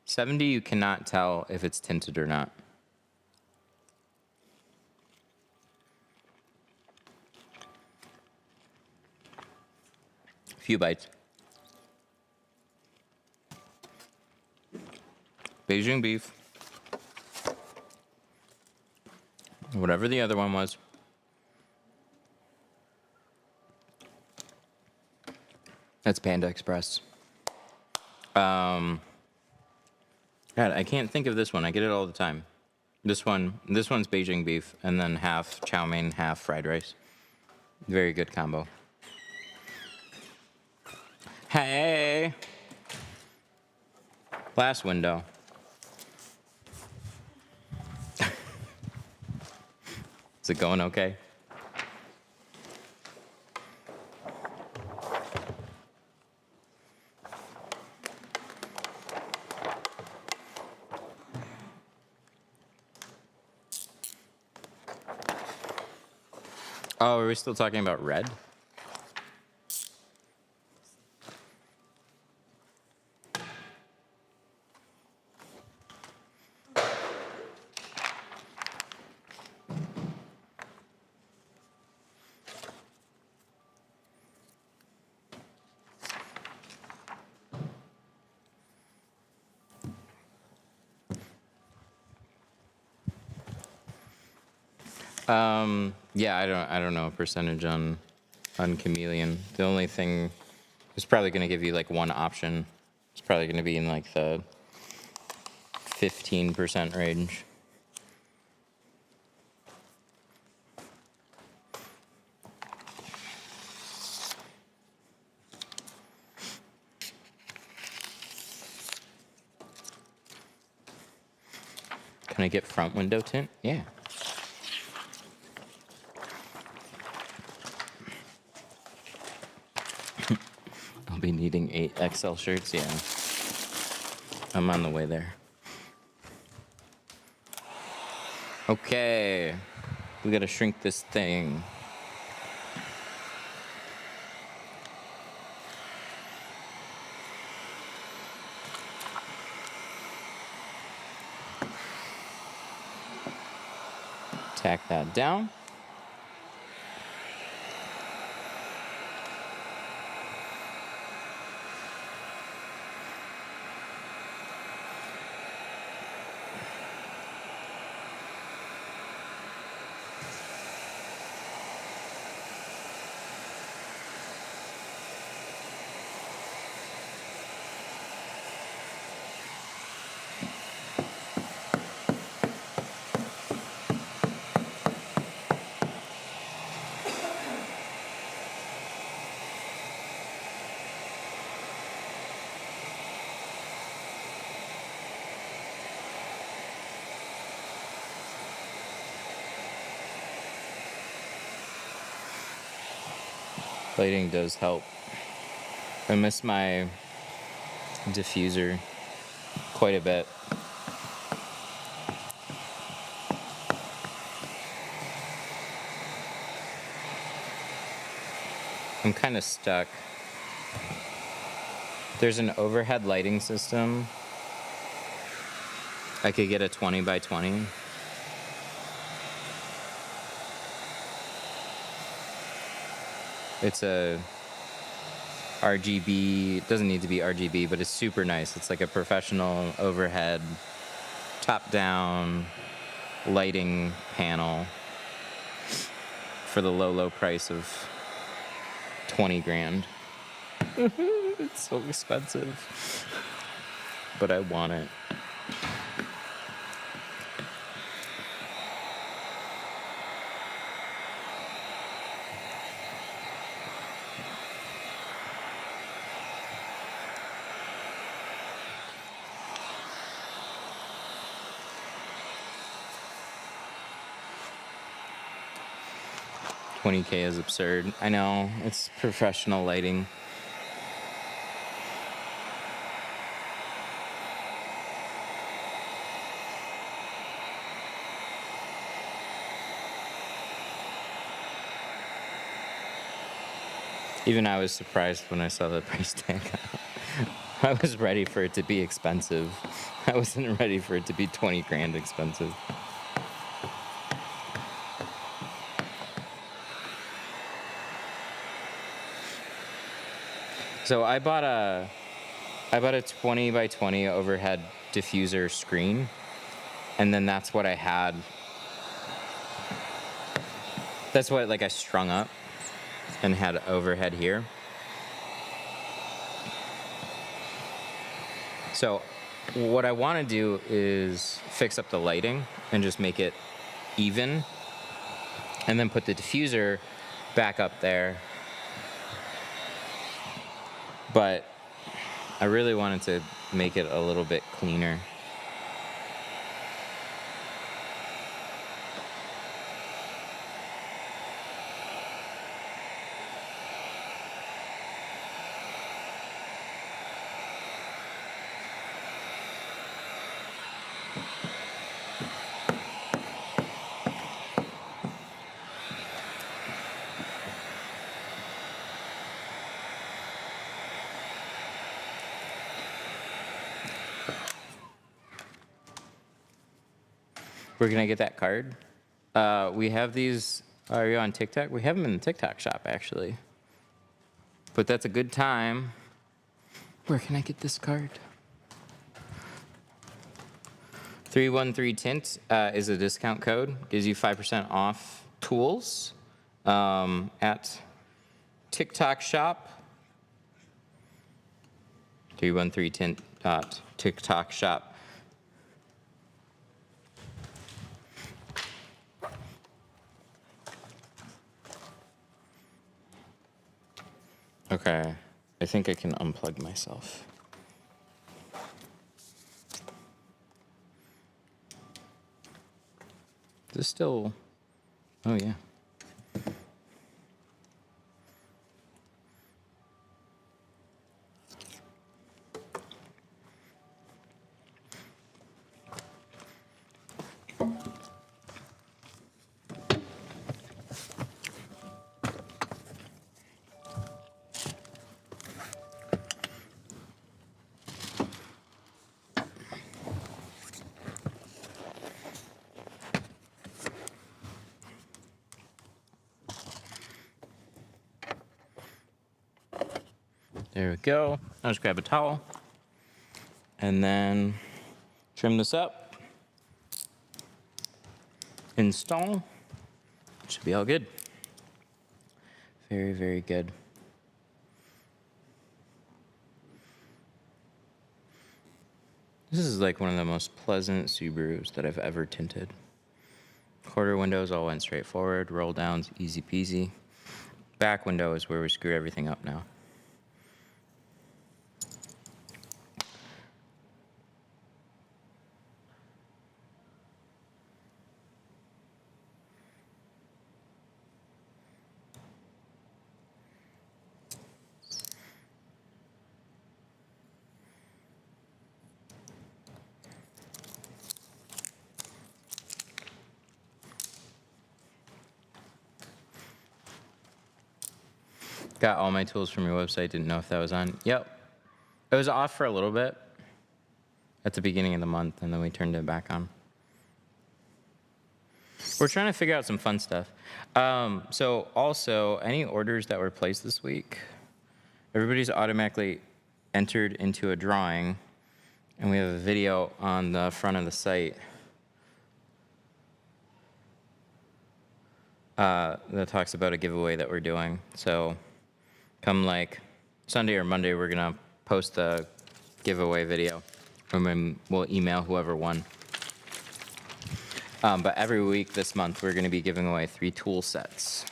70, you cannot tell if it's tinted or not. Few bites. Beijing beef. Whatever the other one was. That's Panda Express. God, I can't think of this one. I get it all the time. This one's Beijing beef, and then half chow mein, half fried rice. Very good combo. Hey! Last window. Is it going okay? Oh, are we still talking about red? Yeah, I don't know a percentage on chameleon. The only thing it's probably going to give you like one option. It's probably going to be in like the 15% range. Can I get front window tint? Yeah. I'll be needing 8 XL shirts, yeah. I'm on the way there. Okay. We gotta shrink this thing. Tack that down. Lighting does help. I miss my diffuser quite a bit. I'm kind of stuck. There's an overhead lighting system. I could get a 20 by 20. It's a RGB, it doesn't need to be RGB, but it's super nice. It's like a professional overhead, top-down lighting panel for the low price of 20 grand. It's so expensive, but I want it. $20K is absurd. I know, it's professional lighting. Even I was surprised when I saw the price tag. I was ready for it to be expensive. I wasn't ready for it to be 20 grand expensive. So I bought a 20 by 20 overhead diffuser screen, and then that's what I had. That's what like I strung up and had overhead here. So what I want to do is fix up the lighting and just make it even, and then put the diffuser back up there. But I really wanted to make it a little bit cleaner. Where can I get that card? We have these. Are you on TikTok? We have them in the TikTok shop, actually. But that's a good time. Where can I get this card? 313 Tint is a discount code. Gives you 5% off tools at TikTok Shop. 313 Tint TikTok Shop. Okay, I think I can unplug myself. Is this still? Oh yeah. There we go. I'll just grab a towel and then trim this up. Install. Should be all good. Very, very good. This is like one of the most pleasant Subarus that I've ever tinted. Quarter windows all went straight forward. Roll downs, easy peasy. Back window is where we screwed everything up now. Got all my tools from your website. Didn't know if that was on. Yep. It was off for a little bit at the beginning of the month, and then we turned it back on. We're trying to figure out some fun stuff. So also, any orders that were placed this week, everybody's automatically entered into a drawing, and we have a video on the front of the site that talks about a giveaway that we're doing. So come like Sunday or Monday, we're gonna post the giveaway video, and then we'll email whoever won. But every week this month, we're gonna be giving away 3 tool sets.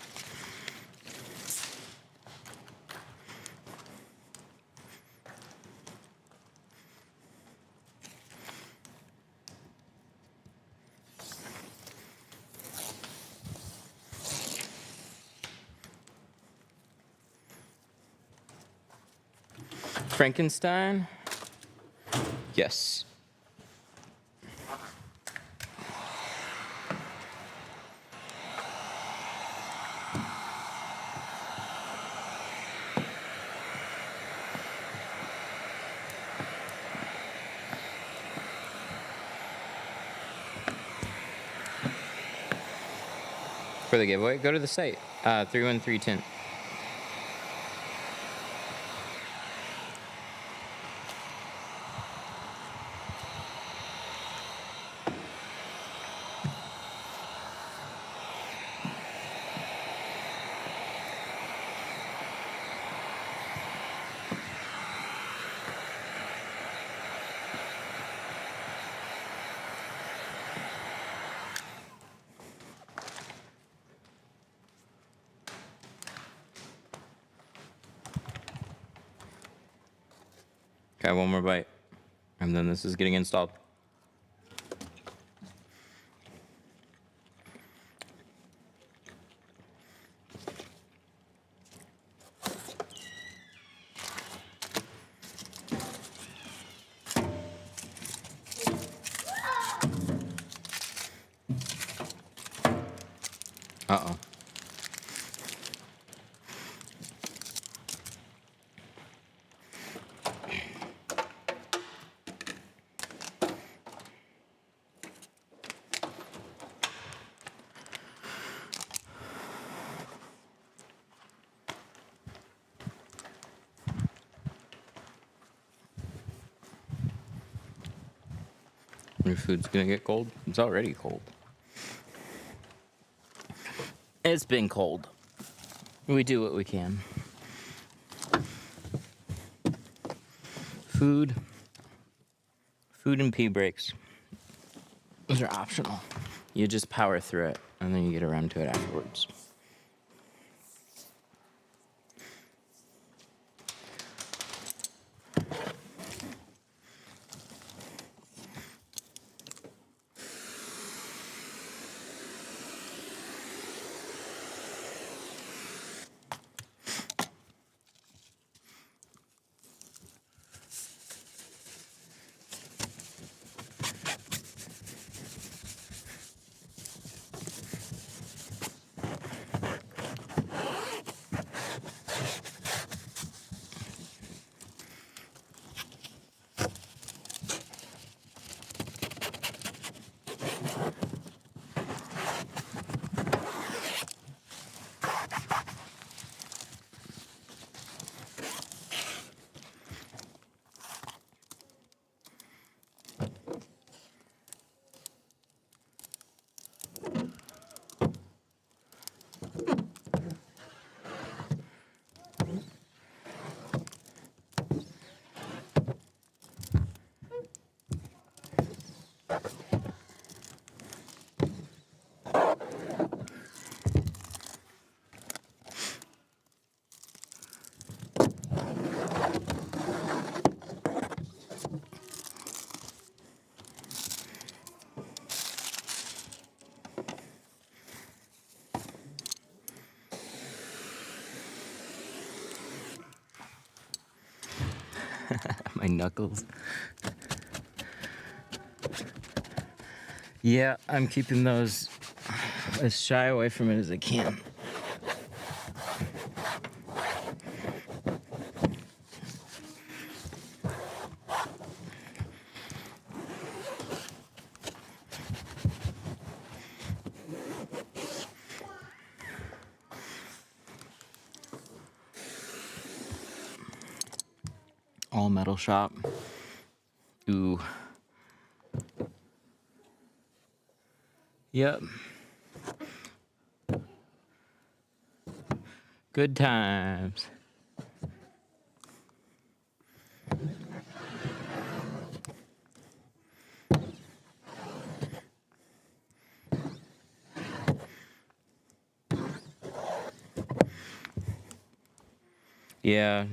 Frankenstein? Yes. For the giveaway, go to the site, 313 Tint. Okay, one more bite, and then this is getting installed. Uh-oh. Your food's gonna get cold? It's already cold. It's been cold. We do what we can. Food and pee breaks. Those are optional. You just power through it, and then you get around to it afterwards. My knuckles. Yeah, I'm keeping those as shy away from it as I can. All metal shop. Ooh. Yep. Good times. Yeah,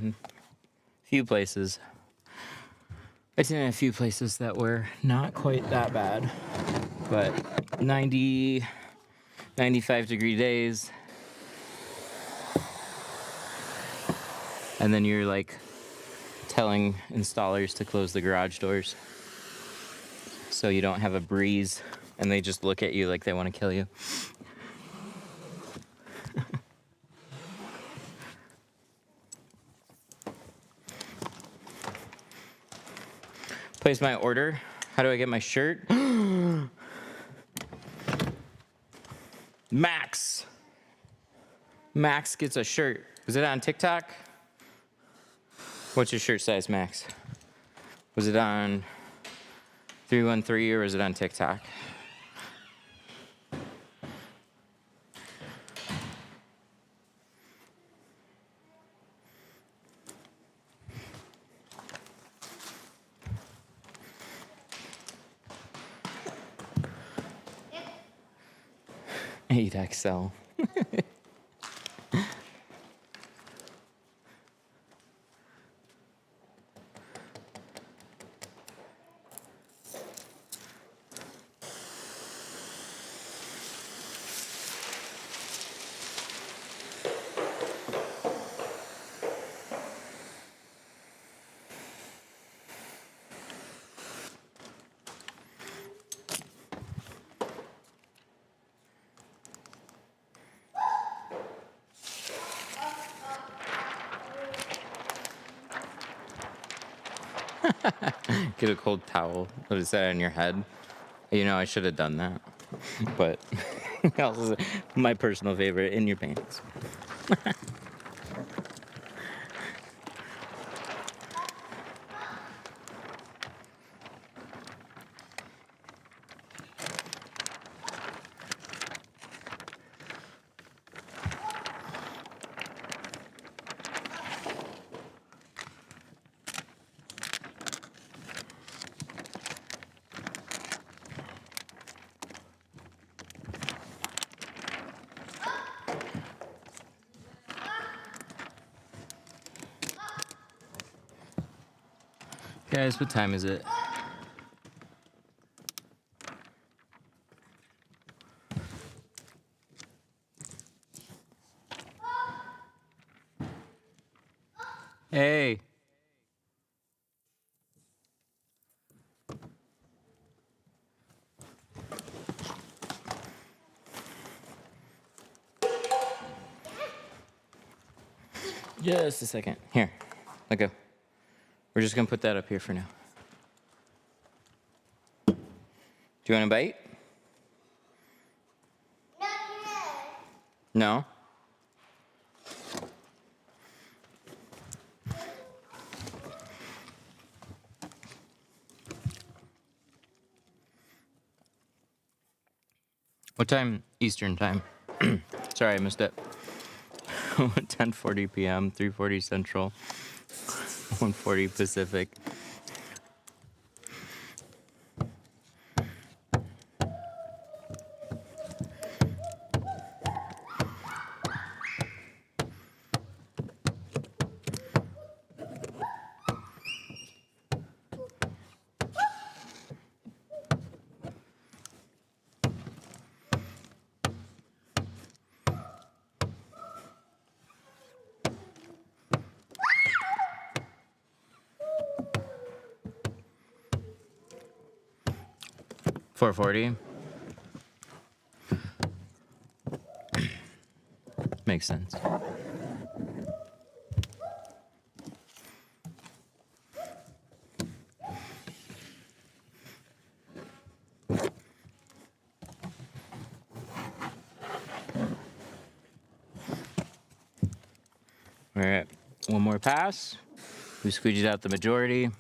few places. I've seen a few places that were not quite that bad, but 90, 95-degree days, and then you're like telling installers to close the garage doors so you don't have a breeze, and they just look at you like they want to kill you. Place my order. How do I get my shirt? Max. Max gets a shirt. Was it on TikTok? What's your shirt size, Max? Was it on 313 or was it on TikTok? Eight XL. Get a cold towel. What is that on your head? You know, I should have done that. But also my personal favorite, in your pants. Guys, what time is it? Hey. Just a second. Here, let go. We're just gonna put that up here for now. Do you want a bite? Not yet. No? What time? Eastern time. Sorry, I missed it. 10:40 p.m., 3:40 Central, 1:40 Pacific. $4.40. Makes sense. All right, one more pass. We squeeged out the majority.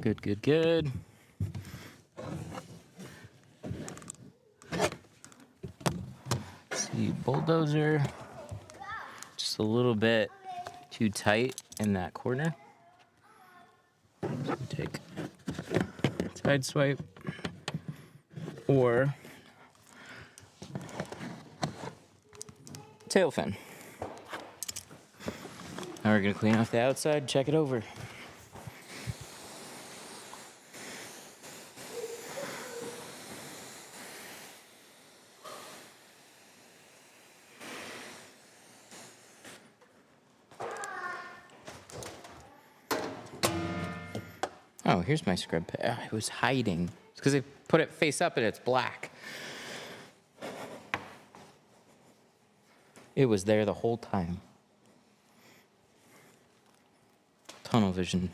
Good, good, good. See, bulldozer. Just a little bit too tight in that corner. So take side swipe or tail fin. Now we're gonna clean off the outside, check it over. Oh, here's my scrub pad. It was hiding. It's because they put it face up and it's black. It was there the whole time. Tunnel vision.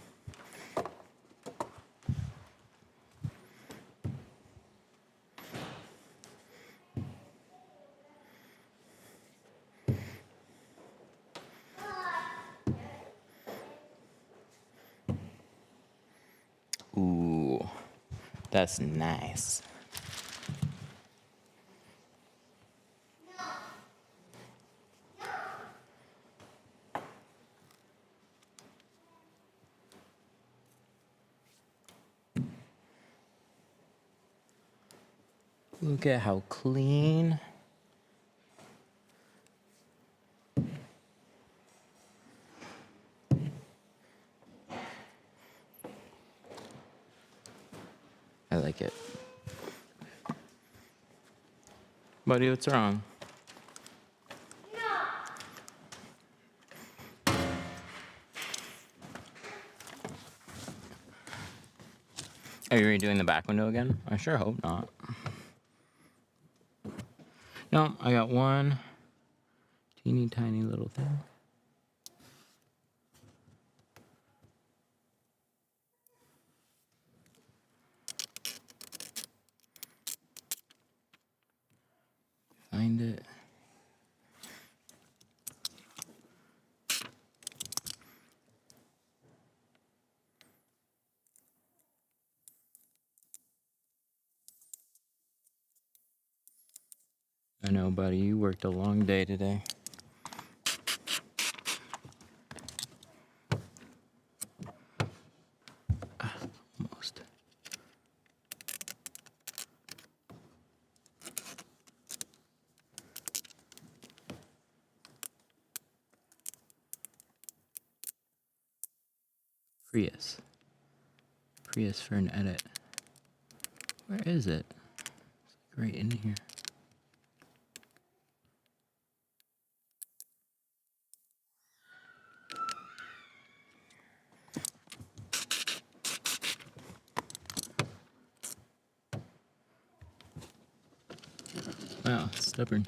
Ooh, that's nice. Look at how clean. I like it. Buddy, what's wrong? Are you redoing the back window again? I sure hope not. No, I got one teeny tiny little thing. Find it. I know, buddy. You worked a long day today. Almost. Prius. Prius for an edit. Where is it? It's like right in here. Wow, it's stubborn.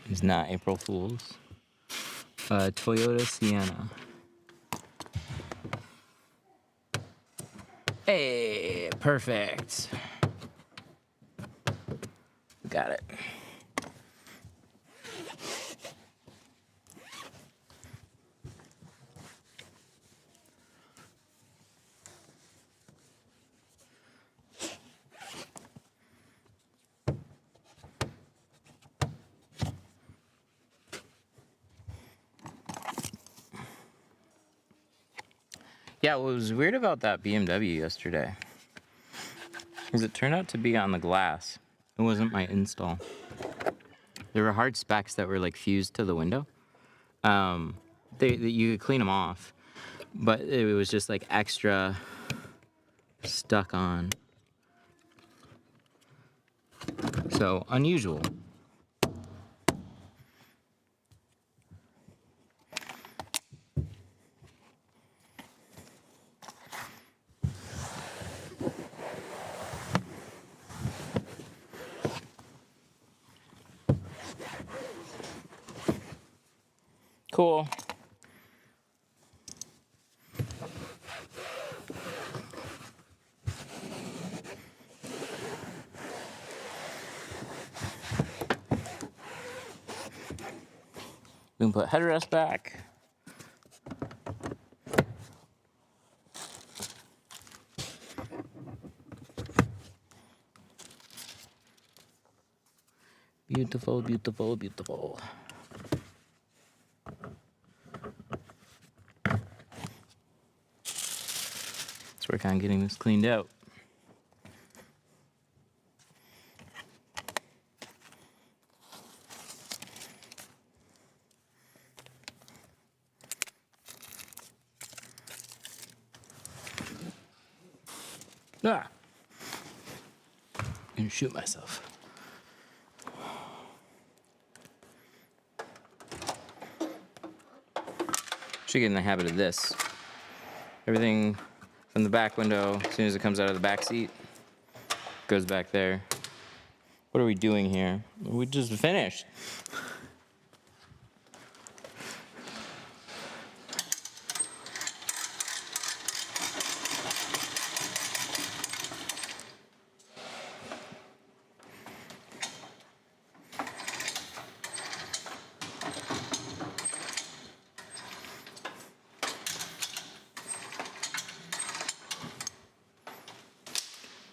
It's not April Fool's. Toyota Sienna. Hey, perfect. Got it. Yeah, what was weird about that BMW yesterday is it turned out to be on the glass. It wasn't my install. There were hard specs that were like fused to the window. You could clean them off, but it was just like extra stuck on. So unusual. Cool. We can put headrest back. Beautiful, beautiful, beautiful. Let's work on getting this cleaned out. Ah! I'm gonna shoot myself. Should get in the habit of this. Everything from the back window, as soon as it comes out of the back seat, goes back there. What are we doing here? We just finished.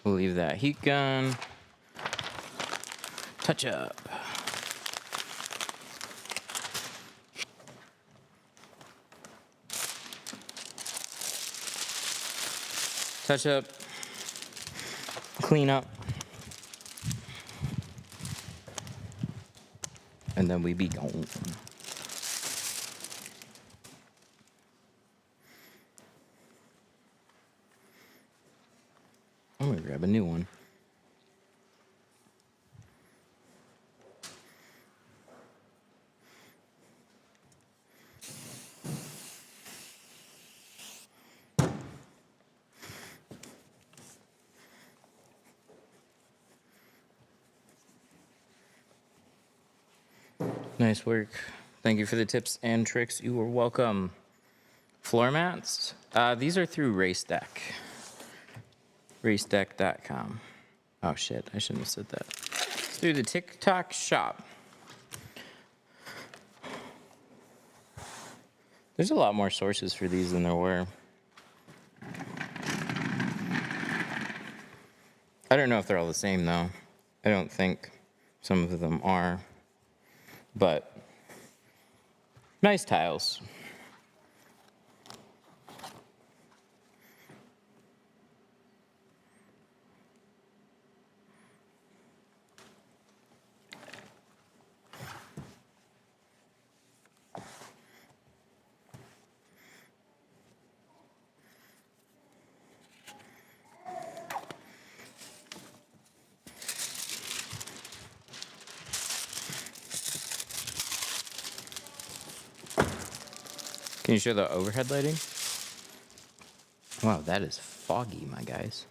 We'll leave that heat gun. Touch up. Touch up. Clean up. And then we be gone. I'm gonna grab a new one. Nice work. Thank you for the tips and tricks. You are welcome. Floor mats. These are through RaceDeck. RaceDeck.com. Oh shit, I shouldn't have said that. It's through the TikTok shop. There's a lot more sources for these than there were. I don't know if they're all the same though. I don't think some of them are. But nice tiles. Can you show the overhead lighting? Wow, that is foggy, my guys.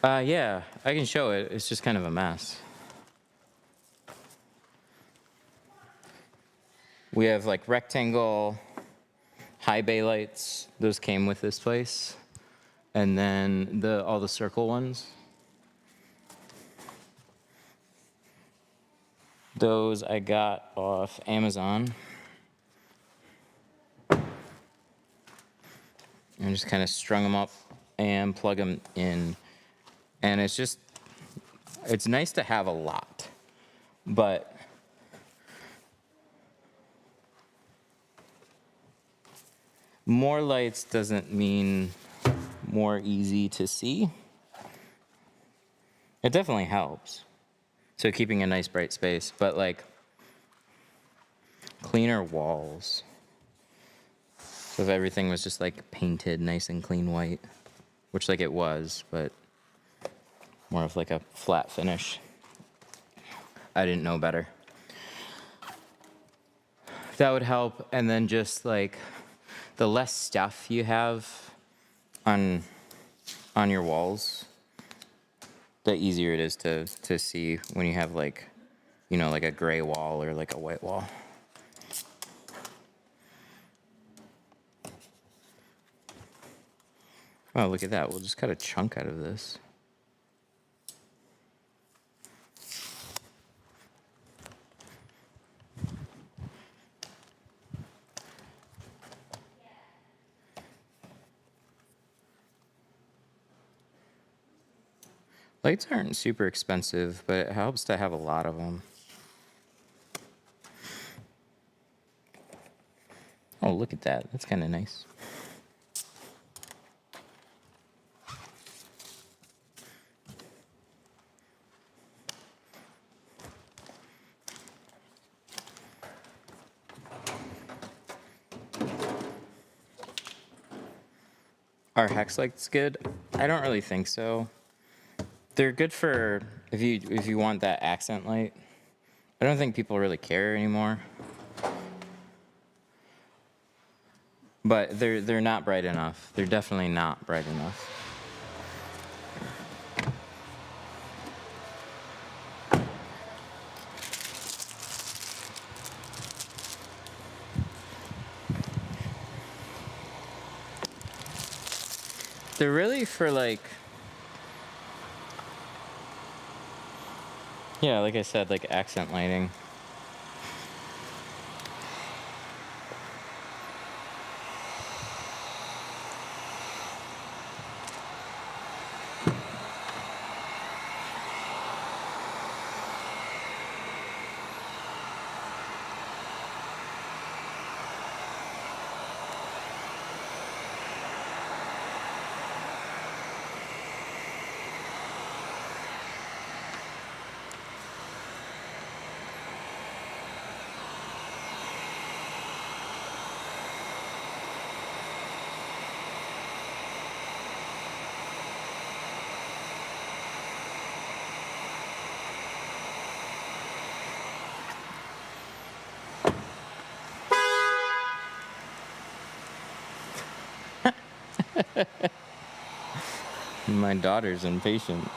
Yeah, I can show it. It's just kind of a mess. We have like rectangle high bay lights. Those came with this place. And then all the circle ones. Those I got off Amazon. And just kind of strung them up and plug them in. And it's nice to have a lot. But more lights doesn't mean more easy to see. It definitely helps. So keeping a nice bright space, but like cleaner walls. So if everything was just like painted nice and clean white, which like it was, but more of like a flat finish. I didn't know better. That would help. And then just like the less stuff you have on your walls, the easier it is to see when you have like, you know, like a gray wall or like a white wall. Oh, look at that. We'll just cut a chunk out of this. Lights aren't super expensive, but it helps to have a lot of them. Oh, look at that. That's kind of nice. Are hex lights good? I don't really think so. They're good for if you want that accent light. I don't think people really care anymore. But they're not bright enough. They're definitely not bright enough. They're really for like, yeah, like I said, like accent lighting. My daughter's impatient.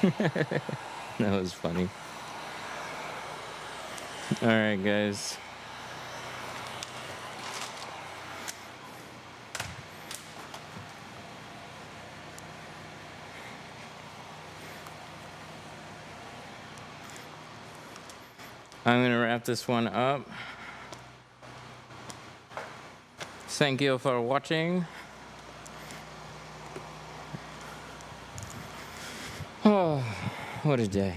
That was funny. All right, guys. I'm gonna wrap this one up. Thank you for watching. Oh, what a day.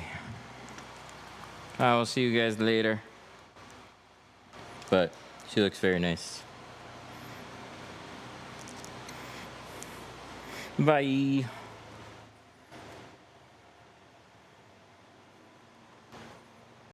I will see you guys later. But she looks very nice. Bye.